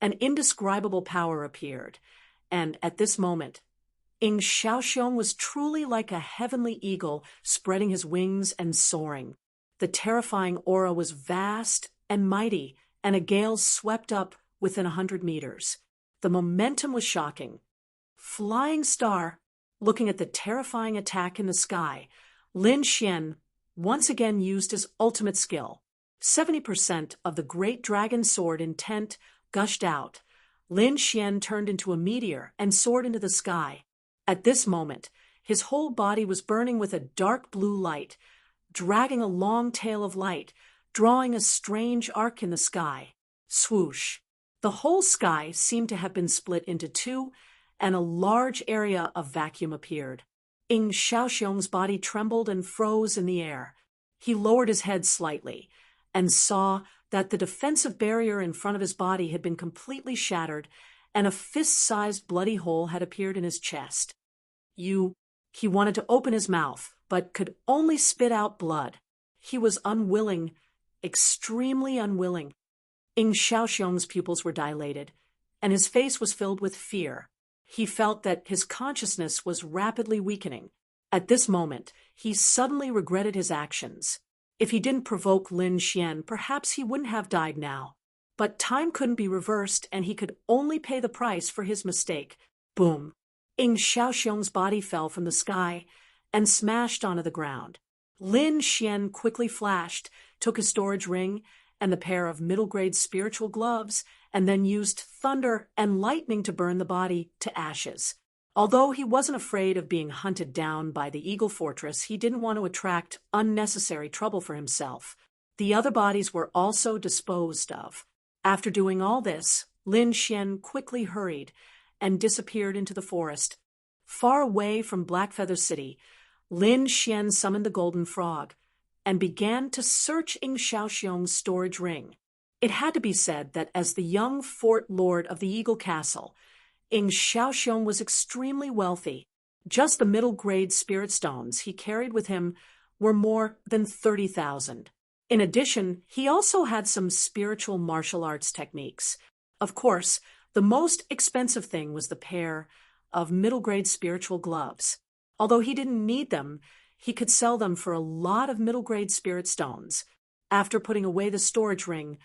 An indescribable power appeared, and at this moment, Ing Xiaoxiong was truly like a heavenly eagle spreading his wings and soaring. The terrifying aura was vast and mighty, and a gale swept up within 100 meters. The momentum was shocking. Flying Star, looking at the terrifying attack in the sky, Lin Xian once again used his ultimate skill. 70% of the great dragon sword intent gushed out. Lin Xian turned into a meteor and soared into the sky. At this moment, his whole body was burning with a dark blue light, dragging a long tail of light, drawing a strange arc in the sky. Swoosh! The whole sky seemed to have been split into two, and a large area of vacuum appeared. Ing Xiaoxiong's body trembled and froze in the air. He lowered his head slightly and saw that the defensive barrier in front of his body had been completely shattered, and a fist-sized bloody hole had appeared in his chest. He wanted to open his mouth, but could only spit out blood. He was unwilling, extremely unwilling. Ing Xiaoxiong's pupils were dilated, and his face was filled with fear. He felt that his consciousness was rapidly weakening. At this moment, he suddenly regretted his actions. If he didn't provoke Lin Xian, perhaps he wouldn't have died now. But time couldn't be reversed, and he could only pay the price for his mistake. Boom! Ing Xiaoxiong's body fell from the sky and smashed onto the ground. Lin Xian quickly flashed, took a storage ring and the pair of middle-grade spiritual gloves, and then used thunder and lightning to burn the body to ashes. Although he wasn't afraid of being hunted down by the Eagle Fortress, he didn't want to attract unnecessary trouble for himself. The other bodies were also disposed of. After doing all this, Lin Xian quickly hurried and disappeared into the forest. Far away from Blackfeather City, Lin Xian summoned the Golden Frog and began to search Ing Xiaoxiong's storage ring. It had to be said that as the young fort lord of the Eagle Castle, Ing Xiaoxiong was extremely wealthy. Just the middle-grade spirit stones he carried with him were more than 30,000. In addition, he also had some spiritual martial arts techniques. Of course, the most expensive thing was the pair of middle-grade spiritual gloves. Although he didn't need them, he could sell them for a lot of middle-grade spirit stones. After putting away the storage ring,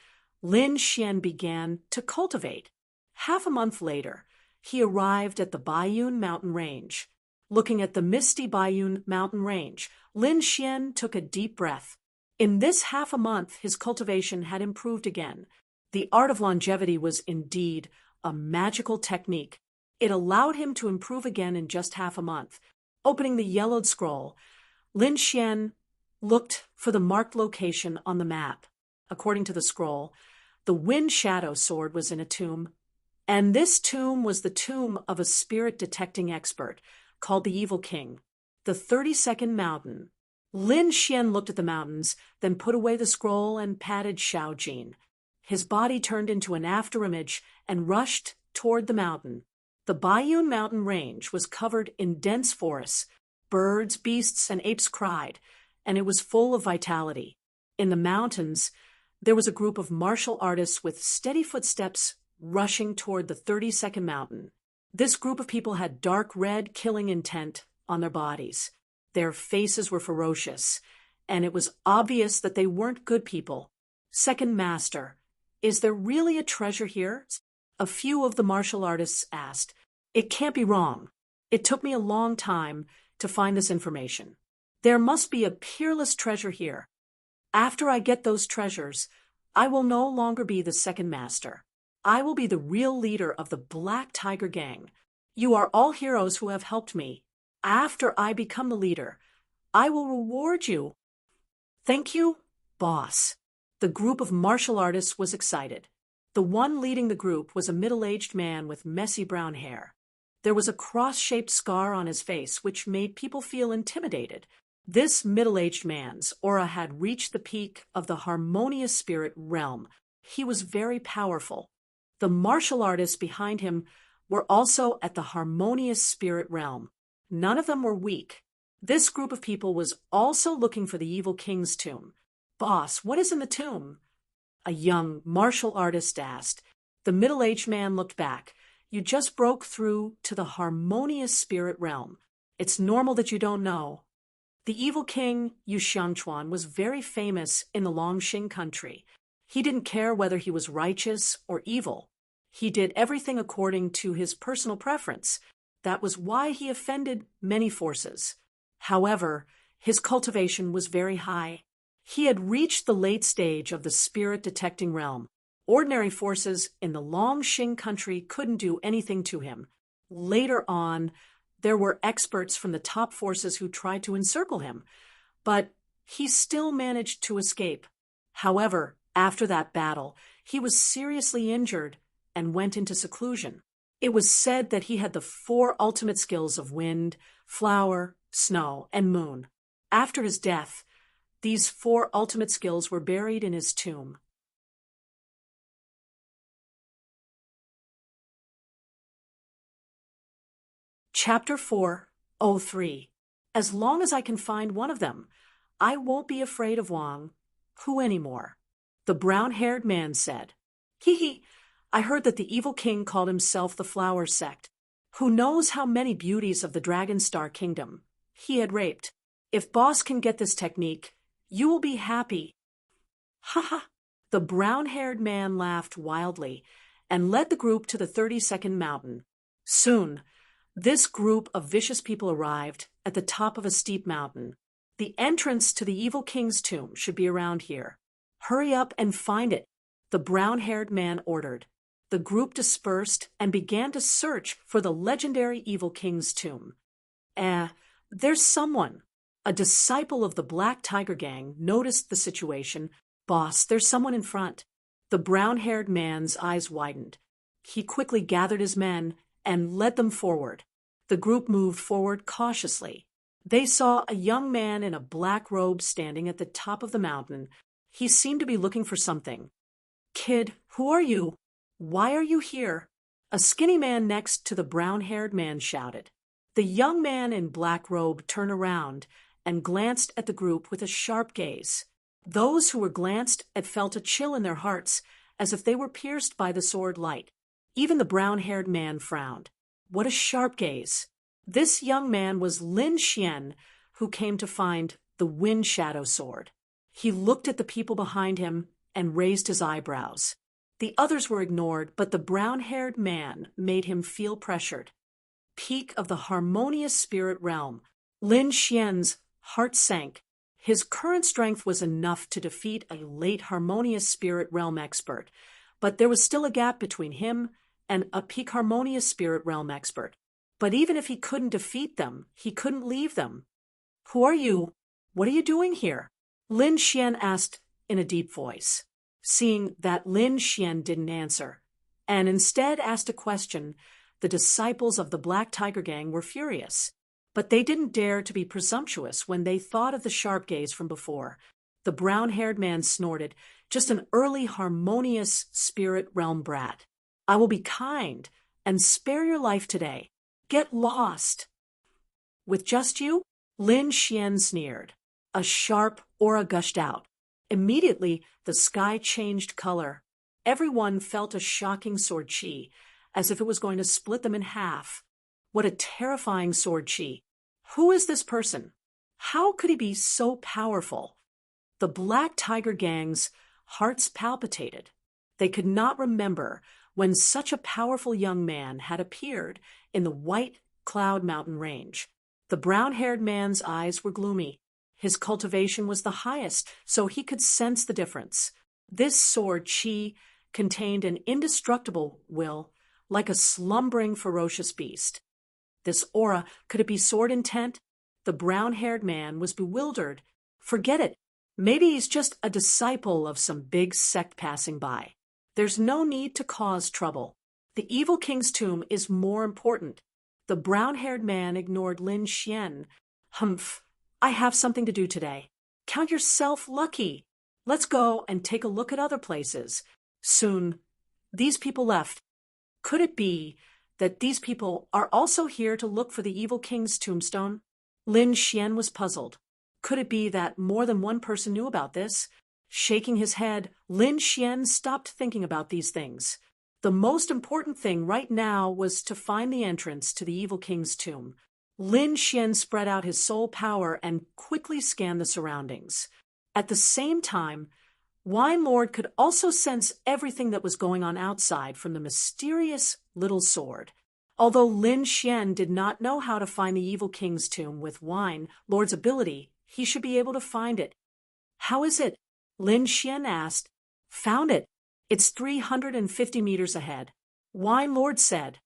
Lin Xian began to cultivate. Half a month later, he arrived at the Baiyun mountain range. Looking at the misty Baiyun mountain range, Lin Xian took a deep breath. In this half a month, his cultivation had improved again. The art of longevity was indeed a magical technique. It allowed him to improve again in just half a month. Opening the yellowed scroll, Lin Xian looked for the marked location on the map. According to the scroll, the Wind Shadow sword was in a tomb, and this tomb was the tomb of a spirit-detecting expert called the Evil King. The 32nd Mountain. Lin Xian looked at the mountains, then put away the scroll and patted Xiao Jin. His body turned into an afterimage and rushed toward the mountain. The Baiyun mountain range was covered in dense forests. Birds, beasts, and apes cried, and it was full of vitality. In the mountains, there was a group of martial artists with steady footsteps rushing toward the 32nd Mountain. This group of people had dark red killing intent on their bodies. Their faces were ferocious, and it was obvious that they weren't good people. Second Master, is there really a treasure here? A few of the martial artists asked. It can't be wrong. It took me a long time to find this information. There must be a peerless treasure here. After I get those treasures, I will no longer be the Second Master. I will be the real leader of the Black Tiger Gang. You are all heroes who have helped me. After I become the leader, I will reward you. Thank you, boss. The group of martial artists was excited. The one leading the group was a middle-aged man with messy brown hair. There was a cross-shaped scar on his face, which made people feel intimidated. This middle-aged man's aura had reached the peak of the harmonious spirit realm. He was very powerful. The martial artists behind him were also at the harmonious spirit realm. None of them were weak. This group of people was also looking for the Evil King's tomb. Boss, what is in the tomb? A young martial artist asked. The middle-aged man looked back. You just broke through to the harmonious spirit realm. It's normal that you don't know. The evil king, Yu Xiangchuan, was very famous in the Longxing country. He didn't care whether he was righteous or evil. He did everything according to his personal preference. That was why he offended many forces. However, his cultivation was very high. He had reached the late stage of the spirit-detecting realm. Ordinary forces in the Longxing country couldn't do anything to him. Later on, there were experts from the top forces who tried to encircle him, but he still managed to escape. However, after that battle, he was seriously injured and went into seclusion. It was said that he had the 4 ultimate skills of wind, flower, snow, and moon. After his death, these 4 ultimate skills were buried in his tomb. Chapter 4:03. As long as I can find one of them, I won't be afraid of Wang Hu anymore. The brown-haired man said. Hee, I heard that the evil king called himself the Flower Sect. Who knows how many beauties of the Dragon Star Kingdom he had raped. If boss can get this technique, you will be happy. Ha ha! The brown-haired man laughed wildly and led the group to the 32nd mountain. Soon, this group of vicious people arrived at the top of a steep mountain. The entrance to the evil king's tomb should be around here. Hurry up and find it, the brown-haired man ordered. The group dispersed and began to search for the legendary evil king's tomb. There's someone. A disciple of the Black Tiger Gang noticed the situation. Boss, there's someone in front. The brown-haired man's eyes widened. He quickly gathered his men and led them forward. The group moved forward cautiously. They saw a young man in a black robe standing at the top of the mountain. He seemed to be looking for something. Kid, who are you? Why are you here? A skinny man next to the brown-haired man shouted. The young man in black robe turned around and glanced at the group with a sharp gaze. Those who were glanced at felt a chill in their hearts, as if they were pierced by the sword light. Even the brown-haired man frowned. What a sharp gaze! This young man was Lin Xian, who came to find the Wind Shadow Sword. He looked at the people behind him and raised his eyebrows. The others were ignored, but the brown-haired man made him feel pressured. Peak of the harmonious spirit realm. Lin Xian's heart sank. His current strength was enough to defeat a late harmonious spirit realm expert, but there was still a gap between him and a peak harmonious spirit realm expert. But even if he couldn't defeat them, he couldn't leave them. Who are you? What are you doing here? Lin Xian asked in a deep voice. Seeing that Lin Xian didn't answer, and instead asked a question, the disciples of the Black Tiger Gang were furious. But they didn't dare to be presumptuous when they thought of the sharp gaze from before. The brown-haired man snorted, just an early harmonious spirit realm brat. I will be kind and spare your life today. Get lost. With just you? Lin Xian sneered. A sharp aura gushed out. Immediately, the sky changed color. Everyone felt a shocking sword chi, as if it was going to split them in half. What a terrifying sword chi. Who is this person? How could he be so powerful? The Black Tiger Gang's hearts palpitated. They could not remember when such a powerful young man had appeared in the White Cloud Mountain Range. The brown-haired man's eyes were gloomy. His cultivation was the highest, so he could sense the difference. This sword chi contained an indestructible will, like a slumbering ferocious beast. This aura, could it be sword intent? The brown-haired man was bewildered. Forget it. Maybe he's just a disciple of some big sect passing by. There's no need to cause trouble. The evil king's tomb is more important. The brown-haired man ignored Lin Xian. Humph, I have something to do today. Count yourself lucky. Let's go and take a look at other places. Soon, these people left. Could it be that these people are also here to look for the evil king's tombstone? Lin Xian was puzzled. Could it be that more than one person knew about this? Shaking his head, Lin Xian stopped thinking about these things. The most important thing right now was to find the entrance to the evil king's tomb. Lin Xian spread out his soul power and quickly scanned the surroundings. At the same time, Wine Lord could also sense everything that was going on outside from the mysterious little sword. Although Lin Xian did not know how to find the evil king's tomb with Wine Lord's ability, he should be able to find it. How is it? Lin Xian asked. Found it. It's 350 meters ahead. Wine Lord said.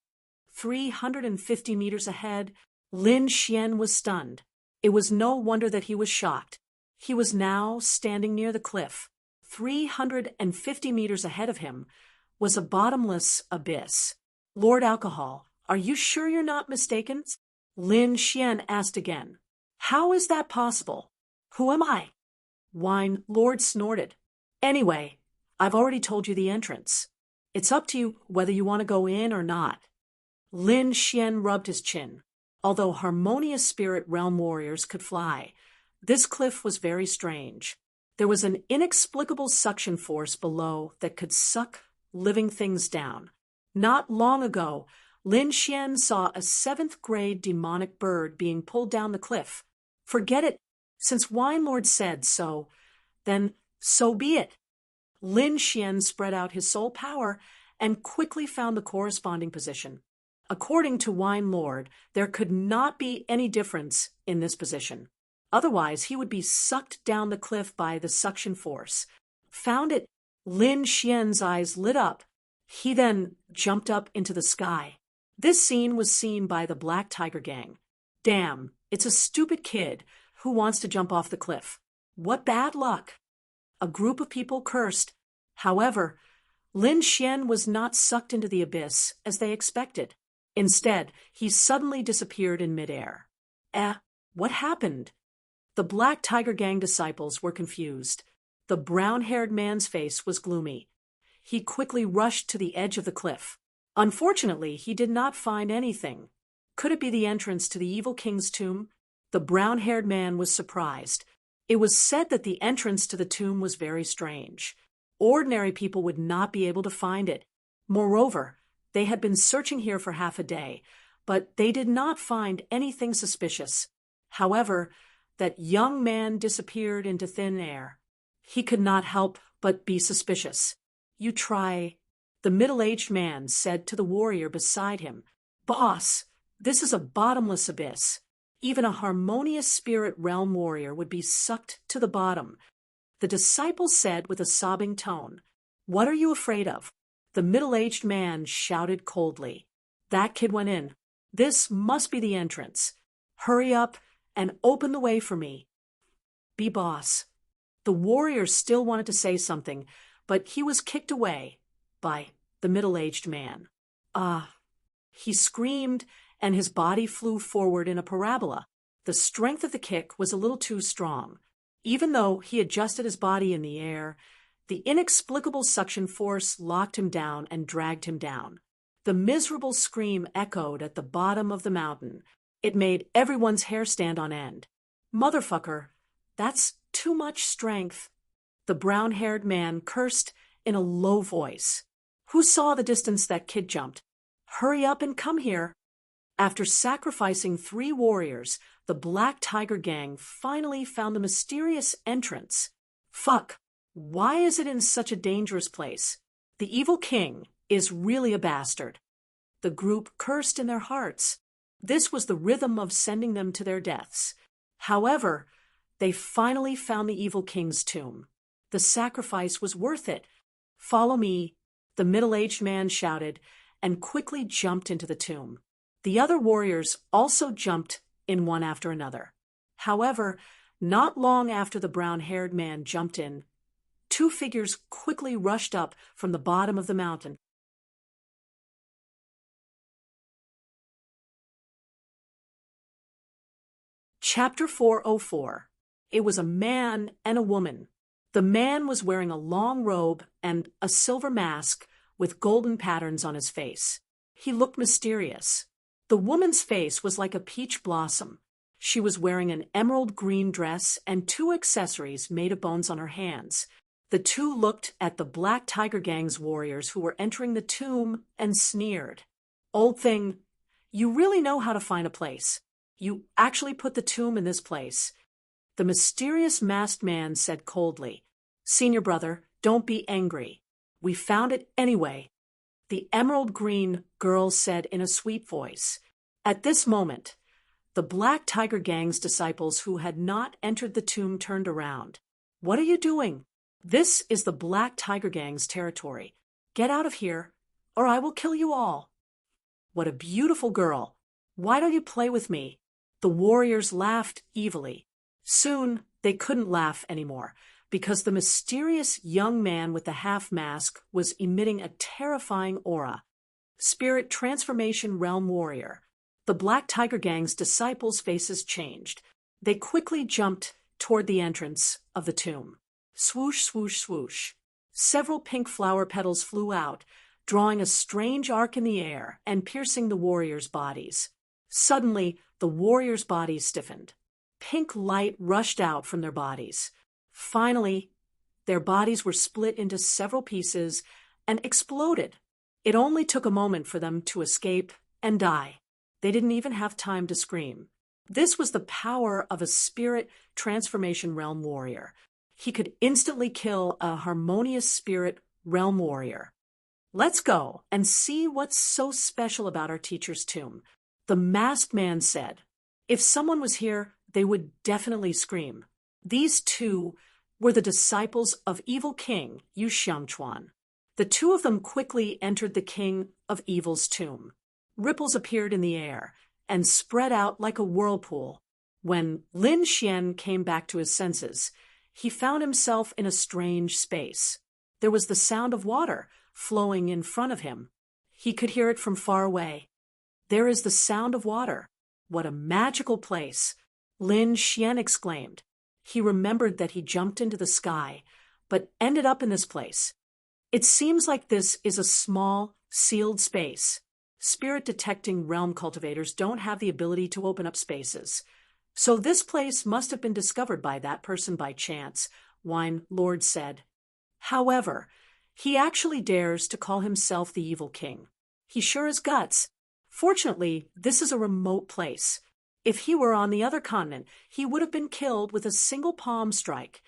350 meters ahead? Lin Xian was stunned. It was no wonder that he was shocked. He was now standing near the cliff. 350 meters ahead of him was a bottomless abyss. Lord Alcohol, are you sure you're not mistaken? Lin Xian asked again. How is that possible? Who am I? Wine Lord snorted. Anyway, I've already told you the entrance. It's up to you whether you want to go in or not. Lin Xian rubbed his chin. Although harmonious spirit realm warriors could fly, this cliff was very strange. There was an inexplicable suction force below that could suck living things down. Not long ago, Lin Xian saw a 7th-grade demonic bird being pulled down the cliff. Forget it. Since Wine Lord said so, then so be it. Lin Xian spread out his soul power and quickly found the corresponding position. According to Wine Lord, there could not be any difference in this position. Otherwise, he would be sucked down the cliff by the suction force. Found it. Lin Xian's eyes lit up. He then jumped up into the sky. This scene was seen by the Black Tiger Gang. Damn, it's a stupid kid who wants to jump off the cliff. What bad luck. A group of people cursed. However, Lin Xian was not sucked into the abyss as they expected. Instead, he suddenly disappeared in midair. What happened? The Black Tiger Gang disciples were confused. The brown-haired man's face was gloomy. He quickly rushed to the edge of the cliff. Unfortunately, he did not find anything. Could it be the entrance to the evil king's tomb? The brown-haired man was surprised. It was said that the entrance to the tomb was very strange. Ordinary people would not be able to find it. Moreover, they had been searching here for half a day, but they did not find anything suspicious. However, that young man disappeared into thin air. He could not help but be suspicious. You try, the middle-aged man said to the warrior beside him. Boss, this is a bottomless abyss. Even a harmonious spirit realm warrior would be sucked to the bottom. The disciple said with a sobbing tone, What are you afraid of? The middle-aged man shouted coldly. That kid went in. This must be the entrance. Hurry up and open the way for me. Be boss. The warrior still wanted to say something, but he was kicked away by the middle-aged man. He screamed, and his body flew forward in a parabola. The strength of the kick was a little too strong. Even though he adjusted his body in the air, the inexplicable suction force locked him down and dragged him down. The miserable scream echoed at the bottom of the mountain. It made everyone's hair stand on end. Motherfucker, that's too much strength. The brown-haired man cursed in a low voice. Who saw the distance that kid jumped? Hurry up and come here. After sacrificing 3 warriors, the Black Tiger Gang finally found the mysterious entrance. Fuck, why is it in such a dangerous place? The evil king is really a bastard. The group cursed in their hearts. This was the rhythm of sending them to their deaths. However, they finally found the evil king's tomb. The sacrifice was worth it. Follow me, the middle-aged man shouted, and quickly jumped into the tomb. The other warriors also jumped in one after another. However, not long after the brown-haired man jumped in, 2 figures quickly rushed up from the bottom of the mountain. Chapter 404. It was a man and a woman. The man was wearing a long robe and a silver mask with golden patterns on his face. He looked mysterious. The woman's face was like a peach blossom. She was wearing an emerald green dress and 2 accessories made of bones on her hands. The two looked at the Black Tiger Gang's warriors who were entering the tomb and sneered. Old thing, you really know how to find a place. You actually put the tomb in this place. The mysterious masked man said coldly, Senior brother, don't be angry. We found it anyway. The emerald green girl said in a sweet voice. At this moment, the Black Tiger Gang's disciples who had not entered the tomb turned around. What are you doing? This is the Black Tiger Gang's territory. Get out of here, or I will kill you all. What a beautiful girl. Why don't you play with me? The warriors laughed evilly. Soon, they couldn't laugh anymore, because the mysterious young man with the half-mask was emitting a terrifying aura. Spirit Transformation Realm Warrior. The Black Tiger Gang's disciples' faces changed. They quickly jumped toward the entrance of the tomb. Swoosh, swoosh, swoosh. Several pink flower petals flew out, drawing a strange arc in the air and piercing the warriors' bodies. Suddenly, the warriors' bodies stiffened. Pink light rushed out from their bodies. Finally, their bodies were split into several pieces and exploded. It only took a moment for them to escape and die. They didn't even have time to scream. This was the power of a Spirit Transformation Realm Warrior. He could instantly kill a harmonious Spirit Realm Warrior. Let's go and see what's so special about our teacher's tomb. The masked man said, if someone was here, they would definitely scream. These two were the disciples of Evil King Yu Xiangchuan. The two of them quickly entered the King of Evil's tomb. Ripples appeared in the air and spread out like a whirlpool. When Lin Xian came back to his senses, he found himself in a strange space. There was the sound of water flowing in front of him. He could hear it from far away. There is the sound of water. What a magical place! Lin Xian exclaimed. He remembered that he jumped into the sky, but ended up in this place. It seems like this is a small, sealed space. Spirit-detecting realm cultivators don't have the ability to open up spaces. So this place must have been discovered by that person by chance, Wine Lord said. However, he actually dares to call himself the Evil King. He sure has guts. Fortunately, this is a remote place. If he were on the other continent, he would have been killed with a single palm strike.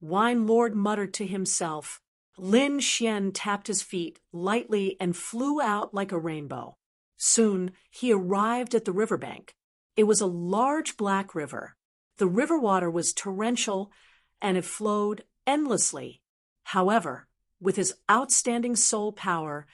Wine Lord muttered to himself. Lin Xian tapped his feet lightly and flew out like a rainbow. Soon, he arrived at the riverbank. It was a large black river. The river water was torrential, and it flowed endlessly. However, with his outstanding soul power,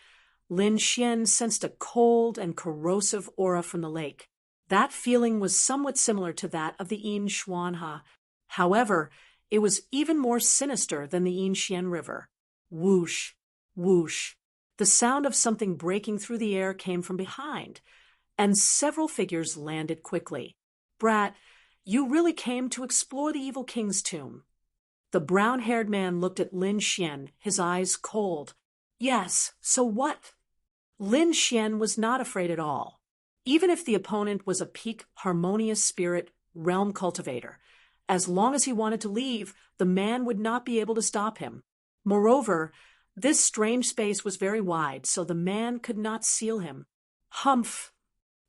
Lin Xian sensed a cold and corrosive aura from the lake. That feeling was somewhat similar to that of the Yin Xuanha. However, it was even more sinister than the Yin Xian River. Whoosh, whoosh. The sound of something breaking through the air came from behind, and several figures landed quickly. Brat, you really came to explore the Evil King's tomb. The brown-haired man looked at Lin Xian, his eyes cold. Yes, so what? Lin Xian was not afraid at all. Even if the opponent was a peak harmonious spirit realm cultivator, as long as he wanted to leave, the man would not be able to stop him. Moreover, this strange space was very wide, so the man could not seal him. Humph!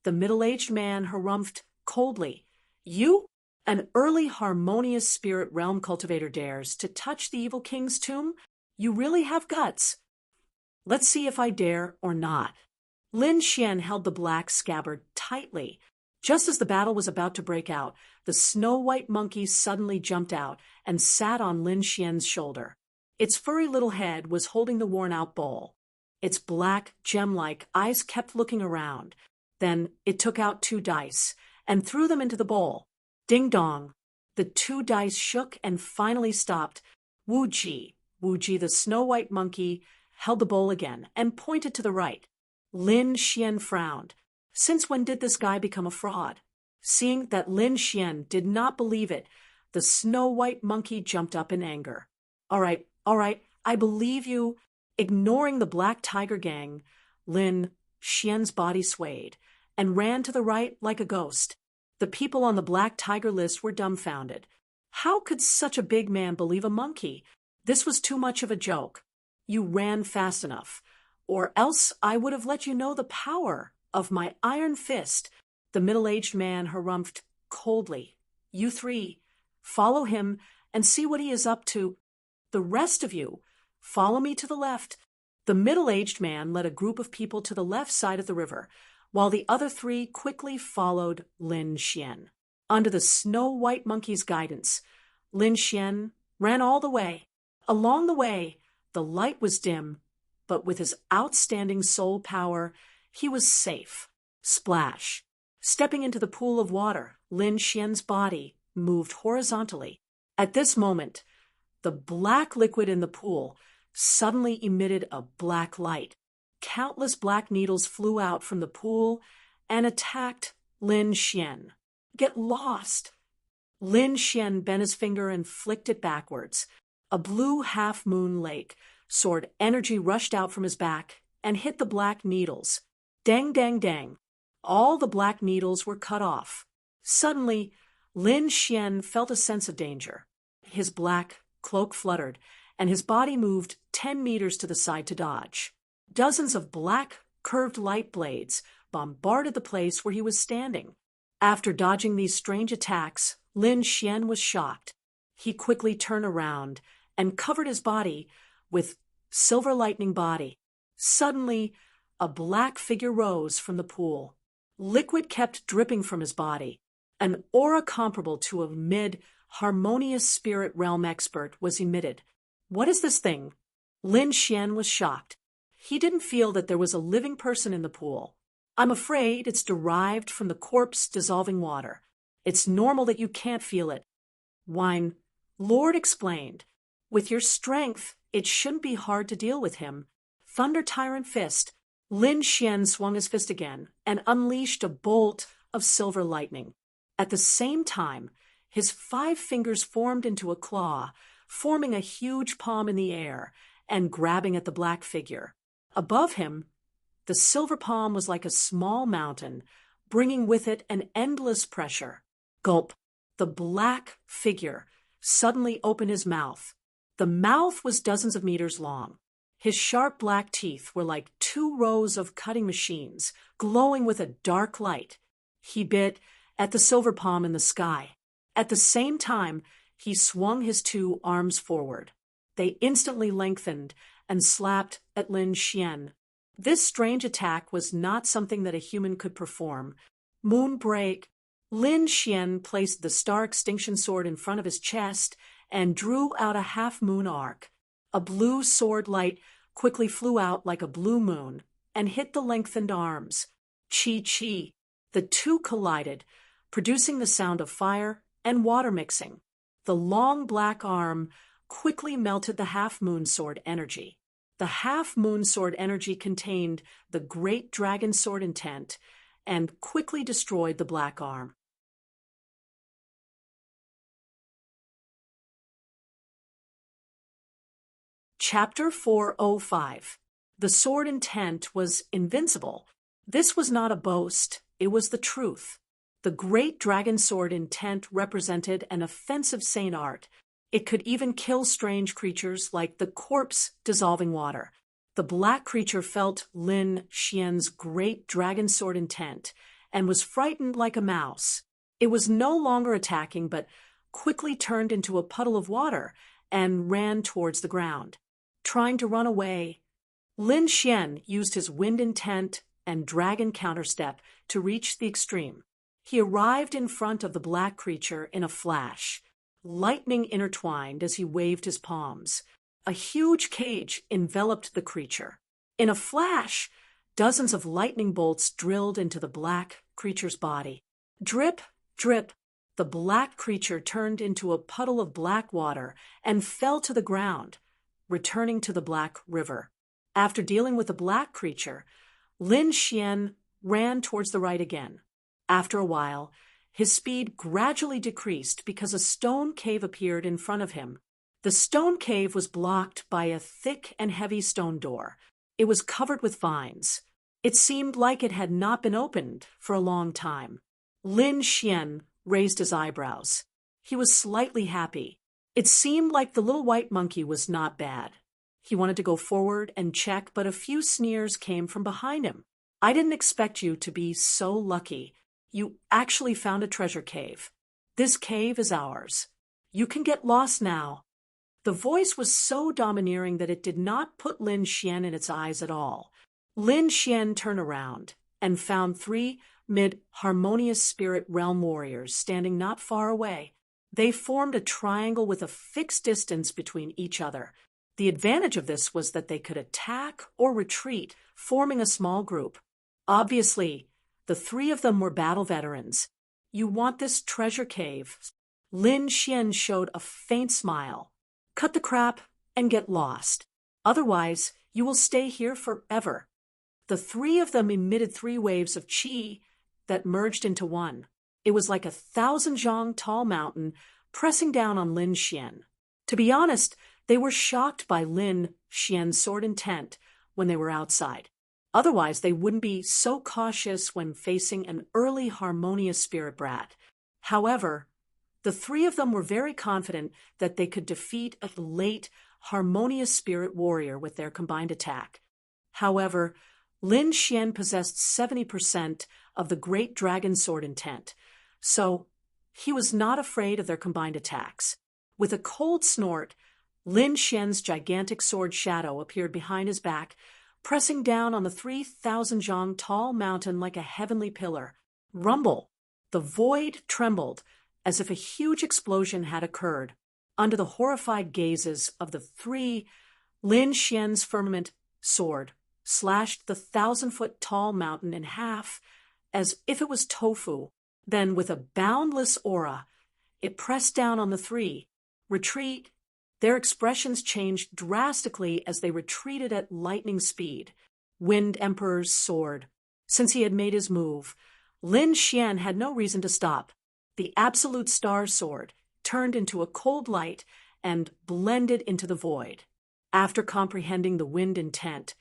The middle-aged man harumphed coldly. You, an early harmonious spirit realm cultivator, dares to touch the Evil King's tomb? You really have guts. Let's see if I dare or not. Lin Xian held the black scabbard tightly. Just as the battle was about to break out, the snow-white monkey suddenly jumped out and sat on Lin Xian's shoulder. Its furry little head was holding the worn-out bowl. Its black, gem-like eyes kept looking around. Then it took out 2 dice and threw them into the bowl. Ding-dong! The 2 dice shook and finally stopped. Wu-ji, the snow-white monkey, held the bowl again and pointed to the right. Lin Xian frowned. Since when did this guy become a fraud? Seeing that Lin Xian did not believe it, the snow-white monkey jumped up in anger. All right, I believe you. Ignoring the Black Tiger Gang, Lin Xian's body swayed and ran to the right like a ghost. The people on the Black Tiger list were dumbfounded. How could such a big man believe a monkey? This was too much of a joke. You ran fast enough, or else I would have let you know the power of my iron fist. The middle-aged man harumphed coldly. You three, follow him and see what he is up to. The rest of you, follow me to the left. The middle-aged man led a group of people to the left side of the river, while the other three quickly followed Lin Xian. Under the snow-white monkey's guidance, Lin Xian ran all the way. Along the way, the light was dim, but with his outstanding soul power, he was safe. Splash! Stepping into the pool of water, Lin Xian's body moved horizontally. At this moment, the black liquid in the pool suddenly emitted a black light. Countless black needles flew out from the pool and attacked Lin Xian. Get lost! Lin Xian bent his finger and flicked it backwards. A blue half-moon lake sword energy rushed out from his back and hit the black needles. Dang, dang, dang. All the black needles were cut off. Suddenly, Lin Xian felt a sense of danger. His black cloak fluttered, and his body moved 10 meters to the side to dodge. Dozens of black, curved light blades bombarded the place where he was standing. After dodging these strange attacks, Lin Xian was shocked. He quickly turned around and covered his body with silver lightning body. Suddenly, a black figure rose from the pool. Liquid kept dripping from his body. An aura comparable to a mid-harmonious spirit realm expert was emitted. What is this thing? Lin Xian was shocked. He didn't feel that there was a living person in the pool. I'm afraid it's derived from the corpse dissolving water. It's normal that you can't feel it. Wine Lord explained. With your strength, it shouldn't be hard to deal with him. Thunder Tyrant Fist. Lin Xian swung his fist again and unleashed a bolt of silver lightning. At the same time, his 5 fingers formed into a claw, forming a huge palm in the air and grabbing at the black figure. Above him, the silver palm was like a small mountain, bringing with it an endless pressure. Gulp! The black figure suddenly opened his mouth. The mouth was dozens of meters long. His sharp black teeth were like 2 rows of cutting machines, glowing with a dark light. He bit at the silver palm in the sky. At the same time, he swung his 2 arms forward. They instantly lengthened and slapped at Lin Xian. This strange attack was not something that a human could perform. Moonbreak. Lin Xian placed the star extinction sword in front of his chest and drew out a half-moon arc. A blue sword light quickly flew out like a blue moon and hit the lengthened arms. Chi-chi. The 2 collided, producing the sound of fire and water mixing. The long black arm quickly melted the half-moon sword energy. The half-moon sword energy contained the great dragon sword intent and quickly destroyed the black arm. Chapter 405. The sword intent was invincible. This was not a boast, it was the truth. The great dragon sword intent represented an offensive saint art. It could even kill strange creatures like the corpse dissolving water. The black creature felt Lin Xian's great dragon sword intent and was frightened like a mouse. It was no longer attacking but quickly turned into a puddle of water and ran towards the ground. Trying to run away, Lin Xian used his wind intent and dragon counterstep to reach the extreme. He arrived in front of the black creature in a flash. Lightning intertwined as he waved his palms. A huge cage enveloped the creature. In a flash, dozens of lightning bolts drilled into the black creature's body. Drip, drip, the black creature turned into a puddle of black water and fell to the ground, returning to the black river. After dealing with the black creature, Lin Xian ran towards the right again. After a while, his speed gradually decreased because a stone cave appeared in front of him. The stone cave was blocked by a thick and heavy stone door. It was covered with vines. It seemed like it had not been opened for a long time. Lin Xian raised his eyebrows. He was slightly happy. It seemed like the little white monkey was not bad. He wanted to go forward and check, but a few sneers came from behind him. I didn't expect you to be so lucky. You actually found a treasure cave. This cave is ours. You can get lost now. The voice was so domineering that it did not put Lin Xian in its eyes at all. Lin Xian turned around and found 3 mid-harmonious spirit realm warriors standing not far away. They formed a triangle with a fixed distance between each other. The advantage of this was that they could attack or retreat, forming a small group. Obviously, the 3 of them were battle veterans. You want this treasure cave? Lin Xian showed a faint smile. Cut the crap and get lost. Otherwise, you will stay here forever. The 3 of them emitted 3 waves of qi that merged into one. It was like a 1,000 zhang tall mountain pressing down on Lin Xian. To be honest, they were shocked by Lin Xian's sword intent when they were outside. Otherwise, they wouldn't be so cautious when facing an early harmonious spirit brat. However, the 3 of them were very confident that they could defeat a late harmonious spirit warrior with their combined attack. However, Lin Xian possessed 70% of the great dragon sword intent, so he was not afraid of their combined attacks. With a cold snort, Lin Xian's gigantic sword shadow appeared behind his back, pressing down on the 3,000 zhang tall mountain like a heavenly pillar. Rumble! The void trembled, as if a huge explosion had occurred. Under the horrified gazes of the 3, Lin Xian's firmament sword slashed the 1,000-foot tall mountain in half, as if it was tofu. Then, with a boundless aura, it pressed down on the 3. Retreat! Their expressions changed drastically as they retreated at lightning speed. Wind Emperor's sword. Since he had made his move, Lin Xian had no reason to stop. The absolute star sword turned into a cold light and blended into the void. After comprehending the wind intent,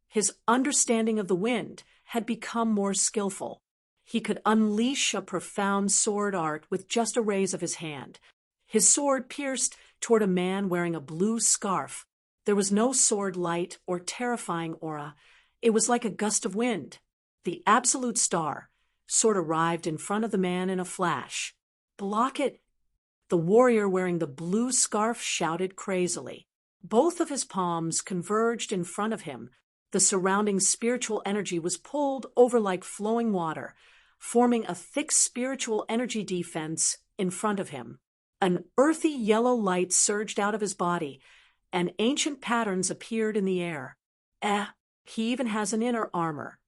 his understanding of the wind had become more skillful. He could unleash a profound sword art with just a raise of his hand. His sword pierced toward a man wearing a blue scarf. There was no sword light or terrifying aura. It was like a gust of wind. The absolute star sword arrived in front of the man in a flash. Block it! The warrior wearing the blue scarf shouted crazily. Both of his palms converged in front of him. The surrounding spiritual energy was pulled over like flowing water, forming a thick spiritual energy defense in front of him. An earthy yellow light surged out of his body, and ancient patterns appeared in the air. He even has an inner armor.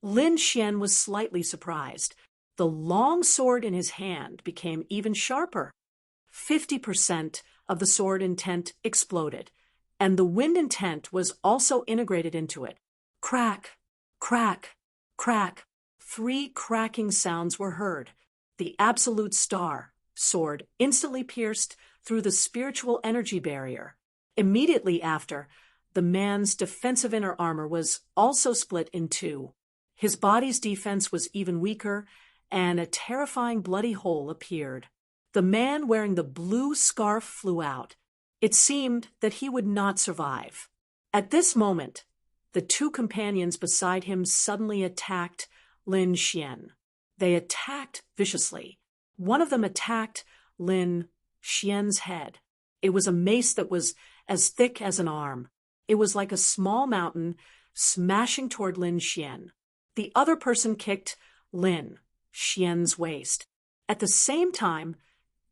Lin Xian was slightly surprised. The long sword in his hand became even sharper. 50% of the sword intent exploded, and the wind intent was also integrated into it. Crack, crack, crack. 3 cracking sounds were heard. The absolute star sword instantly pierced through the spiritual energy barrier. Immediately after, the man's defensive inner armor was also split in 2. His body's defense was even weaker, and a terrifying bloody hole appeared. The man wearing the blue scarf flew out. It seemed that he would not survive. At this moment, the 2 companions beside him suddenly attacked Lin Xian. They attacked viciously. One of them attacked Lin Xian's head. It was a mace that was as thick as an arm. It was like a small mountain smashing toward Lin Xian. The other person kicked Lin Xian's waist. At the same time,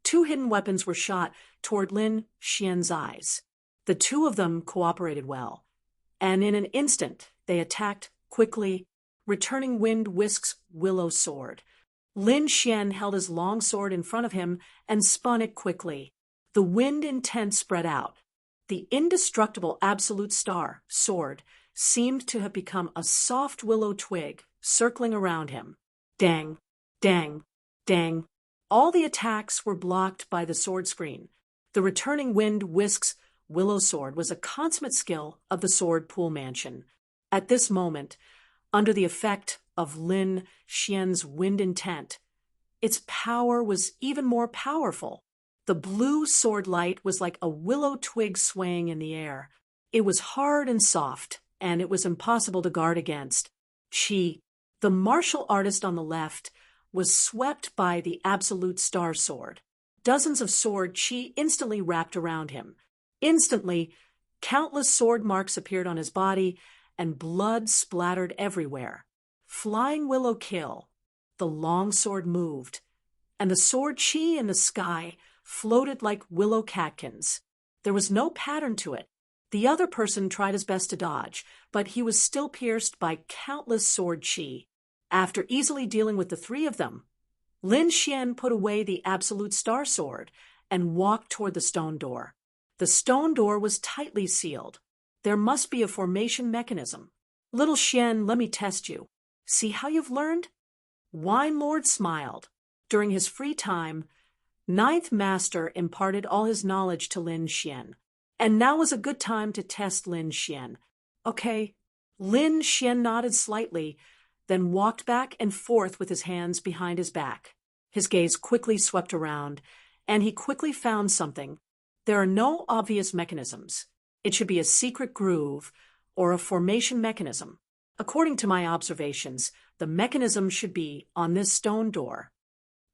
2 hidden weapons were shot toward Lin Xian's eyes. The 2 of them cooperated well, and in an instant they attacked quickly, returning Wind Whisk's willow sword. Lin Xian held his long sword in front of him and spun it quickly. The wind intent spread out. The indestructible absolute star sword seemed to have become a soft willow twig circling around him. Dang, dang, dang. All the attacks were blocked by the sword screen. The returning Wind Whisk's willow sword was a consummate skill of the sword pool mansion. At this moment, under the effect of Lin Xian's wind intent, its power was even more powerful. The blue sword light was like a willow twig swaying in the air. It was hard and soft, and it was impossible to guard against. Chi, the martial artist on the left, was swept by the absolute star sword. Dozens of sword chi instantly wrapped around him. Instantly, countless sword marks appeared on his body, and blood splattered everywhere. Flying willow kill. The long sword moved, and the sword chi in the sky floated like willow catkins. There was no pattern to it. The other person tried his best to dodge, but he was still pierced by countless sword chi. After easily dealing with the three of them, Lin Xian put away the absolute star sword and walked toward the stone door. The stone door was tightly sealed. There must be a formation mechanism. Little Xian, let me test you. See how you've learned? Wine Lord smiled. During his free time, Ninth Master imparted all his knowledge to Lin Xian. And now was a good time to test Lin Xian. Okay. Lin Xian nodded slightly, then walked back and forth with his hands behind his back. His gaze quickly swept around, and he quickly found something. There are no obvious mechanisms. It should be a secret groove or a formation mechanism. According to my observations, the mechanism should be on this stone door.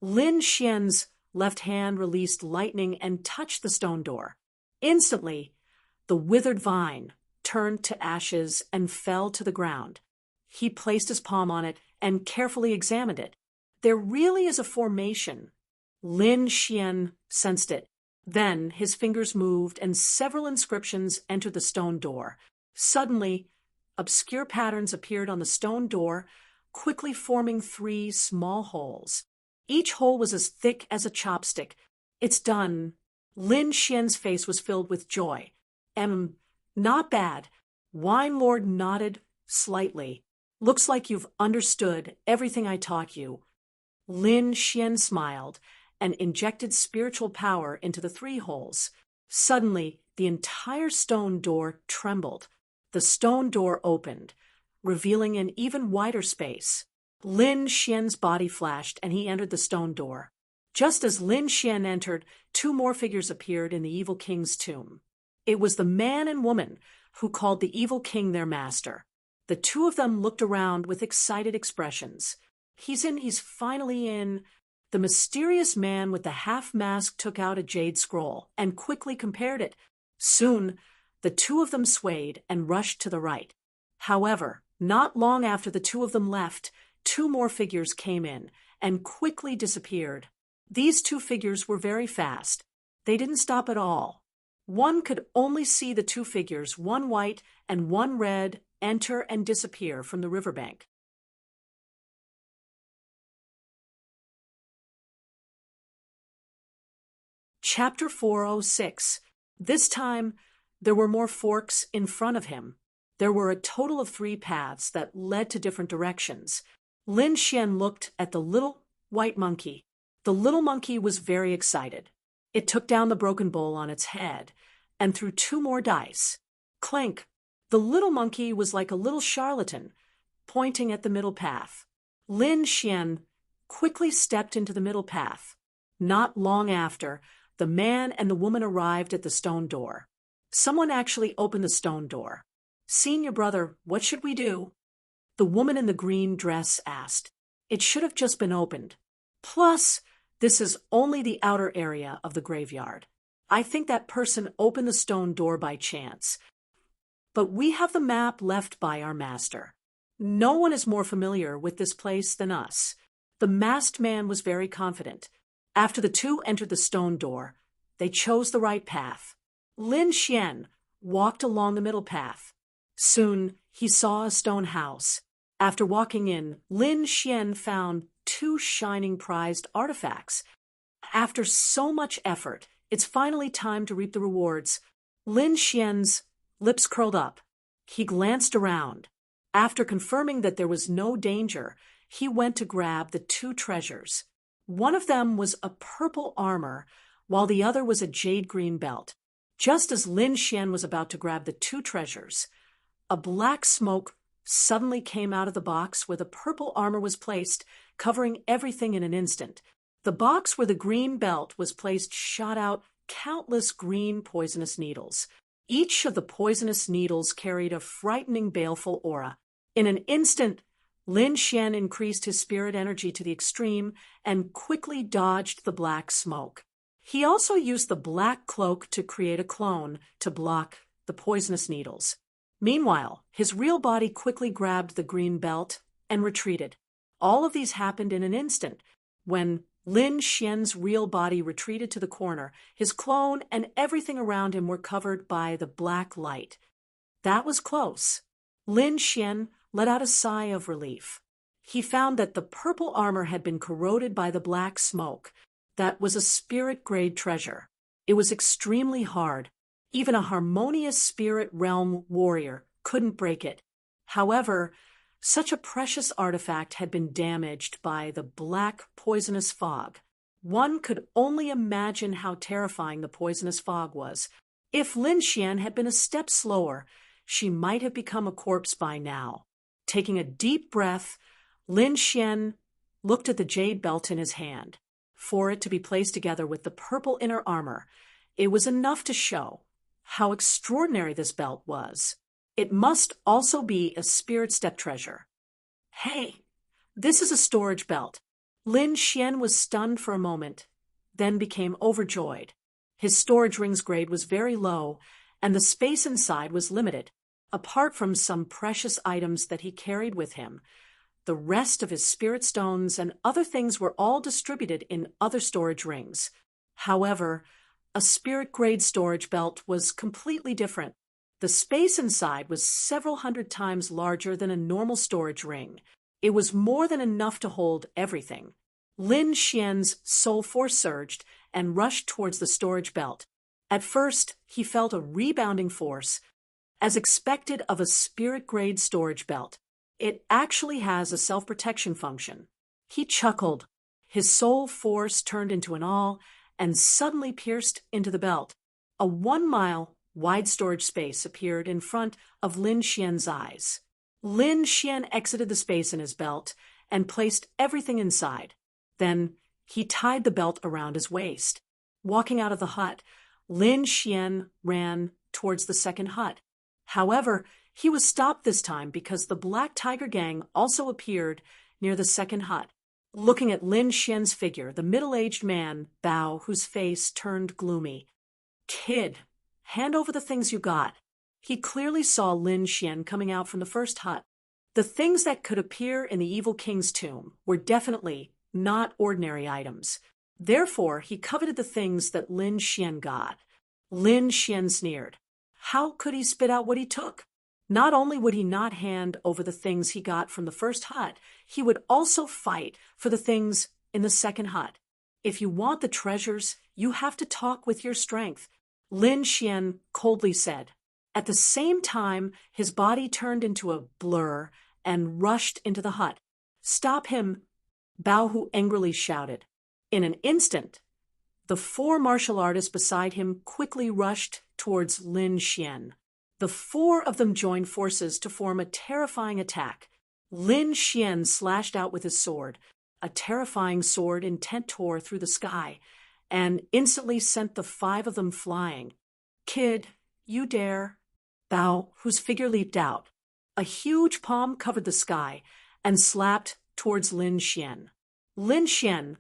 Lin Xian's left hand released lightning and touched the stone door. Instantly, the withered vine turned to ashes and fell to the ground. He placed his palm on it and carefully examined it. There really is a formation. Lin Xian sensed it. Then his fingers moved and several inscriptions entered the stone door. Suddenly, obscure patterns appeared on the stone door, quickly forming 3 small holes. Each hole was as thick as a chopstick. It's done. Lin Xian's face was filled with joy. Not bad. Wine Lord nodded slightly. Looks like you've understood everything I taught you. Lin Xian smiled and injected spiritual power into the 3 holes. Suddenly, the entire stone door trembled. The stone door opened, revealing an even wider space. Lin Xian's body flashed and he entered the stone door. Just as Lin Xian entered, 2 more figures appeared in the evil king's tomb. It was the man and woman who called the evil king their master. The 2 of them looked around with excited expressions. He's finally in. The mysterious man with the half mask took out a jade scroll and quickly compared it. Soon, the 2 of them swayed and rushed to the right. However, not long after the 2 of them left, 2 more figures came in and quickly disappeared. These 2 figures were very fast. They didn't stop at all. One could only see the 2 figures, one white and one red, enter and disappear from the riverbank. Chapter 406. This time, there were more forks in front of him. There were a total of 3 paths that led to different directions. Lin Xian looked at the little white monkey. The little monkey was very excited. It took down the broken bowl on its head and threw 2 more dice. Clink! The little monkey was like a little charlatan, pointing at the middle path. Lin Xian quickly stepped into the middle path. Not long after, the man and the woman arrived at the stone door. Someone actually opened the stone door. "Senior brother, what should we do?" The woman in the green dress asked. "It should have just been opened. Plus, this is only the outer area of the graveyard. I think that person opened the stone door by chance. But we have the map left by our master. No one is more familiar with this place than us." The masked man was very confident. After the 2 entered the stone door, they chose the right path. Lin Xian walked along the middle path. Soon, he saw a stone house. After walking in, Lin Xian found 2 shining prized artifacts. After so much effort, it's finally time to reap the rewards. Lin Xian's lips curled up. He glanced around. After confirming that there was no danger, he went to grab the 2 treasures. One of them was a purple armor, while the other was a jade green belt. Just as Lin Xian was about to grab the 2 treasures, a black smoke suddenly came out of the box where the purple armor was placed, covering everything in an instant. The box where the green belt was placed shot out countless green poisonous needles. Each of the poisonous needles carried a frightening, baleful aura. In an instant, Lin Xian increased his spirit energy to the extreme and quickly dodged the black smoke. He also used the black cloak to create a clone to block the poisonous needles. Meanwhile, his real body quickly grabbed the green belt and retreated. All of these happened in an instant. When Lin Xian's real body retreated to the corner, his clone and everything around him were covered by the black light. That was close. Lin Xian let out a sigh of relief. He found that the purple armor had been corroded by the black smoke. That was a spirit-grade treasure. It was extremely hard. Even a harmonious spirit realm warrior couldn't break it. However, such a precious artifact had been damaged by the black poisonous fog. One could only imagine how terrifying the poisonous fog was. If Lin Xian had been a step slower, she might have become a corpse by now. Taking a deep breath, Lin Xian looked at the jade belt in his hand. For it to be placed together with the purple inner armor, it was enough to show how extraordinary this belt was. It must also be a spirit step treasure. Hey, this is a storage belt. Lin Xian was stunned for a moment, then became overjoyed. His storage ring's grade was very low, and the space inside was limited. Apart from some precious items that he carried with him, the rest of his spirit stones and other things were all distributed in other storage rings. However, a spirit-grade storage belt was completely different. The space inside was several hundred times larger than a normal storage ring. It was more than enough to hold everything. Lin Xian's soul force surged and rushed towards the storage belt. At first, he felt a rebounding force, as expected of a spirit-grade storage belt. It actually has a self-protection function. He chuckled. His soul force turned into an awl and suddenly pierced into the belt. A 1-mile wide storage space appeared in front of Lin Xian's eyes. Lin Xian exited the space in his belt and placed everything inside. Then he tied the belt around his waist. Walking out of the hut, Lin Xian ran towards the second hut. However, he was stopped this time because the Black Tiger Gang also appeared near the second hut. Looking at Lin Xian's figure, the middle-aged man, Bao, whose face turned gloomy. "Kid, hand over the things you got." He clearly saw Lin Xian coming out from the first hut. The things that could appear in the evil king's tomb were definitely not ordinary items. Therefore, he coveted the things that Lin Xian got. Lin Xian sneered. How could he spit out what he took? Not only would he not hand over the things he got from the first hut, he would also fight for the things in the second hut. If you want the treasures, you have to talk with your strength, Lin Xian coldly said. At the same time, his body turned into a blur and rushed into the hut. Stop him, Bao Hu angrily shouted. In an instant, the 4 martial artists beside him quickly rushed towards Lin Xian. The 4 of them joined forces to form a terrifying attack. Lin Xian slashed out with his sword. A terrifying sword intent tore through the sky and instantly sent the 5 of them flying. Kid, you dare? Bao, whose figure leaped out. A huge palm covered the sky and slapped towards Lin Xian. Lin Xian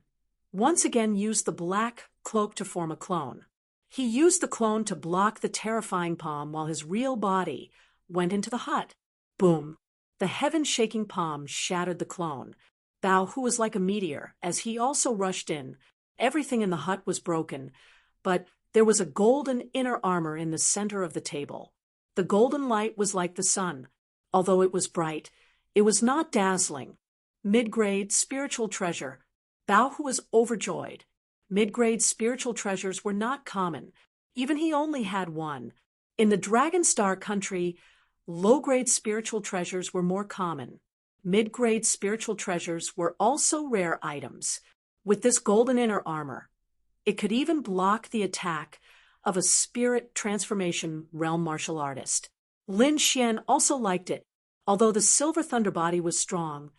once again used the black cloak to form a clone. He used the clone to block the terrifying palm while his real body went into the hut. Boom! The heaven-shaking palm shattered the clone. Bao Hu was like a meteor as he also rushed in. Everything in the hut was broken, but there was a golden inner armor in the center of the table. The golden light was like the sun. Although it was bright, it was not dazzling. Mid-grade spiritual treasure. Bao Hu was overjoyed. Mid-grade spiritual treasures were not common. Even he only had one. In the Dragon Star country, low-grade spiritual treasures were more common. Mid-grade spiritual treasures were also rare items. With this golden inner armor, it could even block the attack of a spirit transformation realm martial artist. Lin Xian also liked it. Although the Silver Thunder body was strong,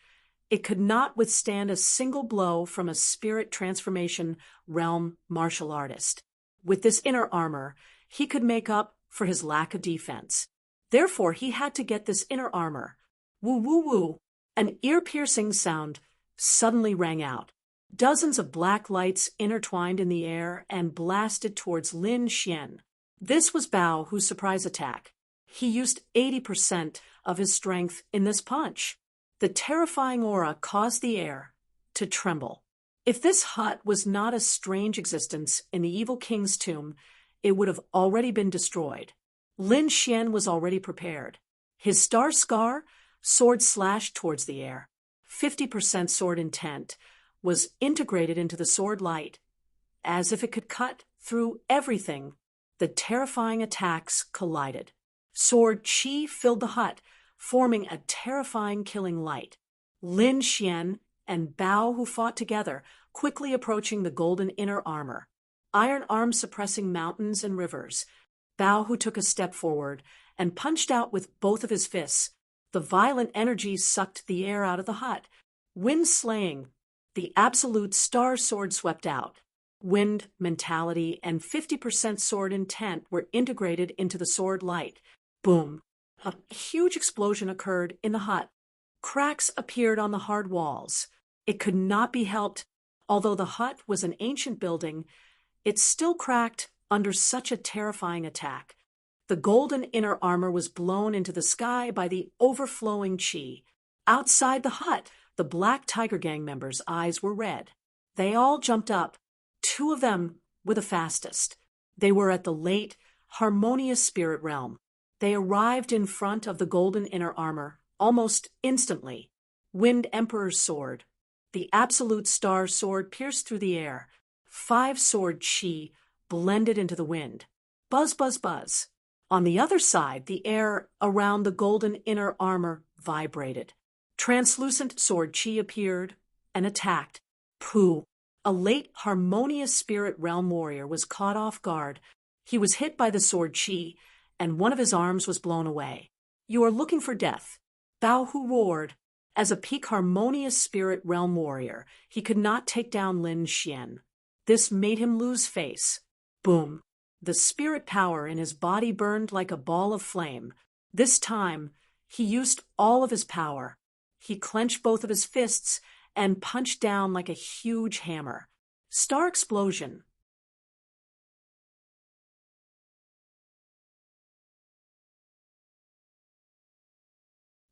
It could not withstand a single blow from a spirit transformation realm martial artist. With this inner armor, he could make up for his lack of defense. Therefore, he had to get this inner armor. Woo woo woo! An ear-piercing sound suddenly rang out. Dozens of black lights intertwined in the air and blasted towards Lin Xian. This was Bao Hu's surprise attack. He used 80% of his strength in this punch. The terrifying aura caused the air to tremble. If this hut was not a strange existence in the evil king's tomb, it would have already been destroyed. Lin Xian was already prepared. His star scar sword slashed towards the air. 50% sword intent was integrated into the sword light, as if it could cut through everything. The terrifying attacks collided. Sword chi filled the hut, forming a terrifying killing light. Lin Xian and Bao Hu fought together, quickly approaching the golden inner armor. Iron arms suppressing mountains and rivers. Bao Hu took a step forward and punched out with both of his fists. The violent energy sucked the air out of the hut. Wind slaying. The absolute star sword swept out. Wind, mentality, and 50% sword intent were integrated into the sword light. Boom! A huge explosion occurred in the hut. Cracks appeared on the hard walls. It could not be helped. Although the hut was an ancient building, it still cracked under such a terrifying attack. The golden inner armor was blown into the sky by the overflowing chi. Outside the hut, the Black Tiger Gang members' eyes were red. They all jumped up. 2 of them were the fastest. They were at the late, harmonious spirit realm. They arrived in front of the golden inner armor almost instantly. Wind Emperor's sword. The absolute star sword pierced through the air. 5 sword chi blended into the wind. Buzz, buzz, buzz. On the other side, the air around the golden inner armor vibrated. Translucent sword chi appeared and attacked. Pooh! A late harmonious spirit realm warrior was caught off guard. He was hit by the sword chi, and one of his arms was blown away. You are looking for death. Bao Hu roared. As a peak harmonious spirit realm warrior, he could not take down Lin Xian. This made him lose face. Boom! The spirit power in his body burned like a ball of flame. This time, he used all of his power. He clenched both of his fists and punched down like a huge hammer. Star explosion.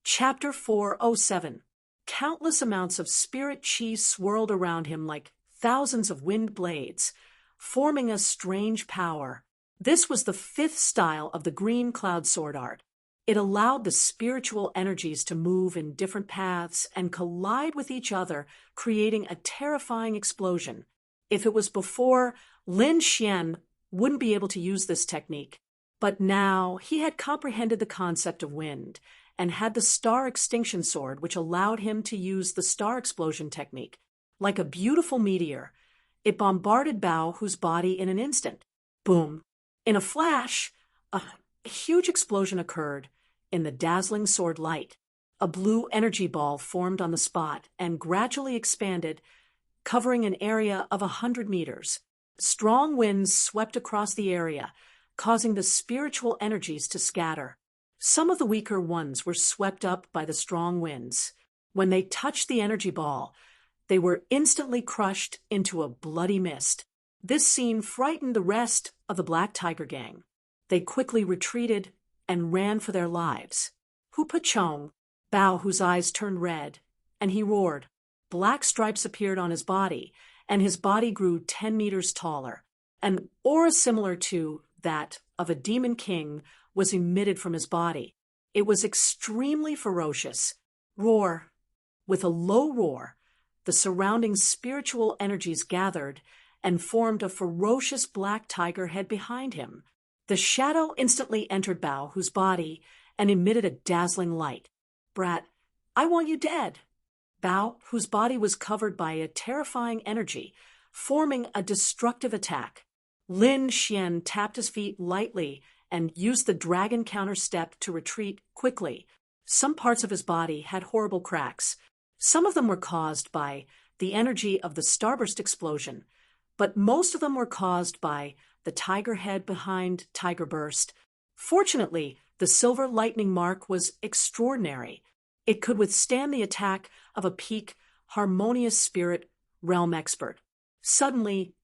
Chapter 407. Countless amounts of spirit chi swirled around him like thousands of wind blades, forming a strange power. This was the 5th style of the green cloud sword art. It allowed the spiritual energies to move in different paths and collide with each other, creating a terrifying explosion. If it was before, Lin Xian wouldn't be able to use this technique. But now he had comprehended the concept of wind and had the star extinction sword, which allowed him to use the star explosion technique. Like a beautiful meteor, it bombarded Bao Hu's body in an instant. Boom! In a flash, a huge explosion occurred in the dazzling sword light. A blue energy ball formed on the spot and gradually expanded, covering an area of 100 meters. Strong winds swept across the area, causing the spiritual energies to scatter. Some of the weaker ones were swept up by the strong winds. When they touched the energy ball, they were instantly crushed into a bloody mist. This scene frightened the rest of the Black Tiger Gang. They quickly retreated and ran for their lives. Hu Pachong, Bao Hu's eyes turned red, and he roared. Black stripes appeared on his body, and his body grew 10 meters taller. An aura similar to that of a demon king was emitted from his body. It was extremely ferocious. Roar! With a low roar, the surrounding spiritual energies gathered and formed a ferocious black tiger head behind him. The shadow instantly entered Bao Hu's body and emitted a dazzling light. Brat, I want you dead. Bao Hu's body was covered by a terrifying energy, forming a destructive attack. Lin Xian tapped his feet lightly and used the dragon counter step to retreat quickly. Some parts of his body had horrible cracks. Some of them were caused by the energy of the starburst explosion, but most of them were caused by the tiger head behind Tiger Burst. Fortunately, the silver lightning mark was extraordinary. It could withstand the attack of a peak harmonious spirit realm expert. Suddenly,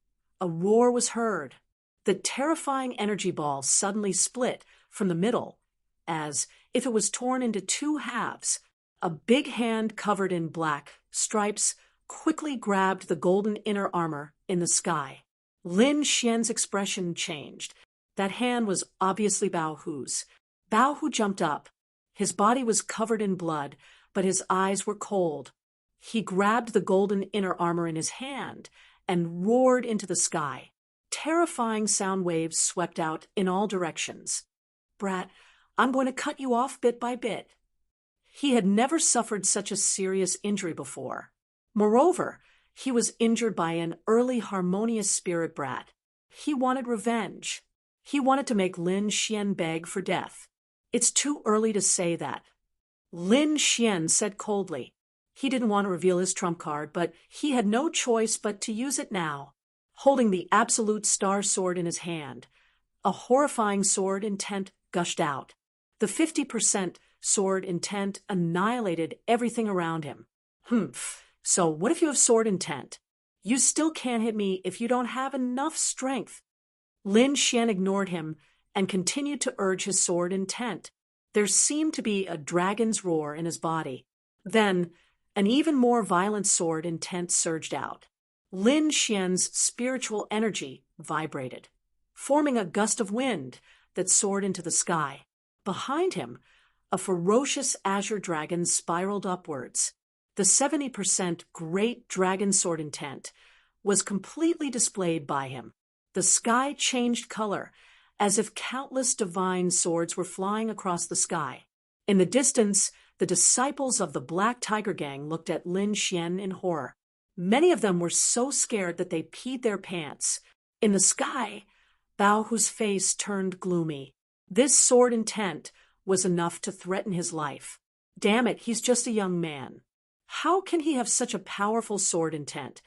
a roar was heard. The terrifying energy ball suddenly split from the middle, as if it was torn into two halves. A big hand covered in black stripes quickly grabbed the golden inner armor in the sky. Lin Xian's expression changed. That hand was obviously Bao Hu's. Bao Hu jumped up. His body was covered in blood, but his eyes were cold. He grabbed the golden inner armor in his hand and roared into the sky. Terrifying sound waves swept out in all directions. "Brat, I'm going to cut you off bit by bit." He had never suffered such a serious injury before. Moreover, he was injured by an early harmonious spirit brat. He wanted revenge. He wanted to make Lin Xian beg for death. "It's too early to say that," Lin Xian said coldly. He didn't want to reveal his trump card, but he had no choice but to use it now. Holding the absolute star sword in his hand, a horrifying sword intent gushed out. The 50% sword intent annihilated everything around him. So what if you have sword intent? You still can't hit me if you don't have enough strength." Lin Xian ignored him and continued to urge his sword intent. There seemed to be a dragon's roar in his body. Then, an even more violent sword intent surged out. Lin Xian's spiritual energy vibrated, forming a gust of wind that soared into the sky. Behind him, a ferocious azure dragon spiraled upwards. The 70% great dragon sword intent was completely displayed by him. The sky changed color, as if countless divine swords were flying across the sky. In the distance, the disciples of the Black Tiger Gang looked at Lin Xian in horror. Many of them were so scared that they peed their pants. In the sky, Bao Hu's face turned gloomy. This sword intent was enough to threaten his life. Damn it, he's just a young man. How can he have such a powerful sword intent?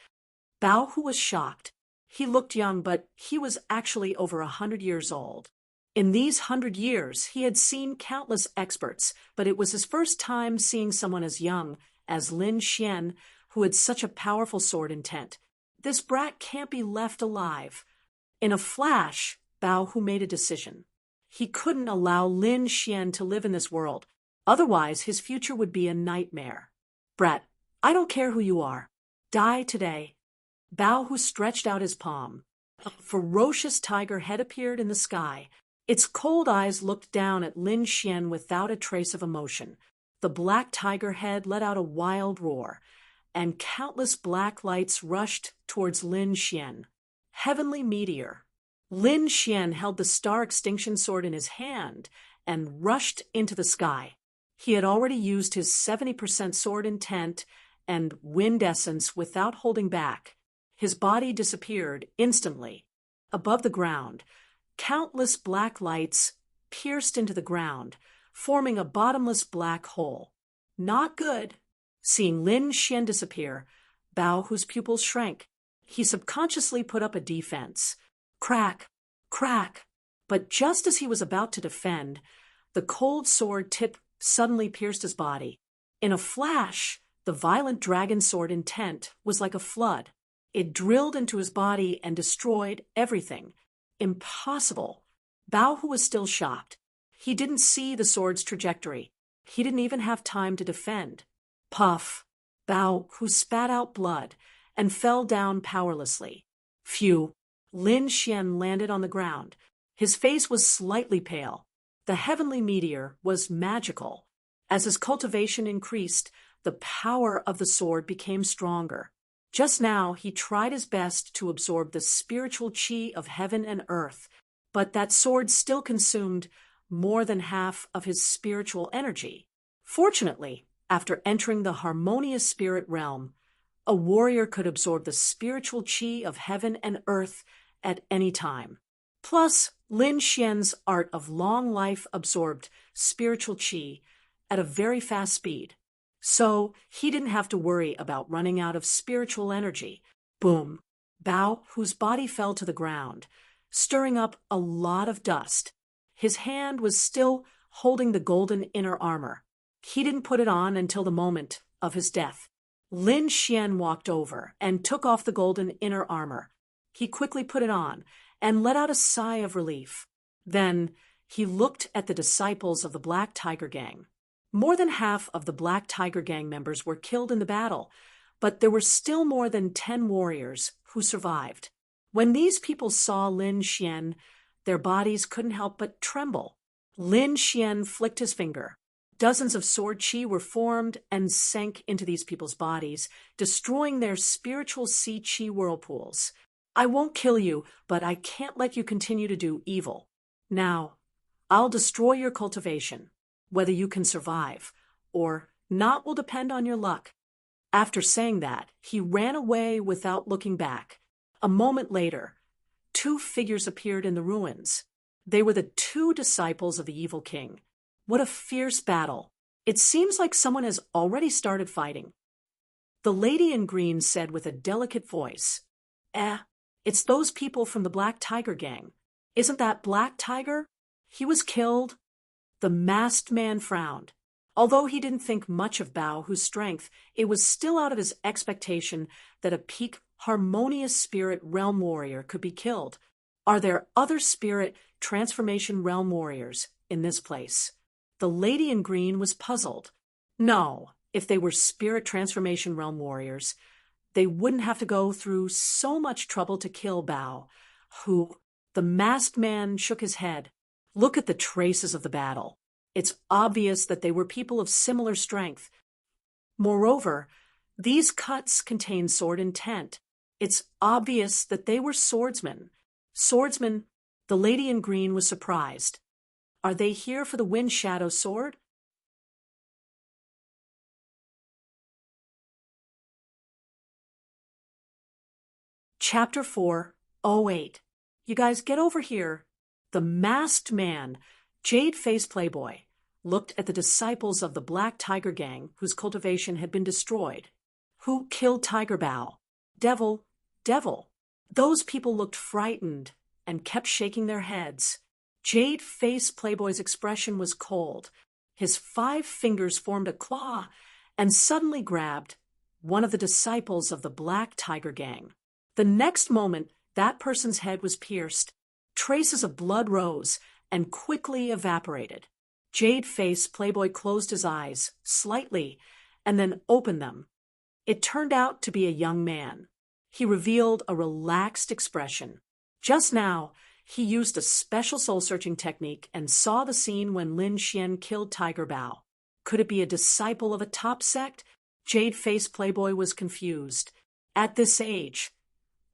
Bao Hu was shocked. He looked young, but he was actually over 100 years old. In these 100 years, he had seen countless experts, but it was his first time seeing someone as young as Lin Xian, who had such a powerful sword intent. This brat can't be left alive. In a flash, Bao Hu made a decision. He couldn't allow Lin Xian to live in this world. Otherwise, his future would be a nightmare. "Brat, I don't care who you are. Die today." Bao Hu stretched out his palm. A ferocious tiger head appeared in the sky. Its cold eyes looked down at Lin Xian without a trace of emotion. The black tiger head let out a wild roar, and countless black lights rushed towards Lin Xian. Heavenly meteor. Lin Xian held the star extinction sword in his hand and rushed into the sky. He had already used his 70% sword intent and wind essence without holding back. His body disappeared instantly. Above the ground, countless black lights pierced into the ground, forming a bottomless black hole. Not good. Seeing Lin Xian disappear, Bao Hu's pupils shrank. He subconsciously put up a defense. Crack, crack. But just as he was about to defend, the cold sword tip suddenly pierced his body. In a flash, the violent dragon sword intent was like a flood. It drilled into his body and destroyed everything. Impossible. Bao Hu was still shocked. He didn't see the sword's trajectory. He didn't even have time to defend. Puff. Bao Hu spat out blood and fell down powerlessly. Phew. Lin Xian landed on the ground. His face was slightly pale. The heavenly meteor was magical. As his cultivation increased, the power of the sword became stronger. Just now, he tried his best to absorb the spiritual chi of heaven and earth, but that sword still consumed more than half of his spiritual energy. Fortunately, after entering the harmonious spirit realm, a warrior could absorb the spiritual chi of heaven and earth at any time. Plus, Lin Xian's art of long life absorbed spiritual chi at a very fast speed. So he didn't have to worry about running out of spiritual energy. Boom. Bao, whose body fell to the ground, stirring up a lot of dust. His hand was still holding the golden inner armor. He didn't put it on until the moment of his death. Lin Xian walked over and took off the golden inner armor. He quickly put it on and let out a sigh of relief. Then he looked at the disciples of the Black Tiger Gang. More than half of the Black Tiger Gang members were killed in the battle, but there were still more than 10 warriors who survived. When these people saw Lin Xian, their bodies couldn't help but tremble. Lin Xian flicked his finger. Dozens of sword chi were formed and sank into these people's bodies, destroying their spiritual sea chi whirlpools. I won't kill you, but I can't let you continue to do evil. Now, I'll destroy your cultivation. Whether you can survive or not will depend on your luck. After saying that, he ran away without looking back. A moment later, 2 figures appeared in the ruins. They were the 2 disciples of the evil king. What a fierce battle. It seems like someone has already started fighting. The lady in green said with a delicate voice, it's those people from the Black Tiger Gang. Isn't that Black Tiger? He was killed. The masked man frowned. Although he didn't think much of Bao, whose strength, it was still out of his expectation that a peak harmonious spirit realm warrior could be killed. Are there other spirit transformation realm warriors in this place? The lady in green was puzzled. No, if they were spirit transformation realm warriors, they wouldn't have to go through so much trouble to kill Bao, who... The masked man shook his head. Look at the traces of the battle. It's obvious that they were people of similar strength. Moreover, these cuts contain sword intent. It's obvious that they were swordsmen. Swordsmen, the lady in green was surprised. Are they here for the Wind Shadow sword? Chapter 4:08. You guys get over here. The masked man, Jade-Face Playboy, looked at the disciples of the Black Tiger Gang whose cultivation had been destroyed. Who killed Tiger Bao? Devil. Those people looked frightened and kept shaking their heads. Jade-Face Playboy's expression was cold. His 5 fingers formed a claw and suddenly grabbed one of the disciples of the Black Tiger Gang. The next moment, that person's head was pierced. Traces of blood rose and quickly evaporated. Jade-Face Playboy closed his eyes slightly and then opened them. It turned out to be a young man. He revealed a relaxed expression. Just now, he used a special soul-searching technique and saw the scene when Lin Xian killed Tiger Bao. Could it be a disciple of a top sect? Jade-Face Playboy was confused. At this age,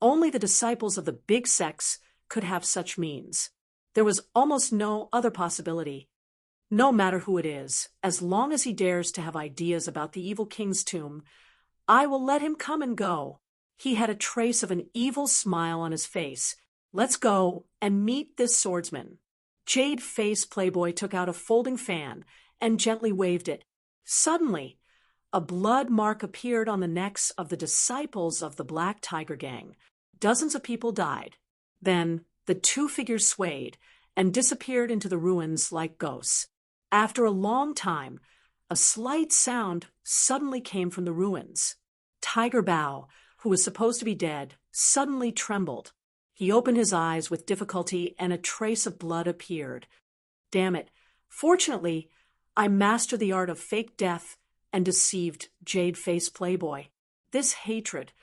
only the disciples of the big sects could have such means. There was almost no other possibility. No matter who it is, as long as he dares to have ideas about the evil king's tomb, I will let him come and go. He had a trace of an evil smile on his face. Let's go and meet this swordsman. Jade-Face Playboy took out a folding fan and gently waved it. Suddenly, a blood mark appeared on the necks of the disciples of the Black Tiger Gang. Dozens of people died. Then the 2 figures swayed and disappeared into the ruins like ghosts. After a long time, a slight sound suddenly came from the ruins. Tiger Bao, who was supposed to be dead, suddenly trembled. He opened his eyes with difficulty and a trace of blood appeared. Damn it. Fortunately, I mastered the art of fake death and deceived Jade-Face Playboy. This hatred,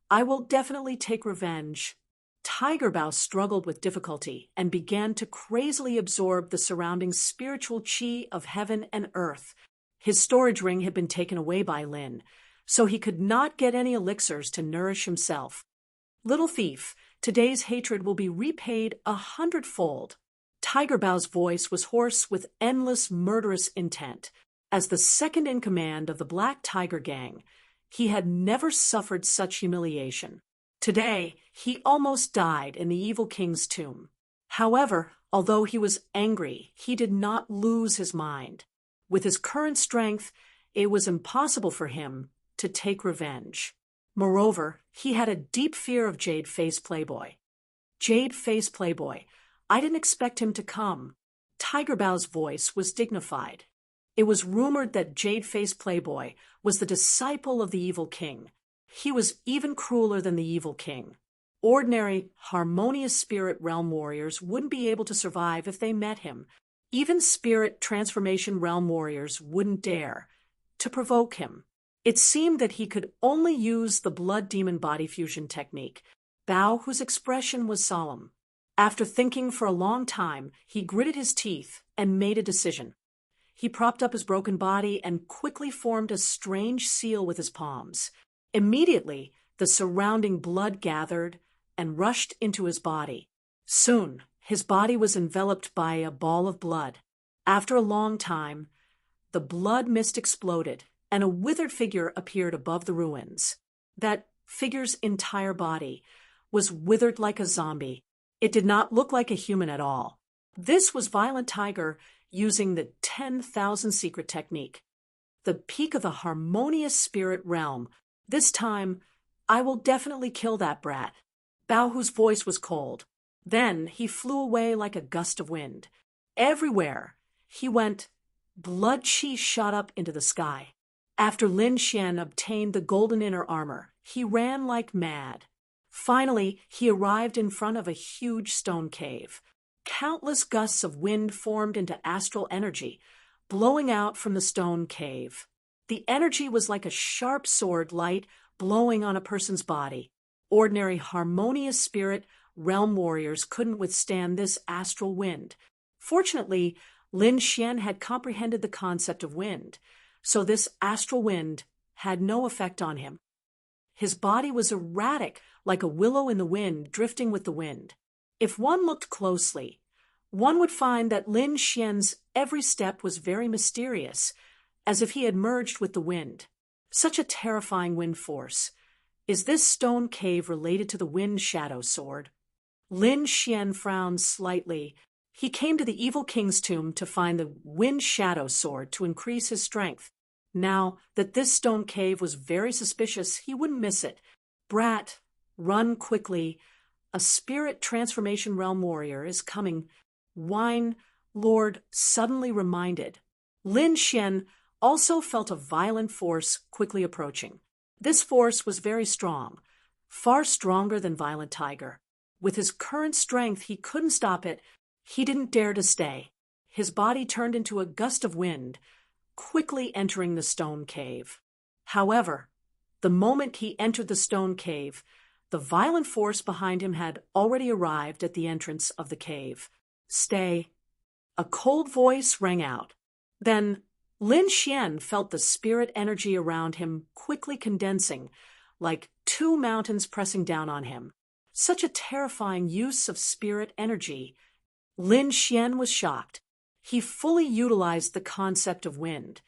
I will definitely take revenge. Tiger Bao struggled with difficulty and began to crazily absorb the surrounding spiritual chi of heaven and earth. His storage ring had been taken away by Lin, so he could not get any elixirs to nourish himself. Little thief, today's hatred will be repaid 100-fold. Tiger Bao's voice was hoarse with endless murderous intent. As the second in command of the Black Tiger Gang, he had never suffered such humiliation. Today, he almost died in the evil king's tomb. However, although he was angry, he did not lose his mind. With his current strength it was impossible for him to take revenge. Moreover, he had a deep fear of Jade-Face Playboy. Jade-Face Playboy, I didn't expect him to come. Tiger Bow's voice was dignified. It was rumored that Jade-Face Playboy was the disciple of the evil king. He was even crueler than the evil king. Ordinary, harmonious spirit realm warriors wouldn't be able to survive if they met him. Even spirit transformation realm warriors wouldn't dare to provoke him. It seemed that he could only use the blood demon body fusion technique. Bao, whose expression was solemn. After thinking for a long time, he gritted his teeth and made a decision. He propped up his broken body and quickly formed a strange seal with his palms. Immediately, the surrounding blood gathered and rushed into his body. Soon, his body was enveloped by a ball of blood. After a long time, the blood mist exploded, and a withered figure appeared above the ruins. That figure's entire body was withered like a zombie. It did not look like a human at all. This was Violent Tiger using the 10,000 secret technique. The peak of the harmonious spirit realm. This time, I will definitely kill that brat. Bao, whose voice was cold. Then he flew away like a gust of wind. Everywhere he went, blood chi shot up into the sky. After Lin Xian obtained the golden inner armor, he ran like mad. Finally, he arrived in front of a huge stone cave. Countless gusts of wind formed into astral energy, blowing out from the stone cave. The energy was like a sharp sword light blowing on a person's body. Ordinary harmonious spirit realm warriors couldn't withstand this astral wind. Fortunately, Lin Xian had comprehended the concept of wind, so this astral wind had no effect on him. His body was erratic, like a willow in the wind, drifting with the wind. If one looked closely, one would find that Lin Xian's every step was very mysterious, as if he had merged with the wind. Such a terrifying wind force. Is this stone cave related to the wind shadow sword? Lin Xian frowned slightly. He came to the evil king's tomb to find the wind shadow sword to increase his strength. Now that this stone cave was very suspicious, he wouldn't miss it. Brat, run quickly. A spirit transformation realm warrior is coming. Wine Lord suddenly reminded. Lin Xian also felt a violent force quickly approaching. This force was very strong, far stronger than Violent Tiger. With his current strength, he couldn't stop it. He didn't dare to stay. His body turned into a gust of wind, quickly entering the stone cave. However, the moment he entered the stone cave, the violent force behind him had already arrived at the entrance of the cave. Stay. A cold voice rang out. Then Lin Xian felt the spirit energy around him quickly condensing, like two mountains pressing down on him. Such a terrifying use of spirit energy. Lin Xian was shocked. He fully utilized the concept of wind,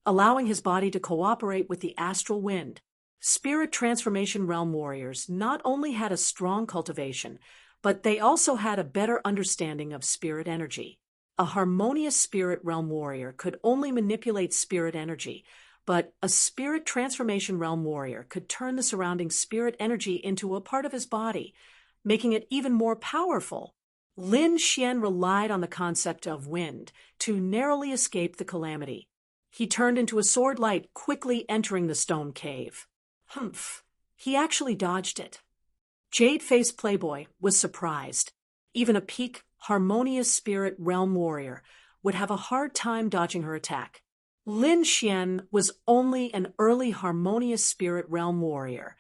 allowing his body to cooperate with the astral wind. Spirit transformation realm warriors not only had a strong cultivation, but they also had a better understanding of spirit energy. A harmonious spirit realm warrior could only manipulate spirit energy, but a spirit transformation realm warrior could turn the surrounding spirit energy into a part of his body, making it even more powerful. Lin Xian relied on the concept of wind to narrowly escape the calamity. He turned into a sword light, quickly entering the stone cave. Humph! He actually dodged it. Jade-Face Playboy was surprised. Even a peak, harmonious spirit realm warrior would have a hard time dodging her attack. Lin Xian was only an early harmonious spirit realm warrior,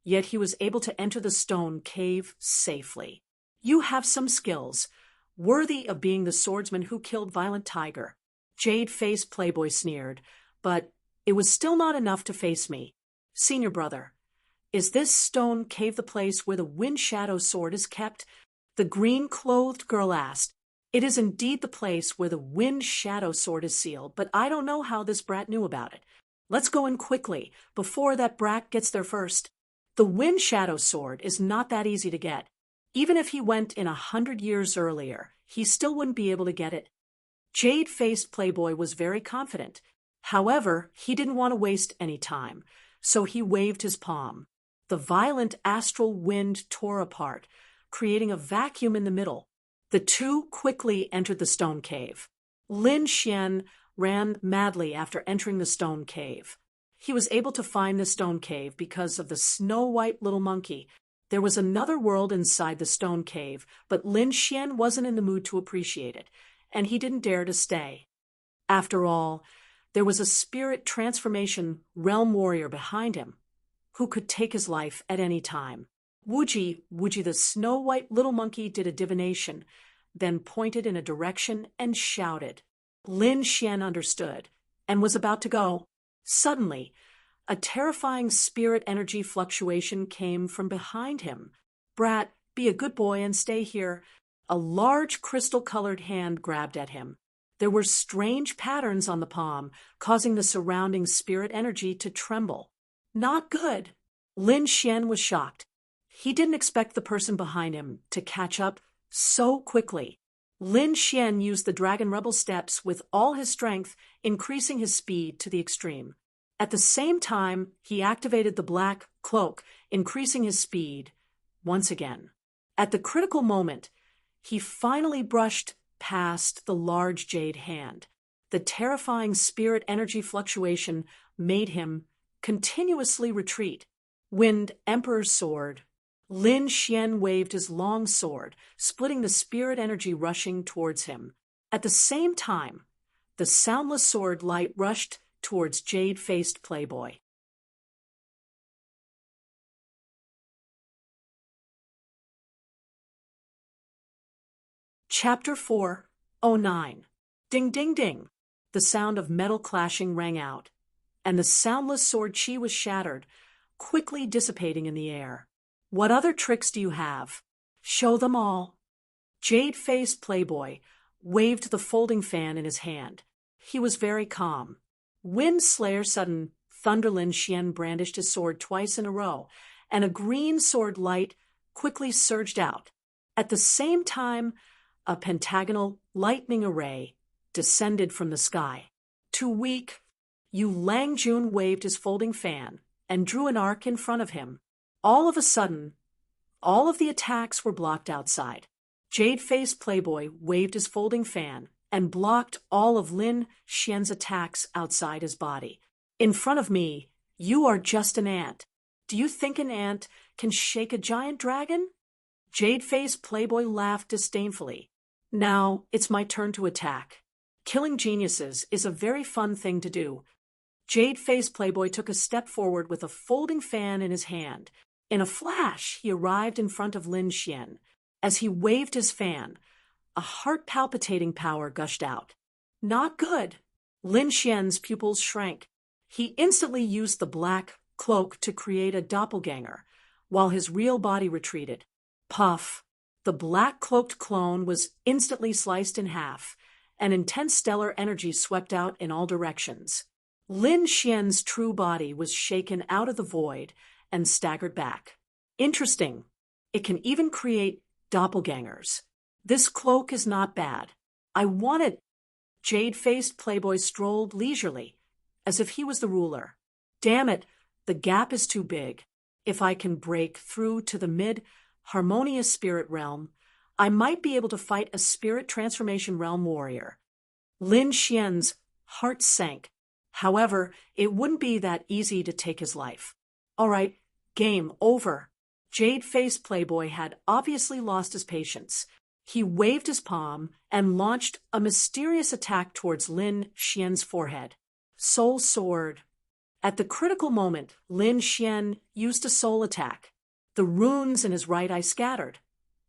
yet he was able to enter the stone cave safely. You have some skills, worthy of being the swordsman who killed Violent Tiger. Jade-Face Playboy sneered, but it was still not enough to face me. Senior brother, is this stone cave the place where the wind shadow sword is kept? The green-clothed girl asked. It is indeed the place where the wind shadow sword is sealed, but I don't know how this brat knew about it. Let's go in quickly, before that brat gets there first. The wind shadow sword is not that easy to get. Even if he went in 100 years earlier, he still wouldn't be able to get it. Jade-Faced Playboy was very confident. However, he didn't want to waste any time, so he waved his palm. The violent astral wind tore apart, creating a vacuum in the middle. The two quickly entered the stone cave. Lin Xian ran madly after entering the stone cave. He was able to find the stone cave because of the snow-white little monkey. There was another world inside the stone cave, but Lin Xian wasn't in the mood to appreciate it, and he didn't dare to stay. After all, there was a spirit transformation realm warrior behind him, who could take his life at any time. Wuji, the snow-white little monkey, did a divination, then pointed in a direction and shouted. Lin Xian understood, and was about to go. Suddenly, a terrifying spirit energy fluctuation came from behind him. Brat, be a good boy and stay here. A large crystal-colored hand grabbed at him. There were strange patterns on the palm, causing the surrounding spirit energy to tremble. Not good. Lin Xian was shocked. He didn't expect the person behind him to catch up so quickly. Lin Xian used the Dragon Rebel steps with all his strength, increasing his speed to the extreme. At the same time, he activated the black cloak, increasing his speed once again. At the critical moment, he finally brushed past the large jade hand. The terrifying spirit energy fluctuation made him continuously retreat. Wind Emperor's sword. Lin Xian waved his long sword, splitting the spirit energy rushing towards him. At the same time, the soundless sword light rushed towards jade-faced playboy. Chapter 4:09. Ding ding ding. The sound of metal clashing rang out, and the soundless sword chi was shattered, quickly dissipating in the air. What other tricks do you have? Show them all. Jade-faced playboy waved the folding fan in his hand. He was very calm. Wind Slayer sudden Thunderlin Xian brandished his sword twice in a row, and a green sword light quickly surged out. At the same time, a pentagonal lightning array descended from the sky. Too weak. Yu Langjun waved his folding fan and drew an arc in front of him. All of a sudden, all of the attacks were blocked outside. Jade-faced playboy waved his folding fan and blocked all of Lin Xian's attacks outside his body. In front of me, you are just an ant. Do you think an ant can shake a giant dragon? Jade-faced playboy laughed disdainfully. Now it's my turn to attack. Killing geniuses is a very fun thing to do. Jade-faced playboy took a step forward with a folding fan in his hand. In a flash, he arrived in front of Lin Xian. As he waved his fan, a heart-palpitating power gushed out. Not good. Lin Xian's pupils shrank. He instantly used the black cloak to create a doppelganger, while his real body retreated. Puff. The black-cloaked clone was instantly sliced in half, and intense stellar energy swept out in all directions. Lin Xian's true body was shaken out of the void and staggered back. Interesting. It can even create doppelgangers. This cloak is not bad. I want it. Jade-faced playboy strolled leisurely, as if he was the ruler. Damn it, the gap is too big. If I can break through to the mid-harmonious spirit realm, I might be able to fight a spirit transformation realm warrior. Lin Xian's heart sank. However, it wouldn't be that easy to take his life. All right, game over. Jade-faced playboy had obviously lost his patience. He waved his palm and launched a mysterious attack towards Lin Xian's forehead. Soul Sword. At the critical moment, Lin Xian used a soul attack. The runes in his right eye scattered,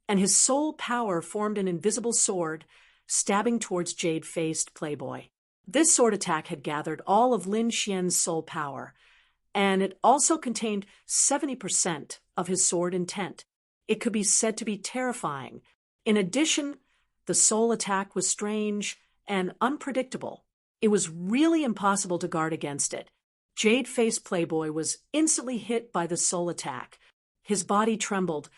and his soul power formed an invisible sword, stabbing towards jade-faced playboy. This sword attack had gathered all of Lin Xian's soul power, and it also contained 70% of his sword intent. It could be said to be terrifying. In addition, the soul attack was strange and unpredictable. It was really impossible to guard against it. Jade-faced playboy was instantly hit by the soul attack. His body trembled,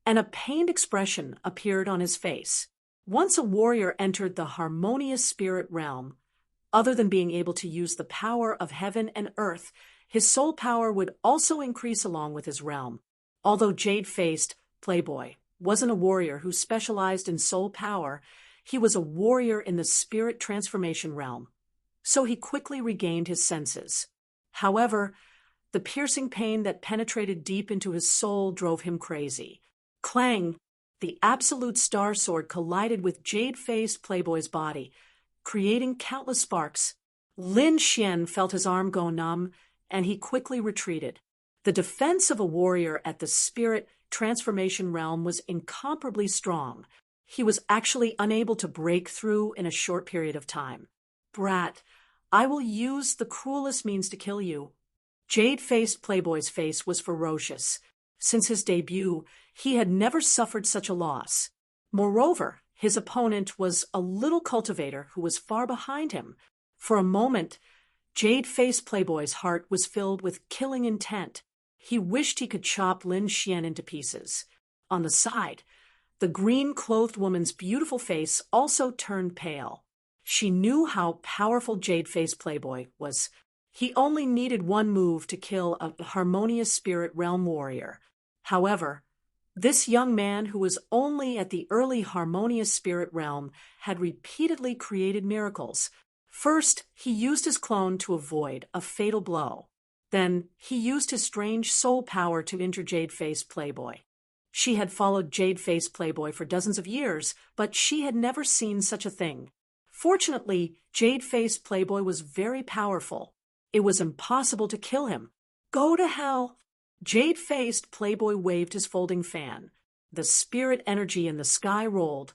and a pained expression appeared on his face. Once a warrior entered the harmonious spirit realm, Other than being able to use the power of heaven and earth, his soul power would also increase along with his realm. Although jade-faced Playboy wasn't a warrior who specialized in soul power, he was a warrior in the spirit transformation realm. So he quickly regained his senses. However, the piercing pain that penetrated deep into his soul drove him crazy. Clang! The absolute star sword collided with jade-faced Playboy's body, creating countless sparks. Lin Xian felt his arm go numb, and he quickly retreated. The defense of a warrior at the spirit transformation realm was incomparably strong. He was actually unable to break through in a short period of time. Brat, I will use the cruelest means to kill you. Jade-faced Playboy's face was ferocious. Since his debut, he had never suffered such a loss. Moreover, his opponent was a little cultivator who was far behind him. For a moment, Jade-faced Playboy's heart was filled with killing intent. He wished he could chop Lin Xian into pieces. On the side, the green-clothed woman's beautiful face also turned pale. She knew how powerful Jade-faced Playboy was. He only needed one move to kill a harmonious spirit realm warrior. However, this young man, who was only at the early harmonious spirit realm, had repeatedly created miracles. First, he used his clone to avoid a fatal blow. Then, he used his strange soul power to injure Jade-faced Playboy. She had followed Jade-faced Playboy for dozens of years, but she had never seen such a thing. Fortunately, Jade-faced Playboy was very powerful. It was impossible to kill him. Go to hell! Jade-faced Playboy waved his folding fan. The spirit energy in the sky rolled,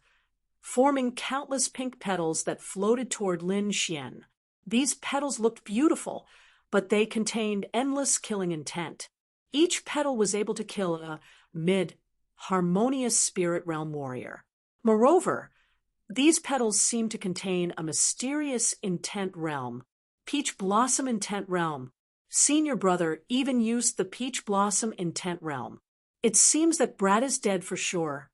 forming countless pink petals that floated toward Lin Xian. These petals looked beautiful, but they contained endless killing intent. Each petal was able to kill a harmonious spirit realm warrior. Moreover, these petals seemed to contain a mysterious intent realm. Peach Blossom Intent Realm. Senior brother even used the Peach Blossom Intent Realm. It seems that Brad is dead for sure.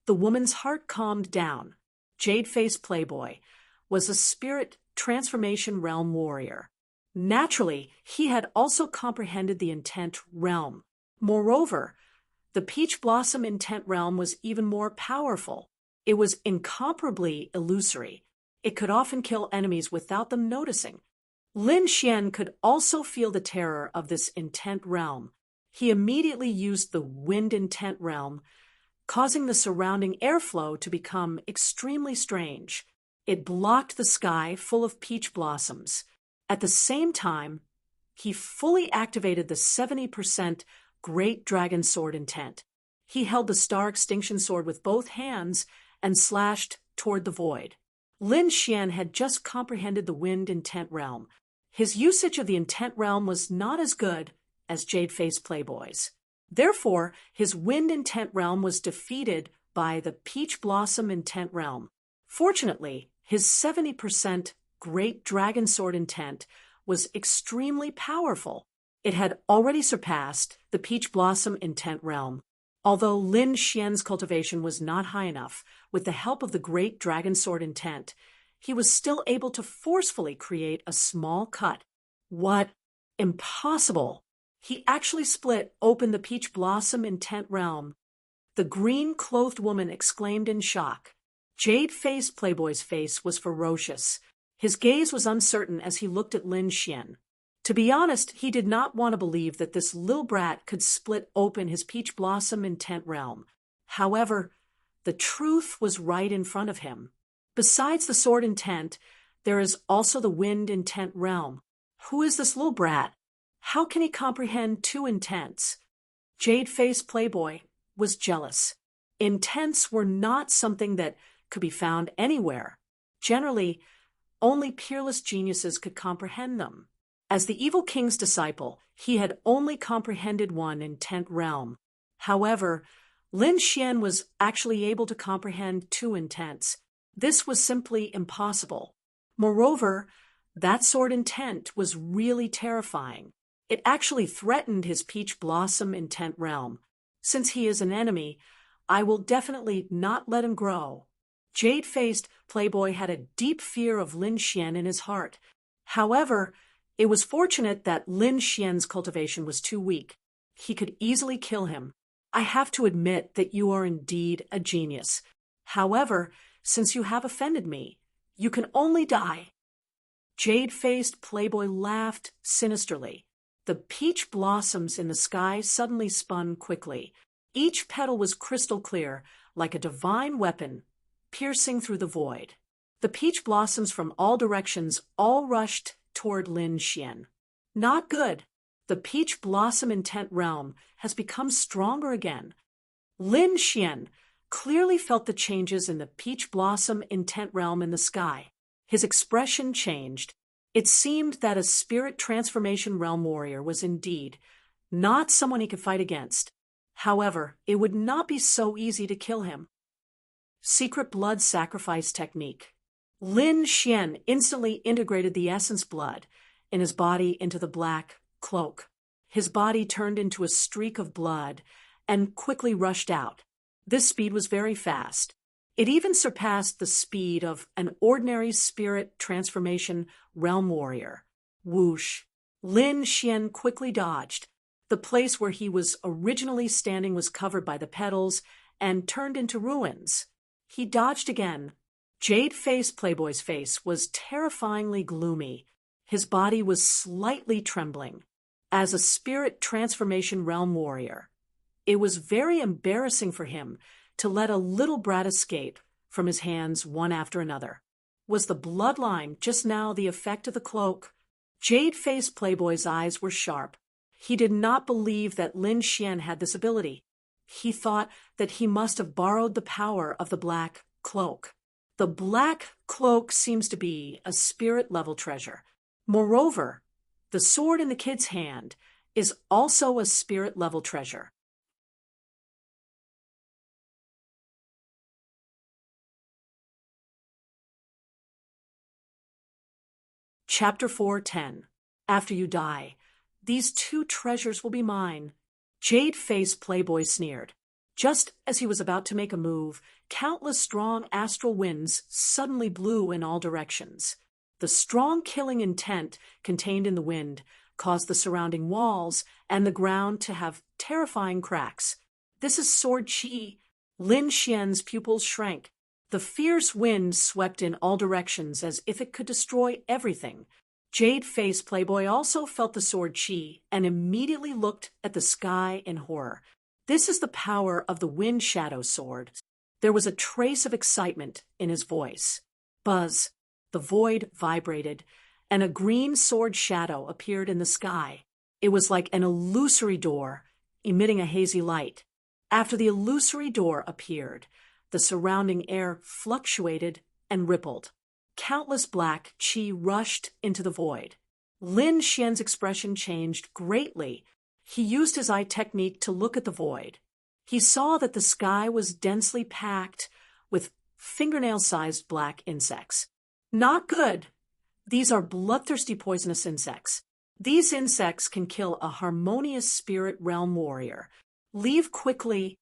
The woman's heart calmed down. Jade-faced Playboy was a spirit transformation realm warrior. Naturally, he had also comprehended the intent realm. Moreover, the Peach Blossom Intent Realm was even more powerful. It was incomparably illusory. It could often kill enemies without them noticing. Lin Xian could also feel the terror of this intent realm. He immediately used the wind intent realm, causing the surrounding airflow to become extremely strange. It blocked the sky full of peach blossoms. At the same time, he fully activated the 70% Great Dragon Sword intent. He held the Star Extinction Sword with both hands and slashed toward the void. Lin Xian had just comprehended the wind intent realm. His usage of the intent realm was not as good as Jade-faced Playboy's. Therefore, his wind intent realm was defeated by the Peach Blossom intent realm. Fortunately, his 70% Great Dragon Sword intent was extremely powerful. It had already surpassed the Peach Blossom intent realm. Although Lin Xian's cultivation was not high enough, with the help of the Great Dragon Sword intent, he was still able to forcefully create a small cut. What? Impossible! He actually split open the Peach Blossom intent realm. The green-clothed woman exclaimed in shock. Jade-faced Playboy's face was ferocious. His gaze was uncertain as he looked at Lin Xian. To be honest, he did not want to believe that this little brat could split open his Peach Blossom intent realm. However, the truth was right in front of him. Besides the sword intent, there is also the wind intent realm. Who is this little brat? How can he comprehend two intents? Jade-faced Playboy was jealous. Intents were not something that could be found anywhere. Generally, only peerless geniuses could comprehend them. As the evil king's disciple, he had only comprehended one intent realm. However, Lin Xian was actually able to comprehend two intents. This was simply impossible. Moreover, that sword intent was really terrifying. It actually threatened his Peach Blossom intent realm. Since he is an enemy, I will definitely not let him grow. Jade-faced playboy had a deep fear of Lin Xian in his heart. However, it was fortunate that Lin Xian's cultivation was too weak. He could easily kill him. I have to admit that you are indeed a genius. However, since you have offended me, you can only die. Jade-faced playboy laughed sinisterly. The peach blossoms in the sky suddenly spun quickly. Each petal was crystal clear, like a divine weapon, piercing through the void. The peach blossoms from all directions all rushed toward Lin Xian. Not good. The peach blossom intent realm has become stronger again. Lin Xian clearly felt the changes in the peach blossom intent realm in the sky. His expression changed. It seemed that a spirit transformation realm warrior was indeed not someone he could fight against. However, it would not be so easy to kill him. Secret blood sacrifice technique. Lin Xian instantly integrated the essence blood in his body into the black cloak. His body turned into a streak of blood and quickly rushed out. This speed was very fast. It even surpassed the speed of an ordinary spirit transformation realm warrior. Whoosh! Lin Xian quickly dodged. The place where he was originally standing was covered by the petals and turned into ruins. He dodged again. Jade-faced playboy's face was terrifyingly gloomy. His body was slightly trembling. As a spirit transformation realm warrior, it was very embarrassing for him to let a little brat escape from his hands one after another. Was the bloodline just now the effect of the cloak? Jade-faced playboy's eyes were sharp. He did not believe that Lin Xian had this ability. He thought that he must have borrowed the power of the black cloak. The black cloak seems to be a spirit-level treasure. Moreover, the sword in the kid's hand is also a spirit-level treasure. Chapter 4:10. After you die, these two treasures will be mine. Jade-faced playboy sneered. Just as he was about to make a move, countless strong astral winds suddenly blew in all directions. The strong killing intent contained in the wind caused the surrounding walls and the ground to have terrifying cracks. This is sword chi. Lin Xian's pupils shrank. The fierce wind swept in all directions as if it could destroy everything. Jade-faced playboy also felt the sword chi and immediately looked at the sky in horror. This is the power of the wind shadow sword. There was a trace of excitement in his voice. Buzz. The void vibrated, and a green sword shadow appeared in the sky. It was like an illusory door, emitting a hazy light. After the illusory door appeared, the surrounding air fluctuated and rippled. Countless black chi rushed into the void. Lin Xian's expression changed greatly. He used his eye technique to look at the void. He saw that the sky was densely packed with fingernail-sized black insects. Not good. These are bloodthirsty poisonous insects. These insects can kill a harmonious spirit realm warrior. Leave quickly.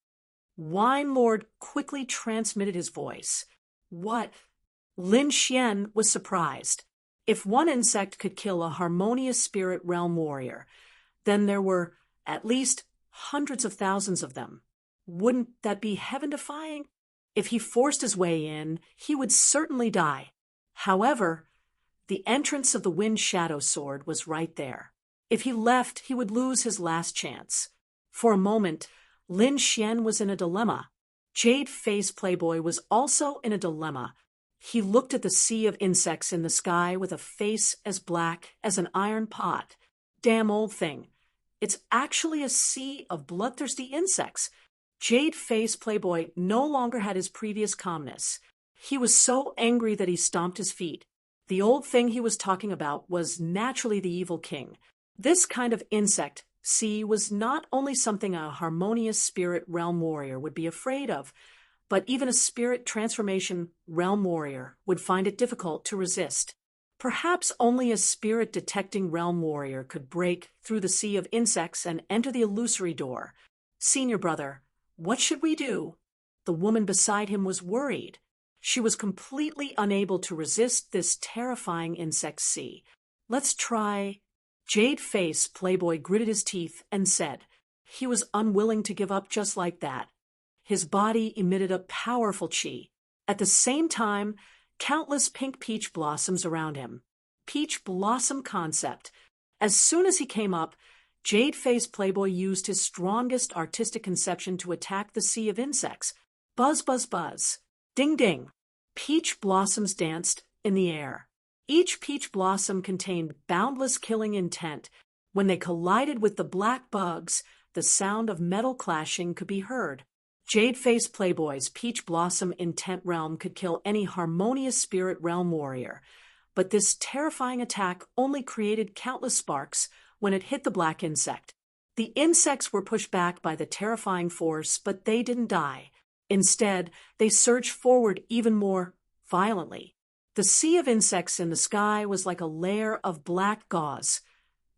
Wine Lord quickly transmitted his voice. What? Lin Xian was surprised. If one insect could kill a harmonious spirit realm warrior, then there were at least hundreds of thousands of them. Wouldn't that be heaven-defying? If he forced his way in, he would certainly die. However, the entrance of the wind shadow sword was right there. If he left, he would lose his last chance. For a moment, Lin Xian was in a dilemma. Jade-faced playboy was also in a dilemma. He looked at the sea of insects in the sky with a face as black as an iron pot. Damn old thing. It's actually a sea of bloodthirsty insects. Jade-faced playboy no longer had his previous calmness. He was so angry that he stomped his feet. The old thing he was talking about was naturally the evil king. This kind of insect, sea, was not only something a harmonious spirit realm warrior would be afraid of, but even a spirit transformation realm warrior would find it difficult to resist. Perhaps only a spirit-detecting realm warrior could break through the sea of insects and enter the illusory door. Senior brother, what should we do? The woman beside him was worried. She was completely unable to resist this terrifying insect sea. Let's try. Jade-faced Playboy gritted his teeth and said. He was unwilling to give up just like that. His body emitted a powerful chi. At the same time, countless pink peach blossoms around him. Peach blossom concept. As soon as he came up, Jade-faced Playboy used his strongest artistic conception to attack the sea of insects. Buzz, buzz, buzz. Ding, ding. Peach blossoms danced in the air. Each peach blossom contained boundless killing intent. When they collided with the black bugs, the sound of metal clashing could be heard. Jade-faced Playboy's peach blossom intent realm could kill any harmonious spirit realm warrior. But this terrifying attack only created countless sparks when it hit the black insect. The insects were pushed back by the terrifying force, but they didn't die. Instead, they surged forward even more violently. The sea of insects in the sky was like a layer of black gauze,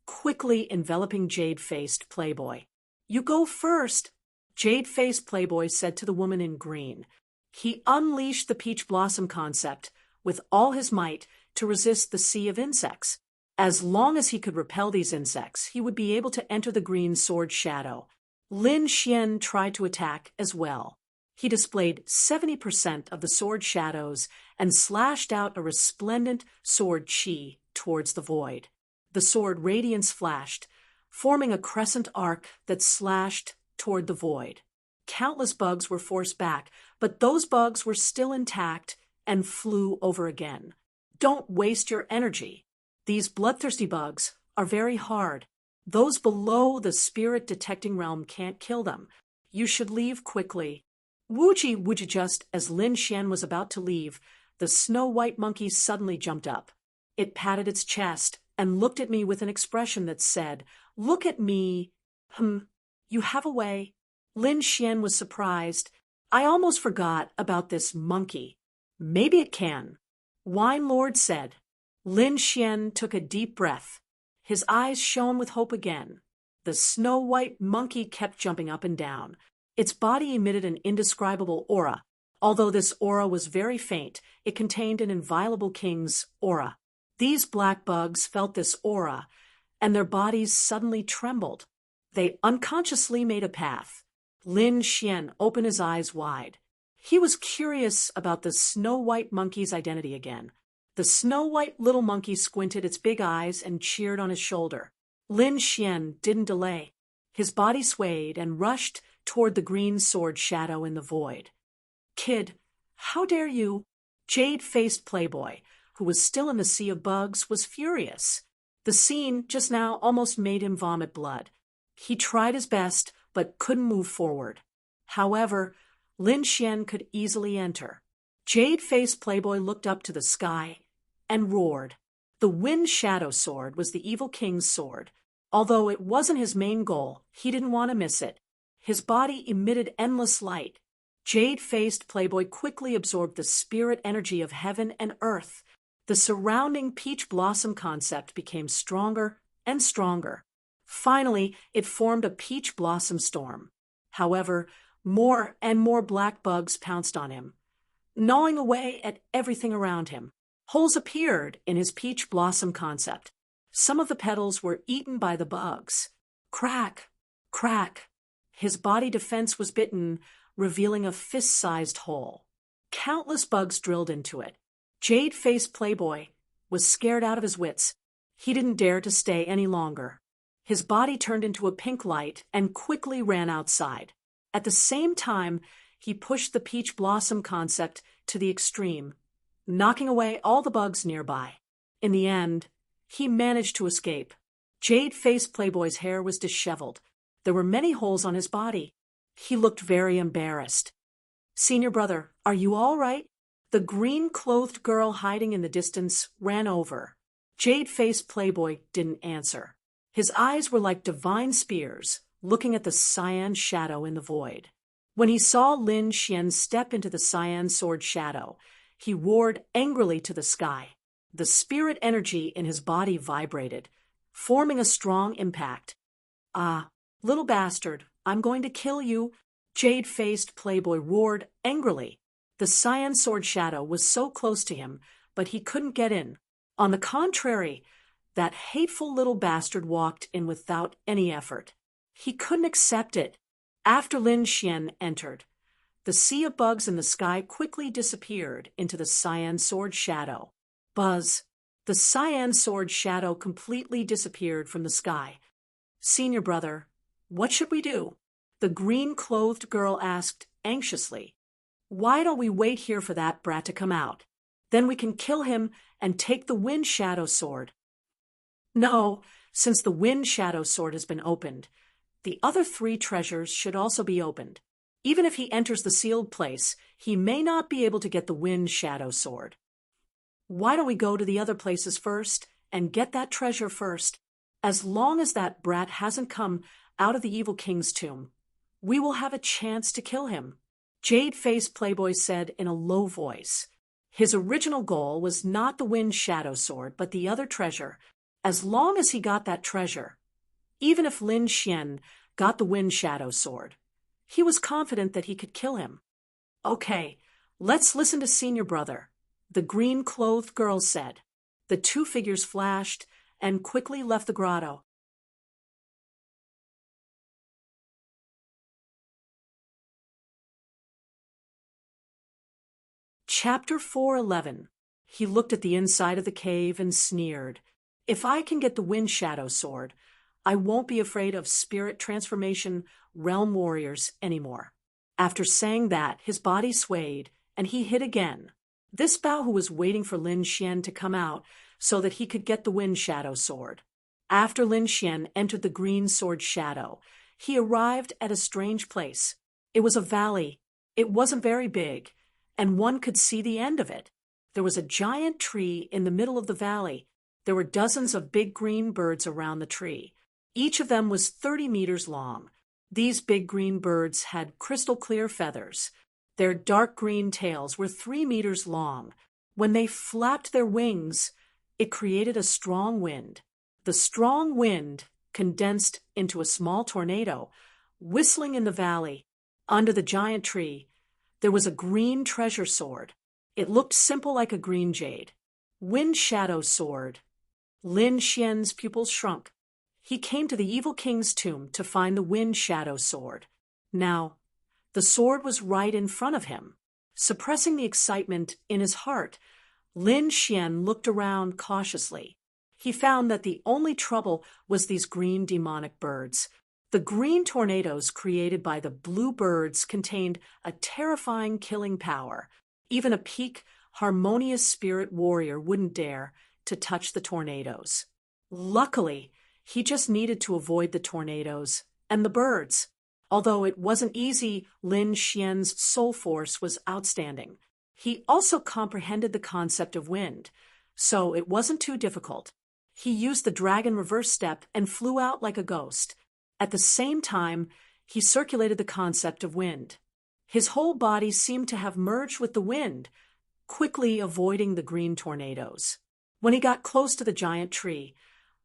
quickly enveloping Jade-faced Playboy. You go first, Jade-faced Playboy said to the woman in green. He unleashed the peach blossom concept with all his might to resist the sea of insects. As long as he could repel these insects, he would be able to enter the green sword shadow. Lin Xian tried to attack as well. He displayed 70% of the sword shadows and slashed out a resplendent sword chi towards the void. The sword radiance flashed, forming a crescent arc that slashed toward the void. Countless bugs were forced back, but those bugs were still intact and flew over again. Don't waste your energy. These bloodthirsty bugs are very hard. Those below the spirit detecting realm can't kill them. You should leave quickly. Wooji, just as Lin Xian was about to leave, the snow-white monkey suddenly jumped up. It patted its chest and looked at me with an expression that said, Look at me. You have a way. Lin Xian was surprised. I almost forgot about this monkey. Maybe it can. Wine Lord said. Lin Xian took a deep breath. His eyes shone with hope again. The snow-white monkey kept jumping up and down. Its body emitted an indescribable aura. Although this aura was very faint, it contained an inviolable king's aura. These black bugs felt this aura, and their bodies suddenly trembled. They unconsciously made a path. Lin Xian opened his eyes wide. He was curious about the snow-white monkey's identity again. The snow-white little monkey squinted its big eyes and cheered on his shoulder. Lin Xian didn't delay. His body swayed and rushed toward the green sword shadow in the void. Kid, how dare you? Jade-faced Playboy, who was still in the sea of bugs, was furious. The scene just now almost made him vomit blood. He tried his best, but couldn't move forward. However, Lin Xian could easily enter. Jade-faced Playboy looked up to the sky and roared. The Wind Shadow Sword was the evil king's sword. Although it wasn't his main goal, he didn't want to miss it. His body emitted endless light. Jade-faced Playboy quickly absorbed the spirit energy of heaven and earth. The surrounding peach blossom concept became stronger and stronger. Finally, it formed a peach blossom storm. However, more and more black bugs pounced on him, gnawing away at everything around him. Holes appeared in his peach blossom concept. Some of the petals were eaten by the bugs. Crack, crack. His body defense was bitten, revealing a fist-sized hole. Countless bugs drilled into it. Jade-faced Playboy was scared out of his wits. He didn't dare to stay any longer. His body turned into a pink light and quickly ran outside. At the same time, he pushed the peach blossom concept to the extreme, knocking away all the bugs nearby. In the end, he managed to escape. Jade-faced Playboy's hair was disheveled. There were many holes on his body. He looked very embarrassed. Senior brother, are you all right? The green-clothed girl hiding in the distance ran over. Jade-faced Playboy didn't answer. His eyes were like divine spears, looking at the cyan shadow in the void. When he saw Lin Xian step into the cyan sword shadow, he roared angrily to the sky. The spirit energy in his body vibrated, forming a strong impact. Ah, little bastard, I'm going to kill you, Jade-faced Playboy roared angrily. The cyan sword shadow was so close to him, but he couldn't get in. On the contrary, that hateful little bastard walked in without any effort. He couldn't accept it. After Lin Xian entered, the sea of bugs in the sky quickly disappeared into the cyan sword shadow. Buzz. The cyan sword shadow completely disappeared from the sky. Senior brother, what should we do? The green-clothed girl asked anxiously. Why don't we wait here for that brat to come out? Then we can kill him and take the wind shadow sword. No, since the wind shadow sword has been opened, the other 3 treasures should also be opened. Even if he enters the sealed place, he may not be able to get the wind shadow sword. Why don't we go to the other places first and get that treasure first? As long as that brat hasn't come out of the evil king's tomb, we will have a chance to kill him, Jade-faced Playboy said in a low voice. His original goal was not the wind shadow sword, but the other treasure. As long as he got that treasure, even if Lin Xian got the wind shadow sword, he was confident that he could kill him. Okay, let's listen to Senior Brother, the green-clothed girl said. The 2 figures flashed and quickly left the grotto. Chapter 4:11. He looked at the inside of the cave and sneered. If I can get the wind shadow sword, I won't be afraid of spirit transformation realm warriors anymore. After saying that, his body swayed, and he hit again. This Baohu was waiting for Lin Xian to come out so that he could get the wind shadow sword. After Lin Xian entered the green sword shadow, he arrived at a strange place. It was a valley. It wasn't very big, and one could see the end of it. There was a giant tree in the middle of the valley. There were dozens of big green birds around the tree. Each of them was 30 meters long. These big green birds had crystal-clear feathers. Their dark green tails were 3 meters long. When they flapped their wings, it created a strong wind. The strong wind condensed into a small tornado, whistling in the valley. Under the giant tree, there was a green treasure sword. It looked simple like a green jade. Wind shadow sword. Lin Xian's pupils shrunk. He came to the evil king's tomb to find the wind shadow sword. Now, the sword was right in front of him. Suppressing the excitement in his heart, Lin Xian looked around cautiously. He found that the only trouble was these green demonic birds. The green tornadoes created by the blue birds contained a terrifying killing power. Even a peak, harmonious spirit warrior wouldn't dare to touch the tornadoes. Luckily, he just needed to avoid the tornadoes and the birds. Although it wasn't easy, Lin Xian's soul force was outstanding. He also comprehended the concept of wind, so it wasn't too difficult. He used the dragon reverse step and flew out like a ghost. At the same time, he circulated the concept of wind. His whole body seemed to have merged with the wind, quickly avoiding the green tornadoes. When he got close to the giant tree,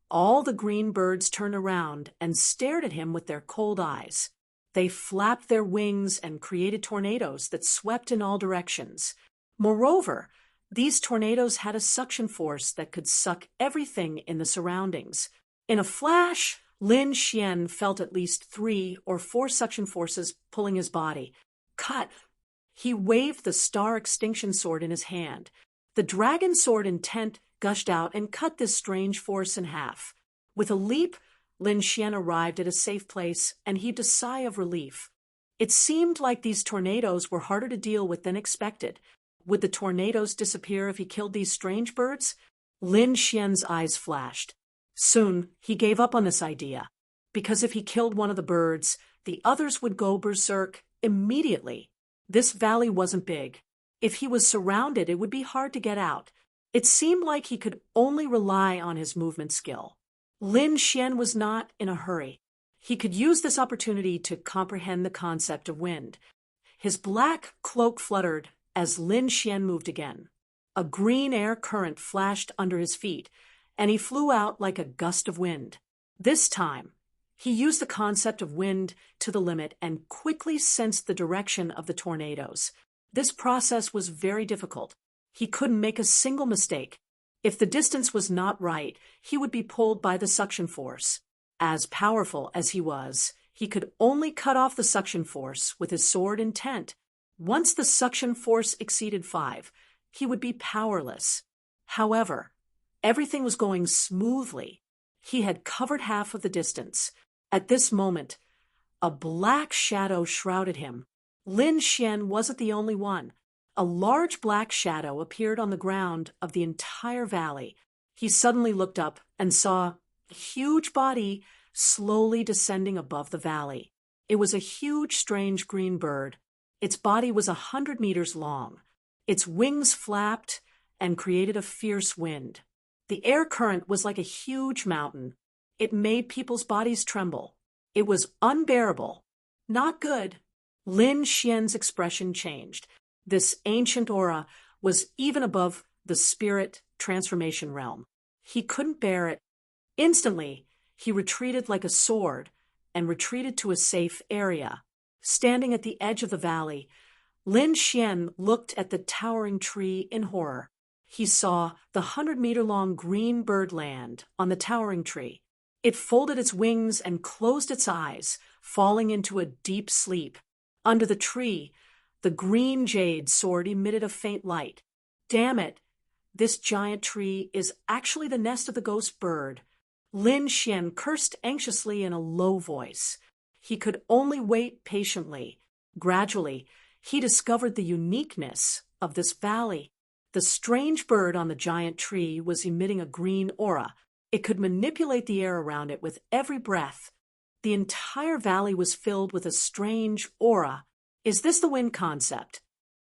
all the green birds turned around and stared at him with their cold eyes. They flapped their wings and created tornadoes that swept in all directions. Moreover, these tornadoes had a suction force that could suck everything in the surroundings. In a flash, Lin Xian felt at least 3 or 4 suction forces pulling his body. Cut! He waved the star extinction sword in his hand. The dragon sword intent gushed out and cut this strange force in half. With a leap, Lin Xian arrived at a safe place and heaved a sigh of relief. It seemed like these tornadoes were harder to deal with than expected. Would the tornadoes disappear if he killed these strange birds? Lin Xian's eyes flashed. Soon, he gave up on this idea, because if he killed one of the birds, the others would go berserk immediately. This valley wasn't big. If he was surrounded, it would be hard to get out. It seemed like he could only rely on his movement skill. Lin Xian was not in a hurry. He could use this opportunity to comprehend the concept of wind. His black cloak fluttered as Lin Xian moved again. A green air current flashed under his feet, and he flew out like a gust of wind. This time, he used the concept of wind to the limit and quickly sensed the direction of the tornadoes. This process was very difficult. He couldn't make a single mistake. If the distance was not right, he would be pulled by the suction force. As powerful as he was, he could only cut off the suction force with his sword intent. Once the suction force exceeded 5, he would be powerless. However, everything was going smoothly. He had covered half of the distance. At this moment, a black shadow shrouded him. Lin Xian wasn't the only one. A large black shadow appeared on the ground of the entire valley. He suddenly looked up and saw a huge body slowly descending above the valley. It was a huge, strange green bird. Its body was 100 meters long. Its wings flapped and created a fierce wind. The air current was like a huge mountain. It made people's bodies tremble. It was unbearable. Not good. Lin Xian's expression changed. This ancient aura was even above the spirit transformation realm. He couldn't bear it. Instantly, he retreated like a sword and retreated to a safe area. Standing at the edge of the valley, Lin Xian looked at the towering tree in horror. He saw the 100-meter-long green bird land on the towering tree. It folded its wings and closed its eyes, falling into a deep sleep. Under the tree, the green jade sword emitted a faint light. Damn it! This giant tree is actually the nest of the ghost bird. Lin Xian cursed anxiously in a low voice. He could only wait patiently. Gradually, he discovered the uniqueness of this valley. The strange bird on the giant tree was emitting a green aura. It could manipulate the air around it with every breath. The entire valley was filled with a strange aura. Is this the wind concept?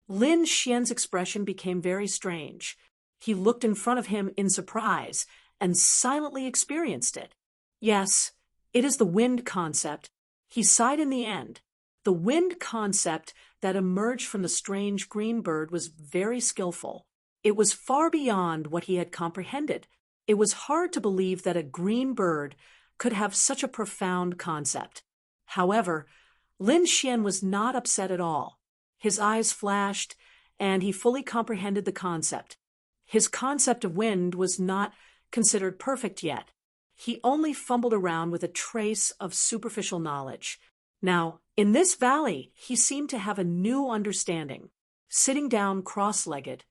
Lin Xian's expression became very strange. He looked in front of him in surprise and silently experienced it. Yes, it is the wind concept. He sighed in the end. The wind concept that emerged from the strange green bird was very skillful. It was far beyond what he had comprehended. It was hard to believe that a green bird could have such a profound concept. However, Lin Xian was not upset at all. His eyes flashed, and he fully comprehended the concept. His concept of wind was not considered perfect yet. He only fumbled around with a trace of superficial knowledge. Now, in this valley, he seemed to have a new understanding. Sitting down cross-legged,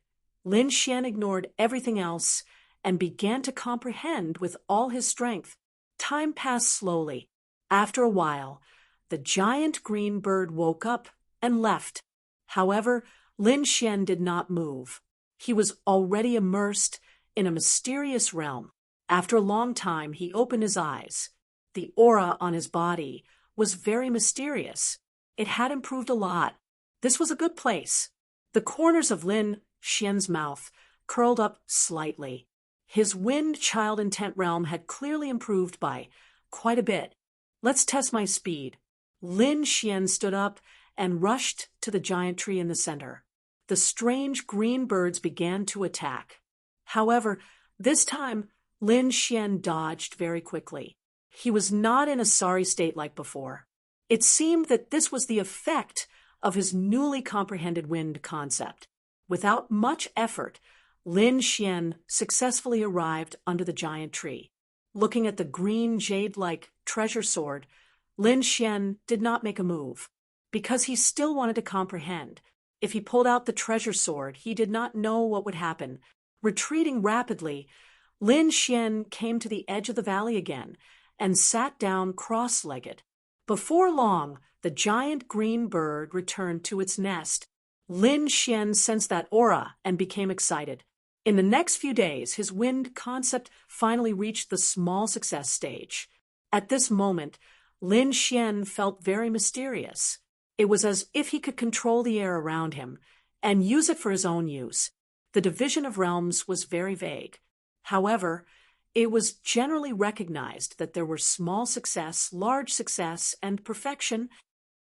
Lin Xian ignored everything else and began to comprehend with all his strength. Time passed slowly. After a while, the giant green bird woke up and left. However, Lin Xian did not move. He was already immersed in a mysterious realm. After a long time, he opened his eyes. The aura on his body was very mysterious. It had improved a lot. This was a good place. The corners of Lin Xian's mouth curled up slightly. His wind child intent realm had clearly improved by quite a bit. Let's test my speed. Lin Xian stood up and rushed to the giant tree in the center. The strange green birds began to attack. However, this time, Lin Xian dodged very quickly. He was not in a sorry state like before. It seemed that this was the effect of his newly comprehended wind concept. Without much effort, Lin Xian successfully arrived under the giant tree. Looking at the green jade-like treasure sword, Lin Xian did not make a move, because he still wanted to comprehend. If he pulled out the treasure sword, he did not know what would happen. Retreating rapidly, Lin Xian came to the edge of the valley again and sat down cross-legged. Before long, the giant green bird returned to its nest. Lin Xian sensed that aura and became excited. In the next few days, his wind concept finally reached the small success stage. At this moment, Lin Xian felt very mysterious. It was as if he could control the air around him and use it for his own use. The division of realms was very vague. However, it was generally recognized that there were small success, large success, and perfection.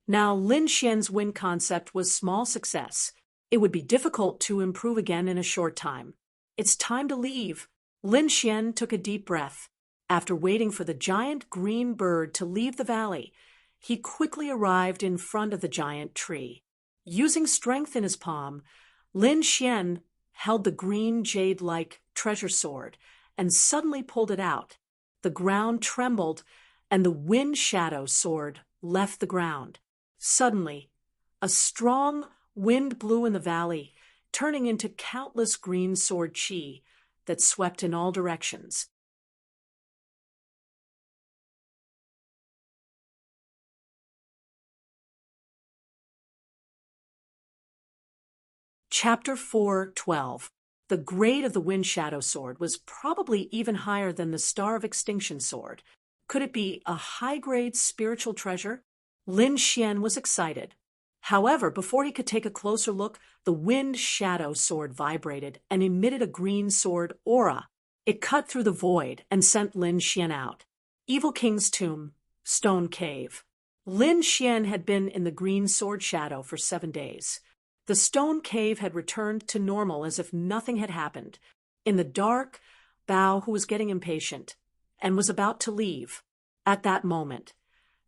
Now, Lin Xian's wind concept was small success. It would be difficult to improve again in a short time. It's time to leave. Lin Xian took a deep breath. After waiting for the giant green bird to leave the valley, he quickly arrived in front of the giant tree. Using strength in his palm, Lin Xian held the green jade-like treasure sword and suddenly pulled it out. The ground trembled, and the wind shadow sword left the ground. Suddenly, a strong wind blew in the valley, turning into countless green sword chi that swept in all directions. Chapter 4:12. The grade of the Wind Shadow Sword was probably even higher than the Star of Extinction Sword. Could it be a high-grade spiritual treasure? Lin Xian was excited. However, before he could take a closer look, the Wind Shadow Sword vibrated and emitted a green sword aura. It cut through the void and sent Lin Xian out. Evil King's Tomb, Stone Cave. Lin Xian had been in the green sword shadow for 7 days. The stone cave had returned to normal as if nothing had happened. In the dark, Bao, who was getting impatient and was about to leave. At that moment,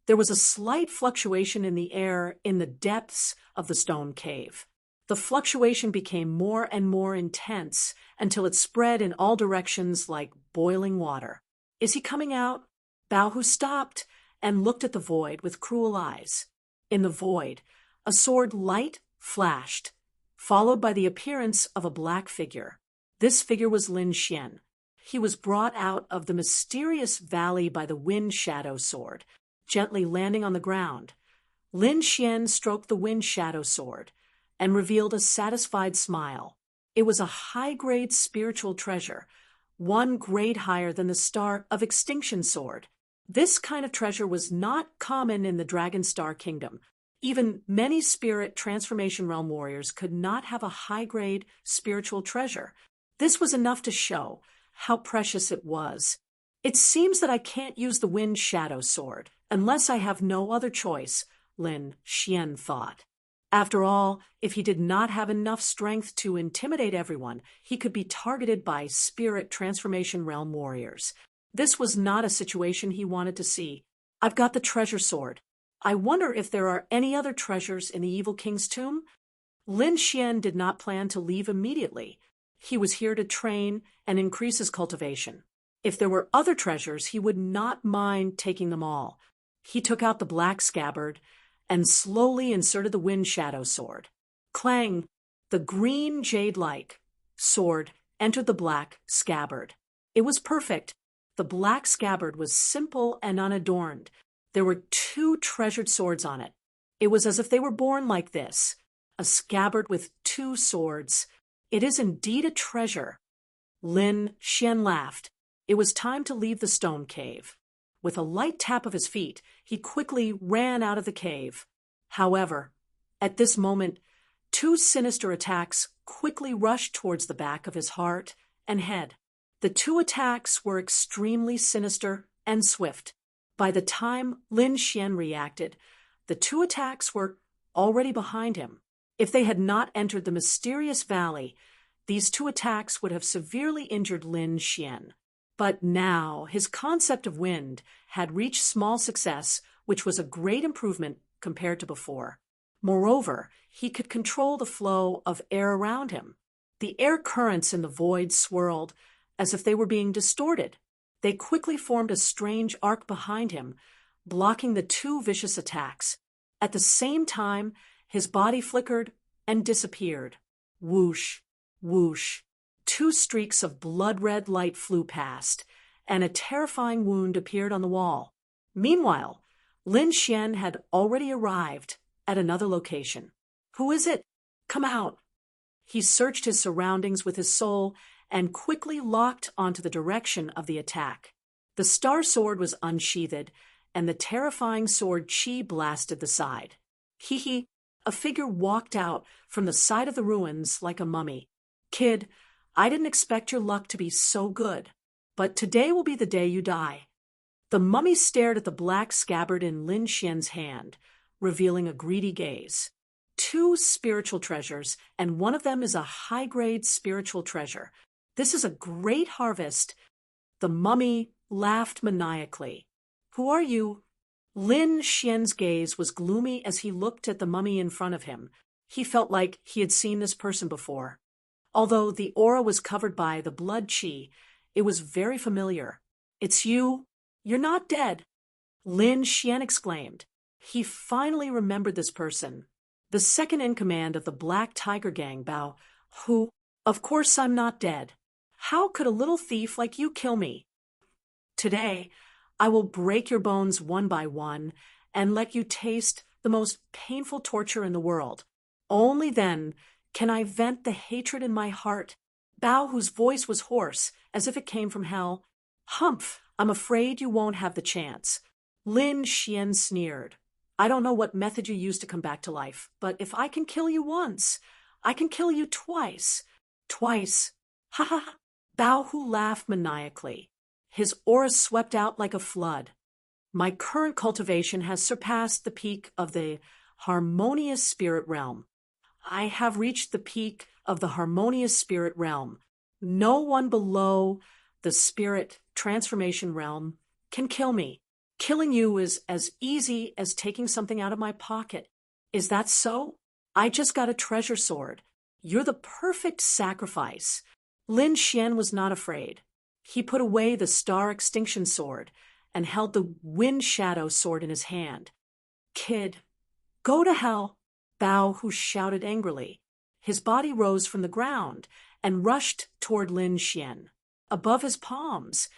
there was a slight fluctuation in the air in the depths of the stone cave. The fluctuation became more and more intense until it spread in all directions like boiling water. Is he coming out? Bao, who stopped and looked at the void with cruel eyes. In the void, a sword light flashed, followed by the appearance of a black figure. This figure was Lin Xian. He was brought out of the mysterious valley by the Wind Shadow Sword, gently landing on the ground. Lin Xian stroked the Wind Shadow Sword and revealed a satisfied smile. It was a high-grade spiritual treasure, 1 grade higher than the Star of Extinction Sword. This kind of treasure was not common in the Dragon Star Kingdom. Even many spirit transformation realm warriors could not have a high-grade spiritual treasure. This was enough to show how precious it was. It seems that I can't use the Wind Shadow Sword unless I have no other choice, Lin Xian thought. After all, if he did not have enough strength to intimidate everyone, he could be targeted by spirit transformation realm warriors. This was not a situation he wanted to see. I've got the treasure sword. I wonder if there are any other treasures in the Evil King's tomb? Lin Xian did not plan to leave immediately. He was here to train and increase his cultivation. If there were other treasures, he would not mind taking them all. He took out the black scabbard and slowly inserted the Wind Shadow Sword. Clang! The green jade-like sword entered the black scabbard. It was perfect. The black scabbard was simple and unadorned. There were 2 treasured swords on it. It was as if they were born like this, a scabbard with 2 swords. It is indeed a treasure. Lin Xian laughed. It was time to leave the stone cave. With a light tap of his feet, he quickly ran out of the cave. However, at this moment, 2 sinister attacks quickly rushed towards the back of his heart and head. The 2 attacks were extremely sinister and swift. By the time Lin Xian reacted, the 2 attacks were already behind him. If they had not entered the mysterious valley, these 2 attacks would have severely injured Lin Xian. But now his concept of wind had reached small success, which was a great improvement compared to before. Moreover, he could control the flow of air around him. The air currents in the void swirled as if they were being distorted. They quickly formed a strange arc behind him, blocking the 2 vicious attacks. At the same time, his body flickered and disappeared. Whoosh, whoosh. 2 streaks of blood-red light flew past, and a terrifying wound appeared on the wall. Meanwhile, Lin Xian had already arrived at another location. Who is it? Come out. He searched his surroundings with his soul and quickly locked onto the direction of the attack. The star sword was unsheathed, and the terrifying sword chi blasted the side. Hee, a figure walked out from the side of the ruins like a mummy. Kid, I didn't expect your luck to be so good, but today will be the day you die. The mummy stared at the black scabbard in Lin Xian's hand, revealing a greedy gaze. 2 spiritual treasures, and one of them is a high-grade spiritual treasure. This is a great harvest. The mummy laughed maniacally. Who are you? Lin Xian's gaze was gloomy as he looked at the mummy in front of him. He felt like he had seen this person before. Although the aura was covered by the blood chi, it was very familiar. It's you. You're not dead, Lin Xian exclaimed. He finally remembered this person. The second in command of the Black Tiger Gang, Bao, who, of course I'm not dead. How could a little thief like you kill me? Today, I will break your bones one by one and let you taste the most painful torture in the world. Only then can I vent the hatred in my heart. Bao, whose voice was hoarse, as if it came from hell. Humph, I'm afraid you won't have the chance. Lin Xian sneered. I don't know what method you used to come back to life, but if I can kill you once, I can kill you twice. Twice. Ha ha ha. Bao Hu laughed maniacally. His aura swept out like a flood. My current cultivation has surpassed the peak of the harmonious spirit realm. I have reached the peak of the harmonious spirit realm. No one below the spirit transformation realm can kill me. Killing you is as easy as taking something out of my pocket. Is that so? I just got a treasure sword. You're the perfect sacrifice. Lin Xian was not afraid. He put away the star extinction sword and held the wind shadow sword in his hand. Kid, go to hell, Bao Hu shouted angrily. His body rose from the ground and rushed toward Lin Xian. Above his palms,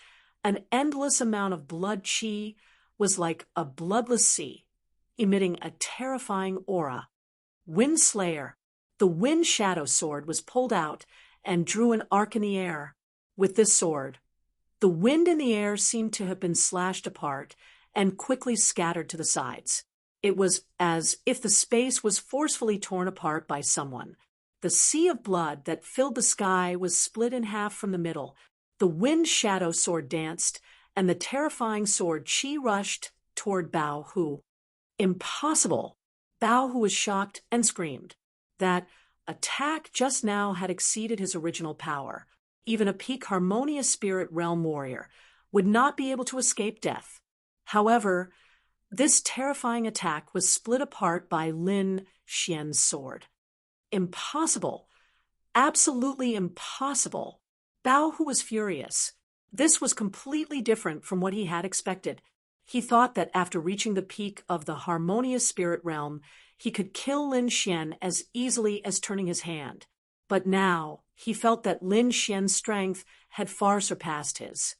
an endless amount of blood chi was like a bloodless sea, emitting a terrifying aura. Windslayer, the wind shadow sword, was pulled out and drew an arc in the air. With this sword, the wind in the air seemed to have been slashed apart and quickly scattered to the sides. It was as if the space was forcefully torn apart by someone. The sea of blood that filled the sky was split in half from the middle. The wind shadow sword danced, and the terrifying sword chi rushed toward Bao Hu. Impossible! Bao Hu was shocked and screamed. That attack just now had exceeded his original power. Even a peak harmonious spirit realm warrior would not be able to escape death. However, this terrifying attack was split apart by Lin Xian's sword. Impossible! Absolutely impossible! Bao Hu was furious. This was completely different from what he had expected. He thought that after reaching the peak of the harmonious spirit realm, he could kill Lin Xian as easily as turning his hand. But now he felt that Lin Xian's strength had far surpassed his.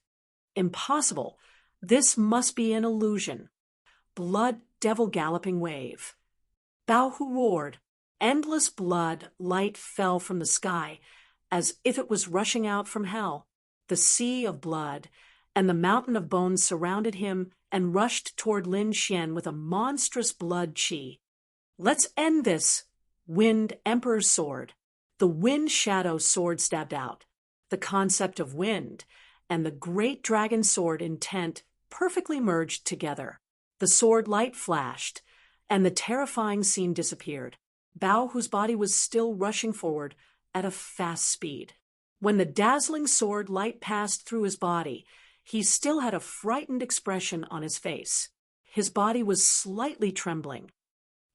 Impossible. This must be an illusion. Blood devil galloping wave. Bao Hu roared. Endless blood light fell from the sky as if it was rushing out from hell. The sea of blood and the mountain of bones surrounded him and rushed toward Lin Xian with a monstrous blood chi. Let's end this, Wind Emperor's sword. The wind shadow sword stabbed out. The concept of wind and the great dragon sword intent perfectly merged together. The sword light flashed, and the terrifying scene disappeared. Bao Hu's body was still rushing forward at a fast speed. When the dazzling sword light passed through his body, he still had a frightened expression on his face. His body was slightly trembling.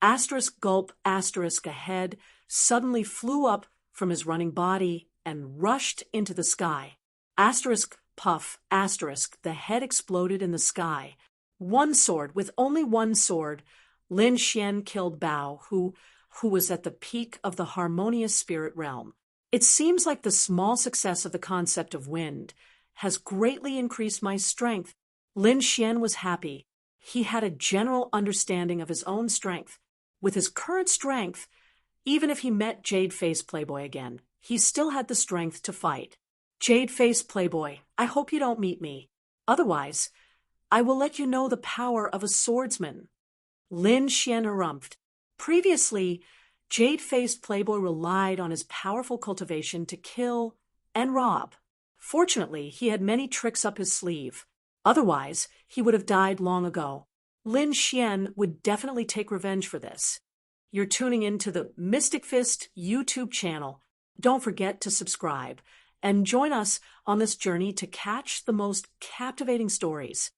Asterisk gulp asterisk ahead suddenly flew up from his running body and rushed into the sky. Asterisk puff asterisk the head exploded in the sky. One sword, with only one sword, Lin Xian killed Bao, who was at the peak of the harmonious spirit realm. It seems like the small success of the concept of wind has greatly increased my strength. Lin Xian was happy. He had a general understanding of his own strength. With his current strength, even if he met Jade-Faced Playboy again, he still had the strength to fight. Jade-Faced Playboy, I hope you don't meet me. Otherwise, I will let you know the power of a swordsman. Lin Xian harumphed. Previously, Jade-Faced Playboy relied on his powerful cultivation to kill and rob. Fortunately, he had many tricks up his sleeve. Otherwise, he would have died long ago. Lin Xian would definitely take revenge for this. You're tuning into the Mystic Fist YouTube channel. Don't forget to subscribe and join us on this journey to catch the most captivating stories.